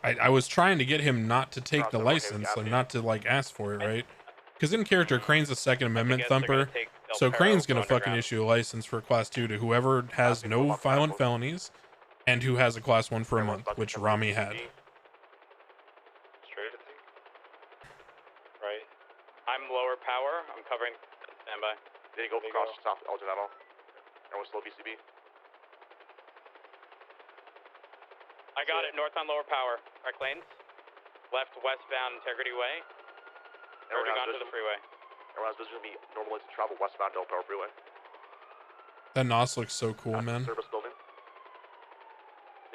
I was trying to get him not to take the license, like not to like ask for it, right? Because in character, Crane's a Second Amendment thumper, so Crane's gonna fucking issue a license for class 2 to whoever has no violent felonies and who has a class 1 for a month, which Rami had. Straight, I think. Right. I'm lower power. I'm covering. Standby. Did he go across South Elgin at all? Everyone's still VCB? I got it. North on lower power. Correct lanes. Left westbound Integrity Way. Already gone to the freeway. Everyone's visiting me normally to travel westbound Del Perro Freeway. That NOS looks so cool, man. Service building.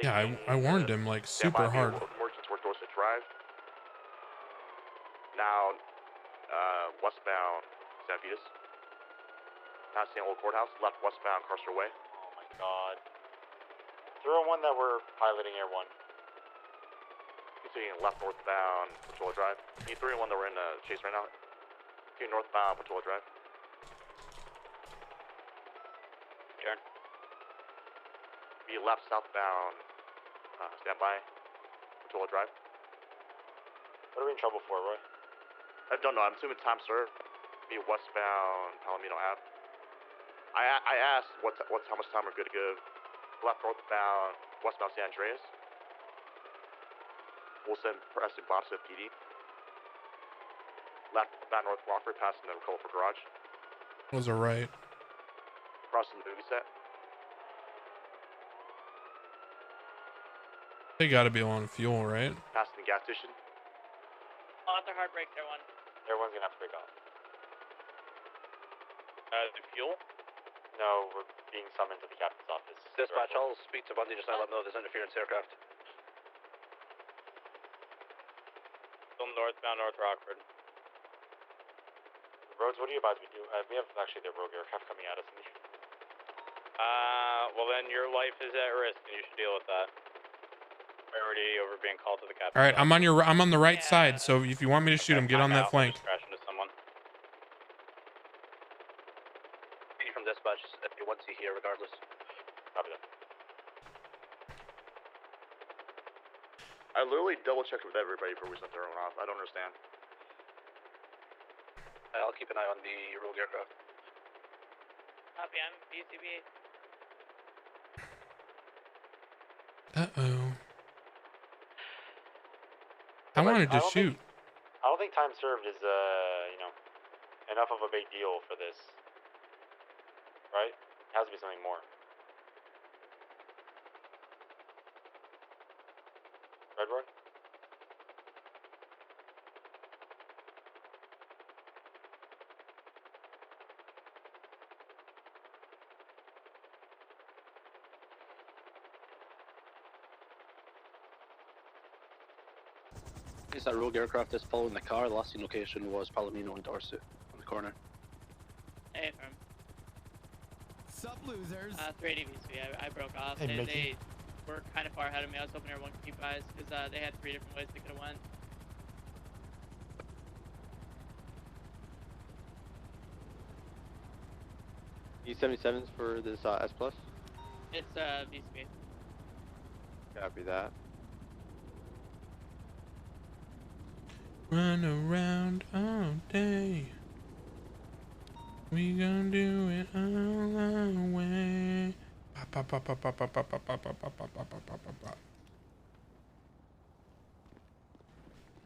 Yeah, I warned him like super hard. Merchants toward Dorset Drive. Now, westbound San Vitas. Passing Old Courthouse. Left westbound Carcer Way. Oh my god. 301 that we're piloting Air 1. Continuing left northbound Patrol Drive. E301 that we're in chase right now. Continuing northbound Patrol Drive. Turn. Be left southbound. Standby. Patrol Drive. What are we in trouble for, Roy? I don't know. I'm assuming time served. Be westbound Palomino Ave. I asked how much time we're good to give. Left northbound westbound San Andreas. We'll send Preston Bobson PD. left about North Wofford, passing the colorful garage. Was a right. Crossing the movie set. They gotta be on fuel, right? Passing the gas station. I'll have to hard brake there one. Everyone's gonna have to break off. The fuel? No, we're being summoned to the captain's office. Dispatch, I'll speak to Bundy just now, let them know there's interference aircraft. Still northbound North Rockford. Rhodes, what do you advise we do? We have actually the rogue aircraft coming at us. Well then your life is at risk and you should deal with that. Priority over being called to the captain. All right, I'm on the right side. So if you want me to shoot him, get on that flank. Just crash into someone. P from dispatch, FP1C here regardless. Copy that. I literally double checked with everybody before we sent their own off. I don't understand. I'll keep an eye on the rogue aircraft. Copy, I'm BCB. Uh-oh. I wanted to shoot. I don't think time served is, enough of a big deal for this. Right? It has to be something more. Redwood? Is that rogue aircraft that's following the car? The last seen location was Palomino and Dorset on the corner. Hey, firm. Sup, losers? 380 VC. I broke off. Hey, They Mickey. were kind of far ahead of me. I was hoping everyone could keep eyes because they had 3 different ways they could have went. E77s for this S plus. It's VCB. Copy that. Run around all day. We gonna do it all our way. Pop, pop, pop, pop, pop, pop, pop, pop, pop, pop, pop, pop, pop, pop, pop.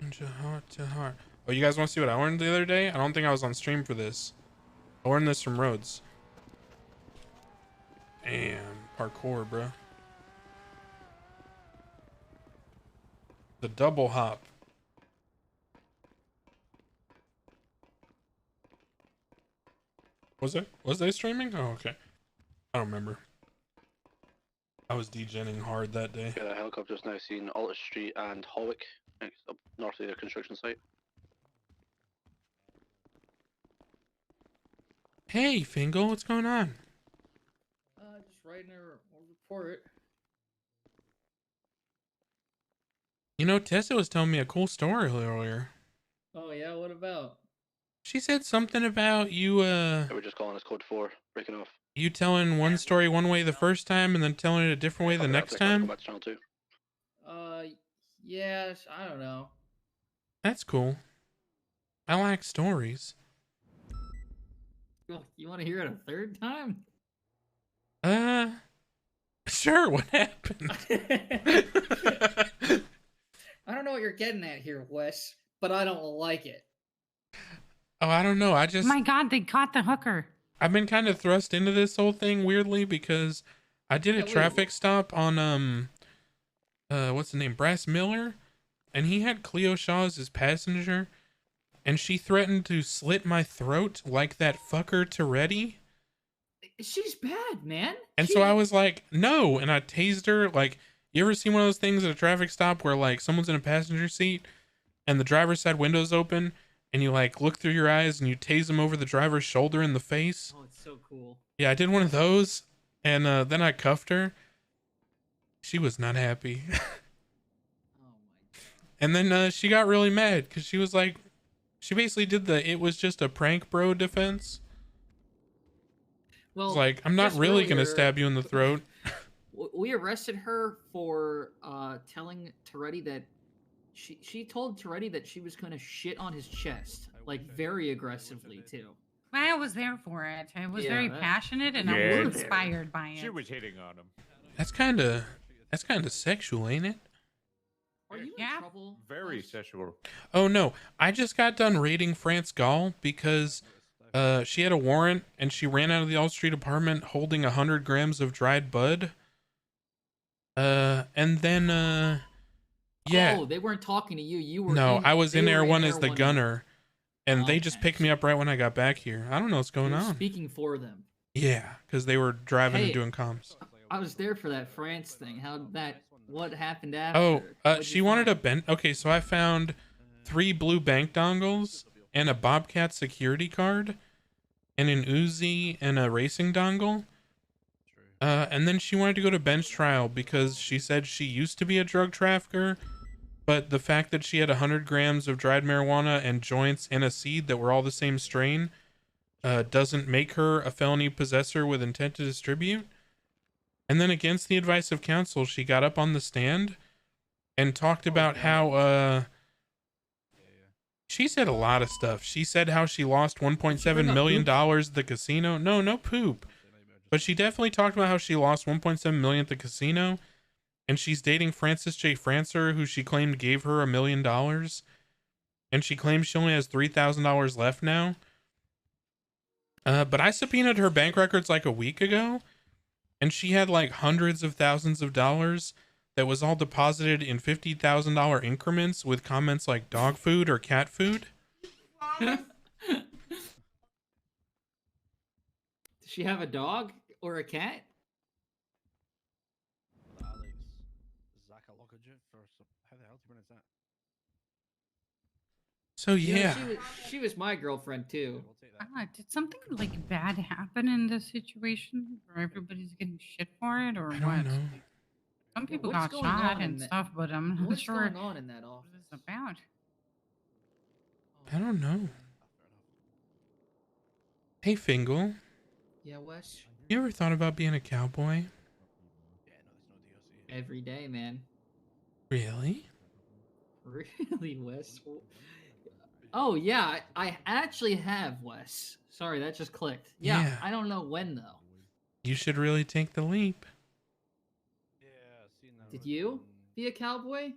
To heart to heart. Oh, you guys want to see what I learned the other day? I don't think I was on stream for this. I learned this from Rhodes. Damn, parkour, bro. The double hop. Was they streaming? Oh, okay. I don't remember. I was degenning hard that day. Yeah, the helicopter's now seen Altus Street and Hawick, up north of their construction site. Hey, Fingal, what's going on? Just writing a report. You know, Tessa was telling me a cool story earlier. Oh yeah, what about? She said something about you, They were just calling us Code 4, breaking off. you telling one story one way the first time and then telling it a different way the next time? Back to channel 2. Yes, I don't know. That's cool. I like stories. You want to hear it a third time? Sure, what happened? I don't know what you're getting at here, Wes, but I don't like it. Oh, I don't know. My God, they caught the hooker. I've been kind of thrust into this whole thing weirdly because I did a traffic stop on what's the name? Brass Miller, and he had Cleo Shaw as his passenger, and she threatened to slit my throat like that fucker Toretti. She's bad, man. And so I was like, no, and I tased her. Like, you ever seen one of those things at a traffic stop where like someone's in a passenger seat and the driver's side window's open and you like look through your eyes and you tase them over the driver's shoulder in the face? Oh, it's so cool. Yeah, I did one of those, and then I cuffed her. She was not happy. And then she got really mad because she was like, she basically did it was just a prank bro defense. Well, It's like, I'm not just really going to earlier, stab you in the throat. We arrested her for telling Toretti that she told Toretti that she was going to shit on his chest, like very aggressively too. I was there for it. I was Yeah, very that- passionate and I Yeah. was inspired by it. She was hitting on him. That's kind of sexual, ain't it? Are you in Yeah. trouble? Very sexual. Oh no, I just got done raiding France Gall because she had a warrant and she ran out of the All Street apartment holding 100 grams of dried bud. And then yeah. Oh, they weren't talking to you. You were. No, in, I was they in were Air One Air as the 1. gunner, and they Okay. just picked me up right when I got back here. I don't know what's going You were on. speaking for them. Yeah, because they were driving Hey, and doing comms. I was there for that France thing. What happened after? Oh, What'd she you wanted find? a Ben. Okay, so I found 3 blue bank dongles and a Bobcat security card, and an Uzi and a racing dongle. And then she wanted to go to bench trial because she said she used to be a drug trafficker, but the fact that she had 100 grams of dried marijuana and joints and a seed that were all the same strain doesn't make her a felony possessor with intent to distribute. And then, against the advice of counsel, she got up on the stand and talked about how she said a lot of stuff. She said how she lost $1.7 million at the casino. No poop. But she definitely talked about how she lost $1.7 million at the casino, and she's dating Francis J. Francer, who she claimed gave her $1 million, and she claims she only has $3,000 left now. But I subpoenaed her bank records like a week ago, and she had like hundreds of thousands of dollars that was all deposited in $50,000 increments with comments like dog food or cat food. Does she have a dog or a cat? So You know, yeah. she was my girlfriend too. Did something like bad happen in this situation where everybody's getting shit for it, or I what? don't know. Some people what's got going shot on and in that- stuff, but I'm not What's sure going on in that what office? it's about. I don't know. Hey, Fingal. Yeah, Wes. You ever thought about being a cowboy? Every day, man. Really? Really, Wes? Oh yeah, I actually have, Wes. Sorry, that just clicked. Yeah, I don't know when though. You should really take the leap. Did you be a cowboy?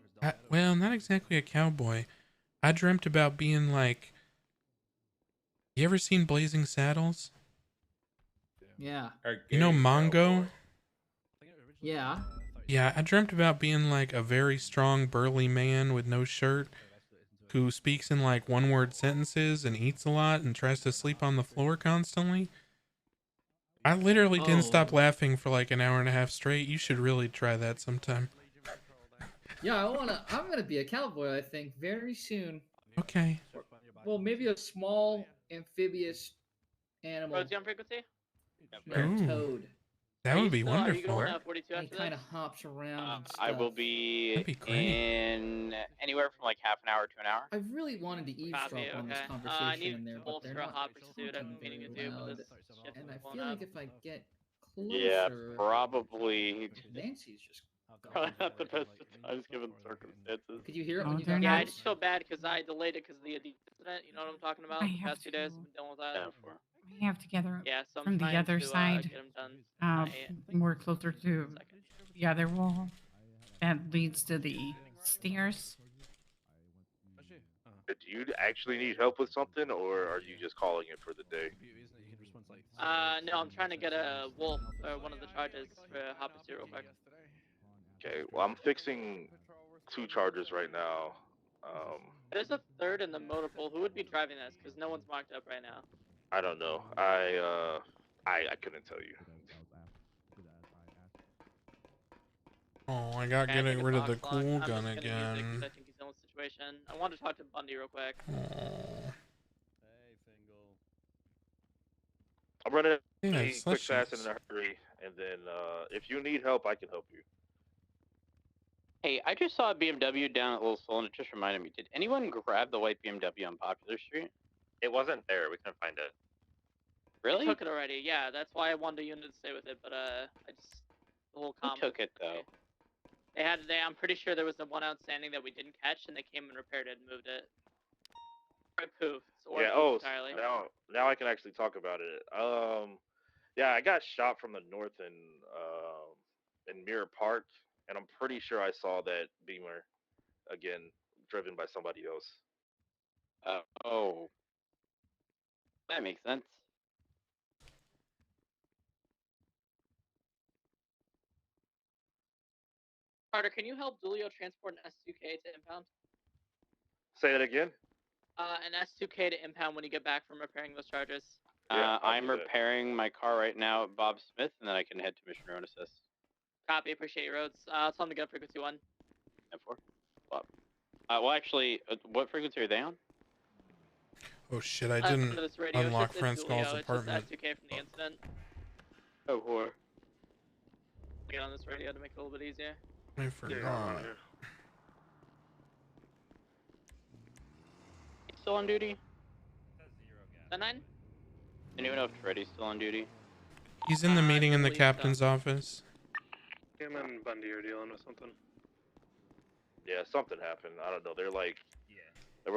Well, not exactly a cowboy. I dreamt about being like... You ever seen Blazing Saddles? Yeah. You know Mongo? Yeah. Yeah, I dreamt about being like a very strong, burly man with no shirt who speaks in like one-word sentences and eats a lot and tries to sleep on the floor constantly. I literally didn't stop laughing for like an hour and a half straight. You should really try that sometime. Yeah, I'm gonna be a cowboy, I think, very soon. Okay. Well, maybe a small amphibious animal. Roads on frequency? Or a Ooh. toad. That would be Are you wonderful. going to 42 He after kind this? of hops around and stuff. I will be, That'd be great. in anywhere from like half an hour to an hour. I really wanted to eavesdrop Copy, on this okay. conversation I need in there, to but they're bolster a not hot pursuit. I've been talking meaning to very do, well. but this shift And is I blowing feel up. like if I get closer, Yeah, probably. Nancy's just. Probably not the best of times given circumstances. Could you hear it Oh, when you they're got Yeah, I close? just feel bad because I delayed it because of the incident. You know what I'm talking about? I The have past 2 days, to- I've been dealing with that. We have to gather Yeah, so I'm from the trying other to, side, get 'em done. more closer to the other wall that leads to the stairs. Do you actually need help with something, or are you just calling it for the day? No, I'm trying to get a wolf or one of the charges for hot pursuit real quick. Okay, well, I'm fixing 2 charges right now. There's a third in the motor pool. Who would be driving this? Because no one's marked up right now. I don't know. I couldn't tell you. Oh, I got Okay, getting take a rid of the box log. cool I'm just gun gonna use it 'cause again. I think he's in a situation. I want to talk to Bundy real quick. Oh. I'm running Yeah, quick, slushies. fast, and in a hurry, and then if you need help, I can help you. Hey, I just saw a BMW down at Little Seoul, and it just reminded me. Did anyone grab the white BMW on Popular Street? It wasn't there. We couldn't find it. Really? Took it already. Yeah, that's why I wanted a unit to stay with it. But I just the whole Who comp. took it though? I'm pretty sure there was the one outstanding that we didn't catch, and they came and repaired it and moved it. Or poof. Or Yeah. poof Oh, entirely. now I can actually talk about it. Yeah, I got shot from the north in Mirror Park, and I'm pretty sure I saw that Beamer. again, driven by somebody else. Oh. That makes sense. Carter, can you help Dulio transport an S2K to impound? Say that again? An S2K to impound when you get back from repairing those charges. I'm repairing my car right now at Bob Smith, and then I can head to Mission Road Assist. Copy, appreciate your roads. I'll tell them to get frequency 1. M4. Bob. Well, actually, what frequency are they on? Oh shit, I didn't unlock Franz Gall's apartment. It's just S2K from the incident. Oh, whore. Get on this radio to make it a little bit easier. I forgot. Still on duty? 9? Anyone know if Freddy's still on duty? He's in the meeting in the captain's office. Him and Bundy are dealing with something. Yeah, something happened. I don't know. They were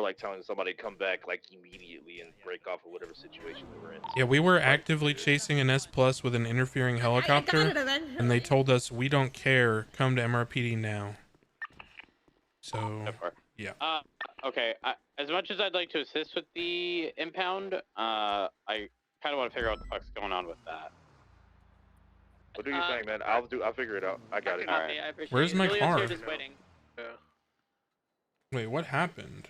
like telling somebody to come back like immediately and break off of whatever situation they were in. Yeah, we were actively chasing an S Plus with an interfering helicopter, and they told us we don't care. Come to MRPD now. So yeah. Okay. As much as I'd like to assist with the impound, I kind of want to figure out what the fuck's going on with that. What do you think, man? I'll figure it out. I got it. All right. Where's my car? Just waiting. Yeah. Wait, what happened?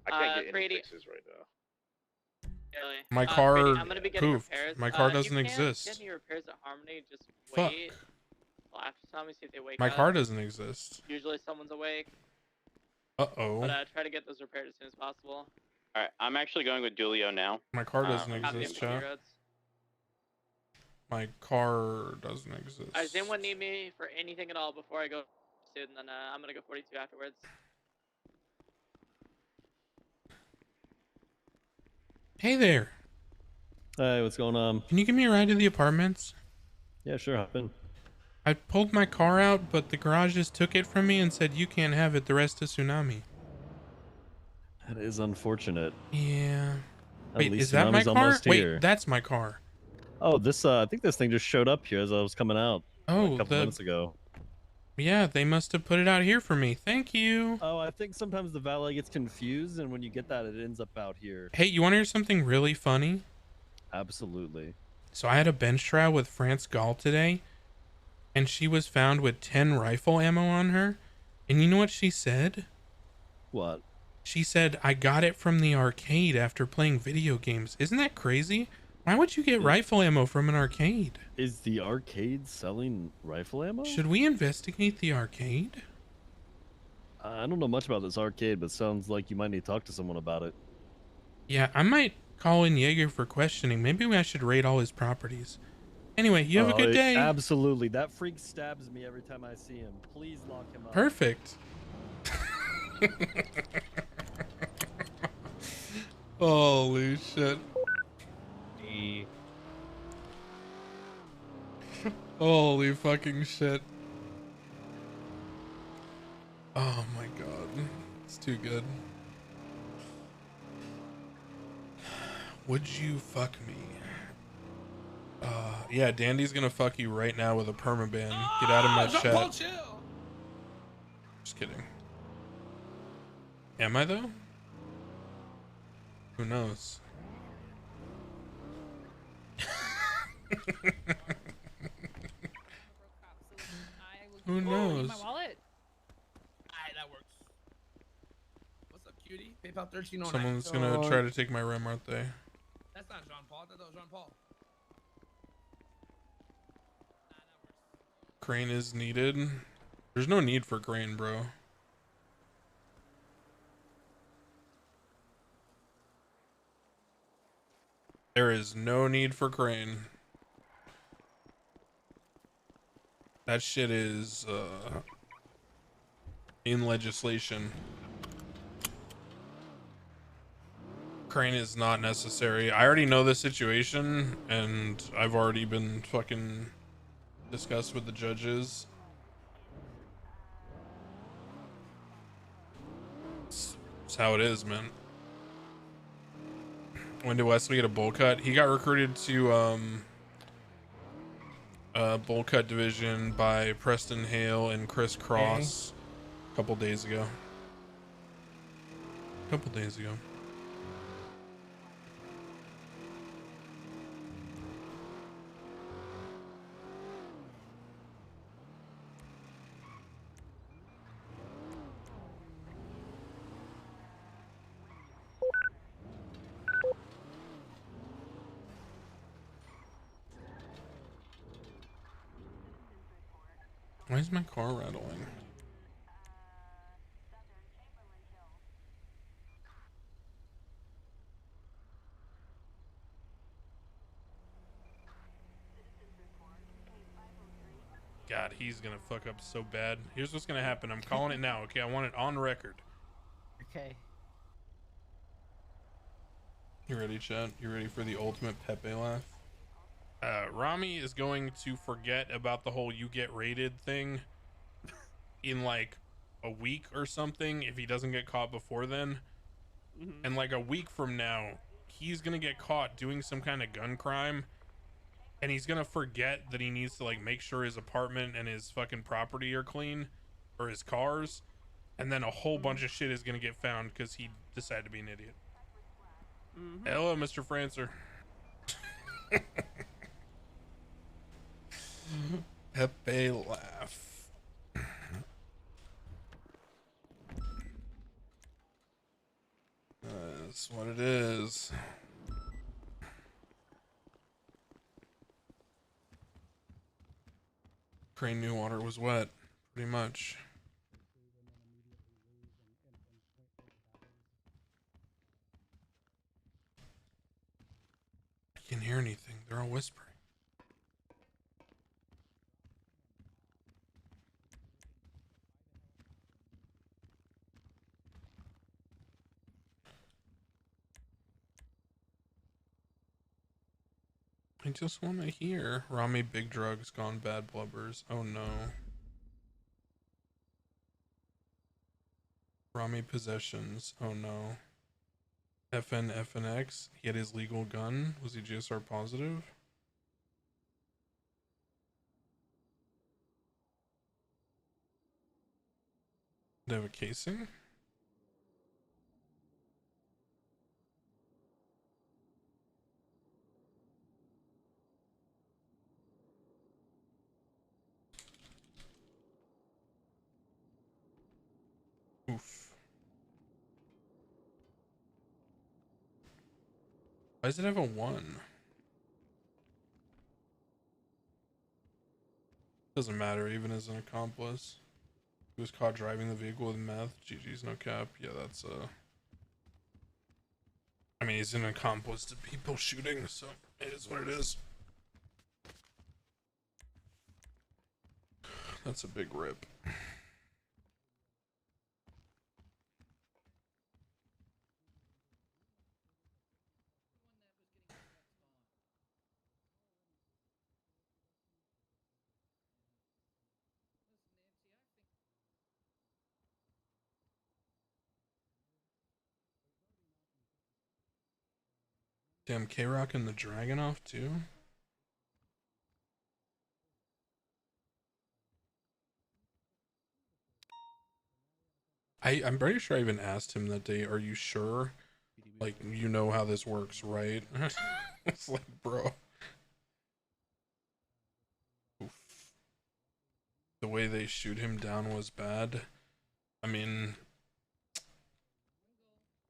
I can't get any fixes right now. Really? My car I'm gonna be getting poofed. repairs. My car If doesn't you can't exist. Get any repairs at Harmony? Just Fuck. wait. Well, after time, we see if they wake My up. car doesn't exist. Usually someone's awake. Uh-oh. But try to get those repaired as soon as possible. All right. I'm actually going with Dulio now. My car doesn't Copy exist, MPD chat. roads. My car doesn't exist. Does anyone need me for anything at all before I go soon? Then I'm gonna go 42 afterwards. Hey there. Hey, what's going on? Can you give me a ride to the apartments? Yeah, sure, hop in. I pulled my car out, but the garages took it from me and said you can't have it. The rest is Tsunami. That is unfortunate. Yeah. At Wait, least is that my Tsunami's car? almost here. Wait, that's my car. Oh, this I think this thing just showed up here as I was coming out. Oh, a couple minutes ago. Yeah, they must have put it out here for me. Thank you. Oh, I think sometimes the valet gets confused, and when you get that, it ends up out here. Hey, you want to hear something really funny? Absolutely. So I had a bench trial with France Gall today, and she was found with 10 rifle ammo on her. And you know what she said? What? She said, I got it from the arcade after playing video games. Isn't that crazy? Why would you get rifle ammo from an arcade? Is the arcade selling rifle ammo? Should we investigate the arcade? I don't know much about this arcade, but sounds like you might need to talk to someone about it. Yeah, I might call in Jaeger for questioning. Maybe I should raid all his properties. Anyway, you have a good day. Absolutely. That freak stabs me every time I see him. Please lock him up. Perfect. Holy shit. Holy fucking shit. Oh my god. It's too good. Would you fuck me? Yeah, Dandy's gonna fuck you right now with a permaban. Get out of my chat. Just kidding. Am I though? Who knows? Who knows? My wallet. Alright, that works. What's up, cutie? PayPal 1309. Someone's gonna try to take my REM, aren't they? That's not Jean Paul. That was Jean Paul. Crane is needed. There's no need for crane, bro. There is no need for crane. That shit is in legislation. Crane is not necessary. I already know the situation, and I've already been fucking discussed with the judges. It's how it is, man. When did Wesley get a bowl cut? He got recruited to bowl cut division by Preston Hale and Chris Cross a couple days ago. A couple days ago. Why is my car rattling? God, he's gonna fuck up so bad. Here's what's gonna happen. I'm calling it now, okay? I want it on record. Okay. You ready, chat? You ready for the ultimate Pepe laugh? Rami is going to forget about the whole you get raided thing in like a week or something if he doesn't get caught before then. And like a week from now, he's gonna get caught doing some kind of gun crime, and he's gonna forget that he needs to like make sure his apartment and his fucking property are clean, or his cars, and then a whole bunch of shit is gonna get found because he decided to be an idiot. Hello, Mr. Francer. Pepe laugh. That's what it is. Crane knew water was wet, pretty much. I can't hear anything. They're all whispering. I just want to hear Rami big drugs gone bad blubbers. Oh no. Rami possessions. Oh no. FNX. He had his legal gun. Was he GSR positive? Did they have a casing? Oof. Why does it have a 1? Doesn't matter, even as an accomplice. He was caught driving the vehicle with meth. GG's, no cap. Yeah, that's I mean, he's an accomplice to people shooting, so it is what it is. That's a big rip. Damn, K-Rock and the Dragunov too? I'm pretty sure I even asked him that day, are you sure? Like, you know how this works, right? It's like, bro. Oof. The way they shoot him down was bad. I mean,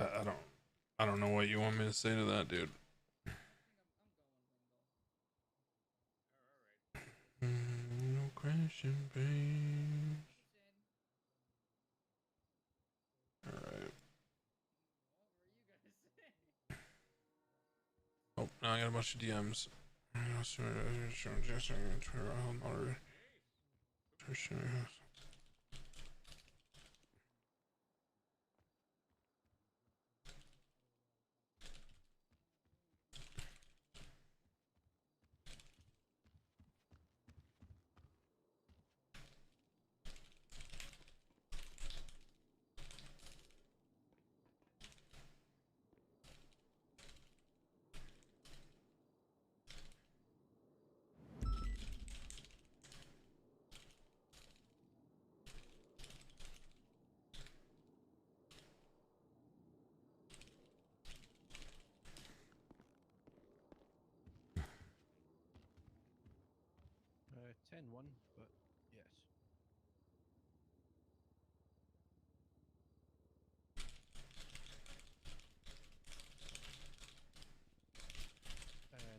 I don't know what you want me to say to that, dude. No crashing base. Alright. Oh, now I got a bunch of DMs. 10-1, but yes.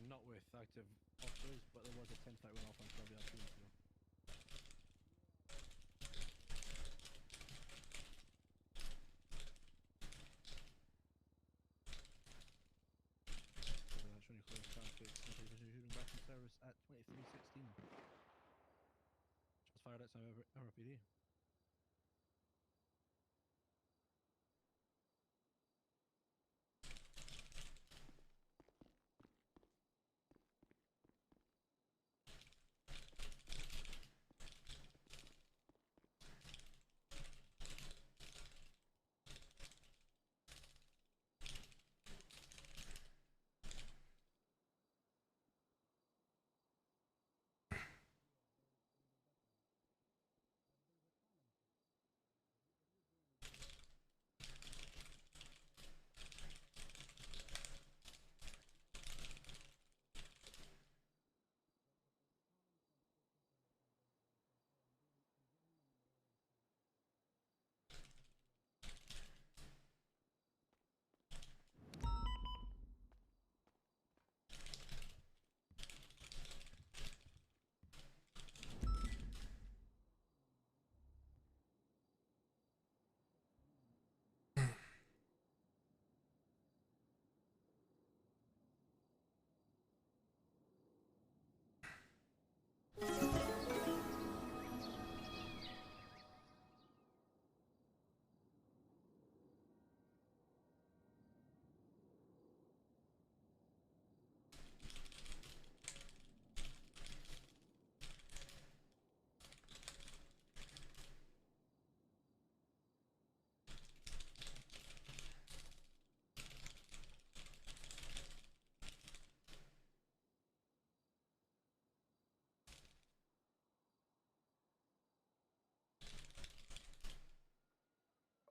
Not with active officers, but there was a 10 fight went off on Traviat 2 weeks ago. Showing close traffic, shooting back in service at 2316. Just fired at some RPD.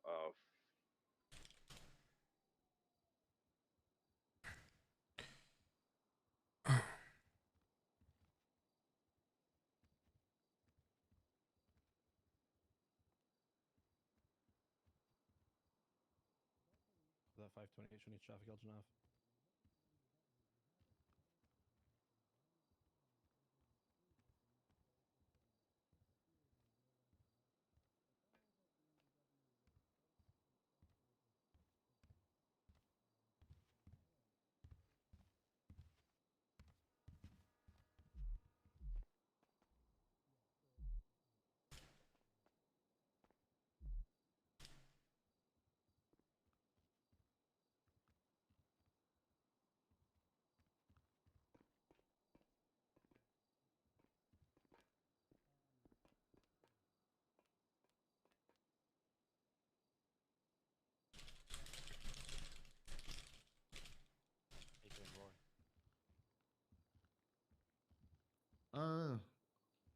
Oh. That 528 showing traffic Elgin Ave.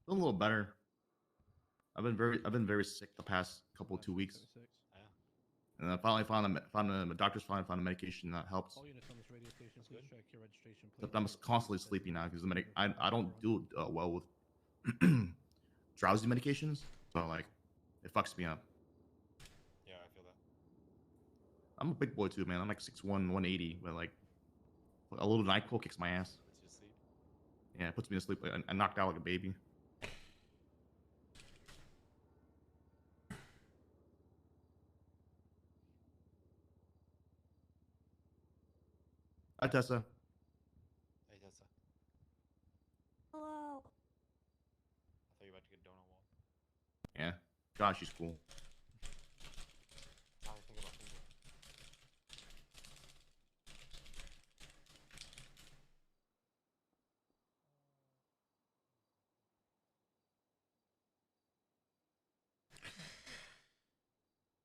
A little better. I've been very sick the past couple 2 weeks. Yeah. And I finally found a doctor's finally found a medication that helps. All units on this radio station, please check your registration. Except I'm constantly sleepy now because I don't do well with drowsy medications. So like, it fucks me up. Yeah, I feel that. I'm a big boy too, man. I'm like 6'1", 180, but like a little NyQuil kicks my ass. Puts you to sleep. Yeah, it puts me to sleep. I knocked out like a baby. Hi, Tessa. Hey, Tessa. Hello. I thought you were about to get donut wall. Yeah. God, she's cool. How do you think about Finger?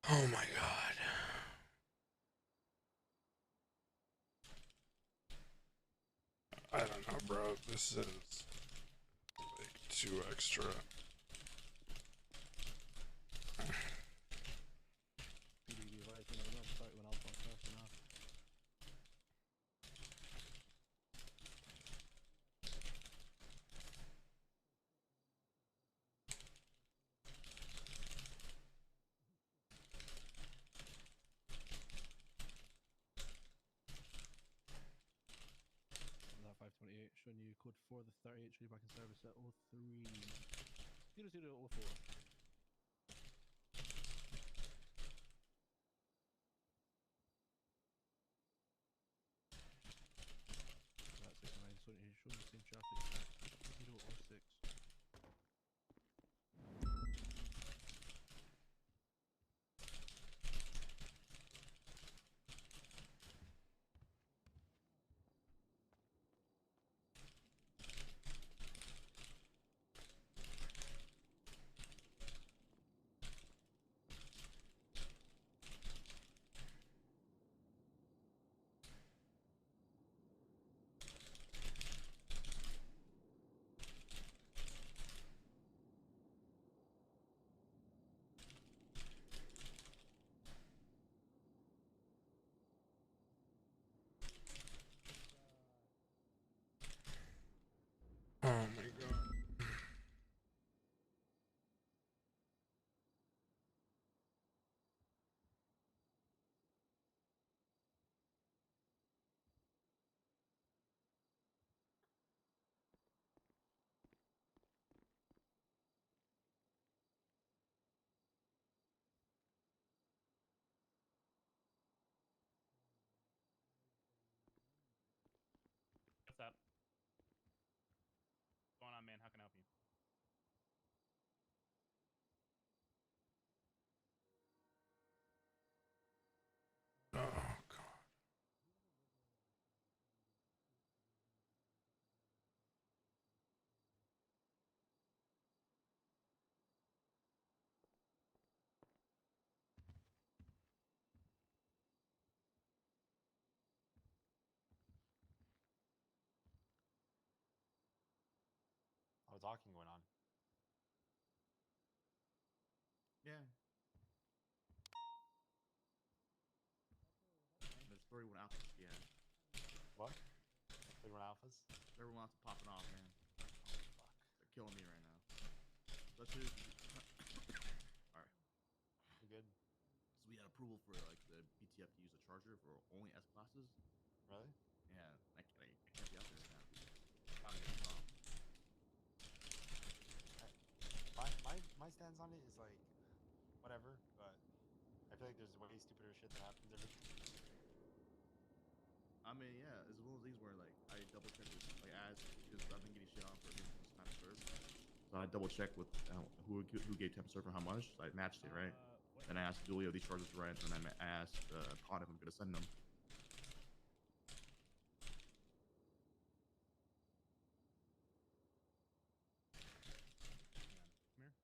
Oh my god. I don't know, bro. This is like too extra. code for the 38 should be back in service at 03. 0004. That's it, man. So he's showing the same traffic at 006. Oh my god. What's up? What's going on, man? How can I help you? Oh god. A lot of talking going on. Yeah. There's 31 alphas, yeah. What? 31 alphas? Everyone else is popping off, man. Fuck. They're killing me right now. Let's do Alright. You good? So we had approval for like the BTF to use a charger for only S classes. Really? Yeah, I can't be out there now. Trying to get it off. My stance on it is like, whatever, but I feel like there's way stupider shit that happens every. I mean, yeah, it's one of those things where like I double check this, like as because I've been getting shit on for being time served. So I double check with who gave temp serve for how much. So I matched it, right? Then I asked Julio these charges right, and then I asked Pod if I'm gonna send them. Come here.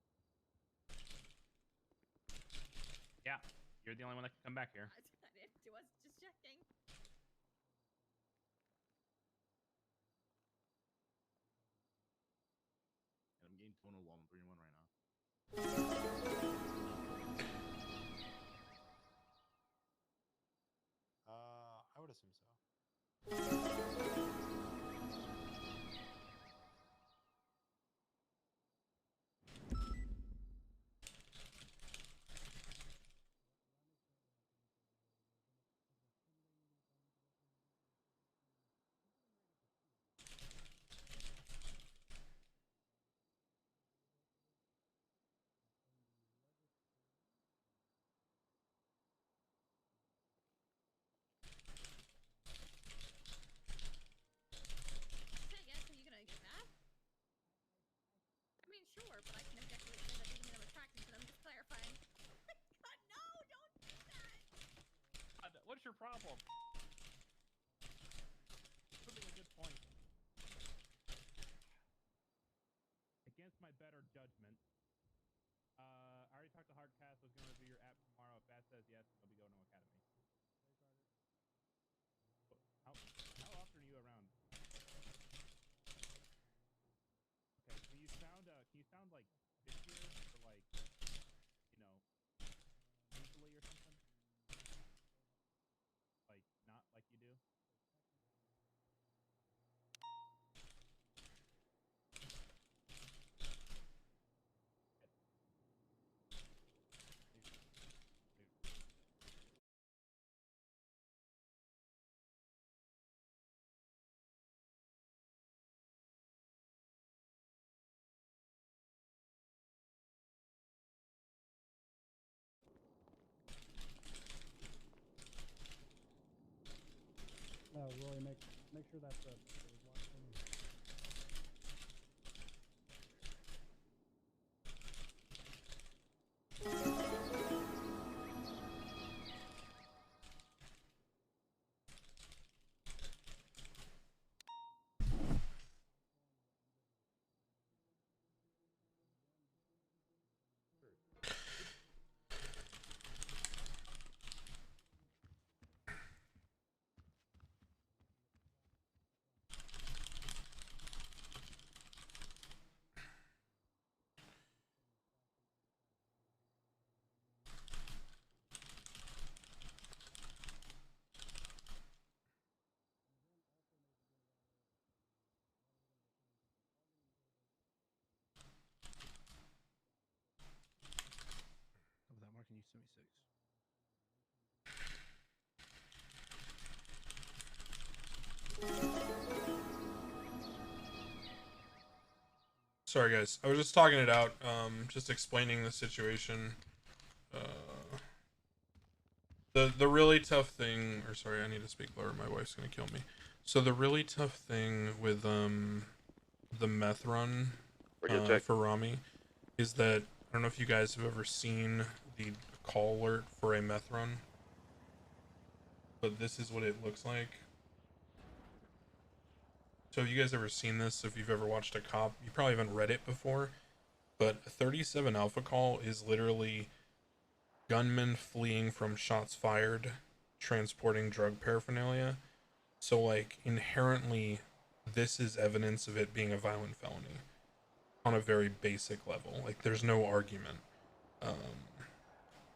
Yeah, you're the only one that can come back here. I didn't do us just checking. And I'm getting tonal while I'm 3-1 right now. I would assume so. I guess, are you gonna get mad? I mean, sure, but I can objectively say that doesn't mean I'm attracted to them, just clarifying. God, no, don't do that! God, what's your problem? Proving a good point. Against my better judgment, I already talked to Hardcast. I was going to review your app tomorrow. If that says yes, I'll be going to Academy. How often are you around? Okay, can you sound like bitchier or like, you know, easily or something? Like, not like you do? Roy, make sure that there's one thing. Of that marking you 76. Sorry guys, I was just talking it out, just explaining the situation. The really tough thing, or sorry, I need to speak lower, my wife's gonna kill me. So the really tough thing with the meth run for Rami is that, I don't know if you guys have ever seen the call alert for a meth run, but this is what it looks like. So have you guys ever seen this? If you've ever watched a cop, you probably haven't read it before, but a 37 Alpha call is literally gunmen fleeing from shots fired, transporting drug paraphernalia. So like inherently, this is evidence of it being a violent felony on a very basic level. Like there's no argument.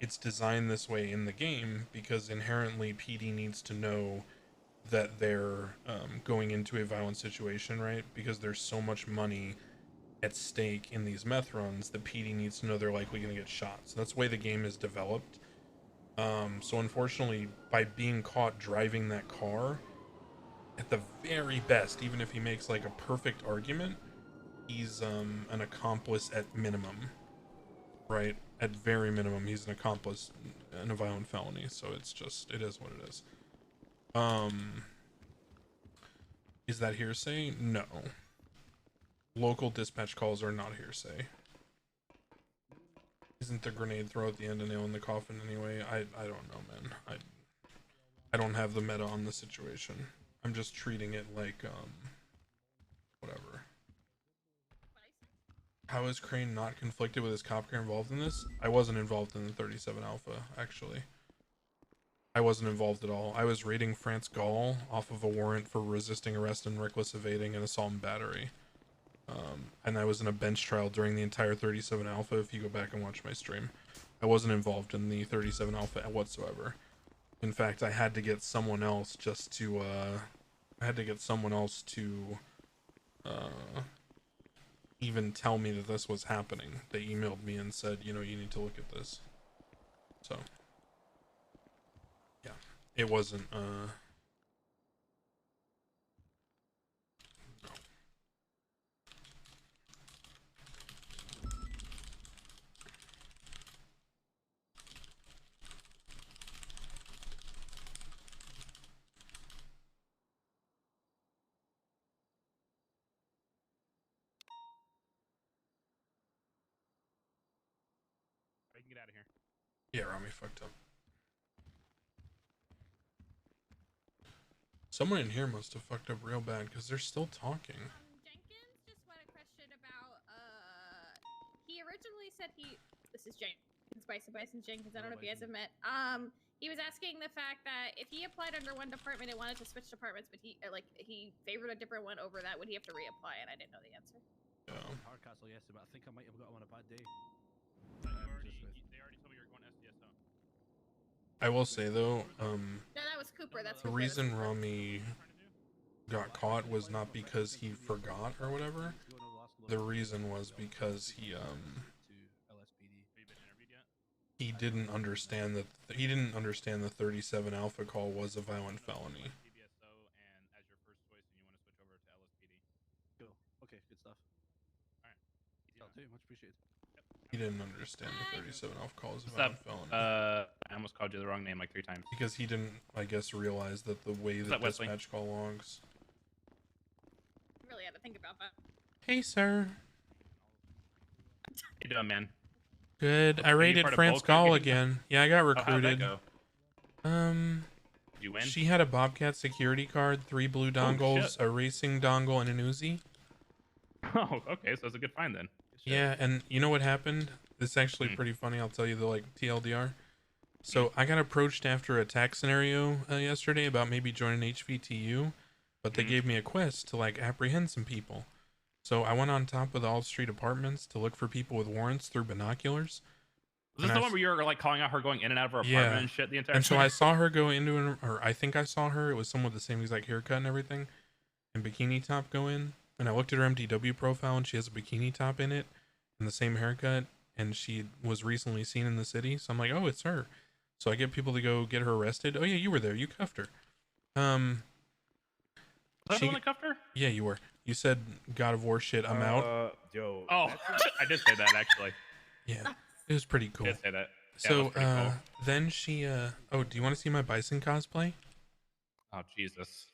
It's designed this way in the game because inherently PD needs to know that they're going into a violent situation, right? Because there's so much money at stake in these meth runs that PD needs to know they're likely going to get shot. So that's the way the game is developed. So unfortunately, by being caught driving that car, at the very best, even if he makes like a perfect argument, he's an accomplice at minimum, right? At very minimum, he's an accomplice in a violent felony. So it's just, it is what it is. Is that hearsay? No. Local dispatch calls are not hearsay. Isn't the grenade throw at the end a nail in the coffin anyway? I don't know, man. I don't have the meta on the situation. I'm just treating it like whatever. How is Crane not conflicted with his cop car involved in this? I wasn't involved in the 37 Alpha, actually. I wasn't involved at all. I was raiding France Gall off of a warrant for resisting arrest and reckless evading and assault and battery. And I was in a bench trial during the entire 37 Alpha, if you go back and watch my stream. I wasn't involved in the 37 Alpha whatsoever. In fact, I had to get someone else just to, even tell me that this was happening. They emailed me and said, you know, you need to look at this. So, yeah, it wasn't, no. I can get out of here. Yeah, Rami fucked up. Someone in here must have fucked up real bad because they're still talking. Jenkins just had a question about, he originally said this is Jenkins, Bison Jenkins, I don't know if you guys have met. He was asking the fact that if he applied under one department and wanted to switch departments, but he favored a different one over that, would he have to reapply? And I didn't know the answer. Hardcastle yesterday, but I think I might have got him on a bad day. They already told me you were going SDSO. I will say though, No, that was Cooper. That's the Cooper, reason that's Cooper. Rami got caught was not because he forgot or whatever. The reason was because he didn't understand that he didn't understand the 37 Alpha call was a violent felony. SDSO and as your first choice, and you want to switch over to LSPD. Cool. Okay, good stuff. All right. I'll do. Much appreciated. He didn't understand the 37 Alpha call was a What's up? violent felony. I almost called you the wrong name like 3 times. Because he didn't, I guess, realize that the way that Wesley? dispatch call logs. Really had to think about that. Hey, sir. How you doing, man? Good. I Are you raided part of France Bulk Gall Brigade? again. Yeah, I got Oh, how'd that recruited. go? Um, Did you win? she had a Bobcat security card, 3 blue dongles, shit. a racing dongle, and an Uzi. Oh, okay, so it's a good find then. Yeah, and you know what happened? This is actually pretty funny. I'll tell you the TLDR. So I got approached after a attack scenario yesterday about maybe joining HVTU, but they gave me a quest to apprehend some people. So I went on top of the All Street apartments to look for people with warrants through binoculars. Was this And the one where you were calling out her going in and out of her apartment Yeah. and shit the entire And so time? I saw her go into or I think I saw her. It was someone with the same exact haircut and everything, and bikini top go in. And I looked at her MDW profile, and she has a bikini top in it, and the same haircut, and she was recently seen in the city. So I'm like, oh, it's her. So I get people to go get her arrested. Oh yeah, you were there. You cuffed her. Was that the one that cuffed her? Yeah, you were. You said God of War shit. I'm out. Yo. Oh, I did say that actually. Yeah, it was pretty cool. I did say that. Yeah, So that was pretty cool. then she oh, do you want to see my bison cosplay? Oh Jesus.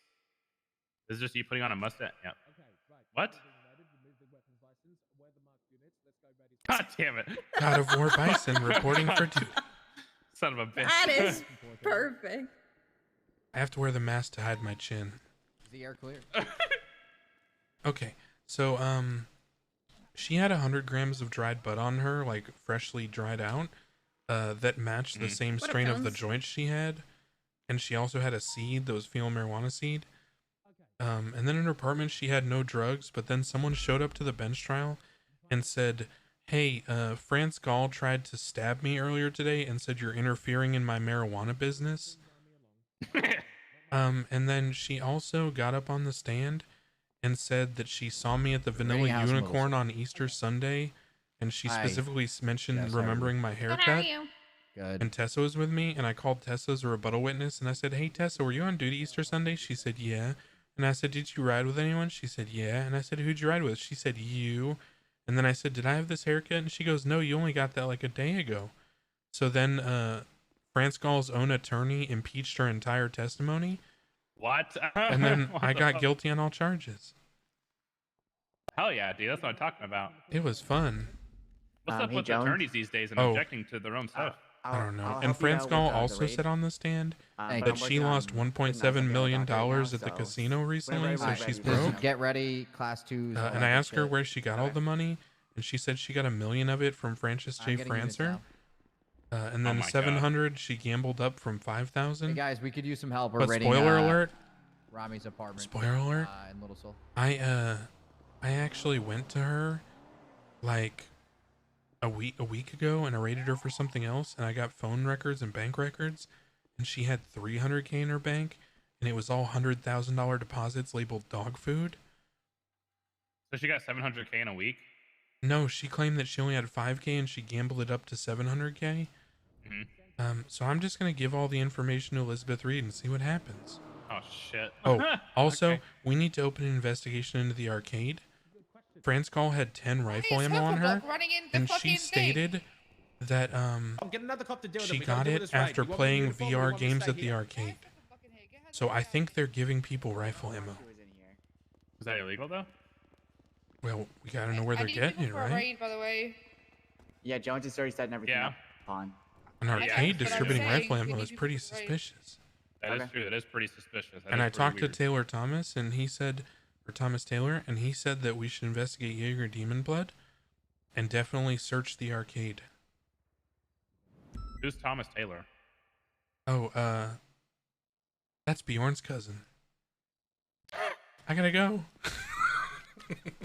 This is just you putting on a mustache. Yeah. What? God damn it. God of War bison reporting for duty. Son of a bitch. That is perfect. I have to wear the mask to hide my chin. Is the air clear? Okay, so she had 100 grams of dried bud on her, freshly dried out, that matched the same What strain of the pounds? joint she had, and she also had a seed that was fetal marijuana seed. And then in her apartment she had no drugs, but then someone showed up to the bench trial and said, "Hey, France Gall tried to stab me earlier today and said you're interfering in my marijuana business." And then she also got up on the stand and said that she saw me at the Vanilla House Unicorn on Easter Sunday, and she Hi. specifically mentioned Yes, how are you? remembering my Good, how are haircut. you? Good. And Tessa was with me, and I called Tessa as a rebuttal witness, and I said, "Hey, Tessa, were you on duty Easter Sunday?" She said, "Yeah." And I said, "Did you ride with anyone?" She said, "Yeah." And I said, "Who'd you ride with?" She said, "You." And then I said, "Did I have this haircut?" And she goes, "No, you only got that a day ago." So then France Gall's own attorney impeached her entire testimony, What? and then What I the got fuck? guilty on all charges. Hell yeah, dude. That's what I'm talking about. It was fun. What's up hey, with Jones? attorneys these days and Oh. objecting to their own stuff? I don't know. I'll And help you France out Gall with, the also raid. said on the stand But that I'm she working lost on putting out $1.7 something million on doc right now, at the so casino recently, whenever so everybody's she's ready, just broke. Get ready, class 2s. all And that I good asked her shit. where she got all the money, and she said she got $1 million of it from Francis I'm J. getting units Francer. now. And Oh then my God. 700 she gambled up from Hey 5,000. guys, we could use some help. We're But raiding, spoiler alert, Rami's apartment. spoiler alert, In Little Seoul. I actually went to her a week ago, and I raided her for something else, and I got phone records and bank records, and she had $300K in her bank, and it was all $100,000 deposits labeled dog food. So she got 700K in a week? No, she claimed that she only had 5K and she gambled it up to 700K. So I'm just gonna give all the information to Elizabeth Reed and see what happens. Oh shit. Oh, also, Okay. we need to open an investigation into the arcade. France Gall had 10 rifle ammo on her, and she stated that Get another cup to deal with she it. We gotta got do it this right. after You want me to playing do the phone or you VR want me to games stay at the here? arcade. So I think they're giving people rifle ammo. Is that illegal though? Well, we gotta know where they're getting it, right? Raid, by the way. Yeah, Jones is already setting everything Yeah. up on. An Yeah, arcade that's what I'm distributing saying. rifle We ammo need is people pretty to raid. suspicious. That is Okay. true. That is pretty suspicious. That And is I pretty talked to weird. Taylor Thomas, and he said, or Thomas Taylor, and he said that we should investigate Jaeger Demon Blood and definitely search the arcade. Who's Thomas Taylor? Oh, that's Bjorn's cousin. I gotta go.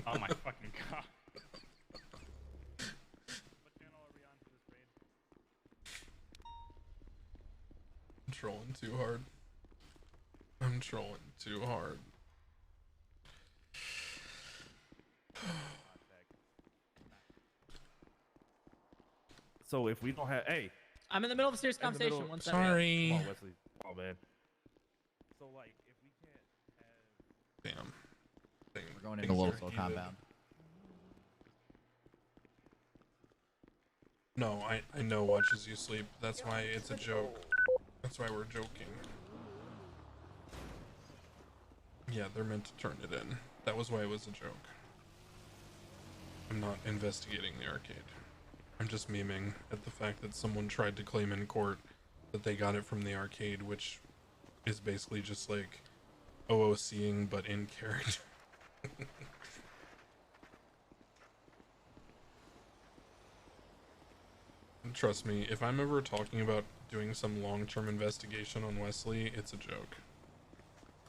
Oh my fucking god. I'm trolling too hard. I'm trolling too hard. So if we don't have, hey, I'm in the middle of a serious in the middle- conversation. One second. Sorry. Come on, Wesley. Oh man. So like, if we can't have, Damn. We're going into Little Seoul compound. No, I know watches you sleep. That's why it's a joke. That's why we're joking. Yeah, they're meant to turn it in. That was why it was a joke. I'm not investigating the arcade. I'm just memeing at the fact that someone tried to claim in court that they got it from the arcade, which is basically just like OOCing but in character. Trust me, if I'm ever talking about doing some long-term investigation on Wesley, it's a joke.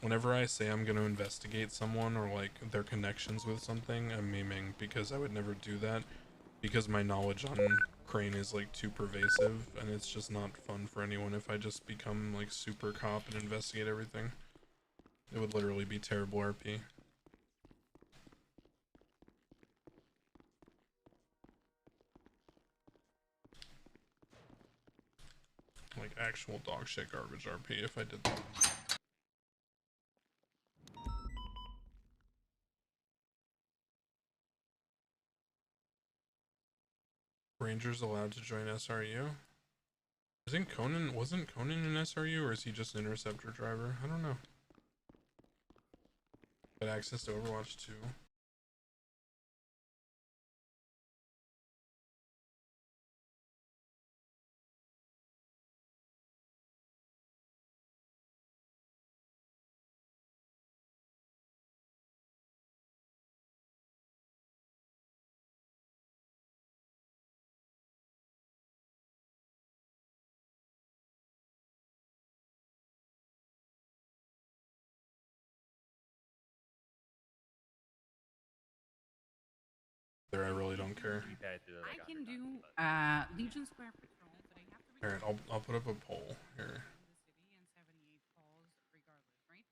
Whenever I say I'm gonna investigate someone or like their connections with something, I'm memeing, because I would never do that because my knowledge on Crane is like too pervasive, and it's just not fun for anyone if I just become like super cop and investigate everything. It would literally be terrible RP. Like actual dog shit garbage RP if I did that. Rangers allowed to join SRU? Wasn't Conan an SRU, or is he just an interceptor driver? I don't know. Got access to Overwatch 2. There, I really don't care. I can do Legion Square Patrol, but I have to. Alright, I'll put up a poll here. And 78 calls regardless, right?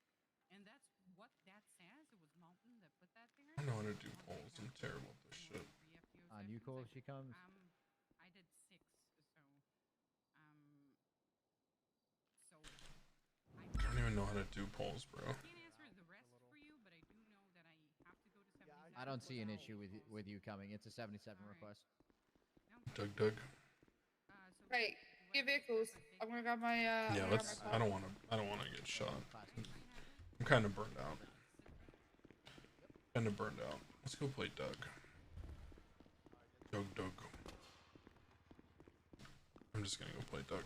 And that's what that says. It was Mountain that put that there. I don't know how to do polls. I'm terrible at this shit. On you, Cole, if she comes. I did 6, so I don't even know how to do polls, bro. I can't answer the rest for you, but I do know that I have to go to 77. I don't see an issue with you coming. It's a 77 request. Doug. Right. Get vehicles. I'm gonna grab my Yeah, let's. I don't want to get shot. I'm kind of burned out. Let's go play Doug. Doug. I'm just gonna go play Doug.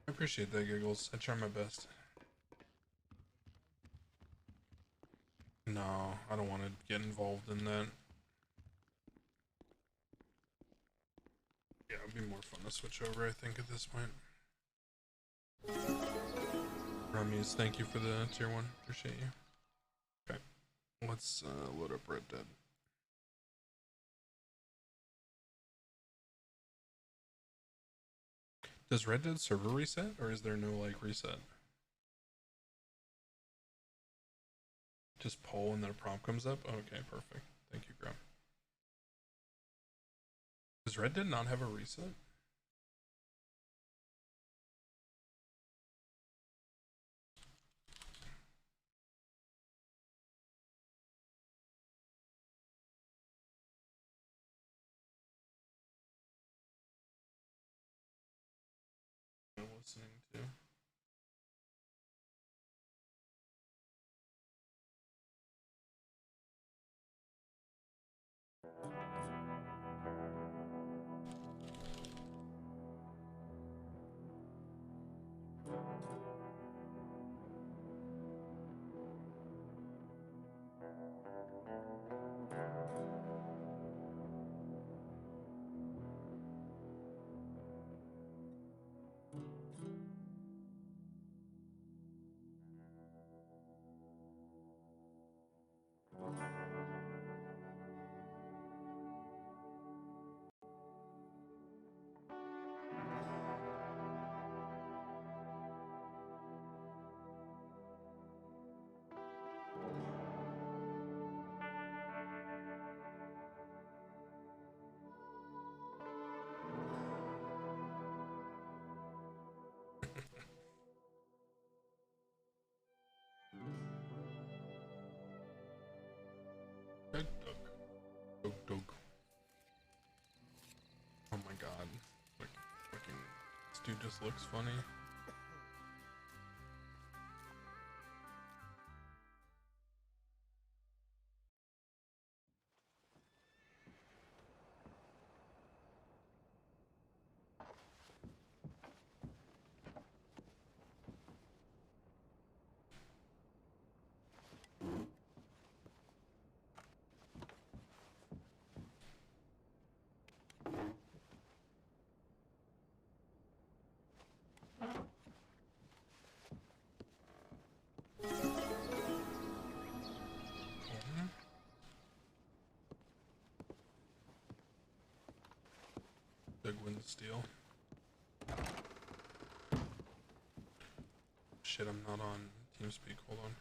I appreciate that, Giggles. I try my best. No, I don't want to get involved in that. Yeah, it'd be more fun to switch over, I think, at this point. Rummies, thank you for the tier 1. Appreciate you. Okay, let's load up Red Dead. Does Red Dead server reset, or is there no like reset? Just poll and then a prompt comes up? Okay, perfect. Thank you, Graham. Does Red Dead not have a reset? I'm listening to. just looks funny. Big wind steel. Shit, I'm not on TeamSpeak. Hold on.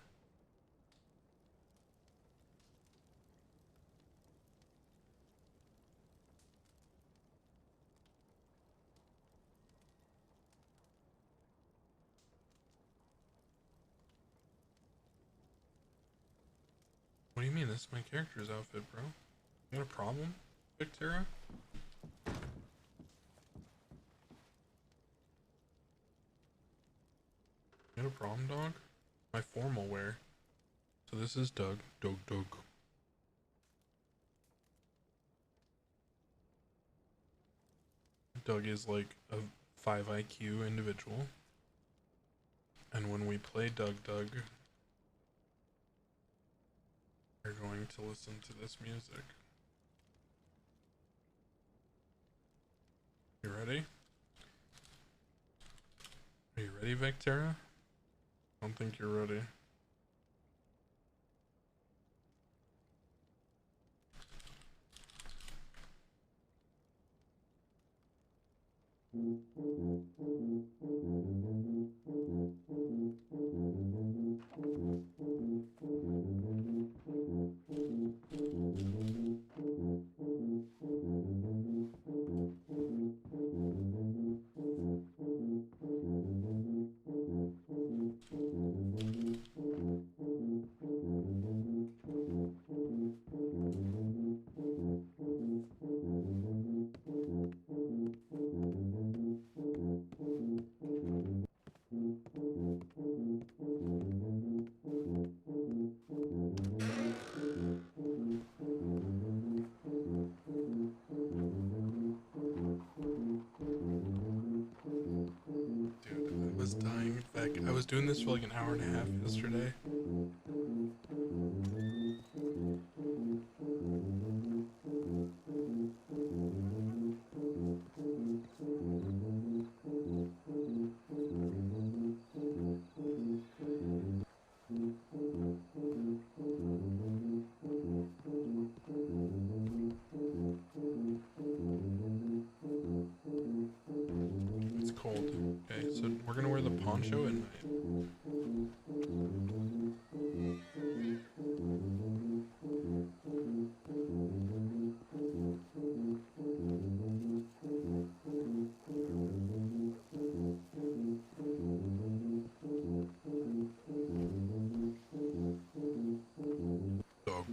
What do you mean? This is my character's outfit, bro. You got a problem, Victera? You got a problem, dog? My formal wear. So this is Doug. Doug. Doug is like a 5 IQ individual. And when we play Doug, you're going to listen to this music. You ready? Are you ready, Victera? I don't think you're ready. Dude, I was dying. In fact, I was doing this for like an hour and a half yesterday. It's cold. Okay, so we're gonna wear the poncho at night. Dog.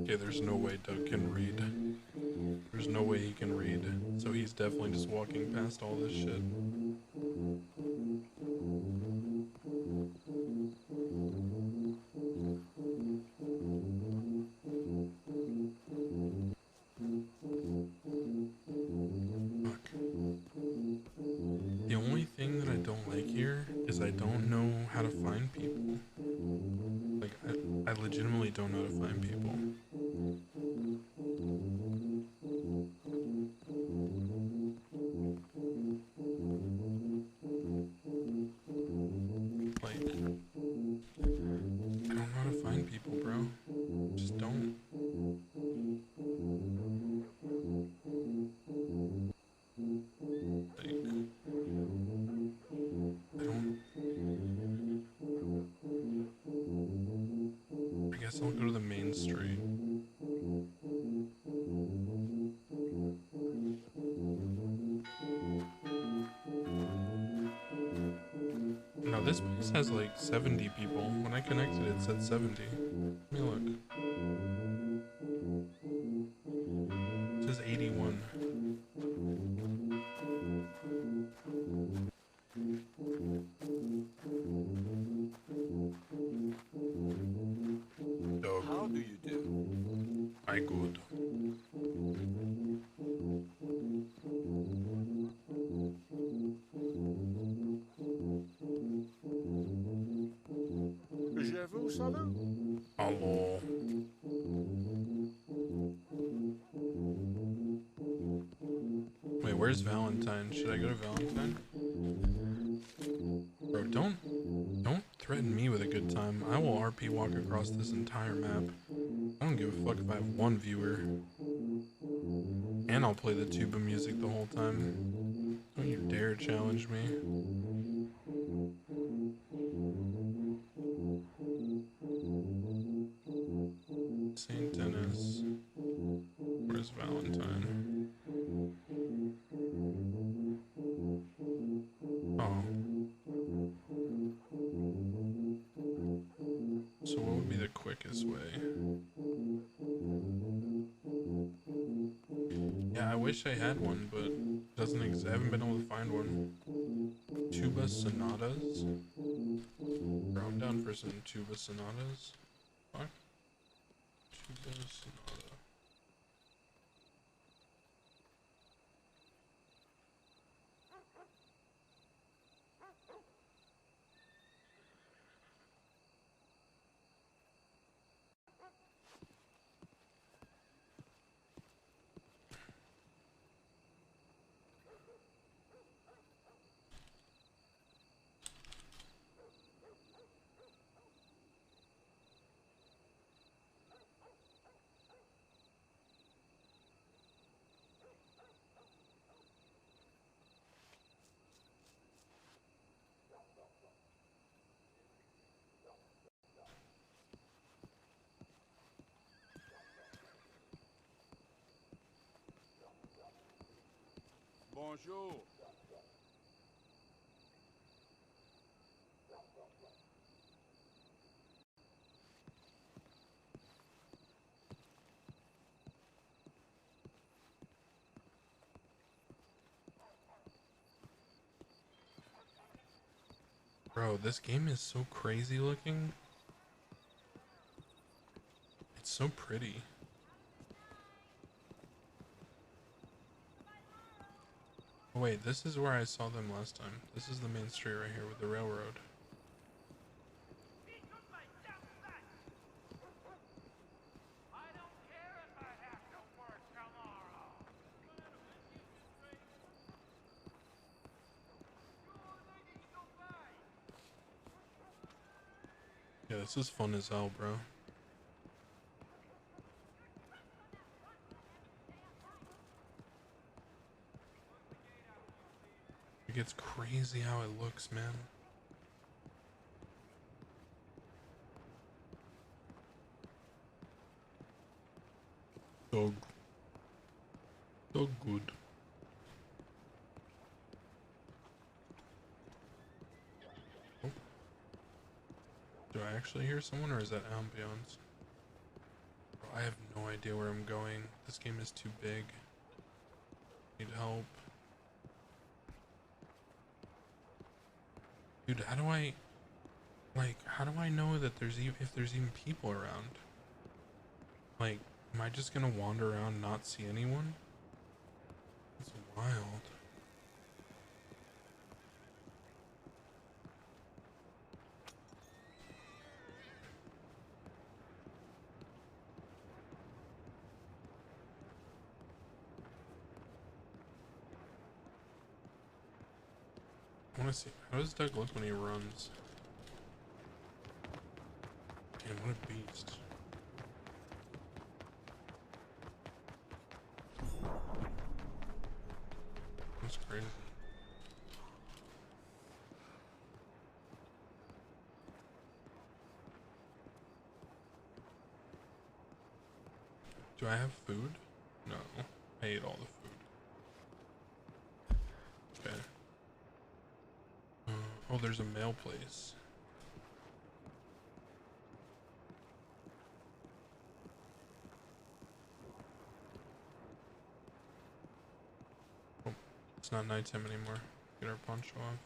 Okay, there's no way Doug can read. There's no way he can read. So he's definitely just walking past all this shit. The only thing that I don't like here is I don't know how to find people. Like, I legitimately don't know how to find people. Like, I don't know how to find people, bro. Just don't. Like, I guess I'll go to the main street. Space has like 70 people. When I connected it said 70. Let me look. It says 81. How do you do? I good. Je vous salue. Hello. Wait, where's Valentine? Should I go to Valentine? Bro, don't threaten me with a good time. I will RP walk across this entire map. I don't give a fuck if I have one viewer. And I'll play the tuba music the whole time. Don't you dare challenge me. St. Denis. Where's Valentine? Oh. So what would be the quickest way? Yeah, I wish I had one, but it doesn't exist. I haven't been able to find one. Tuba sonatas? Bro, I'm down for some tuba sonatas. Fuck. Tuba sonata. Bonjour. Bro, this game is so crazy looking. It's so pretty. Oh, wait, this is where I saw them last time. This is the main street right here with the railroad. Yeah, this is fun as hell, bro. Like, it's crazy how it looks, man. So good. Oh. Do I actually hear someone, or is that ambiance? Bro, I have no idea where I'm going. This game is too big. Need help. Dude, how do I know that if there's even people around? Like, am I just gonna wander around and not see anyone? It's wild. I wanna see, how does Doug look when he runs? Damn, what a beast. That's crazy. Do I have food? No. I ate all the food. Okay. Oh, there's a mail place. Oh, it's not nighttime anymore. Get our poncho off.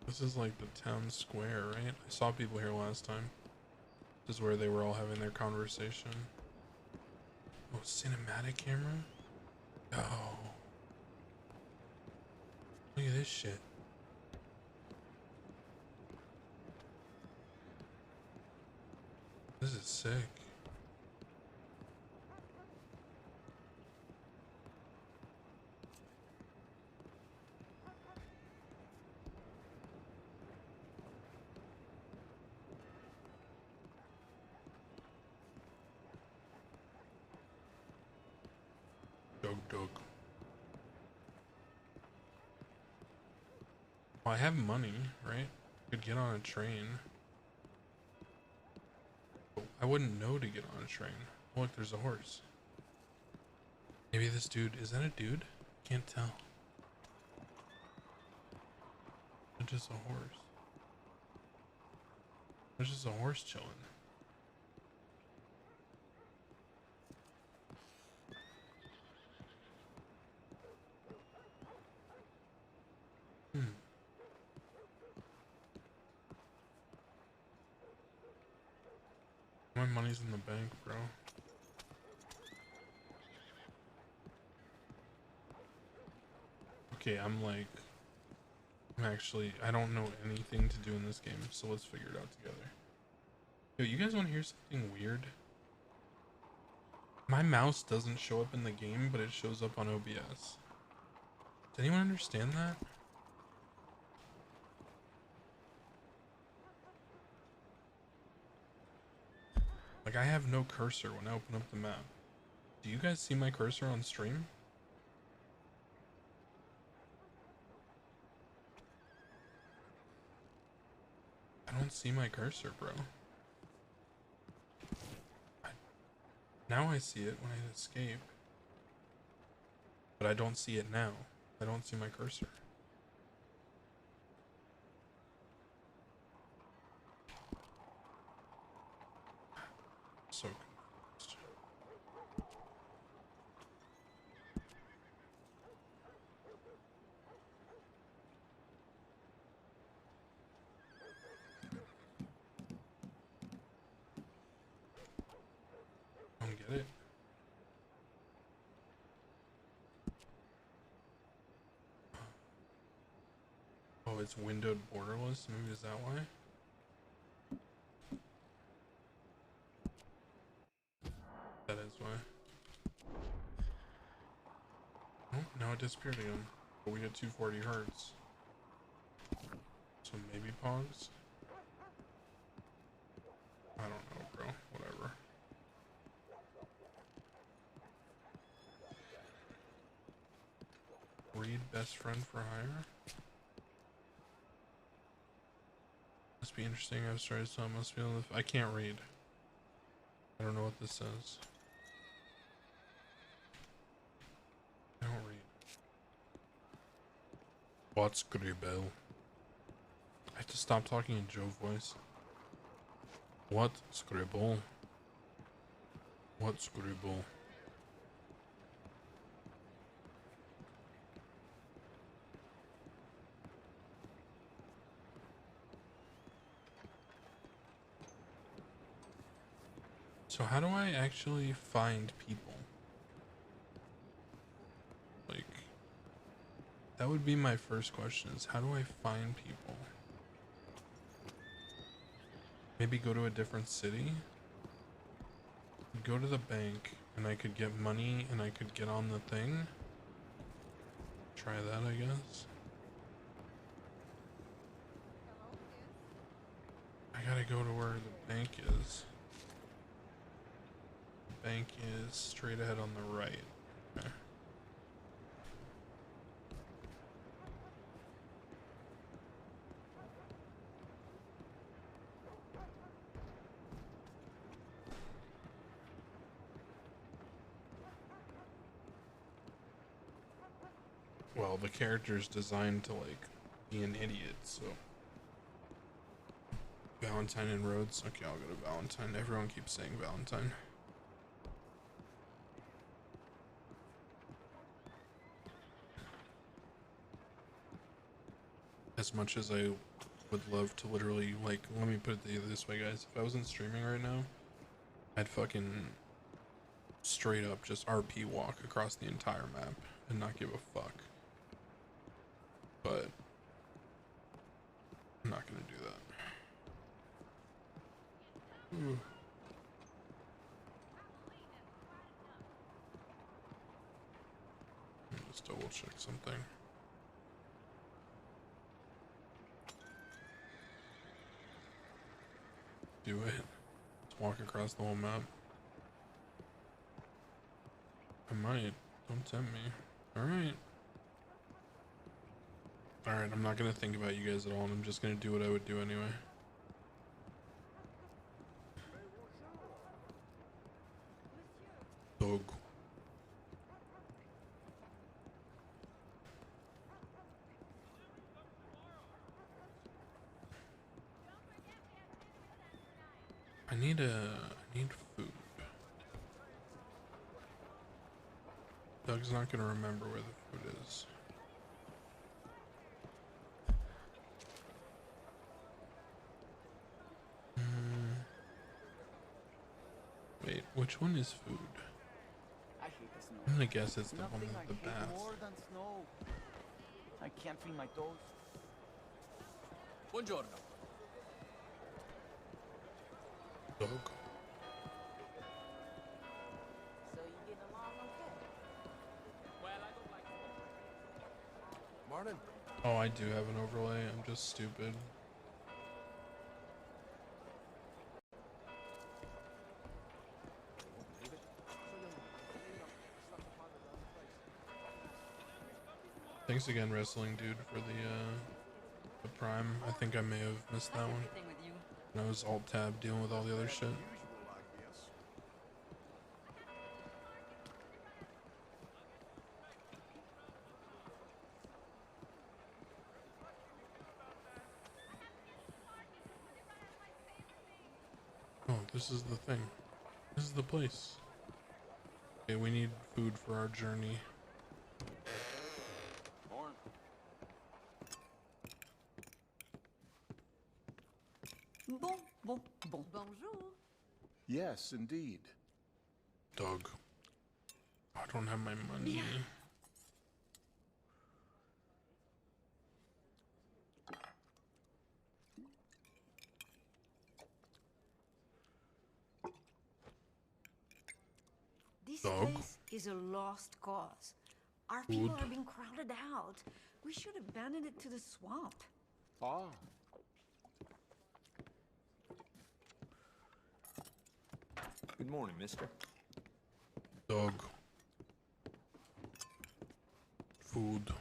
This is like the town square, right? I saw people here last time. This is where they were all having their conversation. Oh, cinematic camera? Oh. Look at this shit. This is sick. Dog. Well, I have money, right? Could get on a train. But I wouldn't know to get on a train. Oh, look, there's a horse. Maybe this dude, is that a dude? Can't tell. It's just a horse. There's just a horse chilling. My money's in the bank, bro. Okay, I'm actually, I don't know anything to do in this game, so let's figure it out together. Yo, you guys want to hear something weird? My mouse doesn't show up in the game, but it shows up on OBS. Does anyone understand that? Like, I have no cursor when I open up the map. Do you guys see my cursor on stream? I don't see my cursor, bro. Now I see it when I escape. But I don't see it now. I don't see my cursor. So confused. I don't get it. Oh, it's windowed borderless? Maybe is that why? That is why. Oh, now it disappeared again. But we got 240 hertz. So maybe pogs? I don't know, bro. Whatever. Read best friend for hire? Must be interesting. I've started so I must be able to. I can't read. I don't know what this says. I don't read. What scribble? I have to stop talking in Joe voice. What scribble? What scribble? So how do I actually find people? Like, that would be my first question, is how do I find people? Maybe go to a different city? Go to the bank and I could get money and I could get on the thing. Try that, I guess. I gotta go to where the bank is. Bank is straight ahead on the right. Okay. well, the character's designed to like be an idiot, so. Valentine and Rhodes. Okay, I'll go to Valentine. Everyone keeps saying Valentine. As much as I would love to literally, like, let me put it this way, guys. If I wasn't streaming right now, I'd fucking straight up just RP walk across the entire map and not give a fuck. But I'm not gonna do that. Ooh. Let's double check something. Do it. Let's walk across the whole map. I might. Don't tempt me. Alright. Alright, I'm not gonna think about you guys at all, and I'm just gonna do what I would do anyway. Dog. I need food. Doug's not gonna remember where the food is. Wait, which one is food? I'm gonna guess it's the one with the bath. More than snow. I can't feel my toes. Buongiorno. Dog. So you getting along okay? Well, I don't like Morning. Oh, I do have an overlay. I'm just stupid. Thanks again, Wrestling Dude, for the Prime. I think I may have missed that one. And I was Alt-Tab dealing with all the other shit. Oh, this is the thing. This is the place. Okay, we need food for our journey. Bonjour. Yes, indeed. Dog. I don't have my money. This Dog. place is a lost cause. Our Food. people are being crowded out. We should abandon it to the swamp. Ah. Good morning, mister. Dog. Food.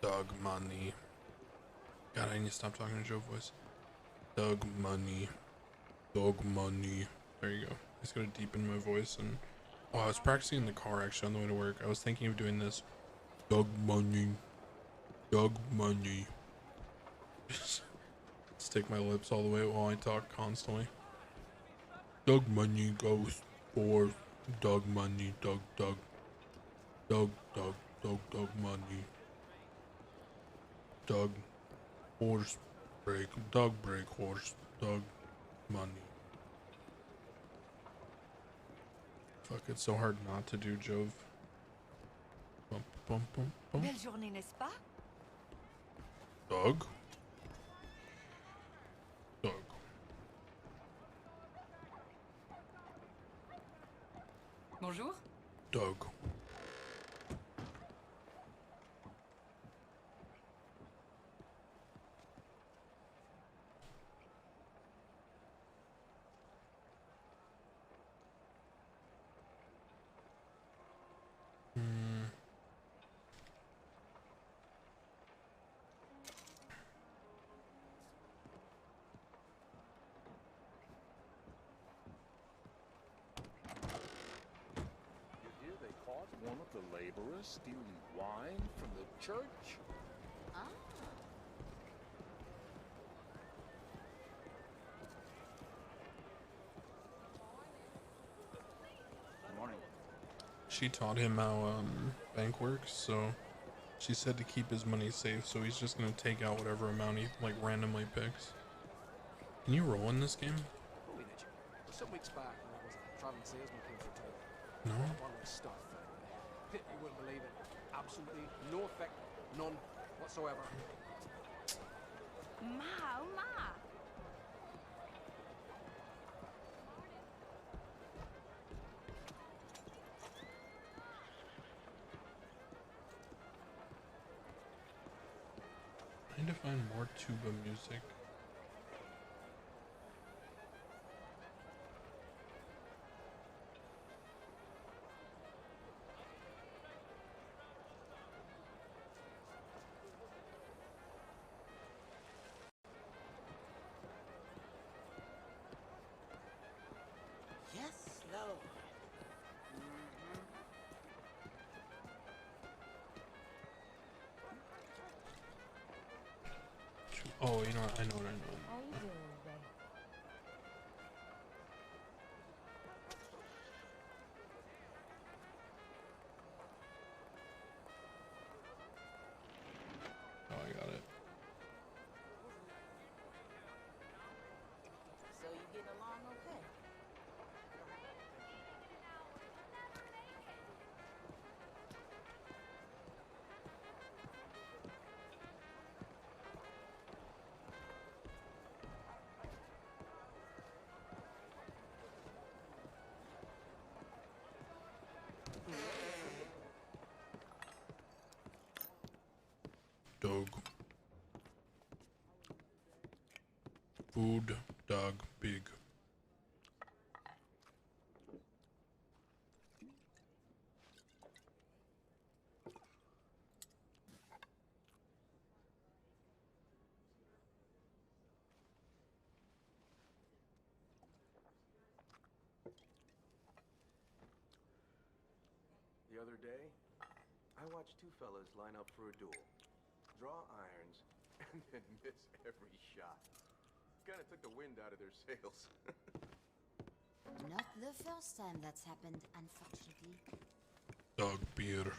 Dog money. God, I need to stop talking to Joe voice. Dog money. Dog money. There you go. I just gotta deepen my voice. And oh, I was practicing in the car actually on the way to work. I was thinking of doing this. Dog money. Dog money. Just stick my lips all the way while I talk constantly. Dog money goes for dog money. Dog dog. Dog dog dog dog money. Dog, horse, break, dog break, horse, dog, money. Fuck, it's so hard not to do, Jove. Bum, bum, bum, bum. Belle journée, n'est-ce pas? Dog? Dog. Bonjour. Dog. some of the laborers stealing wine from the church? Ah. Good morning. She taught him how bank works, so she said to keep his money safe, so he's just gonna take out whatever amount he like randomly picks. Can you roll in this game? Some weeks back, there was a traveling salesman came for town. No. One of the stuff. You wouldn't believe it. Absolutely no effect, none whatsoever. Ma, oh ma. Trying to find more tuba music. Yes, Lord. Oh, you know what? I know what I know. How you doing today? Oh, I got it. So you getting along okay? Dog. Food, dog, pig. The other day, I watched two fellas line up for a duel. Draw irons, and then miss every shot. Kinda took the wind out of their sails. Not the first time that's happened, unfortunately. Dog beer.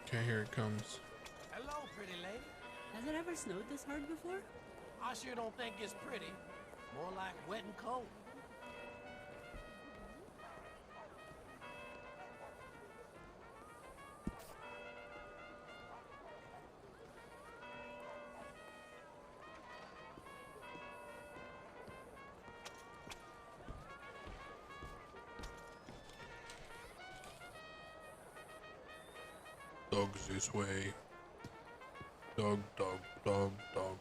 Okay, here it comes. Hello, pretty lady. Has it ever snowed this hard before? I sure don't think it's pretty. More like wet and cold. Dogs this way. Dog, dog, dog, dog.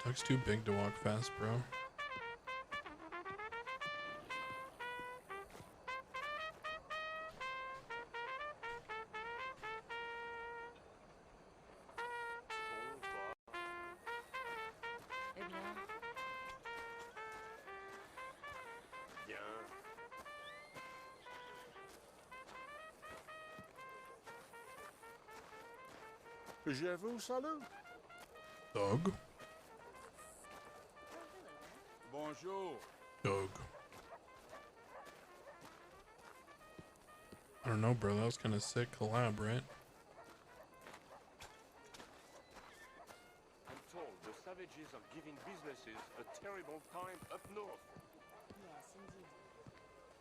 Dog's too big to walk fast, bro. Eh bien, Bien. Je vous salue. Dog. Bonjour. Dog. I don't know, bro. That was kind of sick collab, right? I'm told the savages are giving businesses a terrible time up north. yes, indeed.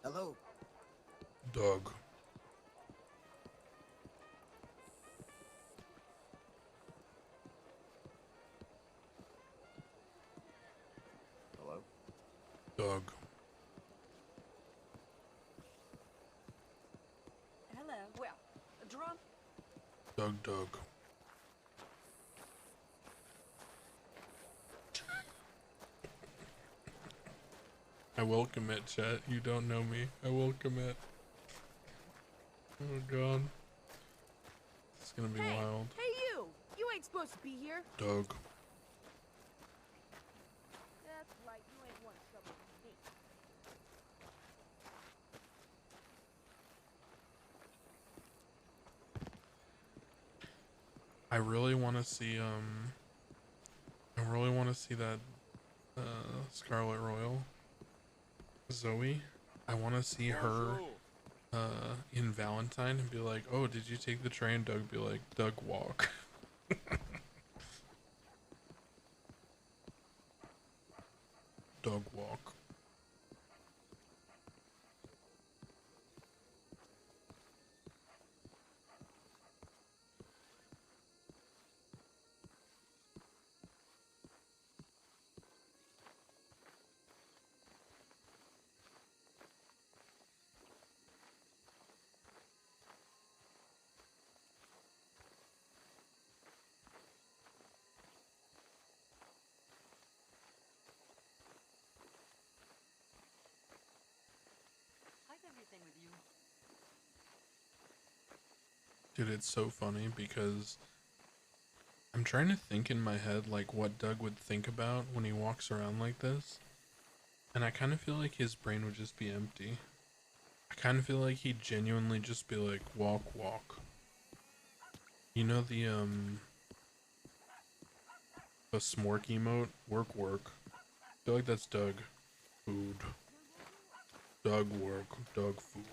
Hello. Dog. Hello? Dog. Hello. Well, drum. Dog, dog. I will commit, chat. You don't know me. I will commit. Oh god. It's gonna be wild. Hey you! You ain't supposed to be here. Doug. That's right, you ain't want trouble with me. I really want to see that Scarlet Royal Zoe. I want to see her in Valentine and be like, "Oh, did you take the train?" Doug be like, "Doug, walk." Doug, walk. How's everything with you? Dude, it's so funny because I'm trying to think in my head like what Doug would think about when he walks around like this. And I kind of feel like his brain would just be empty. I kind of feel like he'd genuinely just be like, walk, walk. You know the smork emote? Work, work. I feel like that's Doug. Food. Doug work. Doug food.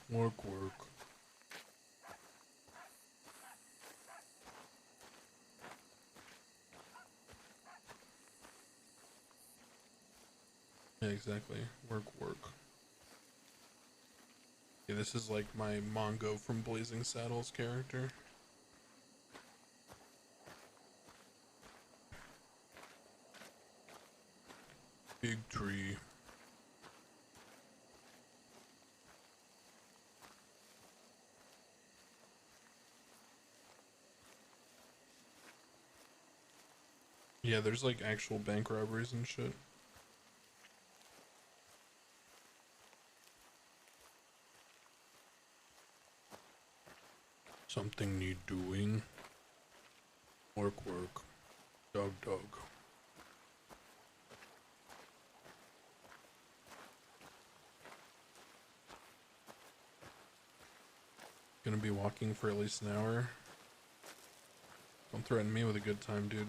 Work, work. Yeah, exactly. Work, work. Yeah, this is like my Mongo from Blazing Saddles character. Big tree. Yeah, there's like actual bank robberies and shit. Something need doing. Work, work. Dog, dog. Gonna be walking for at least an hour. Don't threaten me with a good time, dude.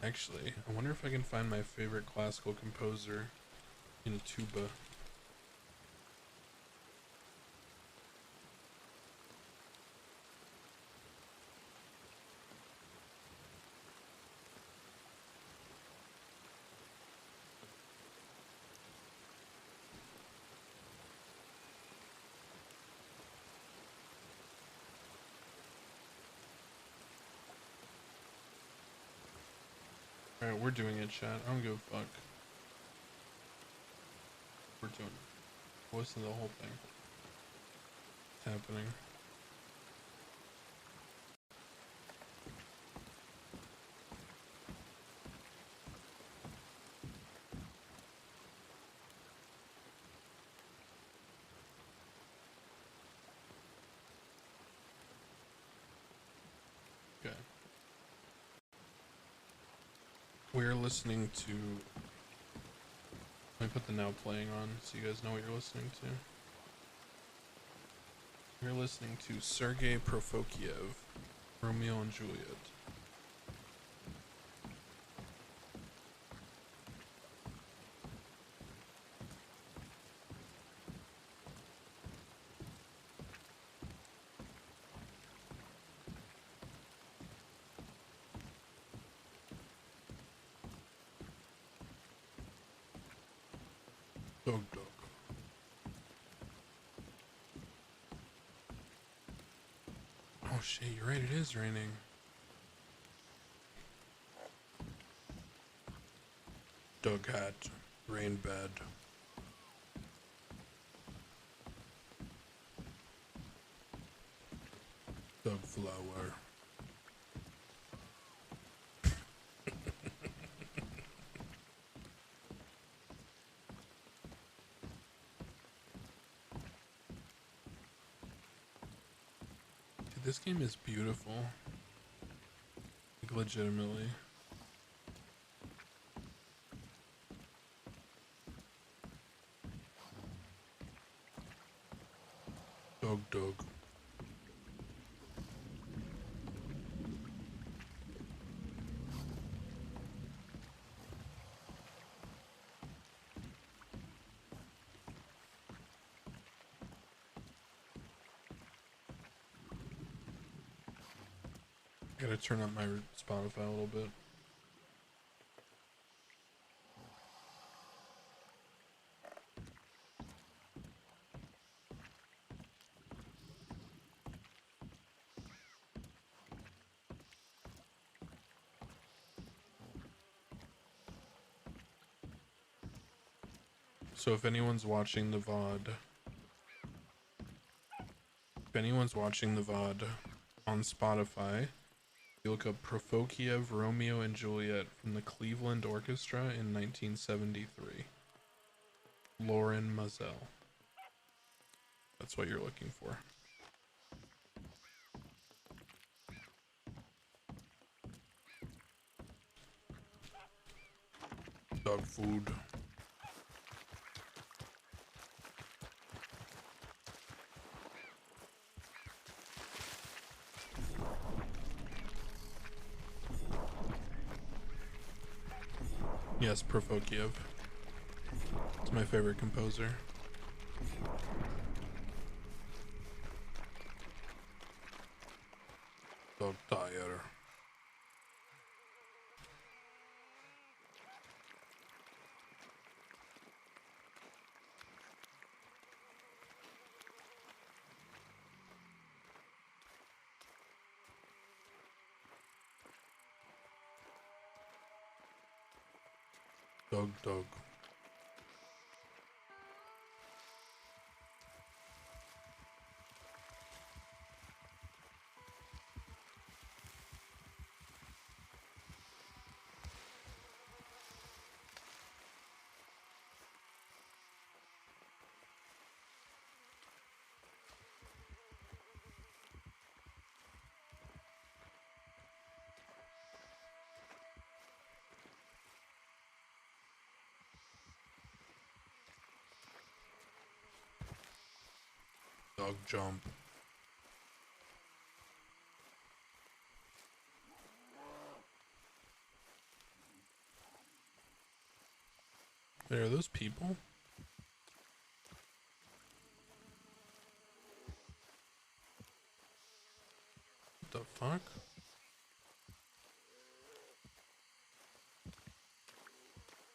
Actually, I wonder if I can find my favorite classical composer in a tuba. Alright, we're doing it, chat. I don't give a fuck. We're doing it. Listen to the whole thing. It's happening. Okay. We're listening to... Let me put the now playing on so you guys know what you're listening to. You're listening to Sergei Prokofiev, Romeo and Juliet. Dog, dog. Oh shit, you're right, it is raining. Doug hat, rain bed. flower. Dude, this game is beautiful. Like, legitimately. Dog. I gotta turn up my Spotify a little bit. So if anyone's watching the VOD, on Spotify, you look up Prokofiev, Romeo and Juliet from the Cleveland Orchestra in 1973. Lauren Mazel. That's what you're looking for. Dog food. Yes, Prokofiev. It's my favorite composer. Dog tired. Dog. Dog jump. Wait, are those people? What the fuck?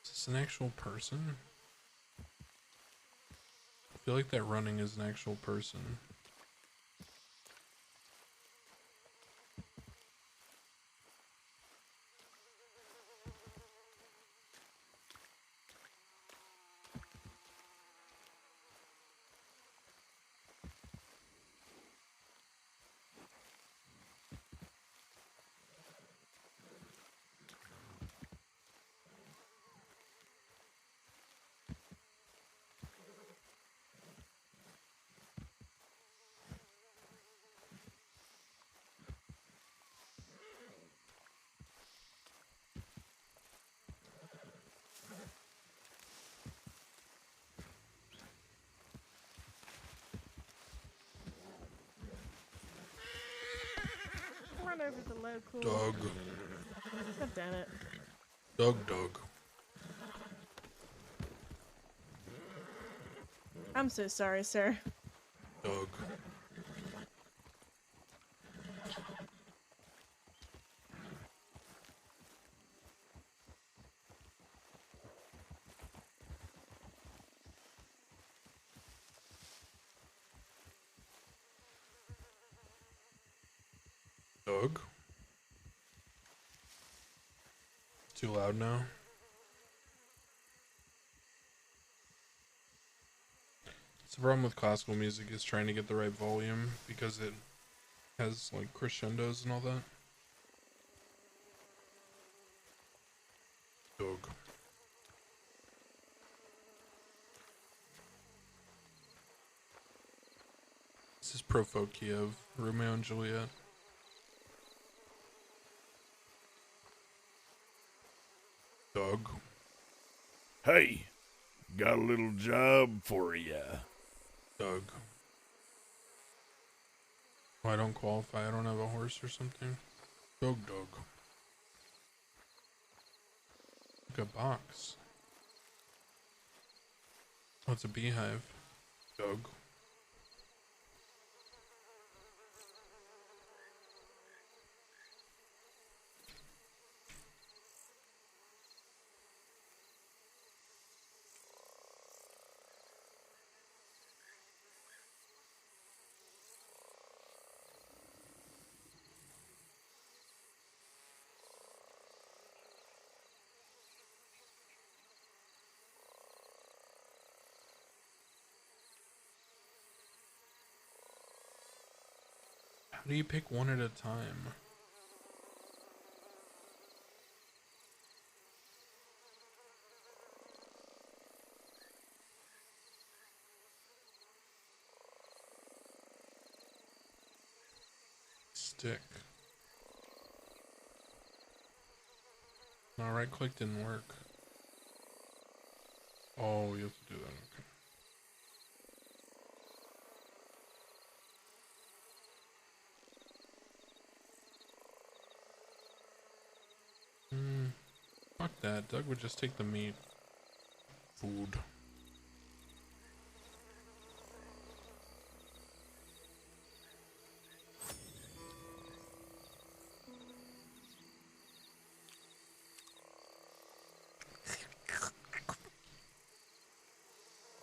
Is this an actual person? I feel like that running is an actual person. Run over the local. Dog. God damn it. Dog. I'm so sorry, sir. Dog. Dog. Too loud now. It's the problem with classical music is trying to get the right volume because it has like crescendos and all that. Dog. This is Profokia of Romeo and Juliet. Dog. Hey, got a little job for ya. Dog. Oh, I don't qualify. I don't have a horse or something. Dog. Like a box. Oh, it's a beehive. Dog. How do you pick one at a time? Stick. No, right click didn't work. Oh, you have to do that. Okay. Fuck that. Doug would just take the meat. Food.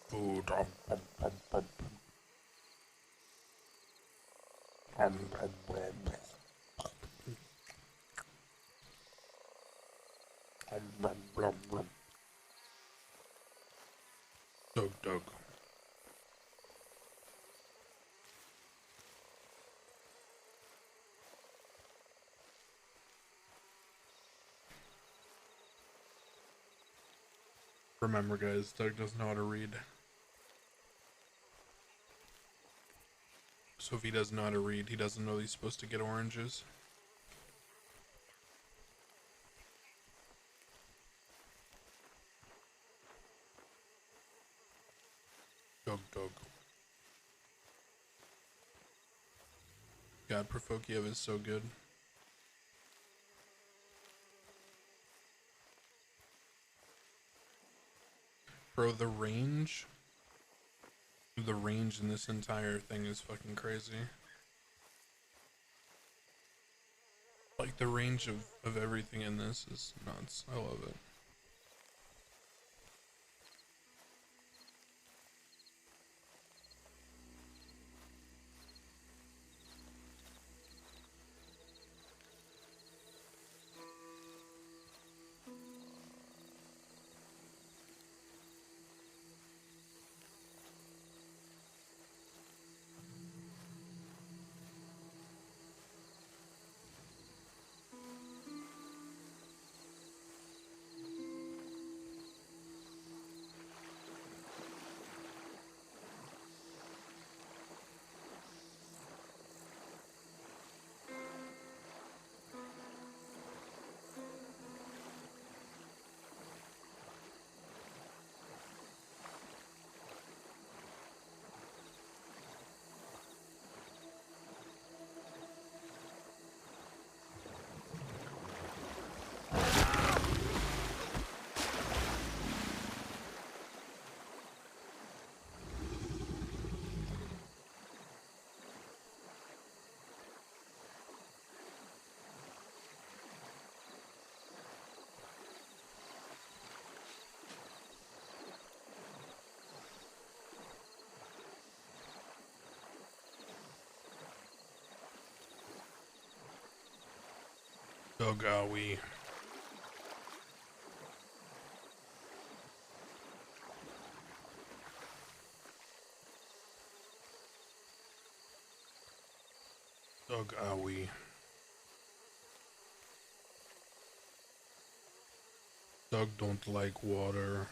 Food. Doug. Remember, guys, Doug doesn't know how to read. So if he doesn't know how to read, he doesn't know he's supposed to get oranges. Doug. God, Profokiev is so good. Bro, the range in this entire thing is fucking crazy. Like, the range of everything in this is nuts. I love it. Oh, golly. Doug Owie. Doug don't like water.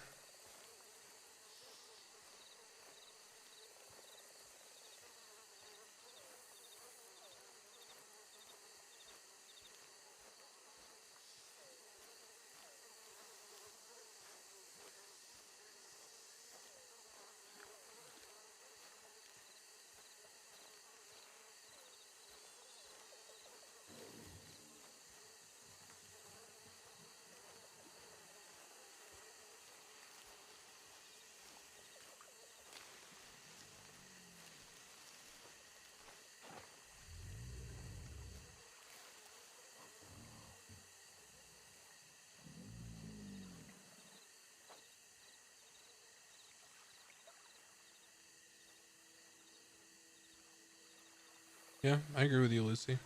Yeah, I agree with you, Lucy.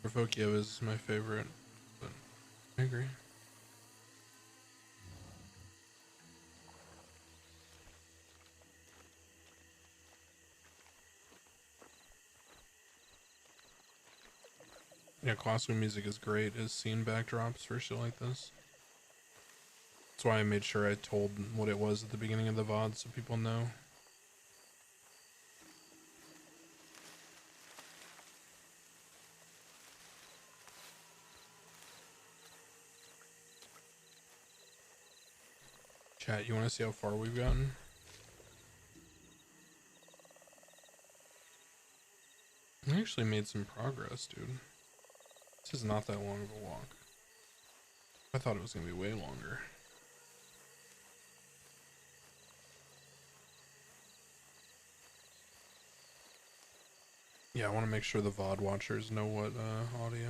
Profokiev is my favorite, but I agree. Yeah, classical music is great as scene backdrops for shit like this. That's why I made sure I told what it was at the beginning of the VOD so people know. Chat, you want to see how far we've gotten? We actually made some progress, dude. This is not that long of a walk. I thought it was going to be way longer. Yeah, I want to make sure the VOD watchers know what audio.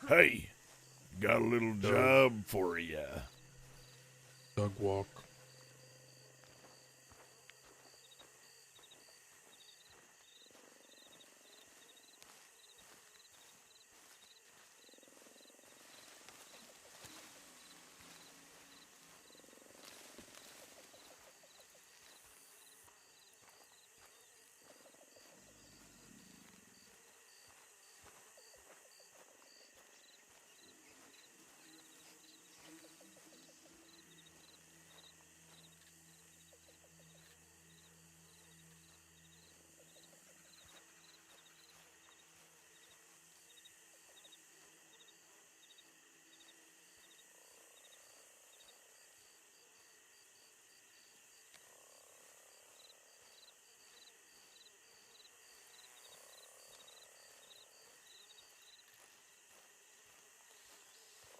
Hey, got a little Doug. job for ya. Doug walk.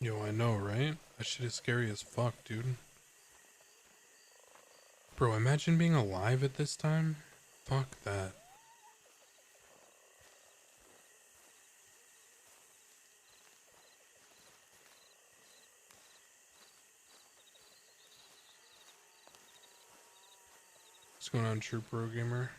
Yo, I know, right? That shit is scary as fuck, dude. Bro, imagine being alive at this time. Fuck that. What's going on, True Pro Gamer?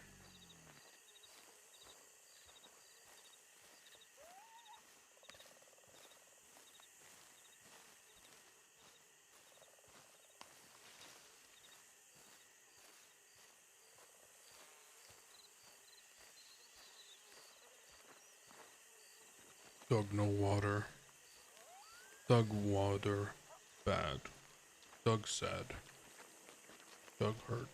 Doug, no water. Doug, water. Bad. Doug, sad. Doug, hurt.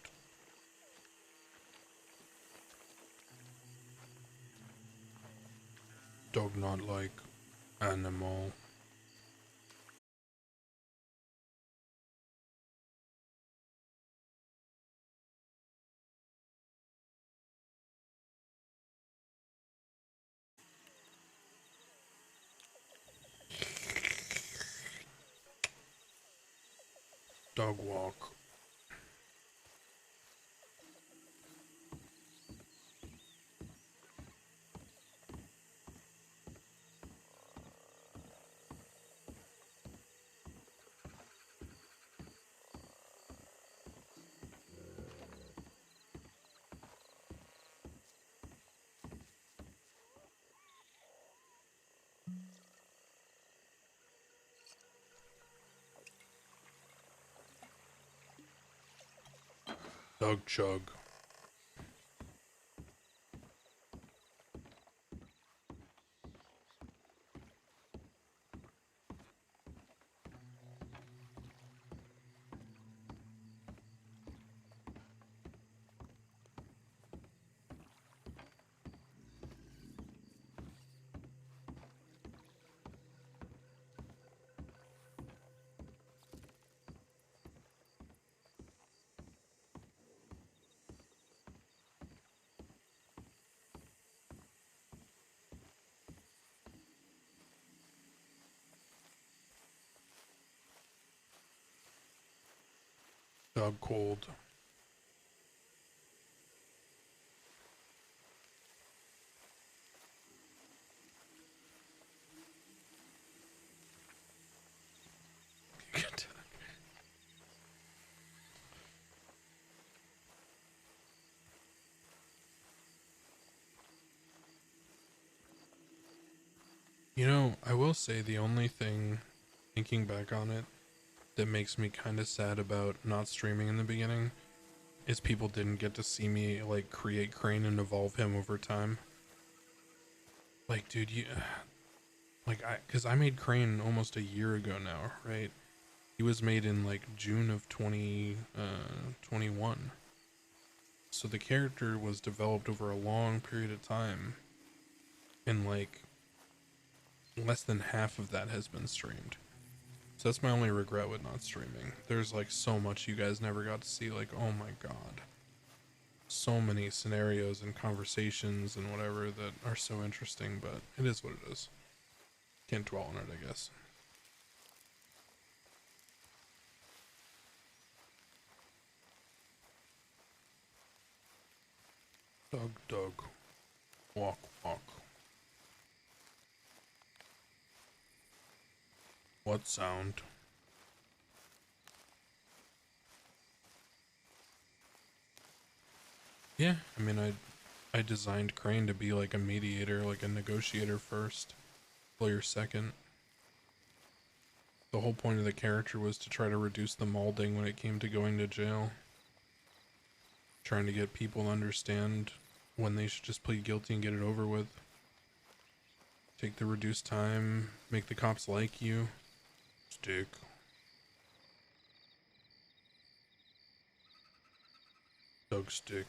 Doug, not like animal. Dog walk. Doug Chug. Dog cold. You know, I will say the only thing, thinking back on it, that makes me kind of sad about not streaming in the beginning is people didn't get to see me like create Crane and evolve him over time. Like, dude, because I made Crane almost a year ago now, right? He was made in like June of 2021. So the character was developed over a long period of time, and like less than half of that has been streamed. So that's my only regret with not streaming. There's like so much you guys never got to see. Like, oh my god, so many scenarios and conversations and whatever that are so interesting, but it is what it is. Can't dwell on it, I guess. Doug, walk, walk. What sound? Yeah, I mean, I designed Crane to be like a mediator, like a negotiator first, player second. The whole point of the character was to try to reduce the maulding when it came to going to jail. Trying to get people to understand when they should just plead guilty and get it over with. Take the reduced time, make the cops like you. Stick. Doug stick.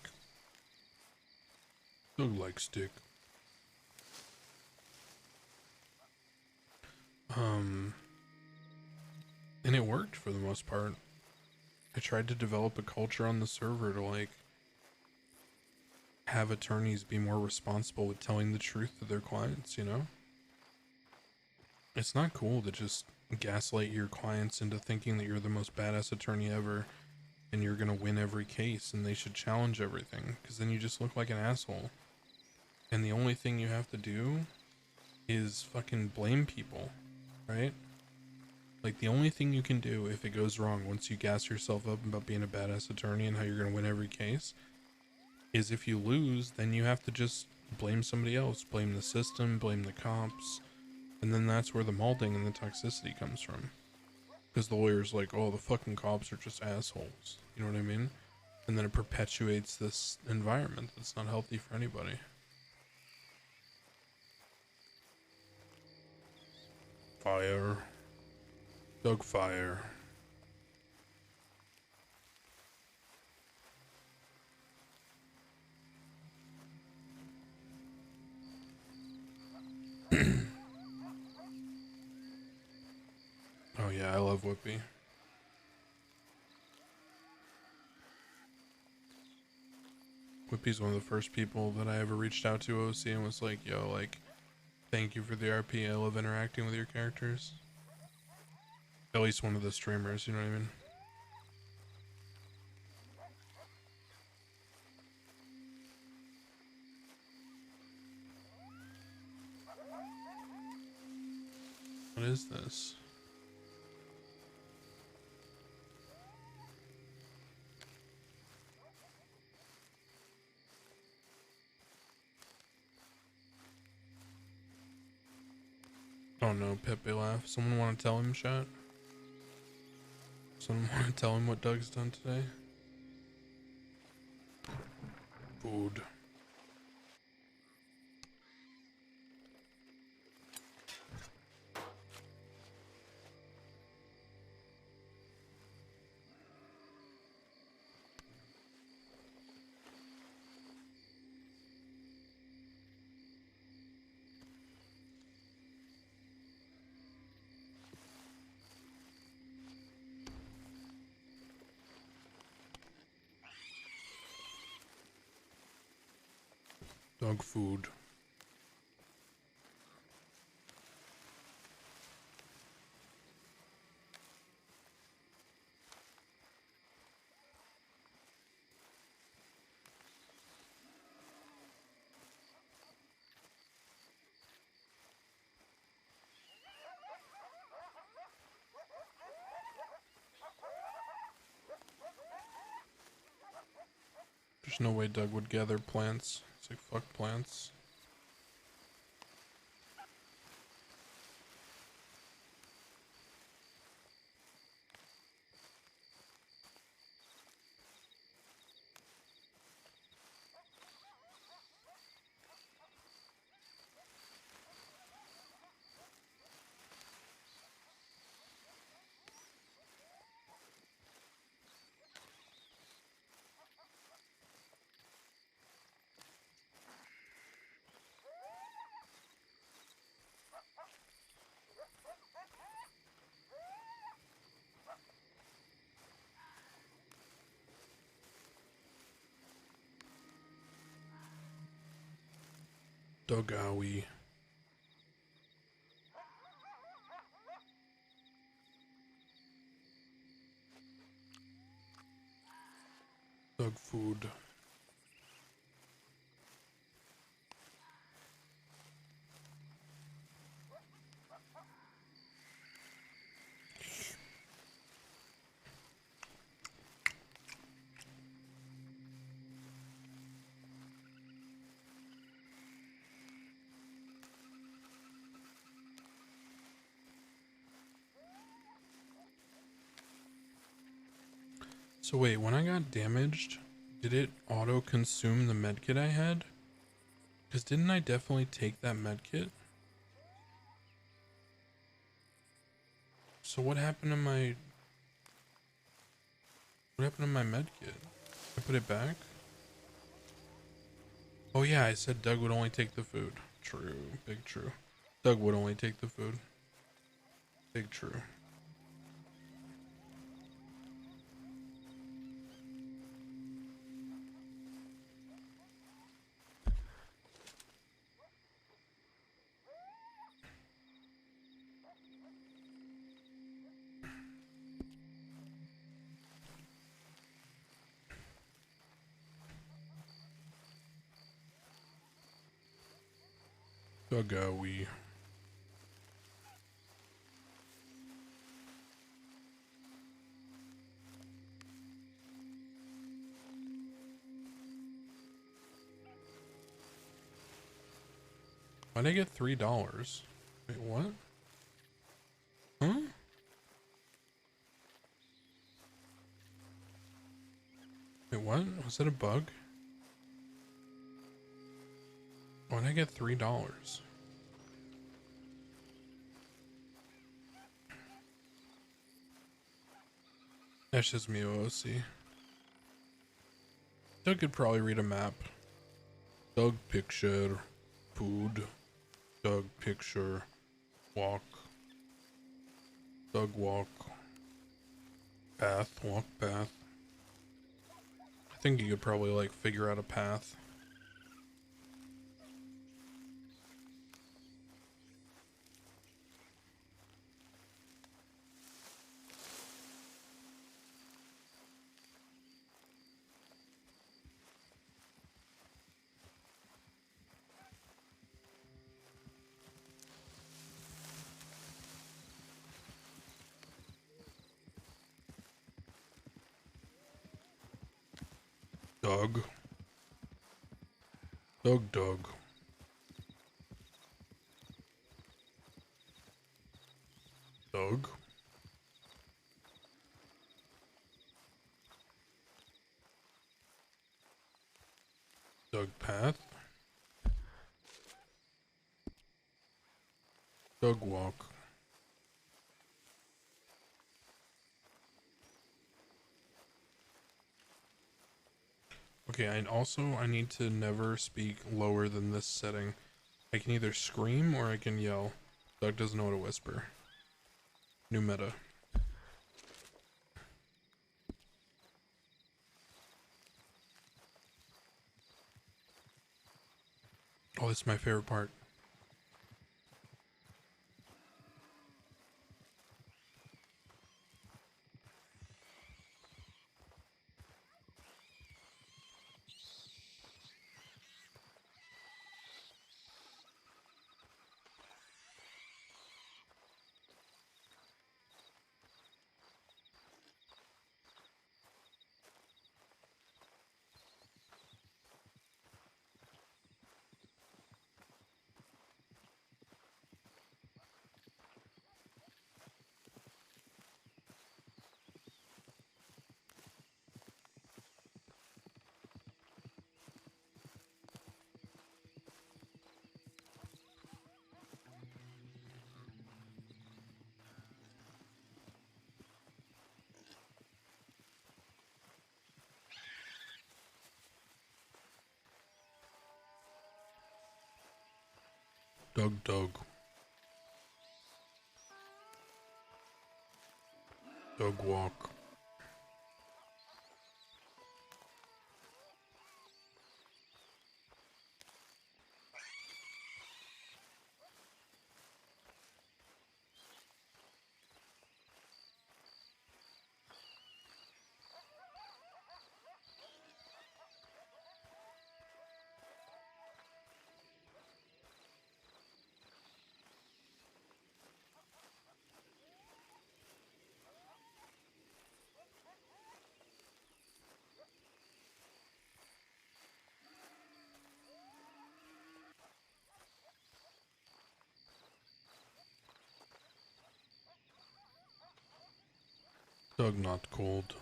Doug like stick. And it worked for the most part. I tried to develop a culture on the server to like have attorneys be more responsible with telling the truth to their clients, you know? It's not cool to just gaslight your clients into thinking that you're the most badass attorney ever and you're gonna win every case and they should challenge everything, because then you just look like an asshole. And the only thing you have to do is fucking blame people, right? Like, the only thing you can do if it goes wrong once you gas yourself up about being a badass attorney and how you're gonna win every case is if you lose, then you have to just blame somebody else, blame the system, blame the cops. And then that's where the maulding and the toxicity comes from. Because the lawyer's like, oh, the fucking cops are just assholes. You know what I mean? And then it perpetuates this environment that's not healthy for anybody. Fire. Doug fire. Oh yeah, I love Whippy. Whippy's one of the first people that I ever reached out to OC and was like, yo, like, thank you for the RP. I love interacting with your characters. At least one of the streamers, you know what I mean? What is this? Oh no, Pepe laugh. Someone want to tell him, chat? Someone want to tell him what Doug's done today? food. Dog food. There's no way Doug would gather plants. It's like, fuck plants. Dogowie. Dog food. So wait, when I got damaged, did it auto-consume the medkit I had? Because didn't I definitely take that medkit? So what happened to my... What happened to my medkit? I put it back? Oh yeah, I said Doug would only take the food. True, big true. Doug would only take the food. Big true. Dogowie. Why'd I get $3? Wait, what? Huh? Wait, what? Was that a bug? Why'd I get $3? That's just me, OOC. Doug could probably read a map. Doug picture, food. Doug picture, walk. Doug walk. Path, walk path. I think you could probably like figure out a path. Doug. Doug. Doug. Doug path. Dog walk. Okay, and also I need to never speak lower than this setting. I can either scream or I can yell. Doug doesn't know how to whisper. New meta. Oh, this is my favorite part. Doug. Dog walk. Doug not cold.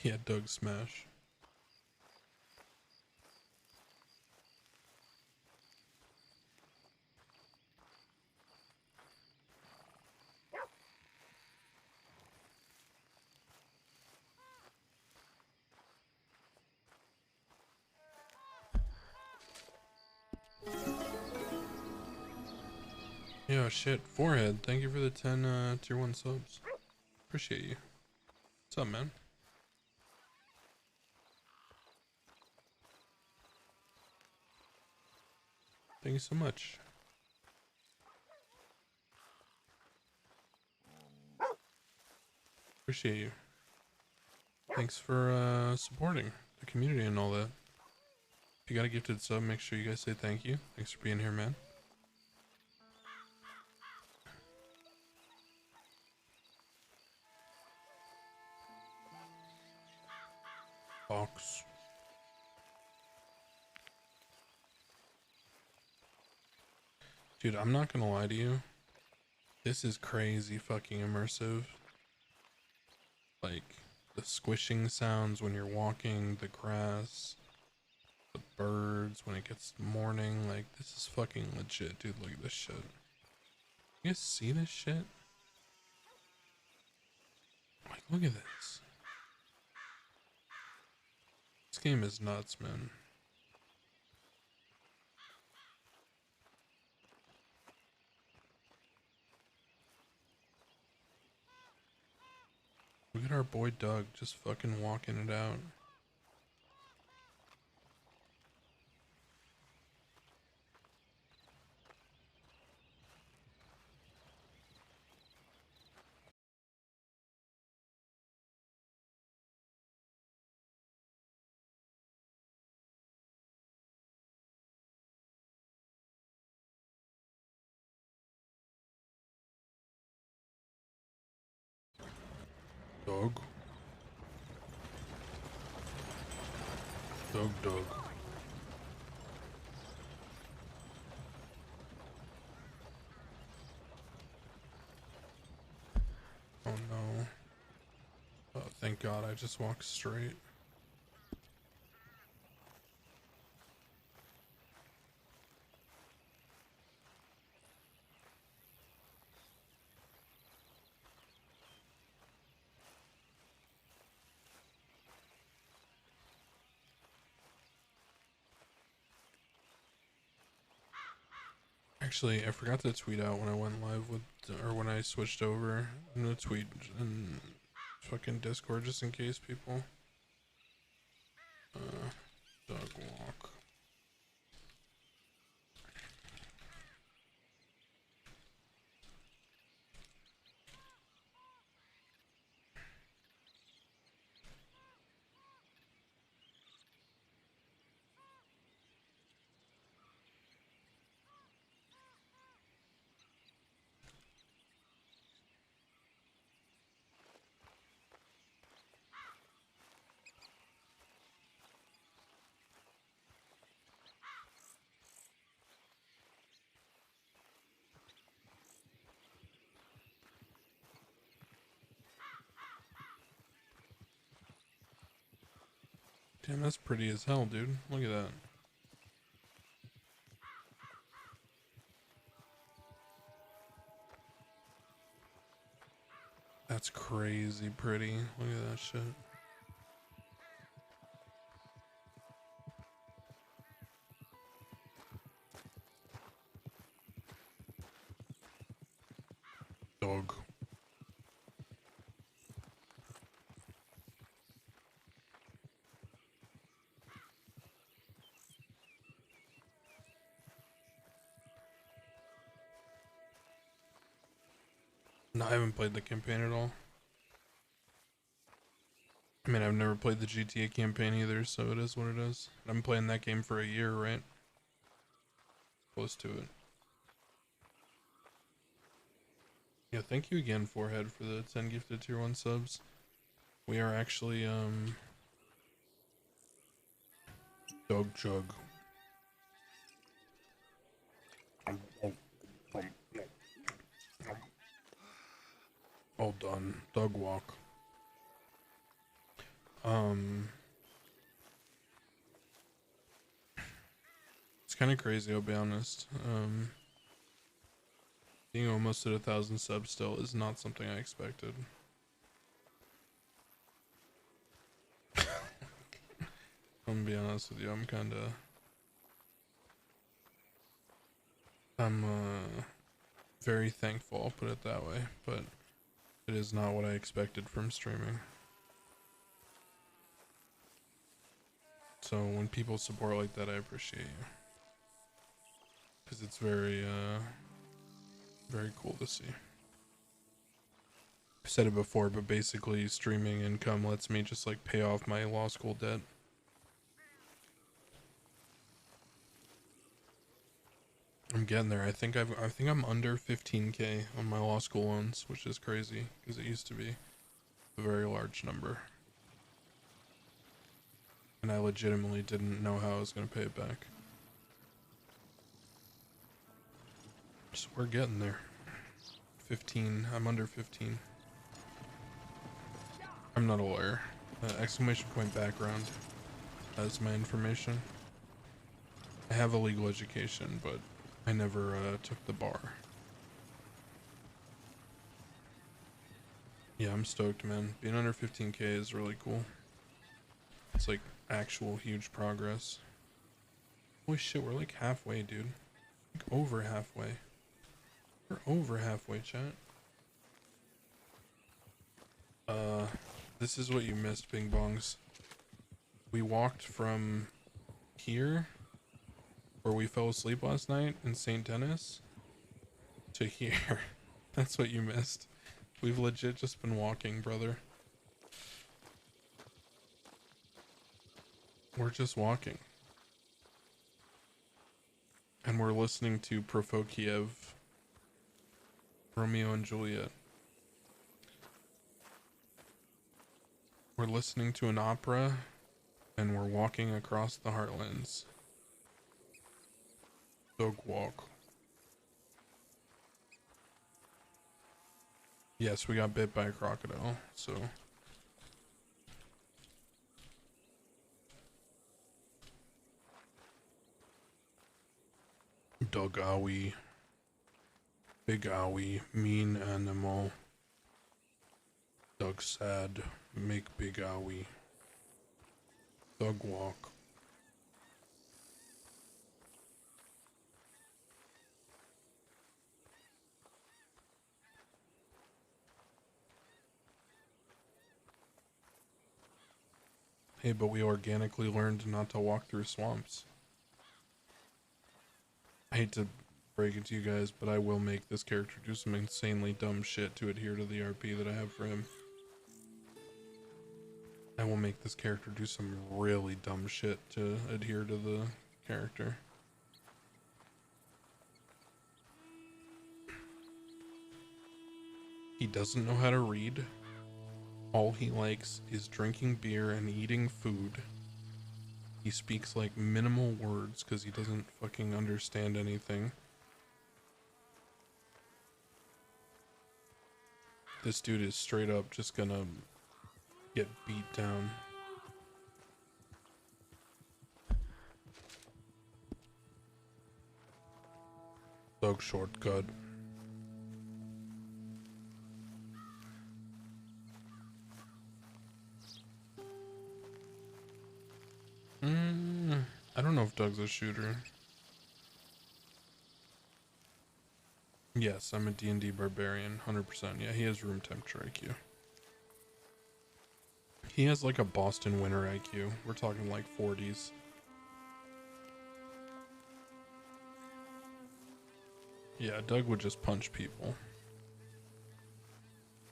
Yeah, Doug smash. Yo, shit. Forehead, thank you for the 10 tier 1 subs. Appreciate you. What's up, man? Thank you so much. Appreciate you. Thanks for supporting the community and all that. If you got a gifted sub, make sure you guys say thank you. Thanks for being here, man. Box. Dude, I'm not gonna lie to you. This is crazy fucking immersive. Like, the squishing sounds when you're walking, the grass, the birds when it gets morning. Like, this is fucking legit, dude. Look at this shit. You guys see this shit? Like, look at this. This game is nuts, man. Look at our boy Doug just fucking walking it out. Dog. Dog. Oh no. Oh, thank God I just walked straight. Actually, I forgot to tweet out when I went live with, or when I switched over. I'm gonna tweet in fucking Discord just in case people. Dog walk. Damn, that's pretty as hell, dude. Look at that. That's crazy pretty. Look at that shit. Dog. No, I haven't played the campaign at all. I mean, I've never played the GTA campaign either, so it is what it is. I've been playing that game for a year, right? Close to it. Yeah, thank you again, Forehead, for the 10 gifted tier 1 subs. We are actually, Dog Jug. All done. Dog walk. It's kind of crazy, I'll be honest. Being almost at 1,000 subs still is not something I expected. I'm gonna be honest with you, I'm very thankful, I'll put it that way, but it is not what I expected from streaming. So when people support like that, I appreciate you. Because it's very cool to see. I've said it before, but basically streaming income lets me just like pay off my law school debt. I'm getting there. I think I'm under 15K on my law school loans, which is crazy because it used to be a very large number. And I legitimately didn't know how I was going to pay it back. So we're getting there. 15. I'm under 15. I'm not a lawyer. Exclamation point background as my information. I have a legal education, but I never took the bar. Yeah, I'm stoked, man. Being under 15K is really cool. It's like actual huge progress. Holy shit, we're like halfway, dude. Like over halfway. We're over halfway, chat. This is what you missed, Bing Bongs. We walked from here, where we fell asleep last night in St. Denis, to here. That's what you missed. We've legit just been walking, brother. We're just walking. And we're listening to Prokofiev, Romeo and Juliet. We're listening to an opera and we're walking across the heartlands. Dog walk. Yes, we got bit by a crocodile, so. Dog owie. Big owie. Mean animal. Dog sad. Make big owie. Dog walk. Hey, but we organically learned not to walk through swamps. I hate to break it to you guys, but I will make this character do some insanely dumb shit to adhere to the RP that I have for him. I will make this character do some really dumb shit to adhere to the character. He doesn't know how to read. All he likes is drinking beer and eating food. He speaks like minimal words because he doesn't fucking understand anything. This dude is straight up just gonna get beat down. Dog shortcut. I don't know if Doug's a shooter. Yes, I'm a D&D barbarian, 100%. Yeah, he has room temperature IQ. He has like a Boston winter IQ. We're talking like 40s. Yeah, Doug would just punch people.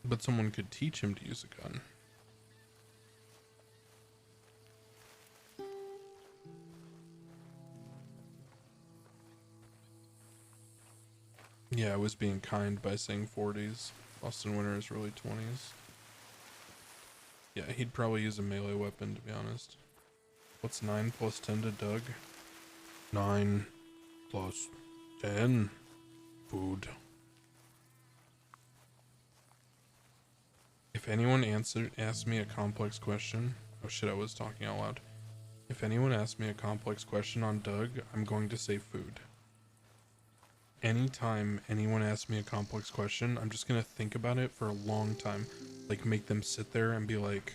But someone could teach him to use a gun. Yeah, I was being kind by saying 40s. Boston Winter is really 20s. Yeah, he'd probably use a melee weapon, to be honest. What's 9 plus 10 to Doug? 9 plus 10. Food. If anyone asked me a complex question... Oh shit, I was talking out loud. If anyone asks me a complex question on Doug, I'm going to say food. Anytime anyone asks me a complex question, I'm just gonna think about it for a long time. Like, make them sit there and be like...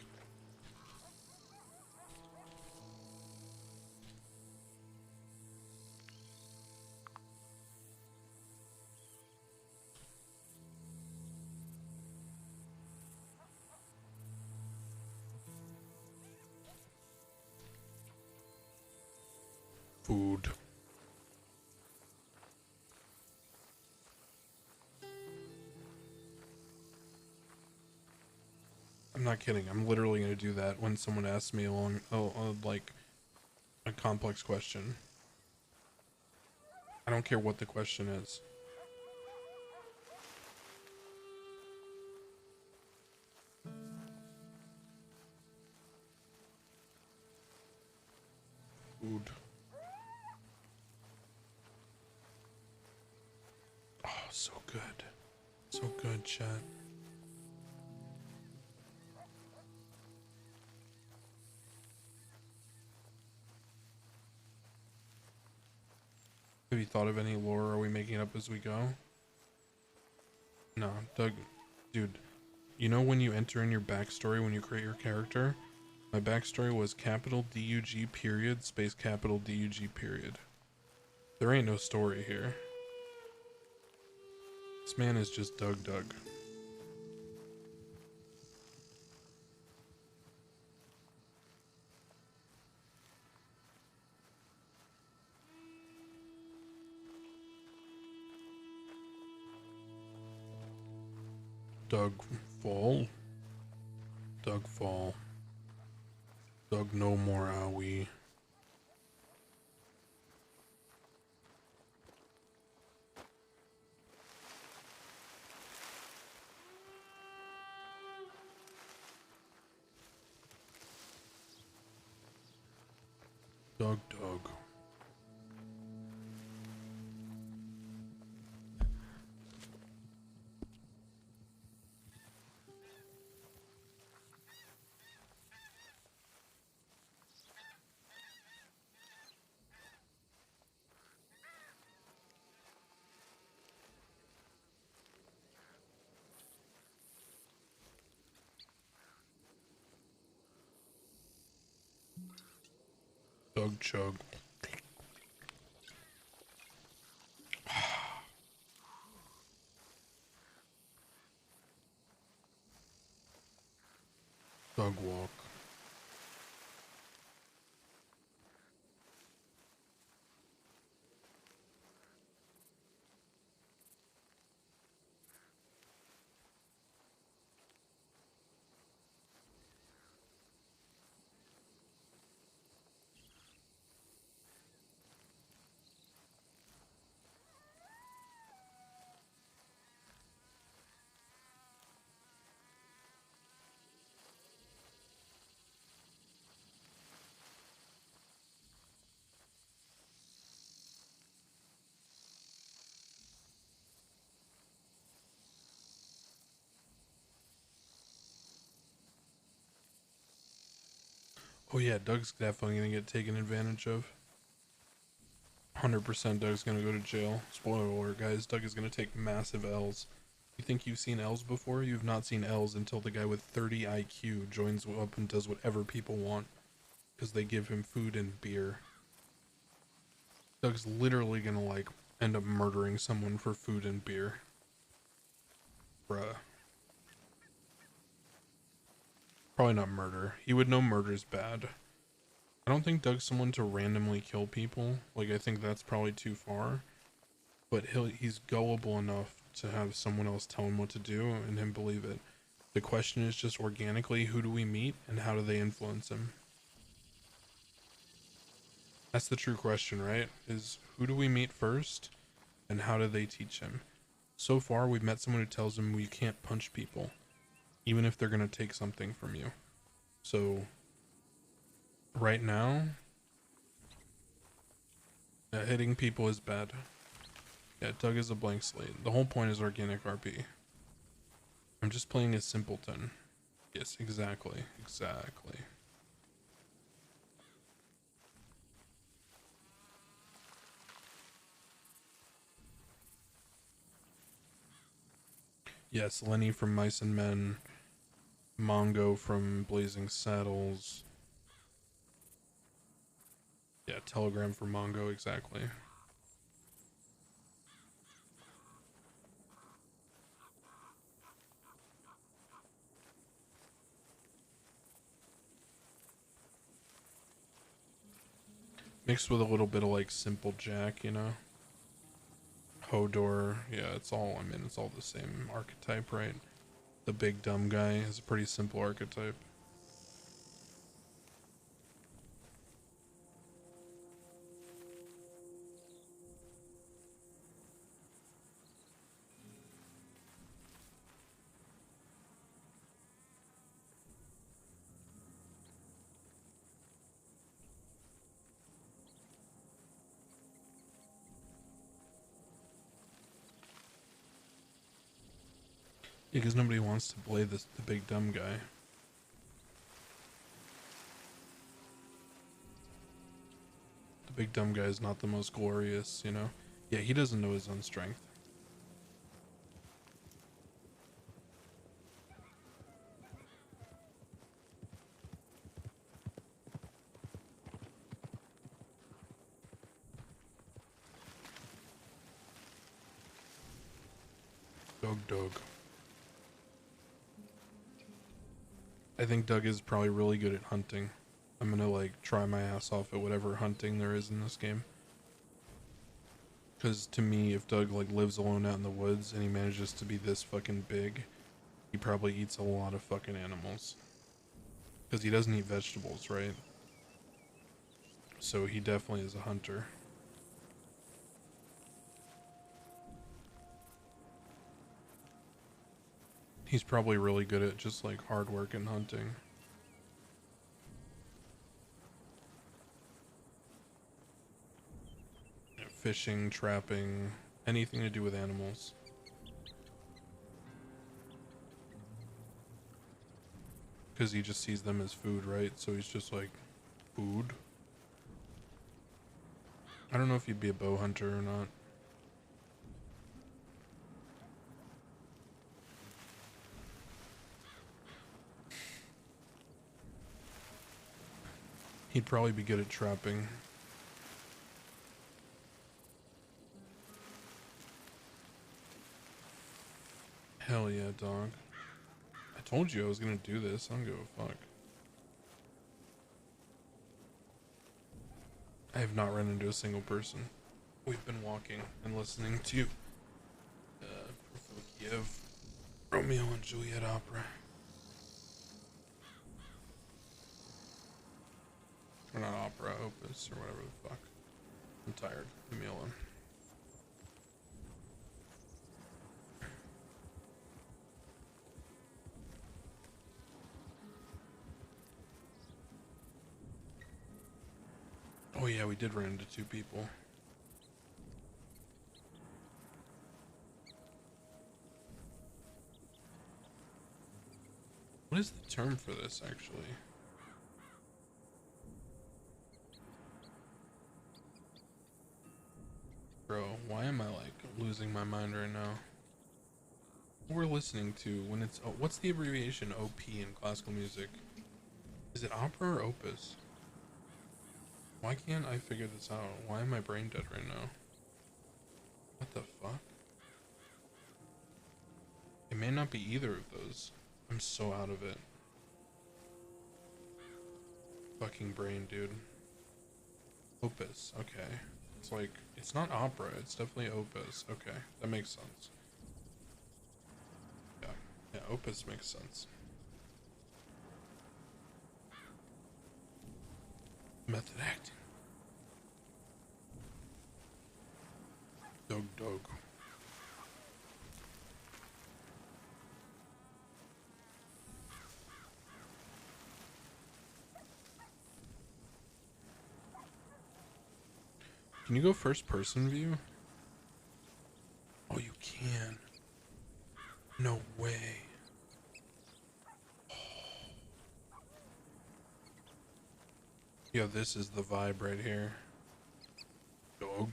Food. I'm not kidding. I'm literally going to do that when someone asks me like a complex question. I don't care what the question is. Food. Oh, so good. So good, chat. Have you thought of any lore? Are we making it up as we go? No, Doug, dude, you know when you enter in your backstory when you create your character? My backstory was capital DUG period space capital DUG period. There ain't no story here. This man is just Doug. Doug fall. Doug fall. Doug no more owie. Doug. Doug Chug. Doug walk. Oh yeah, Doug's definitely gonna get taken advantage of. 100% Doug's gonna go to jail. Spoiler alert, guys. Doug is gonna take massive L's. You think you've seen L's before? You've not seen L's until the guy with 30 IQ joins up and does whatever people want. Because they give him food and beer. Doug's literally gonna, like, end up murdering someone for food and beer. Bruh. Probably not murder. He would know murder's bad. I don't think Doug's someone to randomly kill people. Like, I think that's probably too far. But he's gullible enough to have someone else tell him what to do and him believe it. The question is just organically, who do we meet and how do they influence him? That's the true question, right? Is who do we meet first and how do they teach him? So far, we've met someone who tells him we can't punch people, even if they're going to take something from you. So, right now, hitting people is bad. Yeah, Doug is a blank slate. The whole point is organic RP. I'm just playing a simpleton. Yes, exactly. Exactly. Yes, Lenny from Mice and Men. Mongo from Blazing Saddles. Yeah, Telegram for Mongo, exactly. Mixed with a little bit of like Simple Jack, you know? Hodor, yeah, it's all the same archetype, right? The big dumb guy is a pretty simple archetype. Yeah, because nobody wants to play the big dumb guy. The big dumb guy is not the most glorious, you know? Yeah, he doesn't know his own strength. Doug. I think Doug is probably really good at hunting. I'm gonna like try my ass off at whatever hunting there is in this game. Because to me, if Doug like lives alone out in the woods and he manages to be this fucking big, he probably eats a lot of fucking animals. Because he doesn't eat vegetables, right? So he definitely is a hunter. He's probably really good at just like hard work and hunting. fishing, trapping, anything to do with animals. Because he just sees them as food, right? So he's just like, food. I don't know if he'd be a bow hunter or not. He'd probably be good at trapping. Hell yeah, dog. I told you I was gonna do this. I don't give a fuck. I have not run into a single person. We've been walking and listening to Prokofiev, Romeo and Juliet opera. Or not opera, opus, or whatever the fuck. I'm tired. Leave me alone. Oh yeah, we did run into 2 people. What is the term for this, actually? Bro, why am I like losing my mind right now? What we're listening to when it's what's the abbreviation OP in classical music? Is it opera or opus? Why can't I figure this out? Why am I brain dead right now? What the fuck? It may not be either of those. I'm so out of it. Fucking brain, dude. Opus, okay. It's like, it's not opera, it's definitely opus. Okay, that makes sense. Yeah, opus makes sense. Method acting. Dog. Can you go first person view? Oh, you can. No way. Yo, this is the vibe right here. Dog.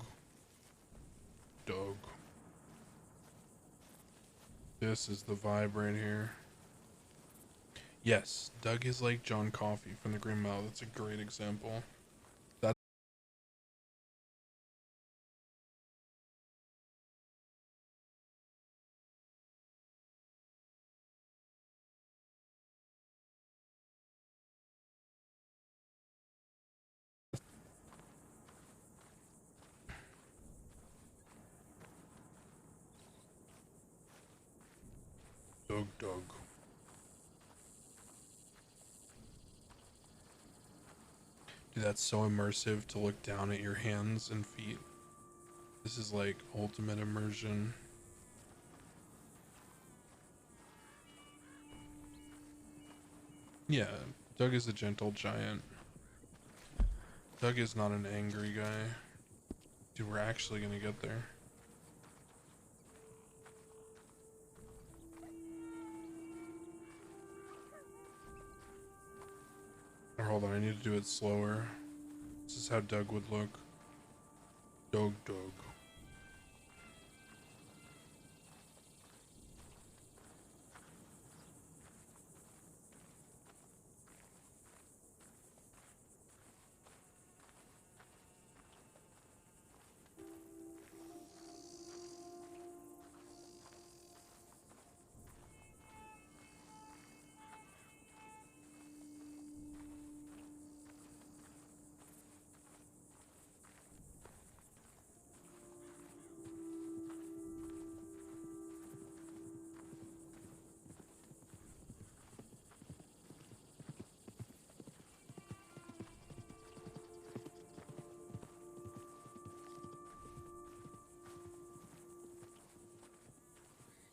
This is the vibe right here. Yes, Doug is like John Coffey from the Green Mile. That's a great example. That's Doug. Dude, that's so immersive to look down at your hands and feet. This is like ultimate immersion. Yeah, Doug is a gentle giant. Doug is not an angry guy. Dude, we're actually gonna get there. Or hold on, I need to do it slower. This is how Doug would look. Doug.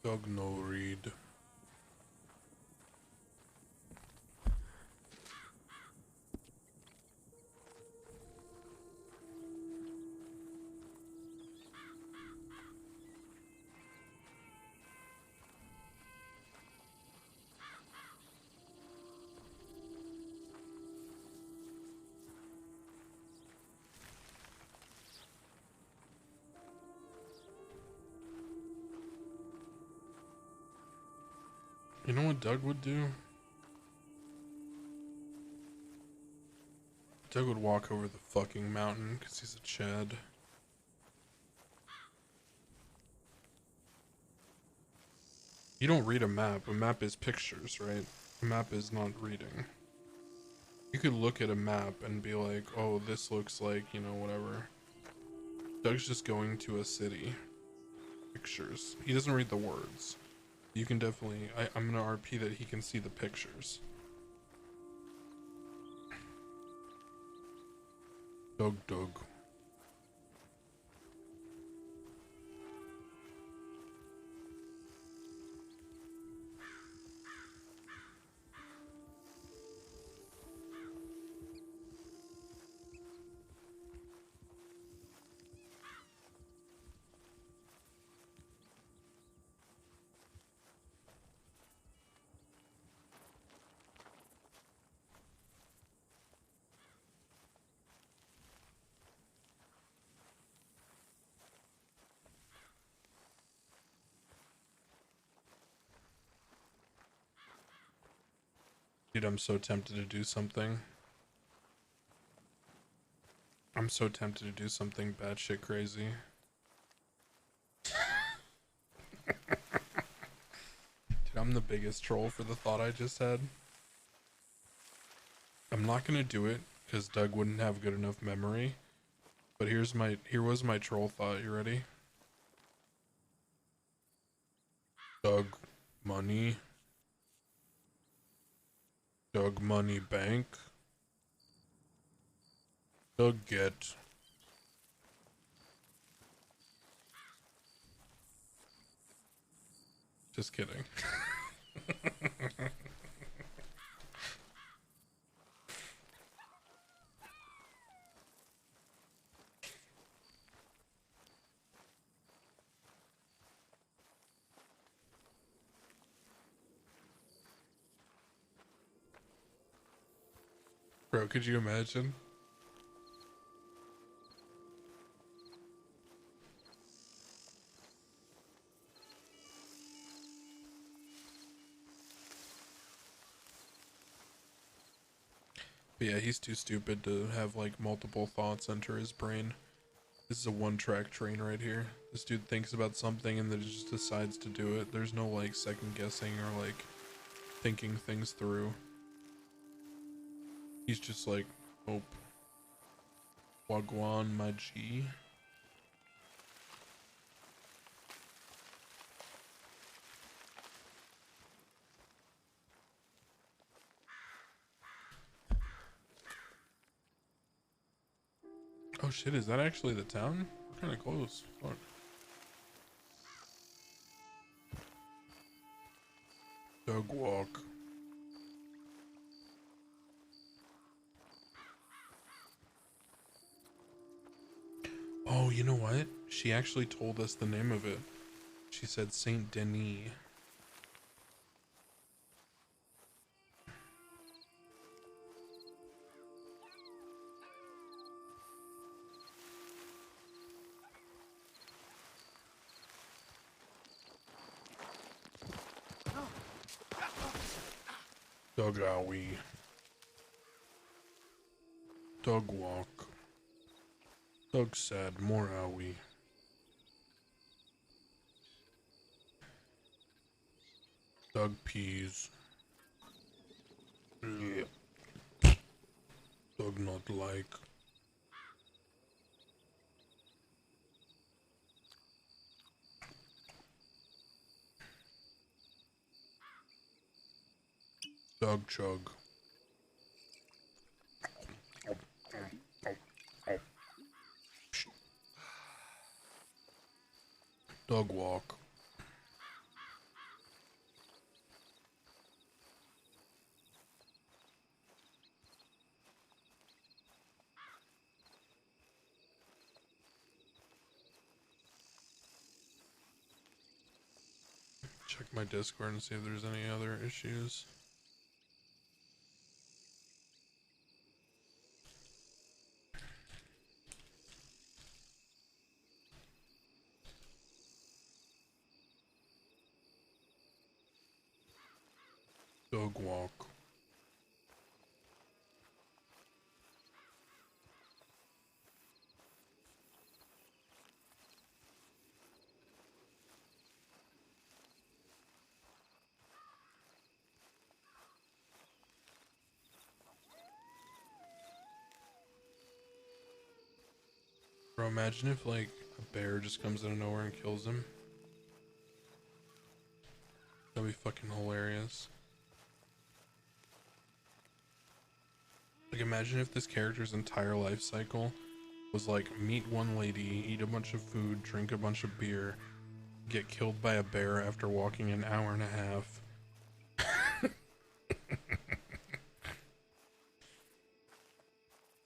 Doug no read. You know what Doug would do? Doug would walk over the fucking mountain because he's a Chad. You don't read a map. A map is pictures, right? A map is not reading. You could look at a map and be like, oh, this looks like, you know, whatever. Doug's just going to a city. Pictures. He doesn't read the words. You can definitely... I'm gonna RP that he can see the pictures. Doug. Dude, I'm so tempted to do something. I'm so tempted to do something batshit crazy. Dude, I'm the biggest troll for the thought I just had. I'm not gonna do it because Doug wouldn't have good enough memory. But here was my troll thought. You ready? Doug money. Doug money bank. Doug get. Just kidding. Bro, could you imagine? But yeah, he's too stupid to have like multiple thoughts enter his brain. This is a one-track train right here. This dude thinks about something and then just decides to do it. There's no like second guessing or like thinking things through. He's just like, nope. Wagwan, my G. Oh shit, is that actually the town? We're kinda close. Fuck. Dog walk. Oh, you know what? She actually told us the name of it. She said Saint Denis. Dog owie. Dog walk. Doug sad, more owie. Doug peas. Yeah. Doug not like. Doug chug. Dog walk. Check my Discord and see if there's any other issues. Dog walk. Bro, imagine if like a bear just comes out of nowhere and kills him. That'd be fucking hilarious. Like imagine if this character's entire life cycle was like meet one lady, eat a bunch of food, drink a bunch of beer, get killed by a bear after walking an hour and a half.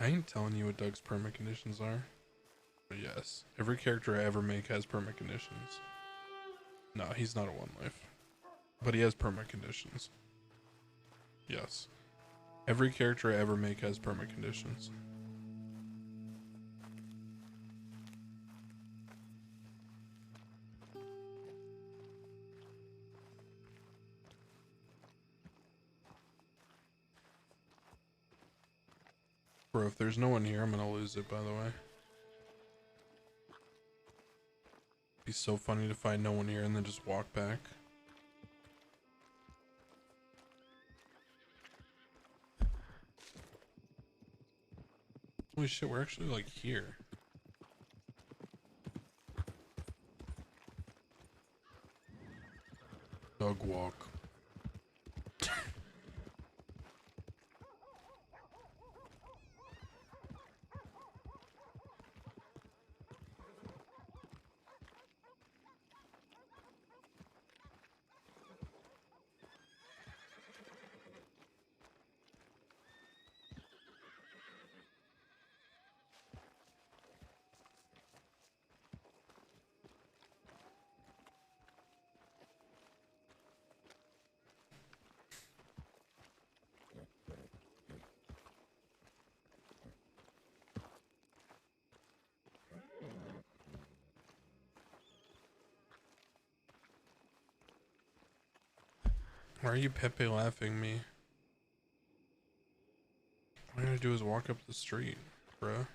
I ain't telling you what Doug's permit conditions are. But yes, every character I ever make has permit conditions. No, he's not a one life. But he has permit conditions. Yes. Every character I ever make has permit conditions. Bro, if there's no one here, I'm gonna lose it, by the way. It'd be so funny to find no one here and then just walk back. Holy shit, we're actually like here. Dog walk. Why are you Pepe laughing me? All I gotta do is walk up the street, bruh.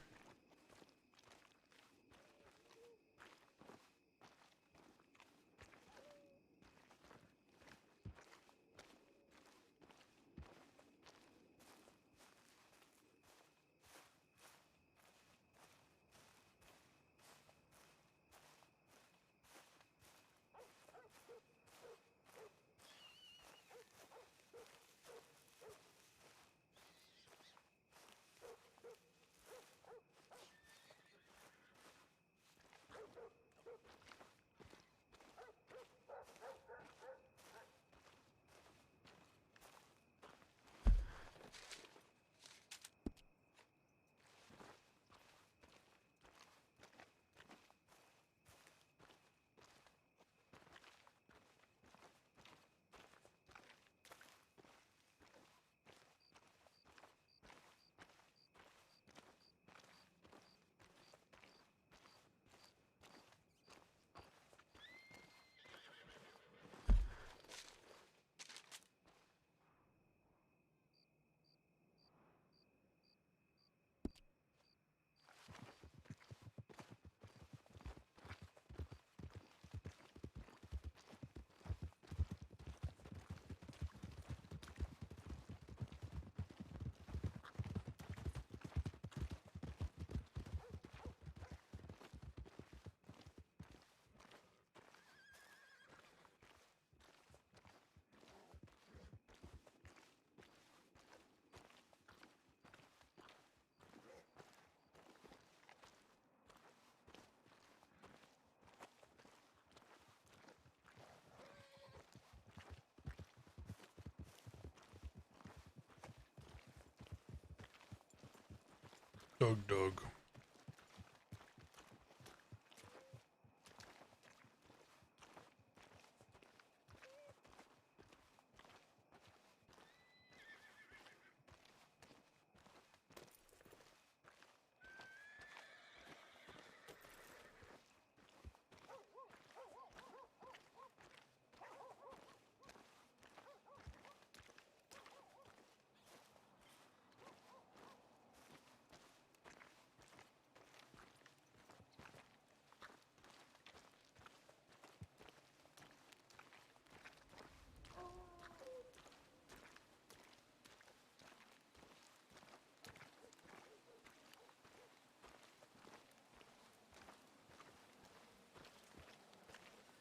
Doug.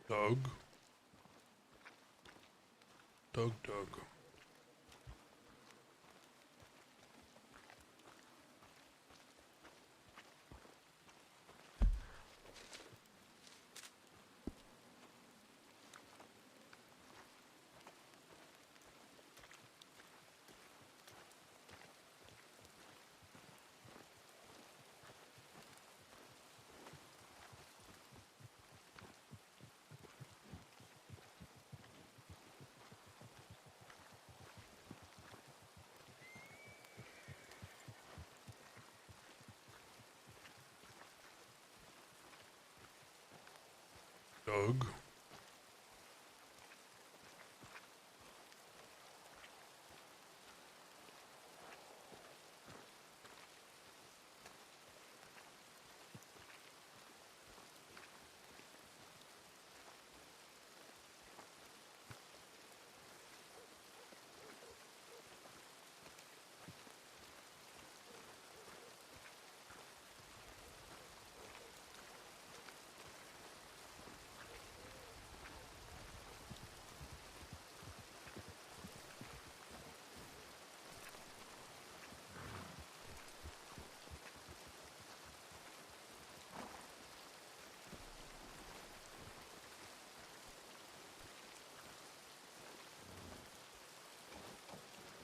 Doug. Doug. Doug.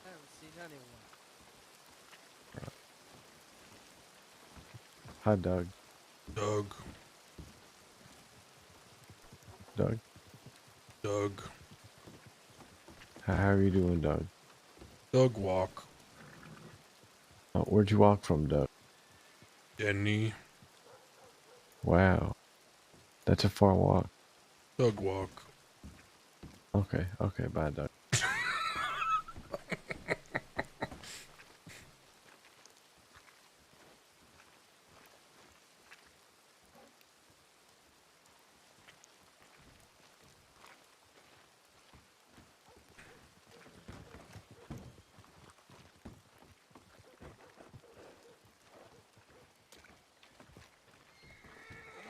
I haven't seen anyone. Hi, Doug. Doug. Doug. Doug. How are you doing, Doug? Doug walk. Where'd you walk from, Doug? Denny. Wow. That's a far walk. Doug walk. Okay, bye, Doug.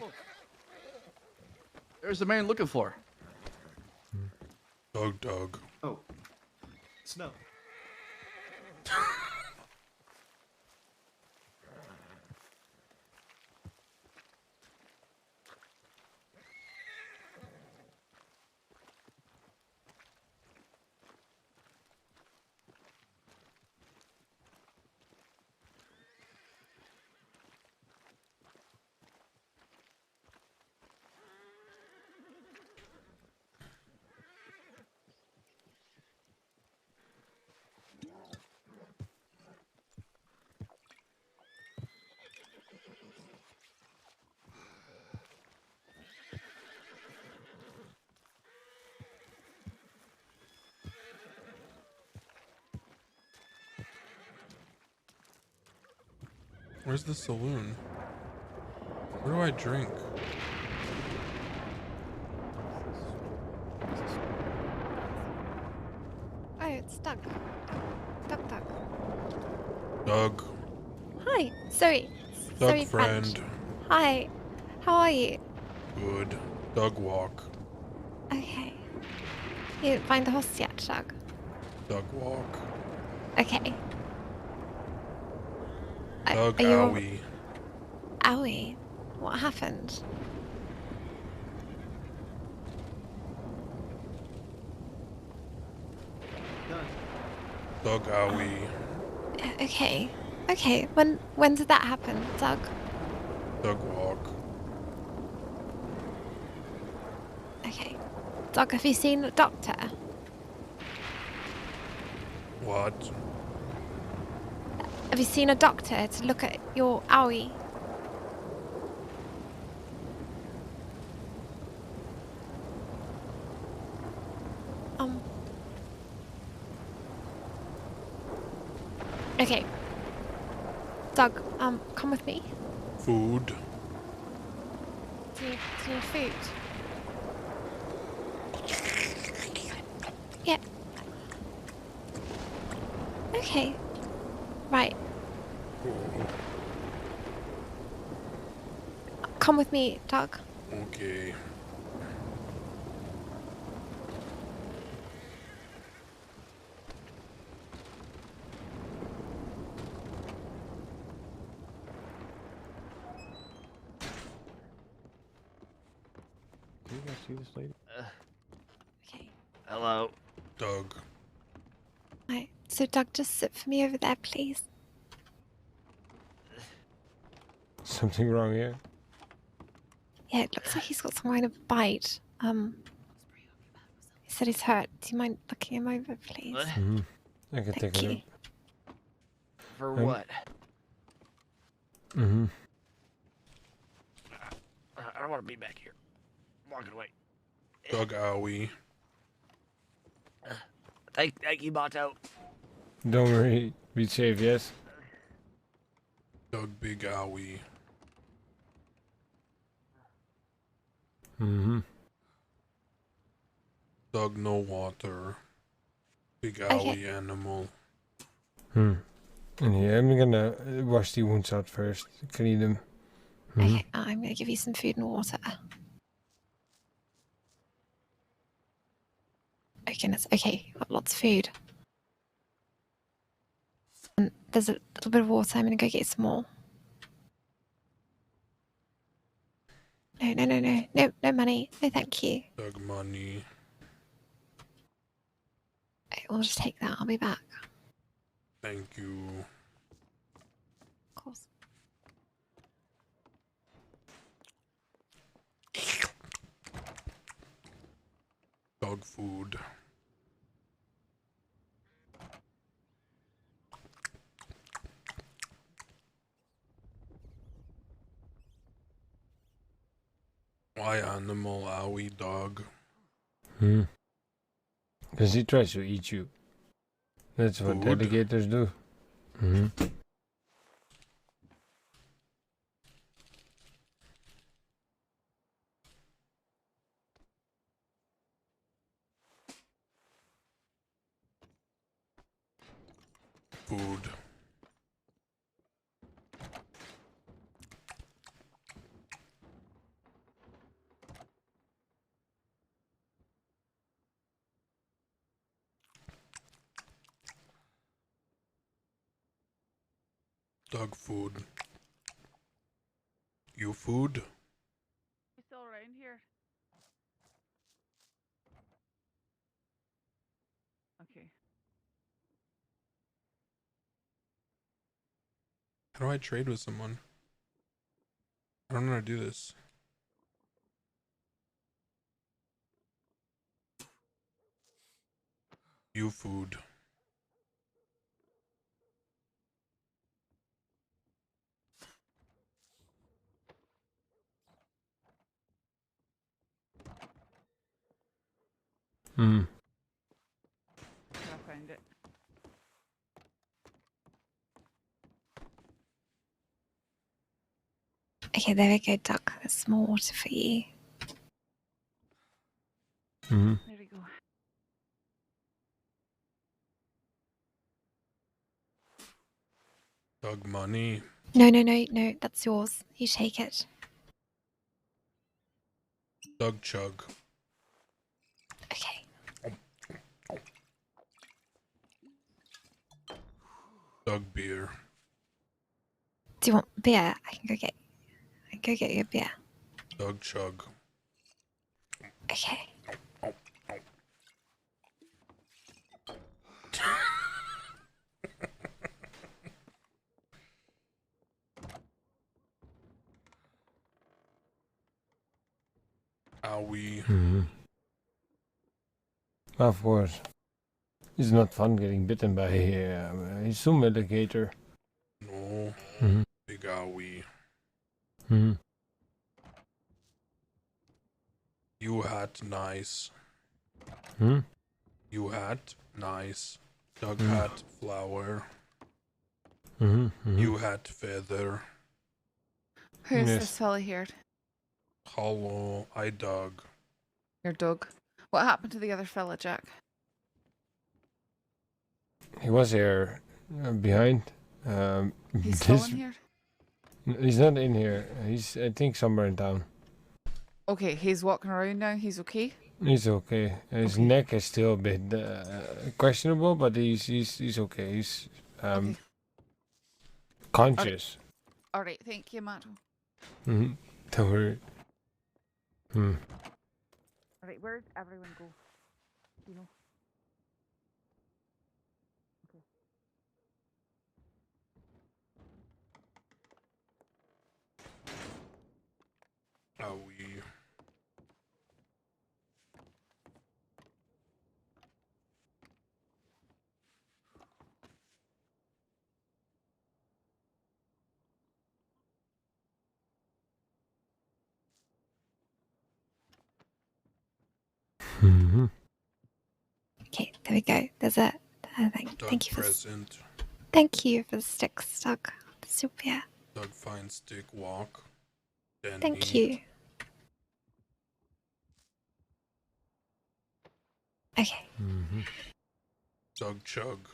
Look. There's the man looking for. Doug. Oh. Snow. Where's the saloon? Where do I drink? Oh, it's Doug. Doug. Doug. Hi, Zoe. Doug Zoe friend. French. Hi. How are you? Good. Doug walk. Okay. You didn't find the horse yet, Doug? Doug walk. Okay. Doug are you owie. Owie? What happened? Doug owie. Okay. Okay. When did that happen, Doug? Doug walk. Okay. Doug, have you seen a doctor? What? Have you seen a doctor to look at your owie? Okay. Doug, come with me. Food. Do you need food? Yeah. Okay. Right. Come with me, Doug. Okay. Do you guys see this lady? Okay. Hello. Doug. Right. So, Doug, just sit for me over there, please. Something wrong here? Yeah, it looks like he's got some kind of bite. He said he's hurt. Do you mind looking him over, please? Mm-hmm. I can Thank take a you. look. For Um, what? Mm-hmm. I don't want to be back here. I'm walking away. Doug Owie. Thank you, Bato. Don't worry. Be safe, yes? Doug Big Owie. Mm-hmm. Doug No Water. Big Okay. Owie Animal. Hmm. And here, I'm gonna wash the wounds out first. Clean them. Mhm. Okay, I'm gonna give you some food and water. Oh goodness, okay, got lots of food. And there's a little bit of water, I'm gonna go get some more. No money. No, thank you. Doug Money. Okay, we'll just take that, I'll be back. Thank you. Of course. Dog food. Why animal owie dog? Hmm. Because he tries to eat you. That's what Food? alligators do. Hmm. Food. Dog food. You food? You still around here? Okay. How do I trade with someone? I don't know how to do this. You food. Hmm. I found it. Okay, there we go, Doug. There's some more water for you. Hmm. There we go. Dog money. No, that's yours. You take it. Dog chug. Okay. Dog beer. Do you want beer? I can go get you a beer. Dog chug. Okay. Owie. Hmm. Of course. It's not fun getting bitten by some alligator. No. Mhm. Big owie. Hmm. You hat nice. Hmm. You hat nice. Dog Hmm. hat flower. Hmm. You hat feather. Who's Yes. this fella here? Hollow. I dog. Your dog. What happened to the other fella, Jack? He was here behind. He's still in here? He's not in here. He's, I think, somewhere in town. Okay, he's walking around now. He's okay? He's okay. His neck is still a bit questionable, but he's okay. He's conscious. Alright, thank you, Matt. Mm-hmm. Don't worry. Hmm. where'd everyone go? You know. Okay. Are we? Mm-hmm. Okay, there we go. There's a thank you for present. thank you for the sticks, Doug. Super. Doug finds stick walk. Then Thank eat. you. Okay. Mm-hmm. Doug chug.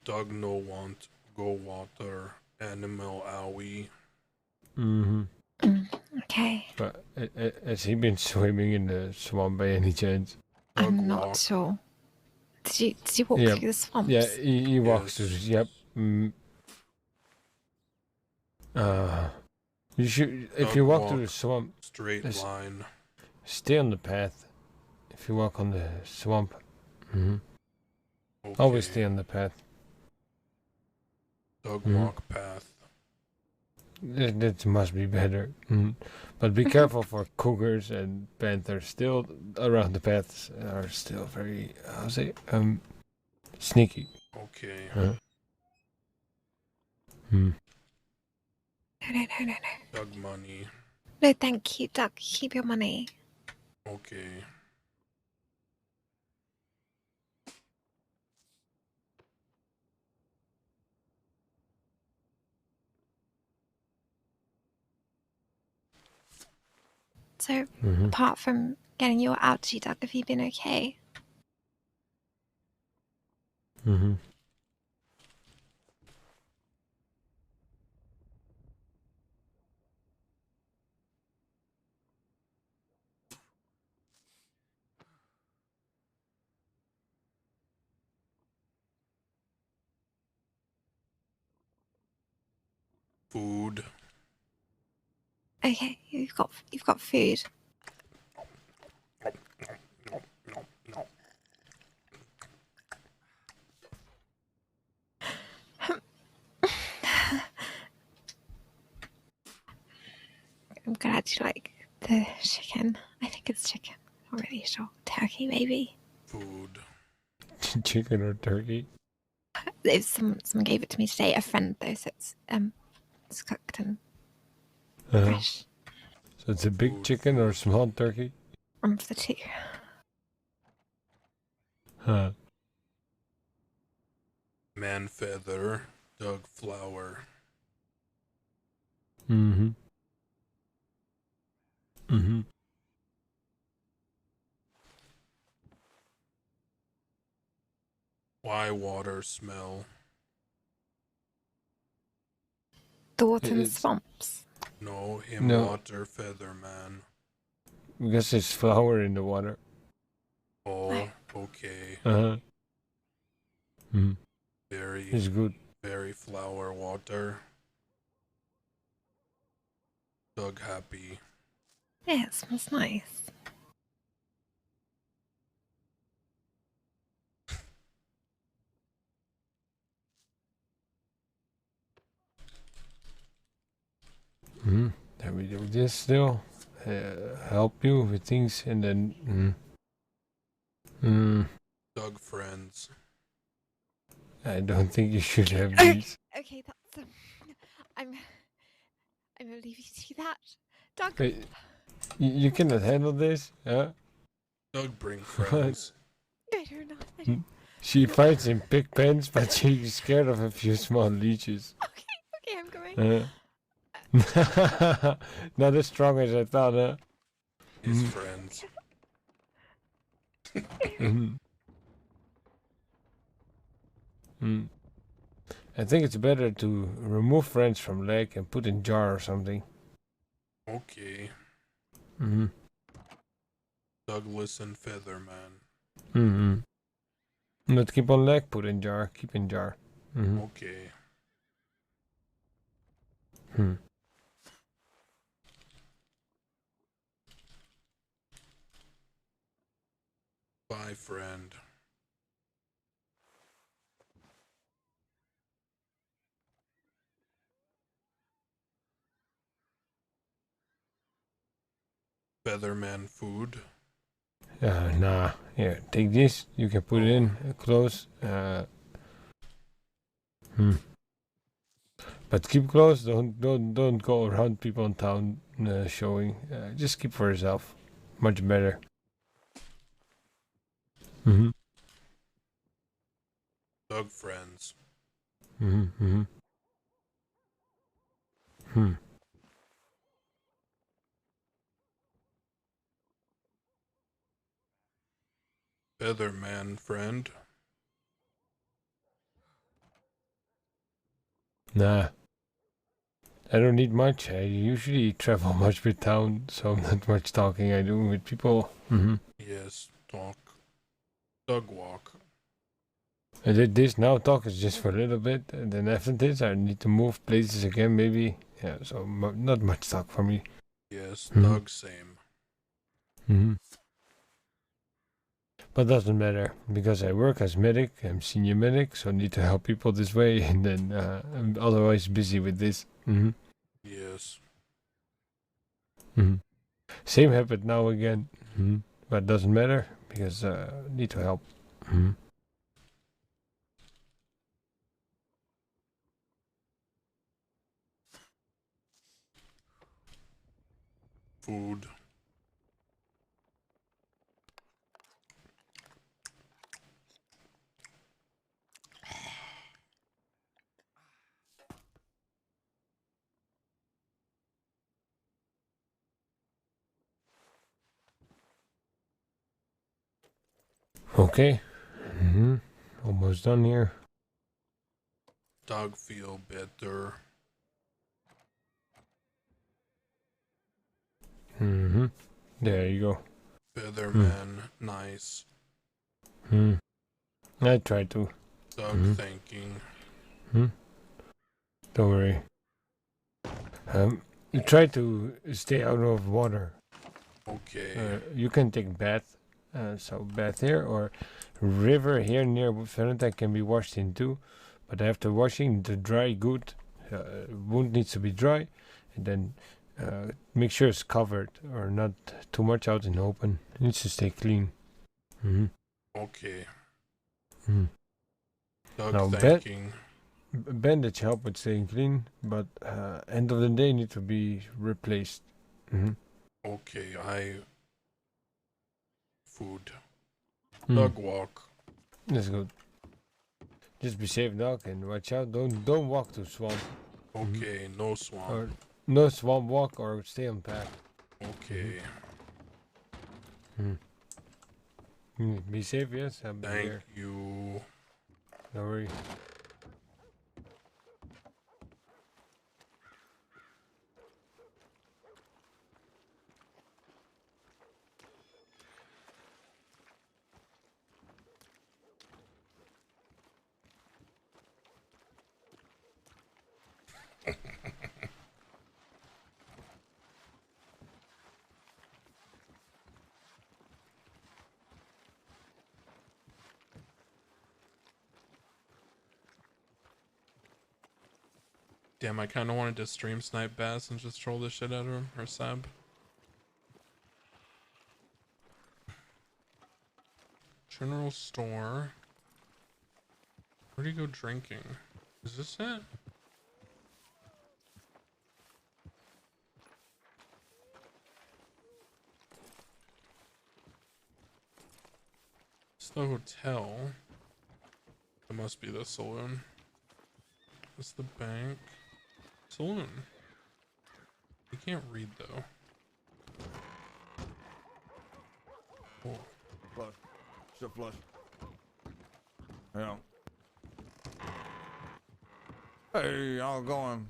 Doug no want go water animal owie. Mm-hmm. Okay. But has he been swimming in the swamp by any chance? I'm not sure. Did you walk Yeah. through the swamps? Yeah, he walks through. Yep. You should. If Doug you walk walk through the swamp, straight just line. stay on the path. If you walk on the swamp, Okay. always stay on the path. Doug Mhm. walk path. That must be better. But be careful for cougars and panthers. Still around the paths are still very, how's it? Sneaky. Okay. No, no, no, no, no. Doug money. No, thank you, Doug. Keep your money. Okay. So, Mhm. apart from getting your ouchie, Doug, have you been okay? Mm-hmm. Food. Okay, you've got food. I'm glad you like the chicken. I think it's chicken. Not really sure. Turkey, maybe. Food. Chicken or turkey? If someone gave it to me today. A friend, though, so it's cooked and fresh. So it's a big chicken or a small turkey? I'm for the two. Huh. Man feather. Doug flower. Mm-hmm. Mm-hmm. Why water smell? The water in the It's- swamps. No, him No. water feather man. Because there's flour in the water. Oh, okay. Uh-huh. Mm-hmm. Very, It's good. very flower water. Doug happy. Yeah, it smells nice. Mm-hmm. Then we do this still. Help you with things and then... Doug friends. I don't think you should have Okay, these. okay, that's I'm gonna leave you to do that. Doug. Wait, you cannot handle this, huh? Doug bring friends. No, no, no. I don't. She fights in big pens, but she's scared of a few small leeches. Okay, I'm going. Not as strong as I thought, huh? His friends. Mhm. I think it's better to remove friends from lake and put in jar or something. Okay. Mm-hmm. Douglas and Featherman. Mm-hmm. Not keep on leg, put in jar, keep in jar. Mm-hmm. Okay. Bye, friend. Featherman food. Nah. Here, take this. You can put it in close. But keep close. Don't go around people in town showing. Just keep for yourself. Much better. Mm-hmm. Dog friends. Mm-hmm. Featherman friend. Nah. I don't need much. I usually travel much with town, so not much talking I do with people. Mm-hmm. Yes, talk. Dog walk. I did this now. Talk is just for a little bit, and then after this, I need to move places again, maybe. Yeah, so not much talk for me. Yes, Mhm. dog same. Mm-hmm. But doesn't matter because I work as medic. I'm senior medic, so I need to help people this way, and then I'm otherwise busy with this. Mm-hmm. Yes. Mm-hmm. Same happened now again, but doesn't matter because need to help. Mm-hmm. Food. Okay. Mm-hmm. Almost done here. Dog feel better. Mm-hmm. There you go. Featherman, nice. I try to. Dog thanking. Don't worry. You try to stay out of water. Okay. You can take bath. So bath here or river here near Veronta can be washed in too. But after washing, the dry good wound needs to be dry, and then make sure it's covered or not too much out in the open. It needs to stay clean. Okay. Now Dog thanking. bandage help with staying clean, but end of the day need to be replaced. Okay, food. Hmm. Dog walk. That's good. Just be safe, dog, and watch out. Don't walk to swamp. Okay, no swamp. Or no swamp walk or stay on path. Okay. Be safe, yes. I'll be Thank here. you. Don't worry. Damn, I kind of wanted to stream snipe Bass and just troll the shit out of him, or Sab. General store. Where do you go drinking? Is this it? It's the hotel. It must be the saloon. It's the bank. Saloon. You can't read though. Oh. Flush. Shit flush. Yeah. Hey, y'all going?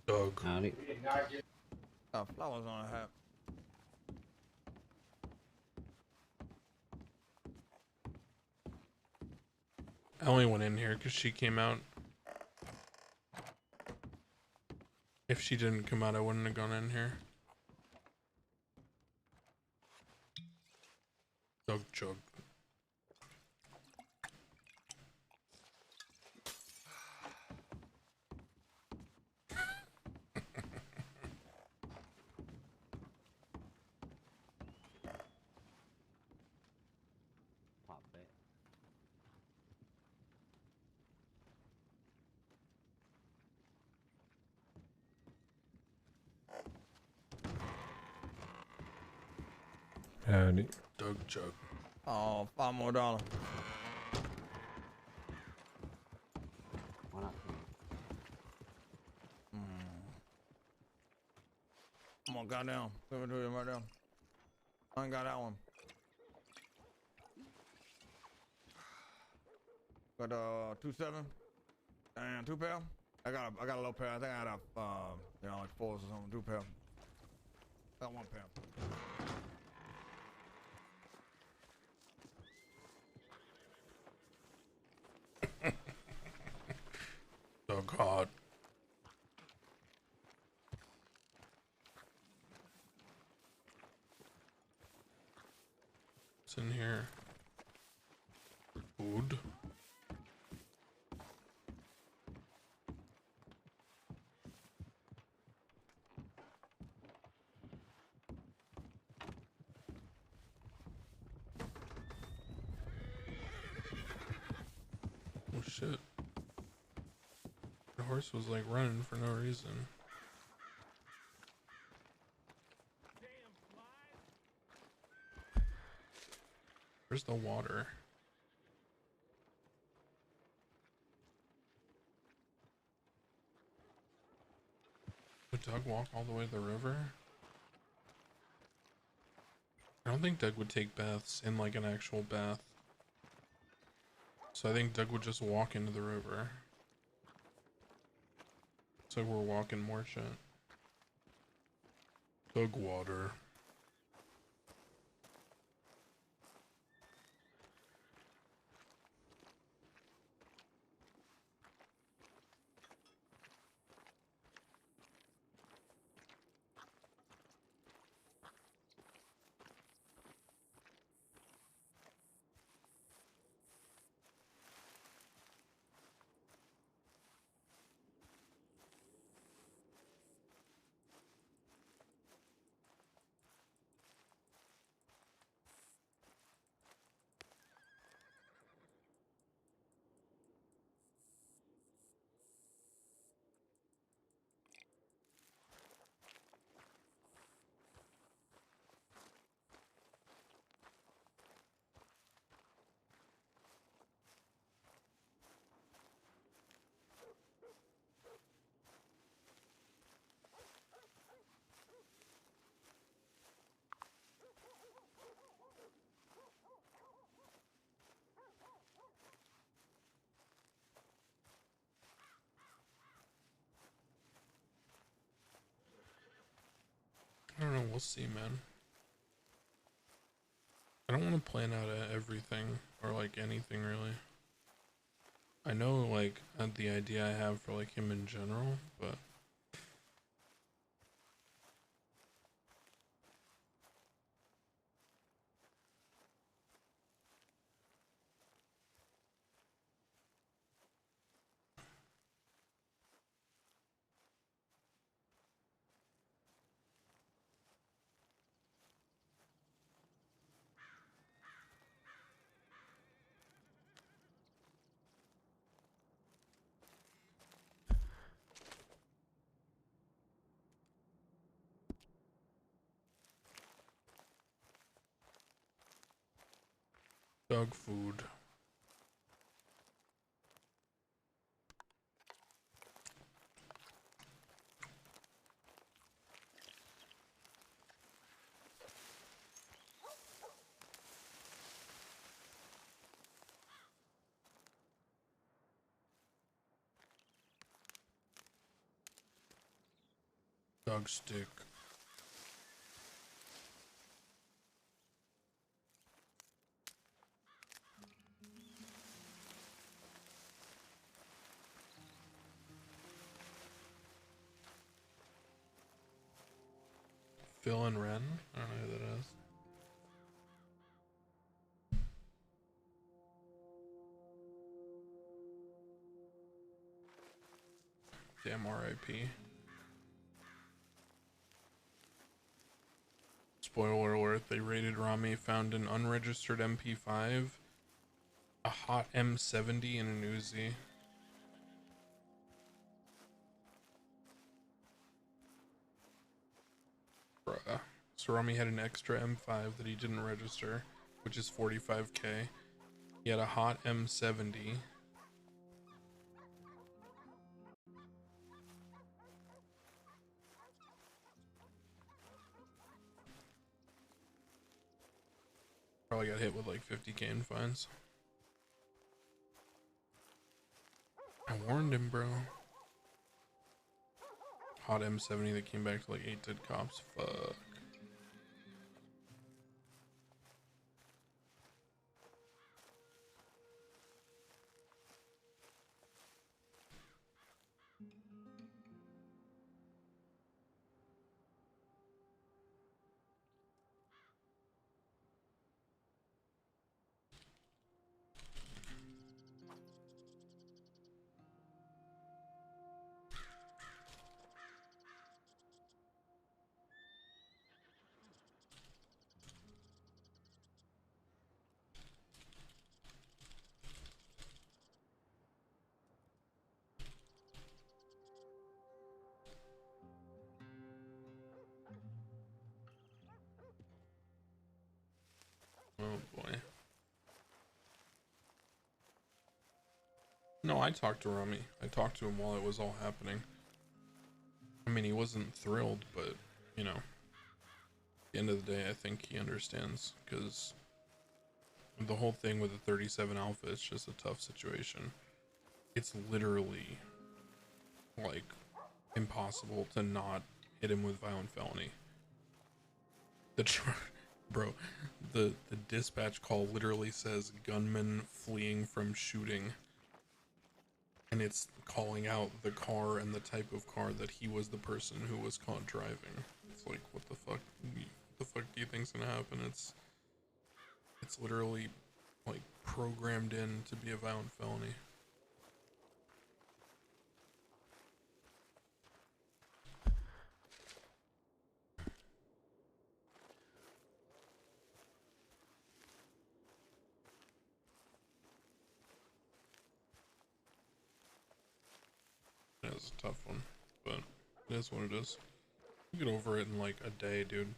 Doug. Howdy. Flowers on a hat. I only went in here because she came out. If she didn't come out, I wouldn't have gone in here. Dog jug. Pop it. Howdy. Dog jug. Oh, $5 more. Why not? Come on, goddamn. Let me do it right there. I ain't got that one. Got 2.7 and 2 pair. I got a low pair. I think I had like 4s or something. 2 pair. Got 1 pair. Oh God. What's in here? Food. Oh shit. The horse was like running for no reason. Where's the water? Would Doug walk all the way to the river? I don't think Doug would take baths in like an actual bath. So I think Doug would just walk into the river. So we're walking more shit. Doug water. I don't know, we'll see, man. I don't want to plan out everything or like anything really. I know like the idea I have for like him in general, but dog food. Dog stick. Phil and Ren. I don't know who that is. Damn, R.I.P. Spoiler alert, they raided Rami, found an unregistered MP5, a hot M70, and an Uzi. Bruh. So Rami had an extra M5 that he didn't register, which is 45k. He had a hot M70. Probably got hit with like 50k in fines. I warned him, bro. Hot M70 that came back to like 8 dead cops. Fuck. Oh boy. No, I talked to Rami. I talked to him while it was all happening. I mean, he wasn't thrilled, but, you know, at the end of the day, I think he understands, because the whole thing with the 37 Alpha is just a tough situation. It's literally, like, impossible to not hit him with violent felony. Bro, the dispatch call literally says gunman fleeing from shooting, and it's calling out the car and the type of car that he was the person who was caught driving. It's like, what the fuck? What the fuck do you think's gonna happen? It's literally like programmed in to be a violent felony. It's a tough one, but it is what it is. You get over it in like a day, dude.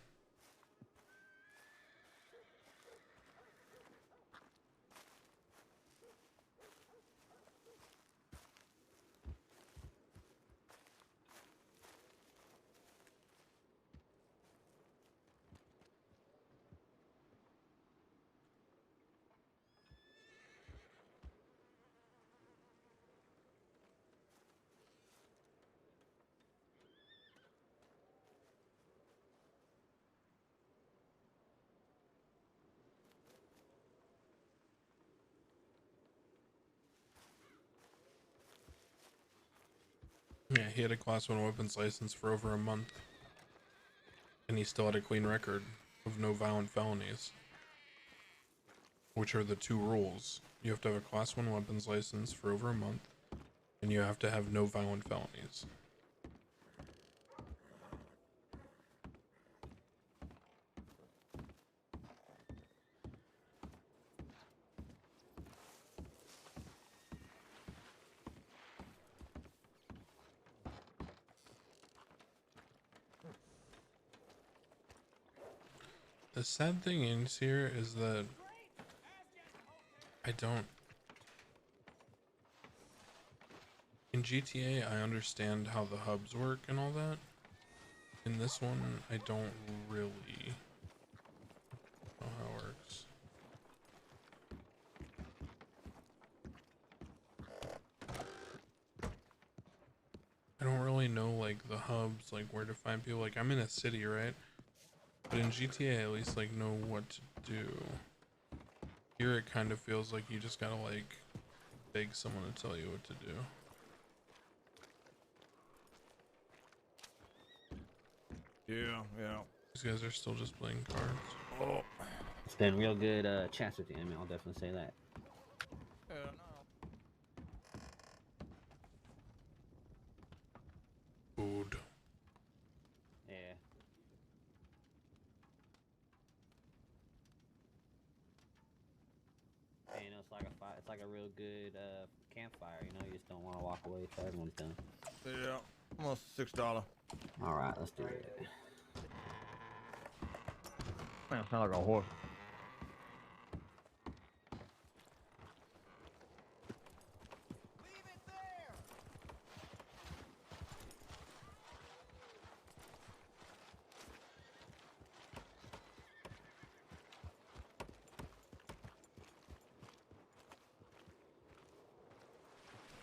Yeah, he had a class 1 weapons license for over a month, and he still had a clean record of no violent felonies, which are the 2 rules. You have to have a class 1 weapons license for over a month, and you have to have no violent felonies. The sad thing is here is that I don't. In GTA, I understand how the hubs work and all that. In this one, I don't really know how it works. I don't really know like the hubs, like where to find people. Like I'm in a city, right? But in GTA, I at least like know what to do. Here it kind of feels like you just gotta like beg someone to tell you what to do. Yeah, yeah. These guys are still just playing cards. Oh. It's been real good chats with you, I mean, I'll definitely say that. Food. Yeah. And, you know, it's like a real good campfire. You know, you just don't want to walk away till everyone's done. Yeah, almost $6. All right, let's do it. Man, sound like a horse.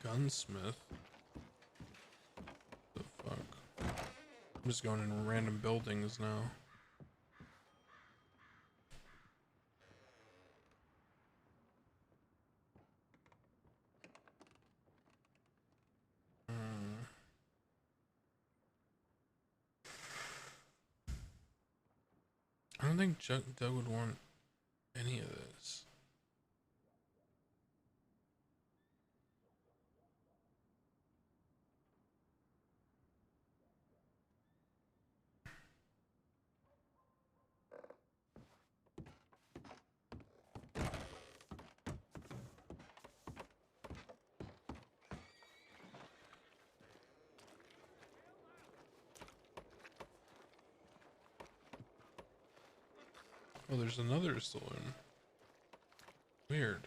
Gunsmith. The fuck? I'm just going in random buildings now. I don't think Doug would want any of this. Oh, there's another saloon. Weird.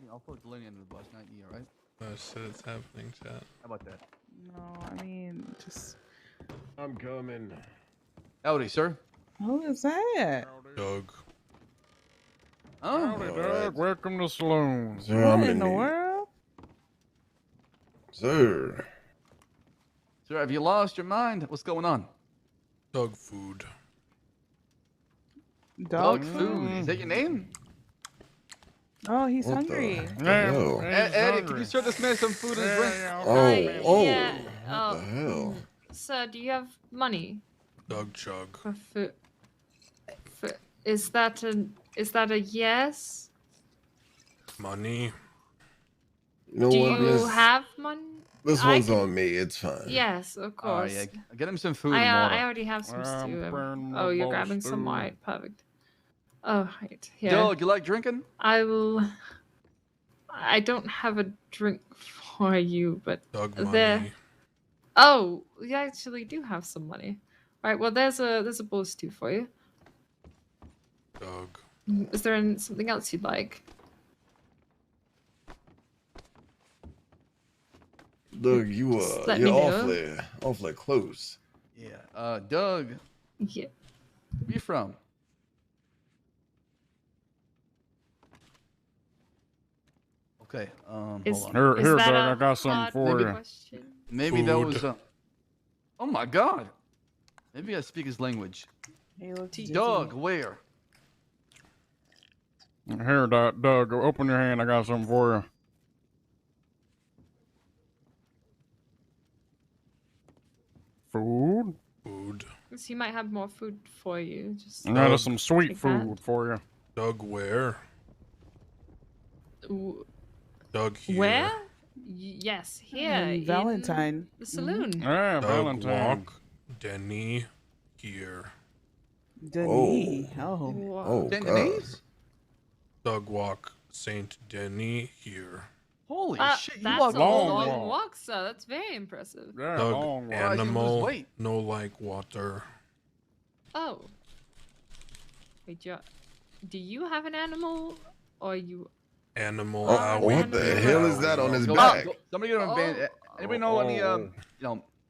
I'll put the link in the bus, not you, alright? Shit, it's happening, chat. How about that? No, I mean, just. I'm coming. Howdy, sir. Who is that? Doug. Oh, Howdy, Doug. Welcome to Saloon. What in the world? Sir. Sir, have you lost your mind? What's going on? Doug food. Dog food. Is that your name? Oh, he's hungry. Eddie, can you serve this man some food and drink? Yeah. What the hell? Sir, do you have money Doug chug. for food? Is that a yes? Money. Do you have money? This one's on me. It's fine. Yes, of course. Yeah. Get him some food and water. I already have some stew. Oh, you're grabbing some white. Perfect. Oh, right. Yeah. Doug, you like drinking? I don't have a drink for you, but Doug there. money. Oh, you actually do have some money. All right. Well, there's a bowl stew for you. Doug. Is there something else you'd like? Doug, you're awfully close. Yeah. Doug. Yeah. Where you from? Okay. Hold on. Here, Doug. I got something for you. Maybe that was. Oh my God. Maybe I speak his language. Doug, where? Here, Doug. Open your hand. I got something for you. Food. Food. So he might have more food for you. Just I got some sweet take food for you. Doug where? Doug here. Where? Yes, here. Valentine. In the saloon. Yeah, Doug Valentine. walk. Denny here. Denis. Oh, Denise? Doug walk. Saint Denis here. Holy shit! You That's walked a long walk, sir. That's very impressive. Yeah, Doug long walk. animal. No like water. Oh. Wait, do you have an animal, or you? Animal. what the hell is that on his back? Somebody get him a band. Anybody know any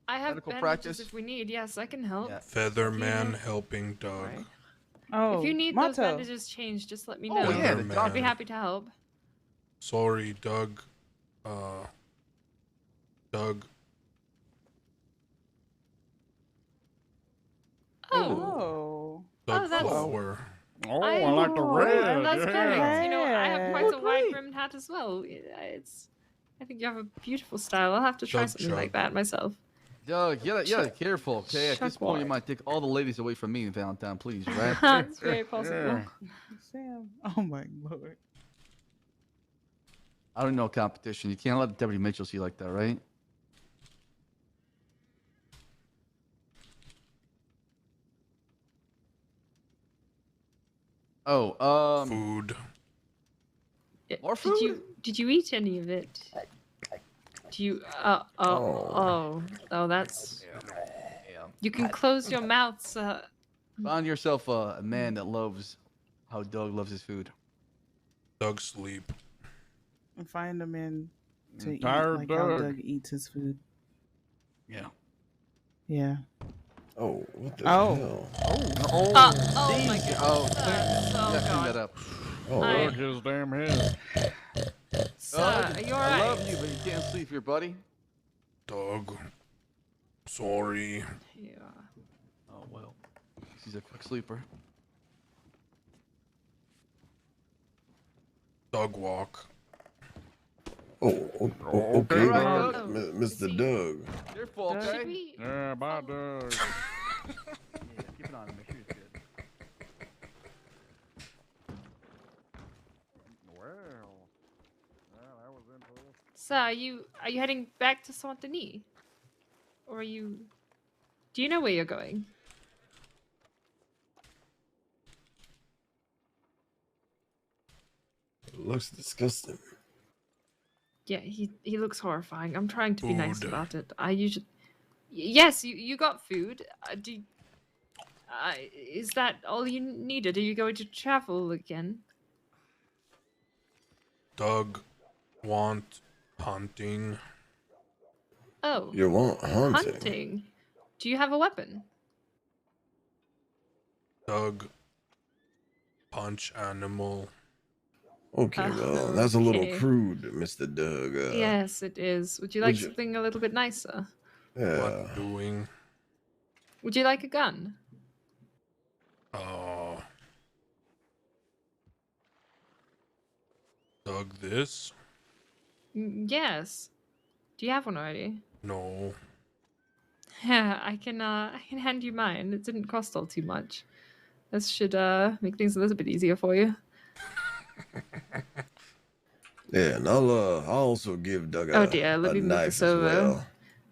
I have medical bandages practice? if we need. Yes, I can help. Featherman helping Doug. Oh, If you need those bandages changed, just let me know. yeah, the I'd be happy to help. Sorry, Doug. Doug. Oh. Doug that's. Flower. I like the red. That's perfect. You know, I have quite a wide-brimmed hat as well. I think you have a beautiful style. I'll have to try Doug something Chug. like that myself. Doug, you gotta be careful, okay? At this point, you Chuck might take all the ladies away from me, Valentine, please, right? That's very possible. Sam. Oh my lord. I don't know competition. You can't let Deputy Mitchell see you like that, right? Oh, food. More food? Did you eat any of it? Do you? That's. You can close your mouth, sir. Find yourself a man that loves how Doug loves his food. Doug sleep. And find a man to eat Tired like how Doug. Doug eats his food. Yeah. Yeah. Oh, what the Oh. hell? Oh my goodness. Oh, Oh clean god. that up. Oh, I- Look his damn head. Sir, are you I alright? love you, but you can't sleep here, buddy. Doug. Sorry. Yeah. Oh, well. He's a quick sleeper. Doug walk. Okay, All right, Doug. Mr. Doug. Careful, Should okay? we? Yeah, bye, Doug. Yeah, keep an eye on him. Make sure he's good. Well, that was interesting. Sir, are you heading back to Saint Denis? Or are you? Do you know where you're going? It looks disgusting. Yeah, he looks horrifying. I'm trying to be nice Food. about it. I usually. Yes, you got food. Is that all you needed? Are you going to travel again? Doug want hunting. Oh. You want hunting? Hunting. Do you have a weapon? Doug punch animal. Okay, well, that's a little Okay. crude, Mr. Doug. Yes, it is. Would you like would you- something a little bit nicer? Yeah. What doing? Would you like a gun? Oh. Doug this? Yes. Do you have one already? No. Yeah, I can hand you mine. It didn't cost all too much. This should make things a little bit easier for you. Yeah, and I'll also give Doug Oh dear, let a me move knife this as over. well.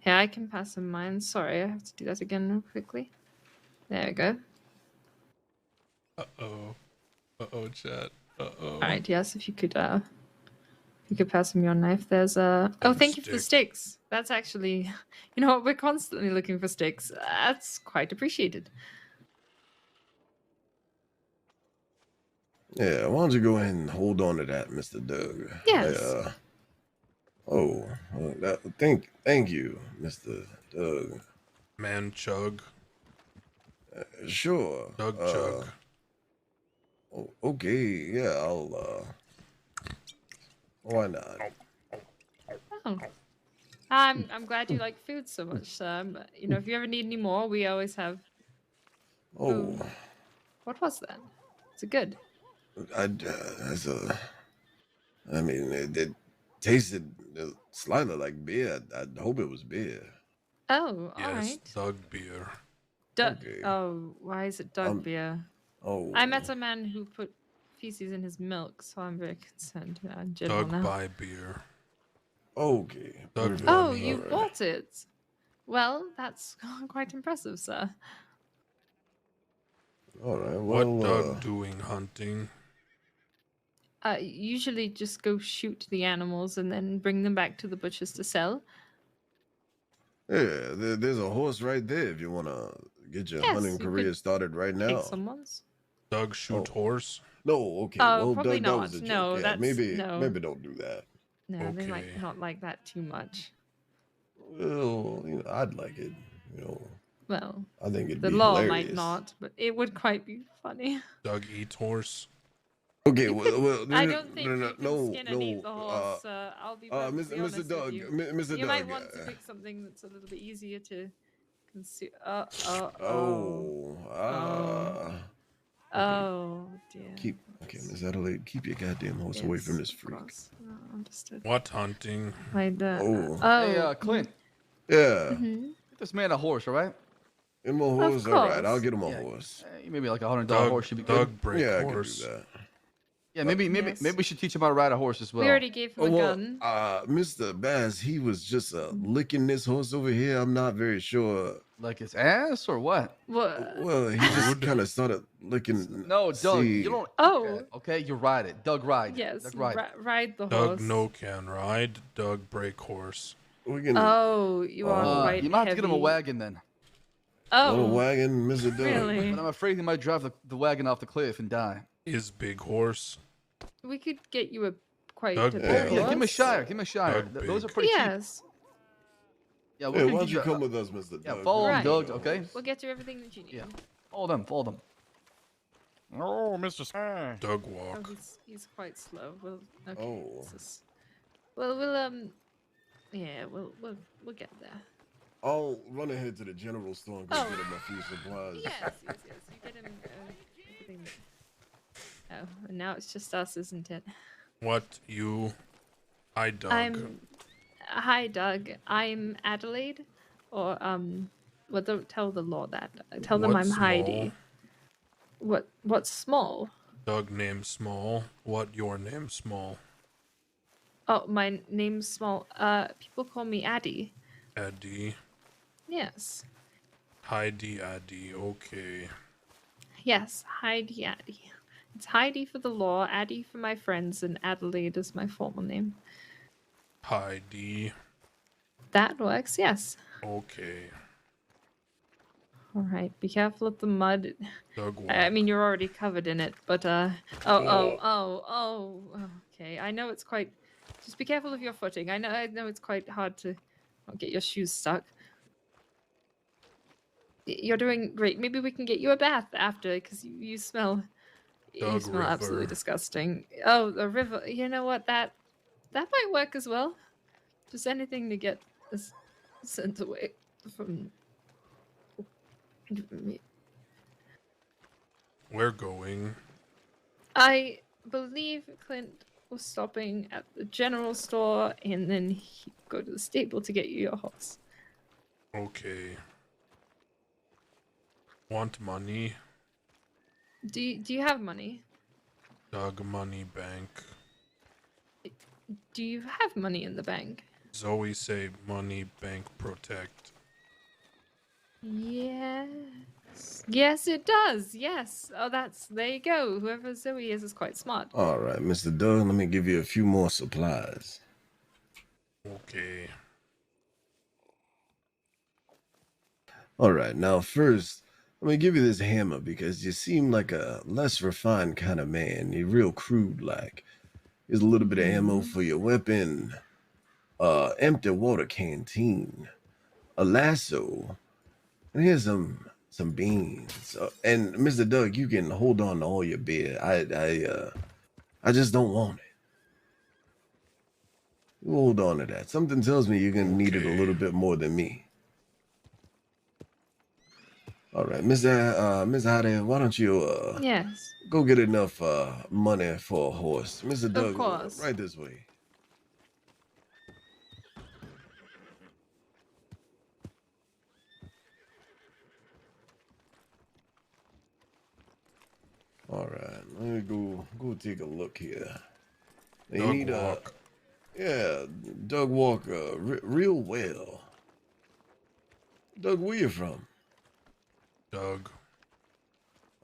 Yeah, I can pass him mine. Sorry, I have to do that again real quickly. There we go. Uh-oh. Uh-oh, chat. Uh-oh. Alright, yes, if you could pass him your knife. There's a oh, thank you for the sticks. That's actually, you know what, we're constantly looking for sticks. That's quite appreciated. Yeah, why don't you go ahead and hold on to that, Mr. Doug? Yes. Thank you, Mr. Doug. Man chug. Sure. Doug chug. Okay, yeah, I'll why not? Oh. I'm glad you like food so much, sir. But, you know, if you ever need any more, we always have. Oh, What was that? Is it good? I mean, it tasted slightly like beer. I hope it was beer. Oh, Yes, alright. Doug beer. Okay. Oh, why is it dog beer? Oh, I met a man who put feces in his milk, so I'm very concerned in general Doug now. buy beer. okay. Doug Oh, money. you bought it. Well, that's quite impressive, sir. All right. Well, What Doug doing hunting? Usually just go shoot the animals and then bring them back to the butchers to sell. yeah, there's a horse right there if you want to get your Yes, hunting you career could started right Take now. someone's. Doug shoot horse? No, okay. Oh, well, probably that was not. a joke. No, yeah, that's- maybe no. don't do that. No, they might Okay. not like that too much. Well, I'd like it. Well, I think it'd the be law hilarious. might not, but it would quite be funny. Doug eats horse. Okay, well, I don't think no, you can no, skin and eat the horse. I'll be perfectly honest Mr. Doug, with you. Mr. You Doug. might want to pick something that's a little bit easier to consume. Oh dear. Okay, Miss Adelaide, keep your goddamn horse away from this freak. No, understood. What hunting? Hey, Clint. Yeah. Get this man a horse, all right? Get him a horse, all right. I'll get him a Yeah, horse. Maybe like $100 Doug- horse should be Doug good. break Yeah, horse. I can do that. Yeah, maybe we should teach him how to ride a horse as well. We already gave him a gun. Mr. Bass, he was just licking this horse over here. I'm not very sure. Like his ass or what? What? Well, he just kind of started licking. No, Doug, see. you don't. Oh. Okay, you ride it. Doug, ride. Yes. Doug, ride. Ride the Doug horse. no can ride. Doug break horse. We can. Oh, you are quite You might have to get him a heavy. wagon then. Oh. A wagon, Mr. Doug. Really? But I'm afraid he might drive the wagon off the cliff and die. His big horse. We could get you a quite Doug a Big. big Yeah, give him a horse. shire. Give him a shire. Doug Those are Big. pretty cheap. Yes. Yeah, Hey, gonna why don't give you a- come with us, Mr. Yeah, Doug? follow him, Right. Doug. Okay. We'll get you everything that you need. Yeah. Follow them. Follow them. Oh, Mr. Sir. Doug Oh, walk. he's quite slow. Well, okay. Oh. Well, yeah, we'll get there. I'll run ahead to the general store and go Oh. get him a few supplies. Yes. You get him everything. Oh, and now it's just us, isn't it? What you? I Doug. Hi, Doug. I'm Adelaide, or well, don't tell the law that. Tell them What I'm Heidi. small? What's small? Doug name small. What your name small? Oh, my name's small. People call me Addie. Eddie. Yes. Heidi Addie. Okay. Yes, Heidi Addie. It's Heidi for the law, Addie for my friends, and Adelaide is my formal name. Heidi. That works, yes. Okay. All right, be careful of the mud. Doug walk. I mean, you're already covered in it, but okay. I know it's quite. Just be careful of your footing. I know it's quite hard to not get your shoes stuck. You're doing great. Maybe we can get you a bath after, because you smell. You Doug smell absolutely River. disgusting. Oh, the river. You know what? That might work as well. Just anything to get this scent away from me. We're going. I believe Clint was stopping at the general store, and then he'd go to the stable to get you your horse. Okay. Want money? Do you have money? Doug money bank. Do you have money in the bank? Zoe say money bank protect. Yes. Yes, it does. Yes. Oh, there you go. Whoever Zoe is quite smart. All right, Mr. Doug, let me give you a few more supplies. Okay. All right, now first, let me give you this hammer because you seem like a less refined kind of man. You're real crude like. Here's a little bit of ammo for your weapon. Empty water canteen. A lasso. And here's some beans. And Mr. Doug, you can hold on to all your beer. I just don't want it. You hold on to that. Something tells me you're gonna need it a little bit more than me. All right, Miss Heidi, why don't you Yes. go get enough money for a horse, Mr. Doug? course. Right this way. All right, let me go take a look here. You Doug need walk. yeah, Doug Walker, real well. Doug, where you from? Doug.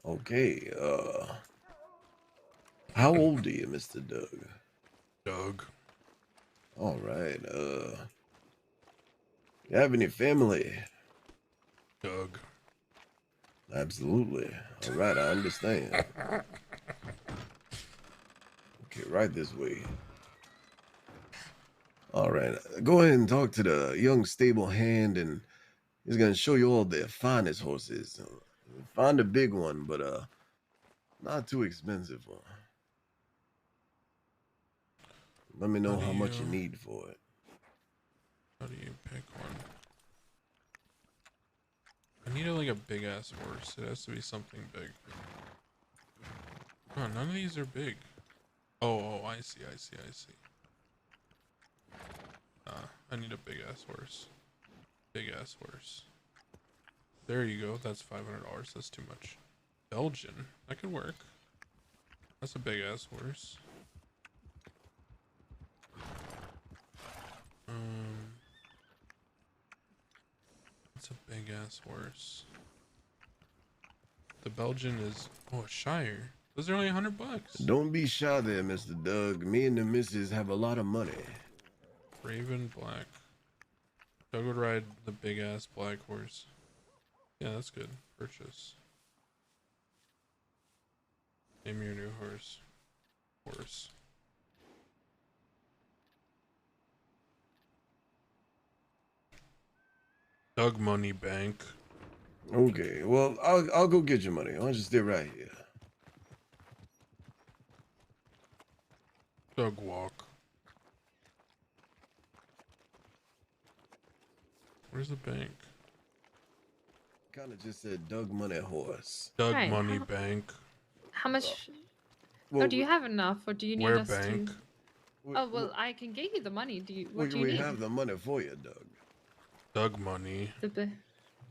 Okay, how old are you, Mr. Doug? Doug. All right, you have any family? Doug. Absolutely. All right, I understand. Okay, right this way. All right, go ahead and talk to the young stable hand, and he's gonna show you all their finest horses. Find a big one, but not too expensive one. Let me know How do how much you you- need for it. How do you pick one? I need like a big ass horse. It has to be something big. Oh, none of these are big. Oh, I see. I need a big ass horse. Big ass horse. There you go. That's $500. That's too much. Belgian. That could work. That's a big ass horse. That's a big ass horse. The Belgian is Shire. Those are only $100. Don't be shy there, Mr. Doug. Me and the missus have a lot of money. Raven black. Doug would ride the big ass black horse. Yeah, that's good. Purchase. Name your new horse. Horse. Doug Money Bank. Okay, well, I'll go get your money. Why don't you stay right here? Doug Walk. Where's the bank? Kind of just said Doug Money Horse. Doug Right, Money how- Bank. How much? Well, do you have enough, or do you need Where us bank? to? Oh well, I can get you the money. Do you? We, What do you we need? have the money for you, Doug. Doug Money.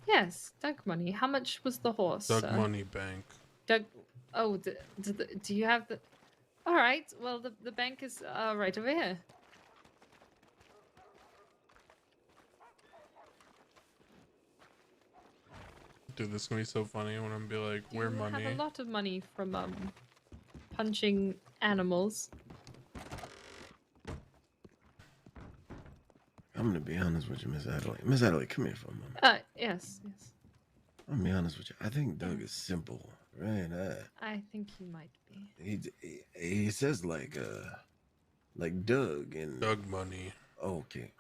Yes, Doug money. How much was the horse? Doug sir? Money Bank. Doug. Oh, do you have the? All right. Well, the bank is right over here. Dude, this is gonna be so funny when I'm be like, where You money? have a lot of money from punching animals. I'm gonna be honest with you, Miss Adelaide. Miss Adelaide, come here for a moment. Yes. I'm gonna be honest with you. I think Doug is simple, right? I think he might be. He says like Doug and Doug Money. Okay.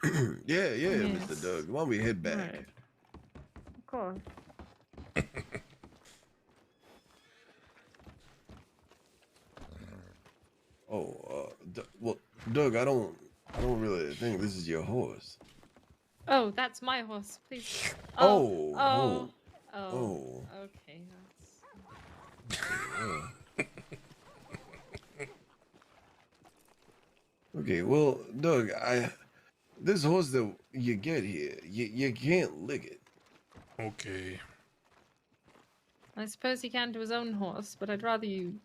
yeah, Yes. Mr. Doug. Why don't we head back? Right. Of course. Well, Doug, I don't really think this is your horse. Oh, that's my horse. Please. Oh. Okay. Okay, well, Doug, this horse that you get here, you can't lick it. Okay. I suppose he can to his own horse, but I'd rather you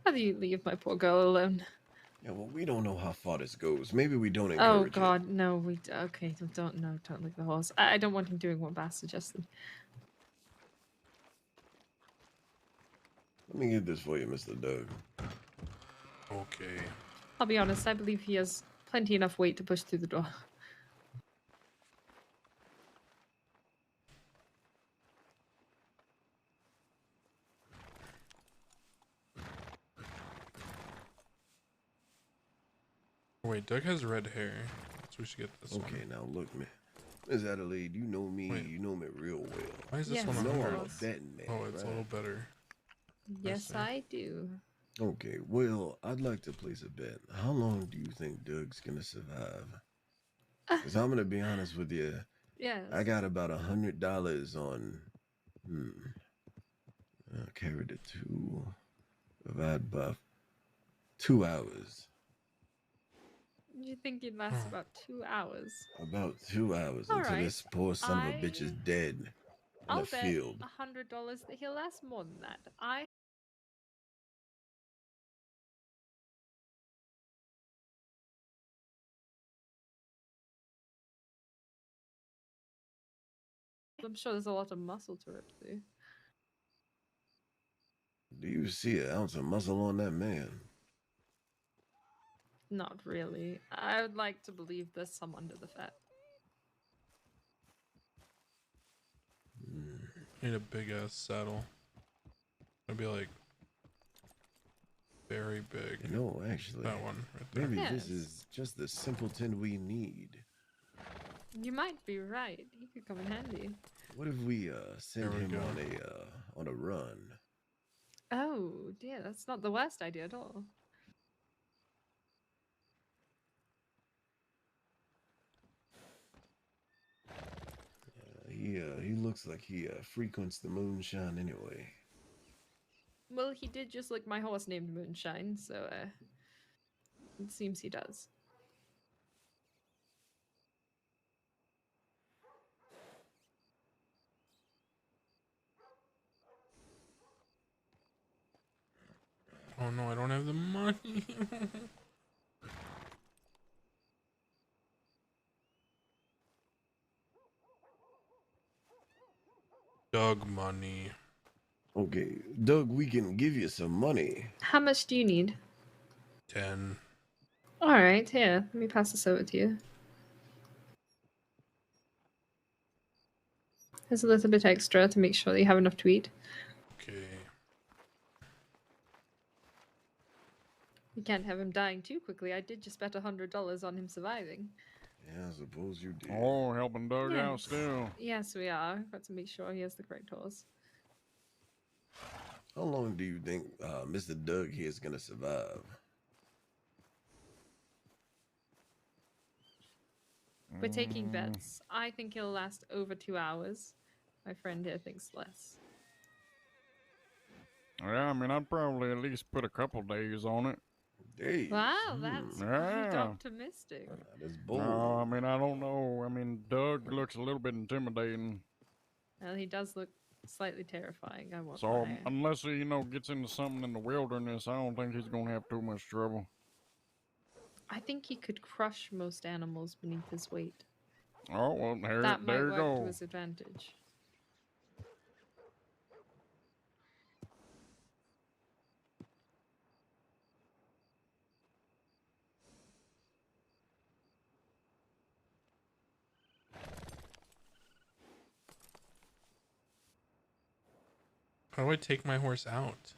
leave my poor girl alone. Yeah, well, we don't know how far this goes. Maybe we don't Oh encourage it. God, no. Okay. Don't lick the horse. I don't want him doing what Bass suggested. Let me get this for you, Mr. Doug. Okay. I'll be honest. I believe he has plenty enough weight to push through the door. Wait, Doug has red hair. So we should get this one. Okay, now look, man. Miss Adelaide, you know me. Wait. You know me real well. Why is this Yes, one You know I'm a 100? betting man. Oh, it's a right? little better. Yes, see. I do. Okay, well, I'd like to place a bet. How long do you think Doug's gonna survive? Because I'm gonna be honest with you. Yes. I got about $100 on. Carried it to divide by 2 hours. You think he'd last about 2 hours? About 2 hours All until right, this poor son of a bitch is dead in I'll the bet field. $100 that he'll last more than that. I'm sure there's a lot of muscle to rip through. Do you see an ounce of muscle on that man? Not really. I would like to believe there's some under the fat. Need a big ass saddle. It'd be like very big. You know, actually, that one right there. maybe Yes. this is just the simpleton we need. You might be right. He could come in handy. What if we send There we him go. on a run? Oh, dear. That's not the worst idea at all. He looks like he frequents the moonshine anyway. Well, he did just like my horse named Moonshine, so it seems he does. Oh no, I don't have the money. Doug money. Okay, Doug, we can give you some money. How much do you need? 10. Alright, here, let me pass this over to you. There's a little bit extra to make sure that you have enough to eat. Okay. You can't have him dying too quickly. I did just bet $100 on him surviving. Yeah, I suppose you did. Oh, helping Doug out still. Yes, we are. Got to make sure he has the correct horse. How long do you think Mr. Doug here is gonna survive? We're taking bets. I think he'll last over 2 hours. My friend here thinks less. Yeah, I mean, I'd probably at least put a couple days on it. Days? Wow, that's quite Yeah. optimistic. That is bold. No, I mean, I don't know. I mean, Doug looks a little bit intimidating. Well, he does look slightly terrifying, I won't So lie. unless he, gets into something in the wilderness, I don't think he's gonna have too much trouble. I think he could crush most animals beneath his weight. Oh well, there That might you work go. to his advantage. How do I take my horse out?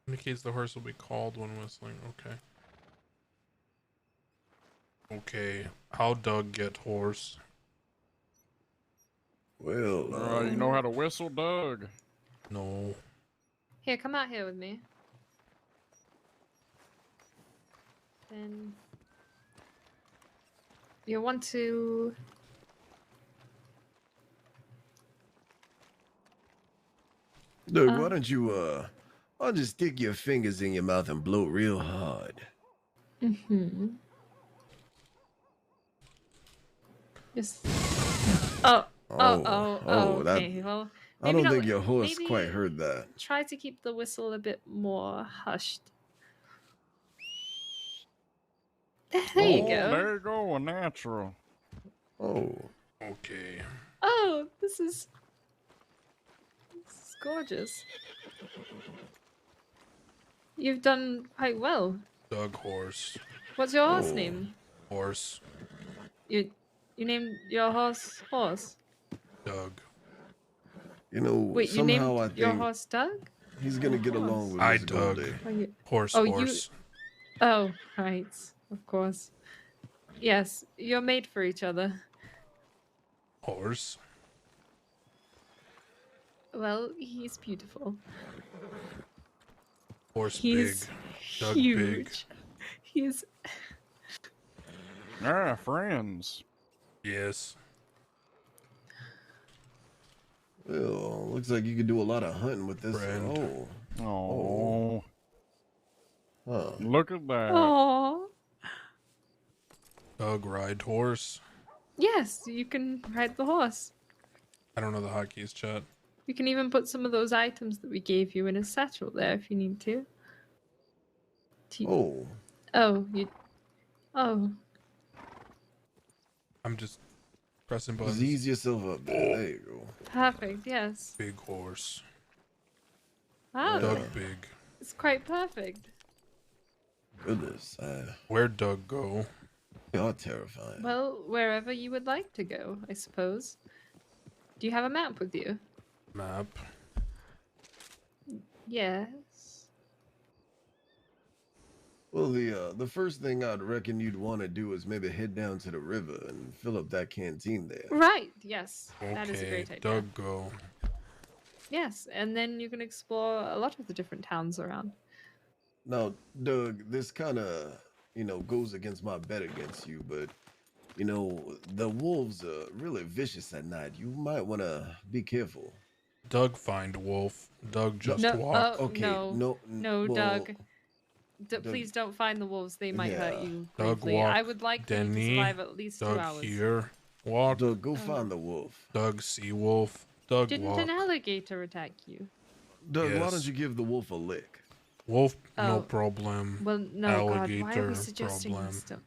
Indicates the horse will be called when whistling. Okay. Okay. How Doug get horse? Well, you know how to whistle, Doug? No. Here, come out here with me. Then you want to Doug, why don't you I'll just stick your fingers in your mouth and blow real hard. Mm-hmm. Yes. Oh. Okay. Well, I maybe don't not- think your horse maybe quite heard that. Try to keep the whistle a bit more hushed. There you go. There you go, a natural. Oh. Okay. Oh, this is gorgeous. You've done quite well. Doug horse. What's your horse Oh. name? Horse. You named your horse Horse. Doug. You know, Wait, you somehow I named your think horse Doug? he's gonna get along with I Miss Doug. Goldie. Oh, you- Horse. Oh, Horse. Oh, right. Of course. Yes, you're made for each other. Horse. Well, he's beautiful. Horse He's big. Doug huge. big. He's Yeah, friends. Yes. Well, looks like you could do a lot of hunting with this. Friend. Oh. Huh. Look at that. Aww. Doug ride horse. Yes, you can ride the horse. I don't know the hotkeys, chat. You can even put some of those items that we gave you in a satchel there if you need to. Oh. Oh, you. Oh. I'm just pressing Just buttons. ease yourself up there. There you go. Perfect, yes. Big horse. Wow. Doug big. It's quite perfect. Goodness. Where'd Doug go? You're terrifying. Well, wherever you would like to go, I suppose. Do you have a map with you? Map. Yes. Well, the first thing I'd reckon you'd want to do is maybe head down to the river and fill up that canteen there. Right, yes. Okay. That is a great idea. Doug go. Yes, and then you can explore a lot of the different towns around. Now, Doug, this kind of goes against my bet against you, but the wolves are really vicious at night. You might want to be careful. Doug find wolf. Doug just No, walk. Okay, no, well, Doug. Doug- Please don't find the wolves. They might hurt Yeah. you Doug gravely. walk. I would like you to Denny. survive at least 2 Doug hours. here. Walk. Doug, go find the wolf. Doug see wolf. Doug Didn't walk. an alligator attack you? Doug, why Yes. don't you give the wolf a lick? Wolf, no Oh. problem. Well, no, Alligator, God. Why are we suggesting problem. this stuff?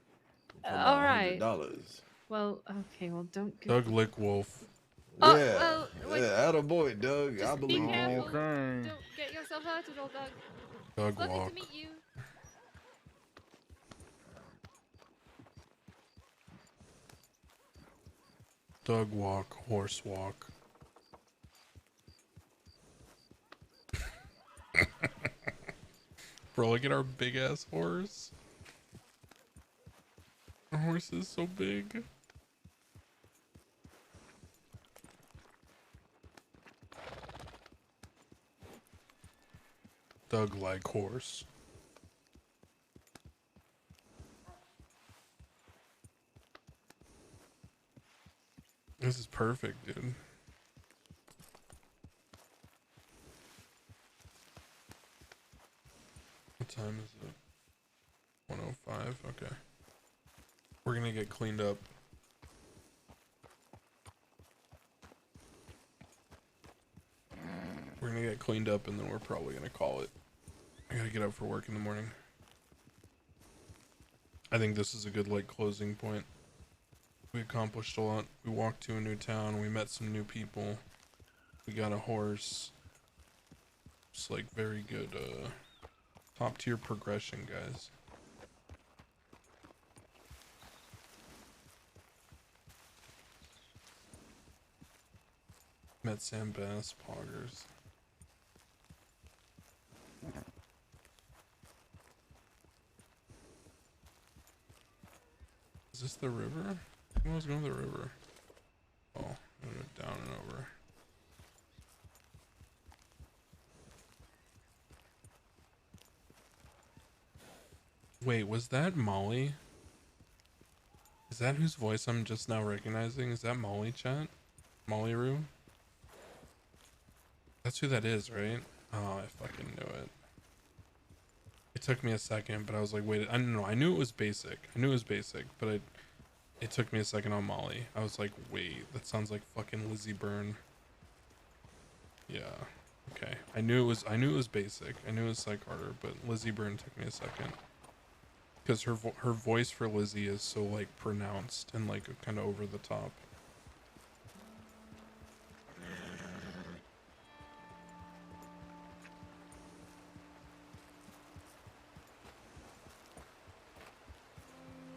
For All about right. $100. Well, okay. Well, don't. Go. Doug lick wolf. Oh, yeah, well, wait. yeah, attaboy, Doug. I Just be believe careful. you. Don't get yourself hurted, old Doug. Doug Lovely walk. to meet you. Doug walk. Horse walk. Bro, look at our big ass horse. Our horse is so big. Doug like horse. This is perfect, dude. What time is it? 1:05. Okay. We're gonna get cleaned up. We're gonna get cleaned up and then we're probably gonna call it. I gotta get up for work in the morning. I think this is a good like closing point. We accomplished a lot. We walked to a new town. We met some new people. We got a horse. It's like very good top tier progression, guys. Met Sam Bass, Poggers. Is this the river? I was going to the river. Oh, I went down and over. Wait, was that Molly? Is that whose voice I'm just now recognizing? Is that Molly, chat? Molly Roo? That's who that is, right? Oh, I fucking knew it. It took me a second, but I was like, wait, I don't know. I knew it was basic. I knew it was basic, but it took me a second on Molly. I was like, wait, that sounds like fucking Lizzie Byrne. Yeah. Okay. I knew it was basic. I knew it was Psych Harder, but Lizzie Byrne took me a second. Because her voice for Lizzie is so like pronounced and like kind of over the top.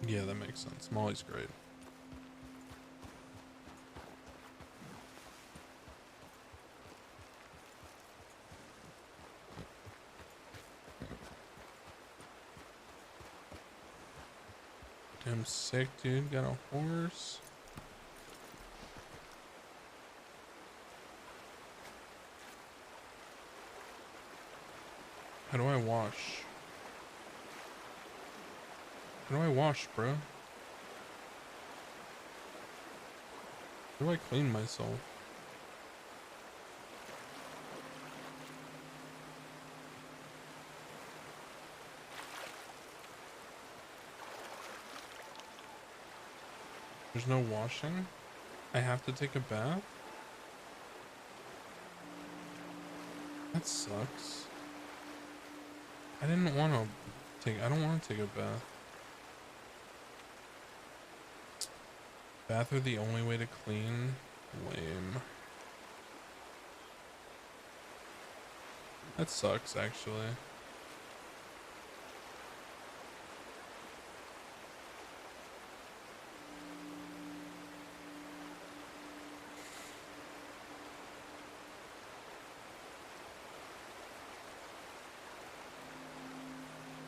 Yeah, that makes sense. Molly's great. Damn sick, dude. Got a horse. How do I wash? How do I wash, bro? How do I clean myself? There's no washing? I have to take a bath? That sucks. I don't want to take a bath. Bath are the only way to clean? Lame. That sucks, actually.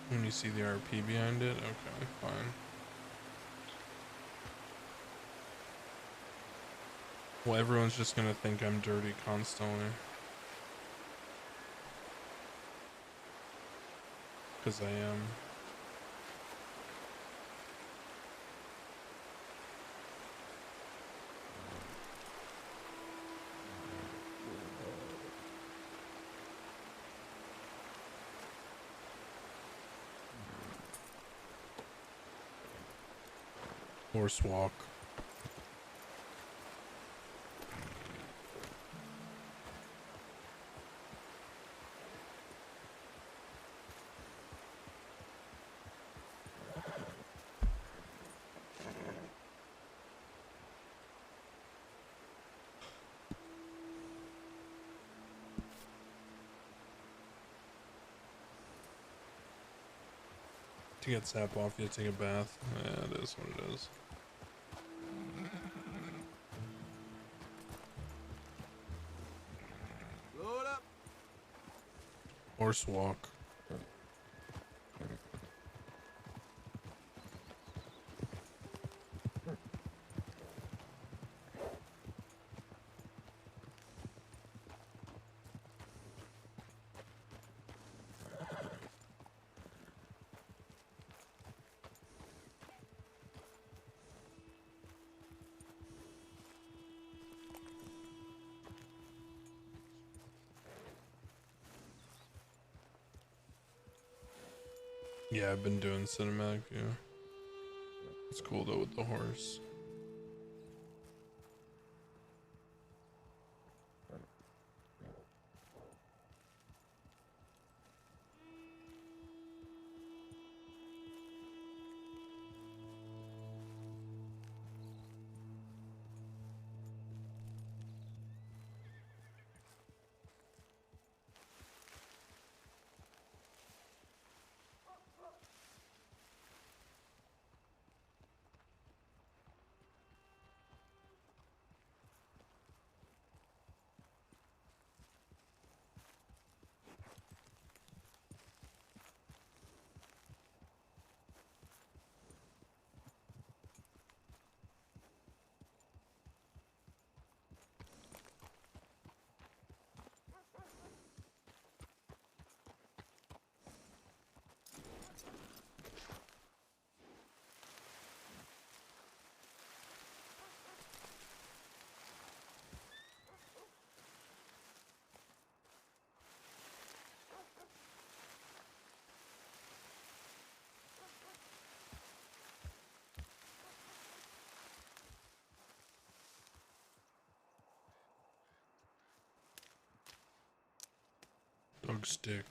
When you see the RP behind it? Okay, fine. Well, everyone's just gonna think I'm dirty constantly. Because I am. Horse walk. To get sap off, you take a bath. Yeah, it is what it is. Load up. Horse walk. Yeah, I've been doing cinematic view. It's cool though with the horse. Dog stick.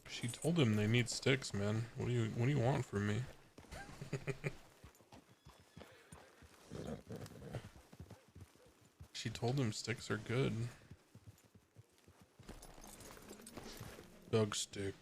She told him they need sticks, man. What do you want from me? She told him sticks are good. Dog stick.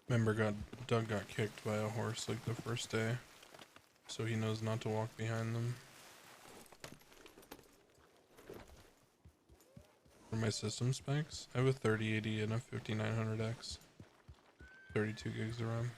Remember, Doug got kicked by a horse like the first day. so he knows not to walk behind them. For my system specs, I have a 3080 and a 5900X. 32 gigs of RAM.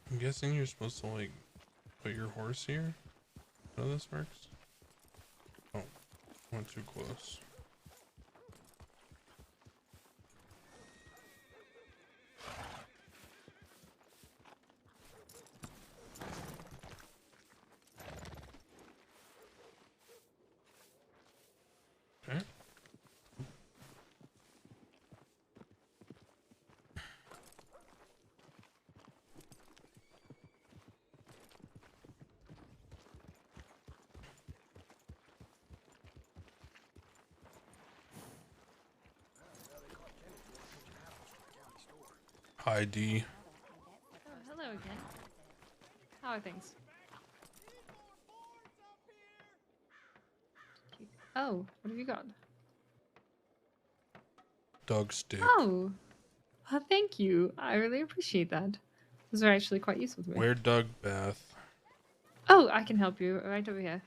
I'm guessing you're supposed to like put your horse here? How this works? Oh, went too close. Okay. Hi, D. Oh, hello again. How are things? Oh, what have you got? Dog stick. Oh, well, thank you. I really appreciate that. Those are actually quite useful to me. Where dog bath? Oh, I can help you right over here.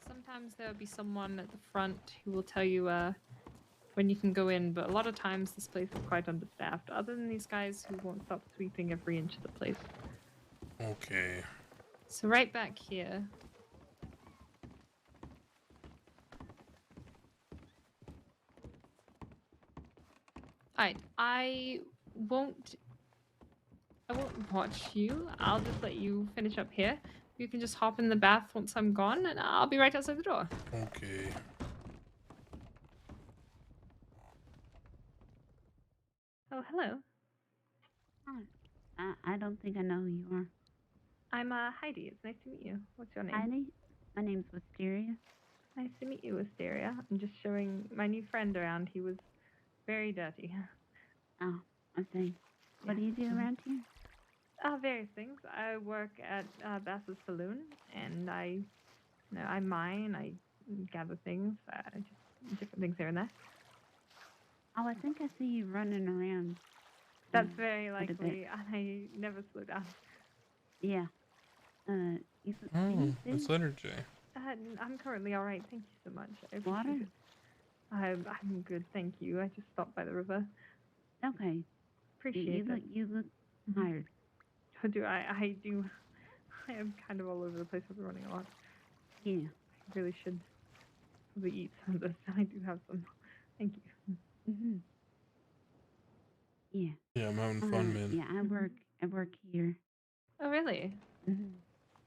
Sometimes there'll be someone at the front who will tell you when you can go in, but a lot of times this place is quite understaffed, other than these guys who won't stop sweeping every inch of the place. Okay. So right back here. Alright, I won't watch you. I'll just let you finish up here. You can just hop in the bath once I'm gone, and I'll be right outside the door. Okay. Oh, hello. I don't think I know who you are. I'm Heidi. It's nice to meet you. What's your name? Heidi? My name's Wisteria. Nice to meet you, Wisteria. I'm just showing my new friend around. He was very dirty. Oh, I see. What do you do around here? Various things. I work at Bass's Saloon, and I mine, I gather things, just different things here and there. Oh, I think I see you running around. That's very quite a bit. likely. I never slow down. Yeah. You Oh, it's Liturgy. I'm currently all right. Thank you so much. I appreciate Water? it. I'm good, thank you. I just stopped by the river. Okay. Appreciate it. You look tired. How do I do. I am kind of all over the place. I've been running a lot. Yeah. I really should probably eat some of this. I do have some. Thank you. Mm-hmm. Yeah. Yeah, I'm having fun, man. Yeah, I work here. Oh, really? Mm-hmm.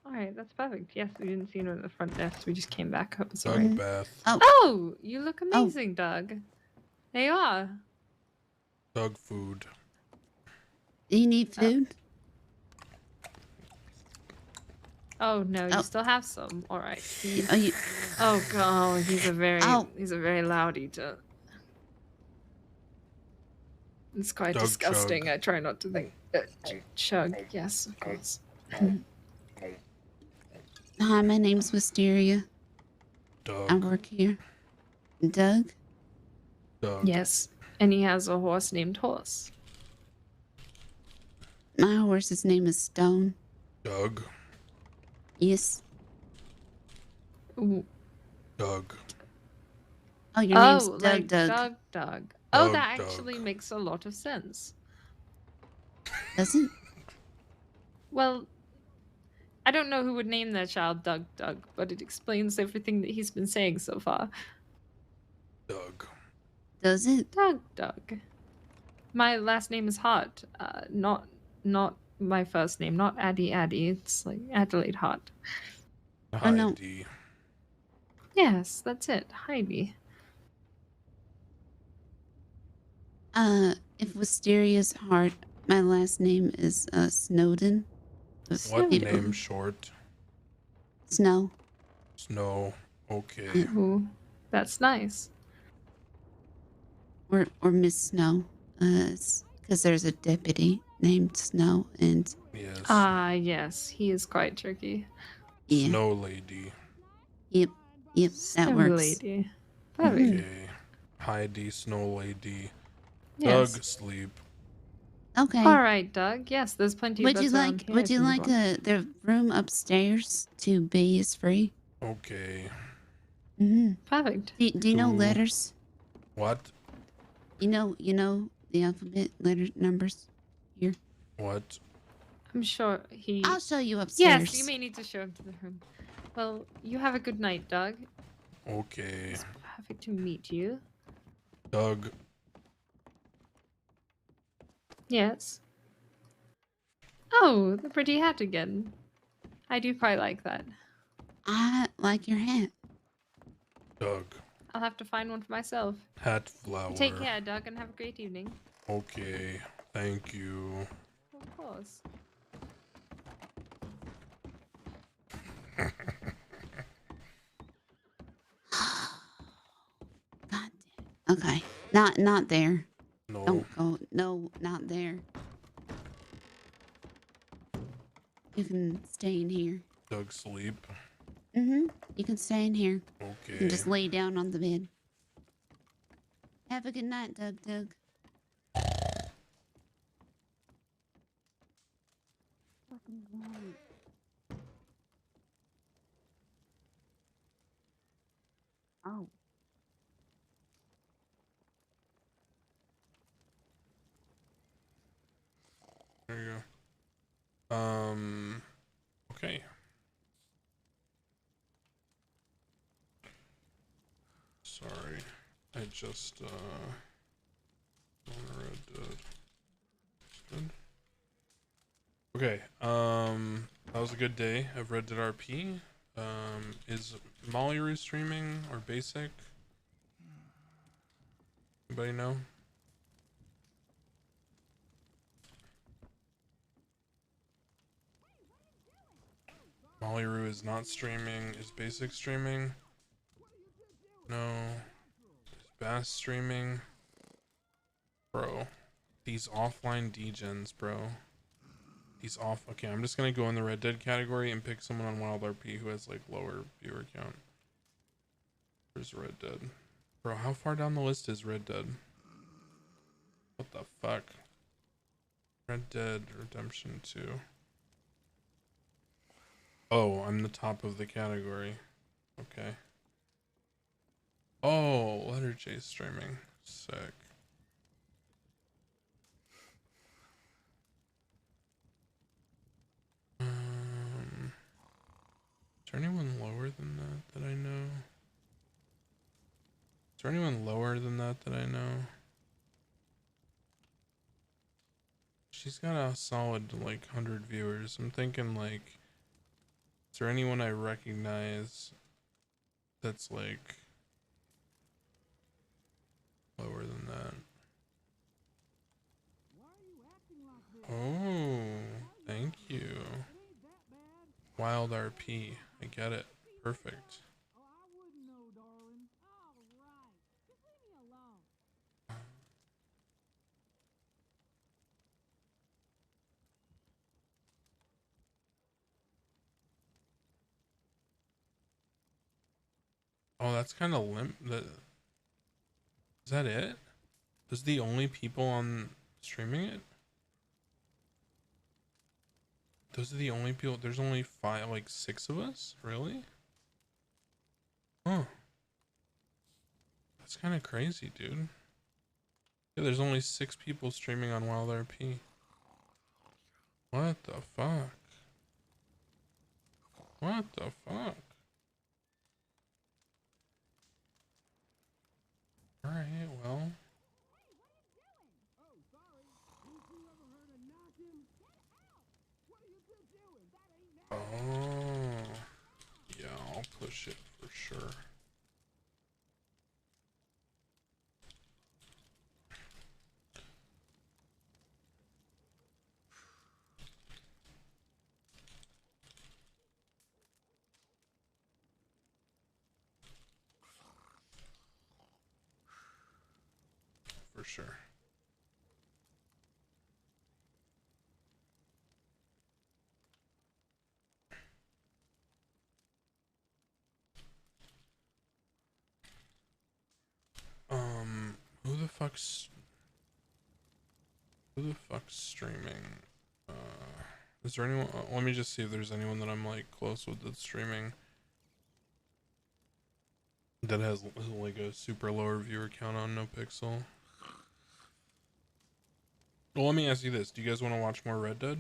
All right, that's perfect. Yes, we didn't see anyone at the front desk. We just came back up. Dog bath. Oh, you look amazing, Doug. There you are. Dog food. Do you need food? Oh no, you still have some. All right. Oh, you... Oh god, he's a very loud eater. It's quite Dog disgusting. chug. I try not to think. Chug, yes, of course. Hi, my name's Wisteria. Doug. I work here. Doug? Doug. Yes, and he has a horse named Horse. My horse's name is Stone. Doug. Yes. Ooh. Doug. Oh, your name's Doug. Like Doug. Doug. Oh, Doug, that Doug. actually makes a lot of sense. Does it? Well, I don't know who would name their child Doug, but it explains everything that he's been saying so far. Doug. Does it? Doug. My last name is Hart. Not my first name. Not Addie. It's like Adelaide Hart. Heidi. Yes, that's it. Heidi. If Wisteria's heart, my last name is Snowden. What name short? Snow. Snow. Okay. Ooh, that's nice. Or Miss Snow. Because there's a deputy named Snow, and Yes. Yes, he is quite tricky. yeah. Snow lady. Yep, that Snow works. lady. Perfect. Okay. Heidi, snow lady. Yes. Doug, sleep. Okay. All right, Doug. Yes, there's plenty Would of you beds around like? here Would if you like want. the room upstairs to be is free? Okay. Perfect. Do you know Ooh. letters? What? You know the alphabet letter numbers here. What? I'm sure he. I'll show you upstairs. Yes, you may need to show him to the room. Well, you have a good night, Doug. Okay. It's perfect to meet you. Doug. Yes. Oh, the pretty hat again. I do quite like that. I like your hat. Doug. I'll have to find one for myself. Hat flower. Take care, Doug, and have a great evening. Okay. Thank you. Of course. Okay. Not there. No. Don't go. No, not there. You can stay in here. Doug, sleep. You can stay in here. Okay. And just lay down on the bed. Have a good night, Doug. Oh. There you go. Okay. Sorry. I just, Red Dead. Good. Okay, that was a good day of Red Dead RP. Is Molly Roo streaming or basic? Anybody know? Molly Roo is not streaming. Is basic streaming? No. Is Bass streaming? Bro. These offline degens, bro. These off. Okay, I'm just gonna go in the Red Dead category and pick someone on Wild RP who has like lower viewer count. There's Red Dead. Bro, how far down the list is Red Dead? What the fuck? Red Dead Redemption 2. Oh, I'm the top of the category. Okay. Oh, Letter J streaming. Sick. Is there anyone lower than that I know? Is there anyone lower than that I know? She's got a solid like 100 viewers. I'm thinking like, is there anyone I recognize that's like lower than that? Oh, thank you. Wild RP. I get it. Perfect. Oh, that's kind of is that it? Those are the only people on streaming it? Those are the only people. There's only 6 of us? Really? Huh. That's kind of crazy, dude. Yeah, there's only 6 people streaming on Wild RP. What the fuck? What the fuck? Alright, well. Oh. Yeah, I'll push it for sure. sure. Who the fuck's streaming? Is there anyone? Let me just see if there's anyone that I'm like close with that's streaming that has like a super lower viewer count on NoPixel. Well, let me ask you this: do you guys want to watch more Red Dead?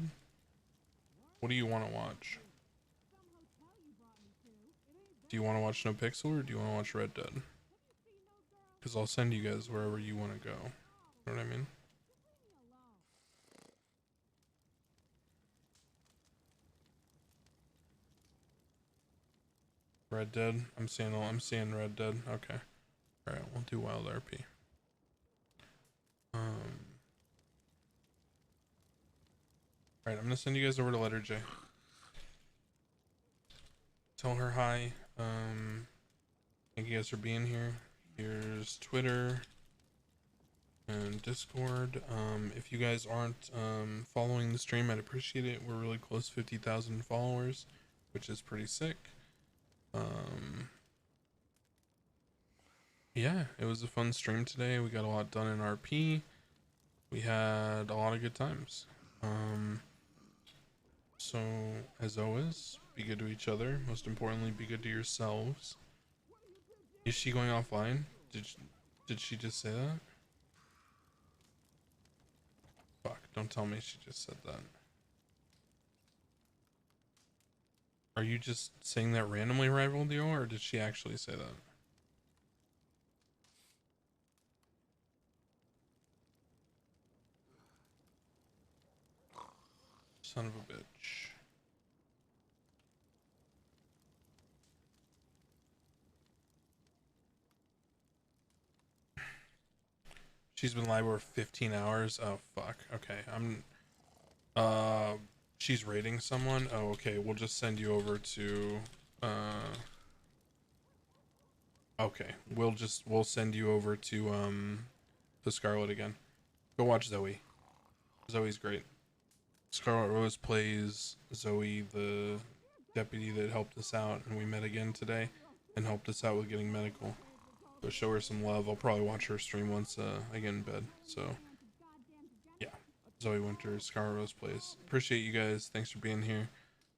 What do you want to watch? Do you want to watch NoPixel or do you want to watch Red Dead? Because I'll send you guys wherever you want to go. You know what I mean? Red Dead. I'm seeing Red Dead. Okay. All right, we'll do Wild RP. All right, I'm gonna send you guys over to Letter J. Tell her hi. Thank you guys for being here. Here's Twitter and Discord. If you guys aren't following the stream, I'd appreciate it. We're really close to 50,000 followers, which is pretty sick. Yeah, it was a fun stream today. We got a lot done in RP. We had a lot of good times. So as always, be good to each other. Most importantly, be good to yourselves. Is she going offline? Did she just say that? Fuck, don't tell me she just said that. Are you just saying that randomly, Rival Dio, or did she actually say that? Son of a bitch. She's been live for 15 hours. Oh fuck. Okay, she's raiding someone. Oh, okay. We'll just send you over to okay. We'll send you over to Scarlet again. Go watch Zoe. Zoe's great. Scarlet Rose plays Zoe, the deputy that helped us out, and we met again today and helped us out with getting medical. So show her some love. I'll probably watch her stream once I get in bed. So yeah, Zoe Winters, Scarlet Rose plays. Appreciate you guys. Thanks for being here.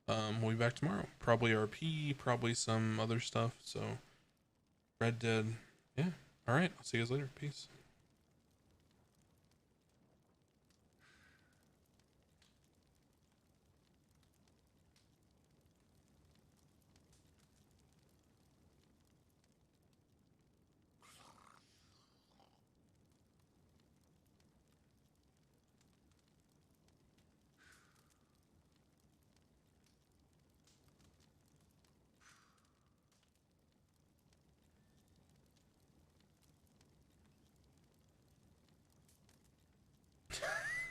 We'll be back tomorrow. Probably RP, probably some other stuff. So Red Dead. Yeah. All right. I'll see you guys later. Peace.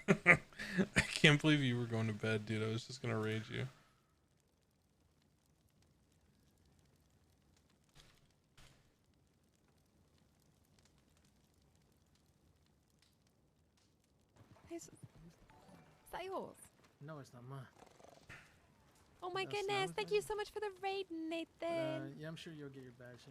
I can't believe you were going to bed, dude. I was just gonna rage you. Is that yours? No, it's not mine. Oh my That's goodness, not thank you so much for the raid, Nathan. Yeah, I'm sure you'll get your badge.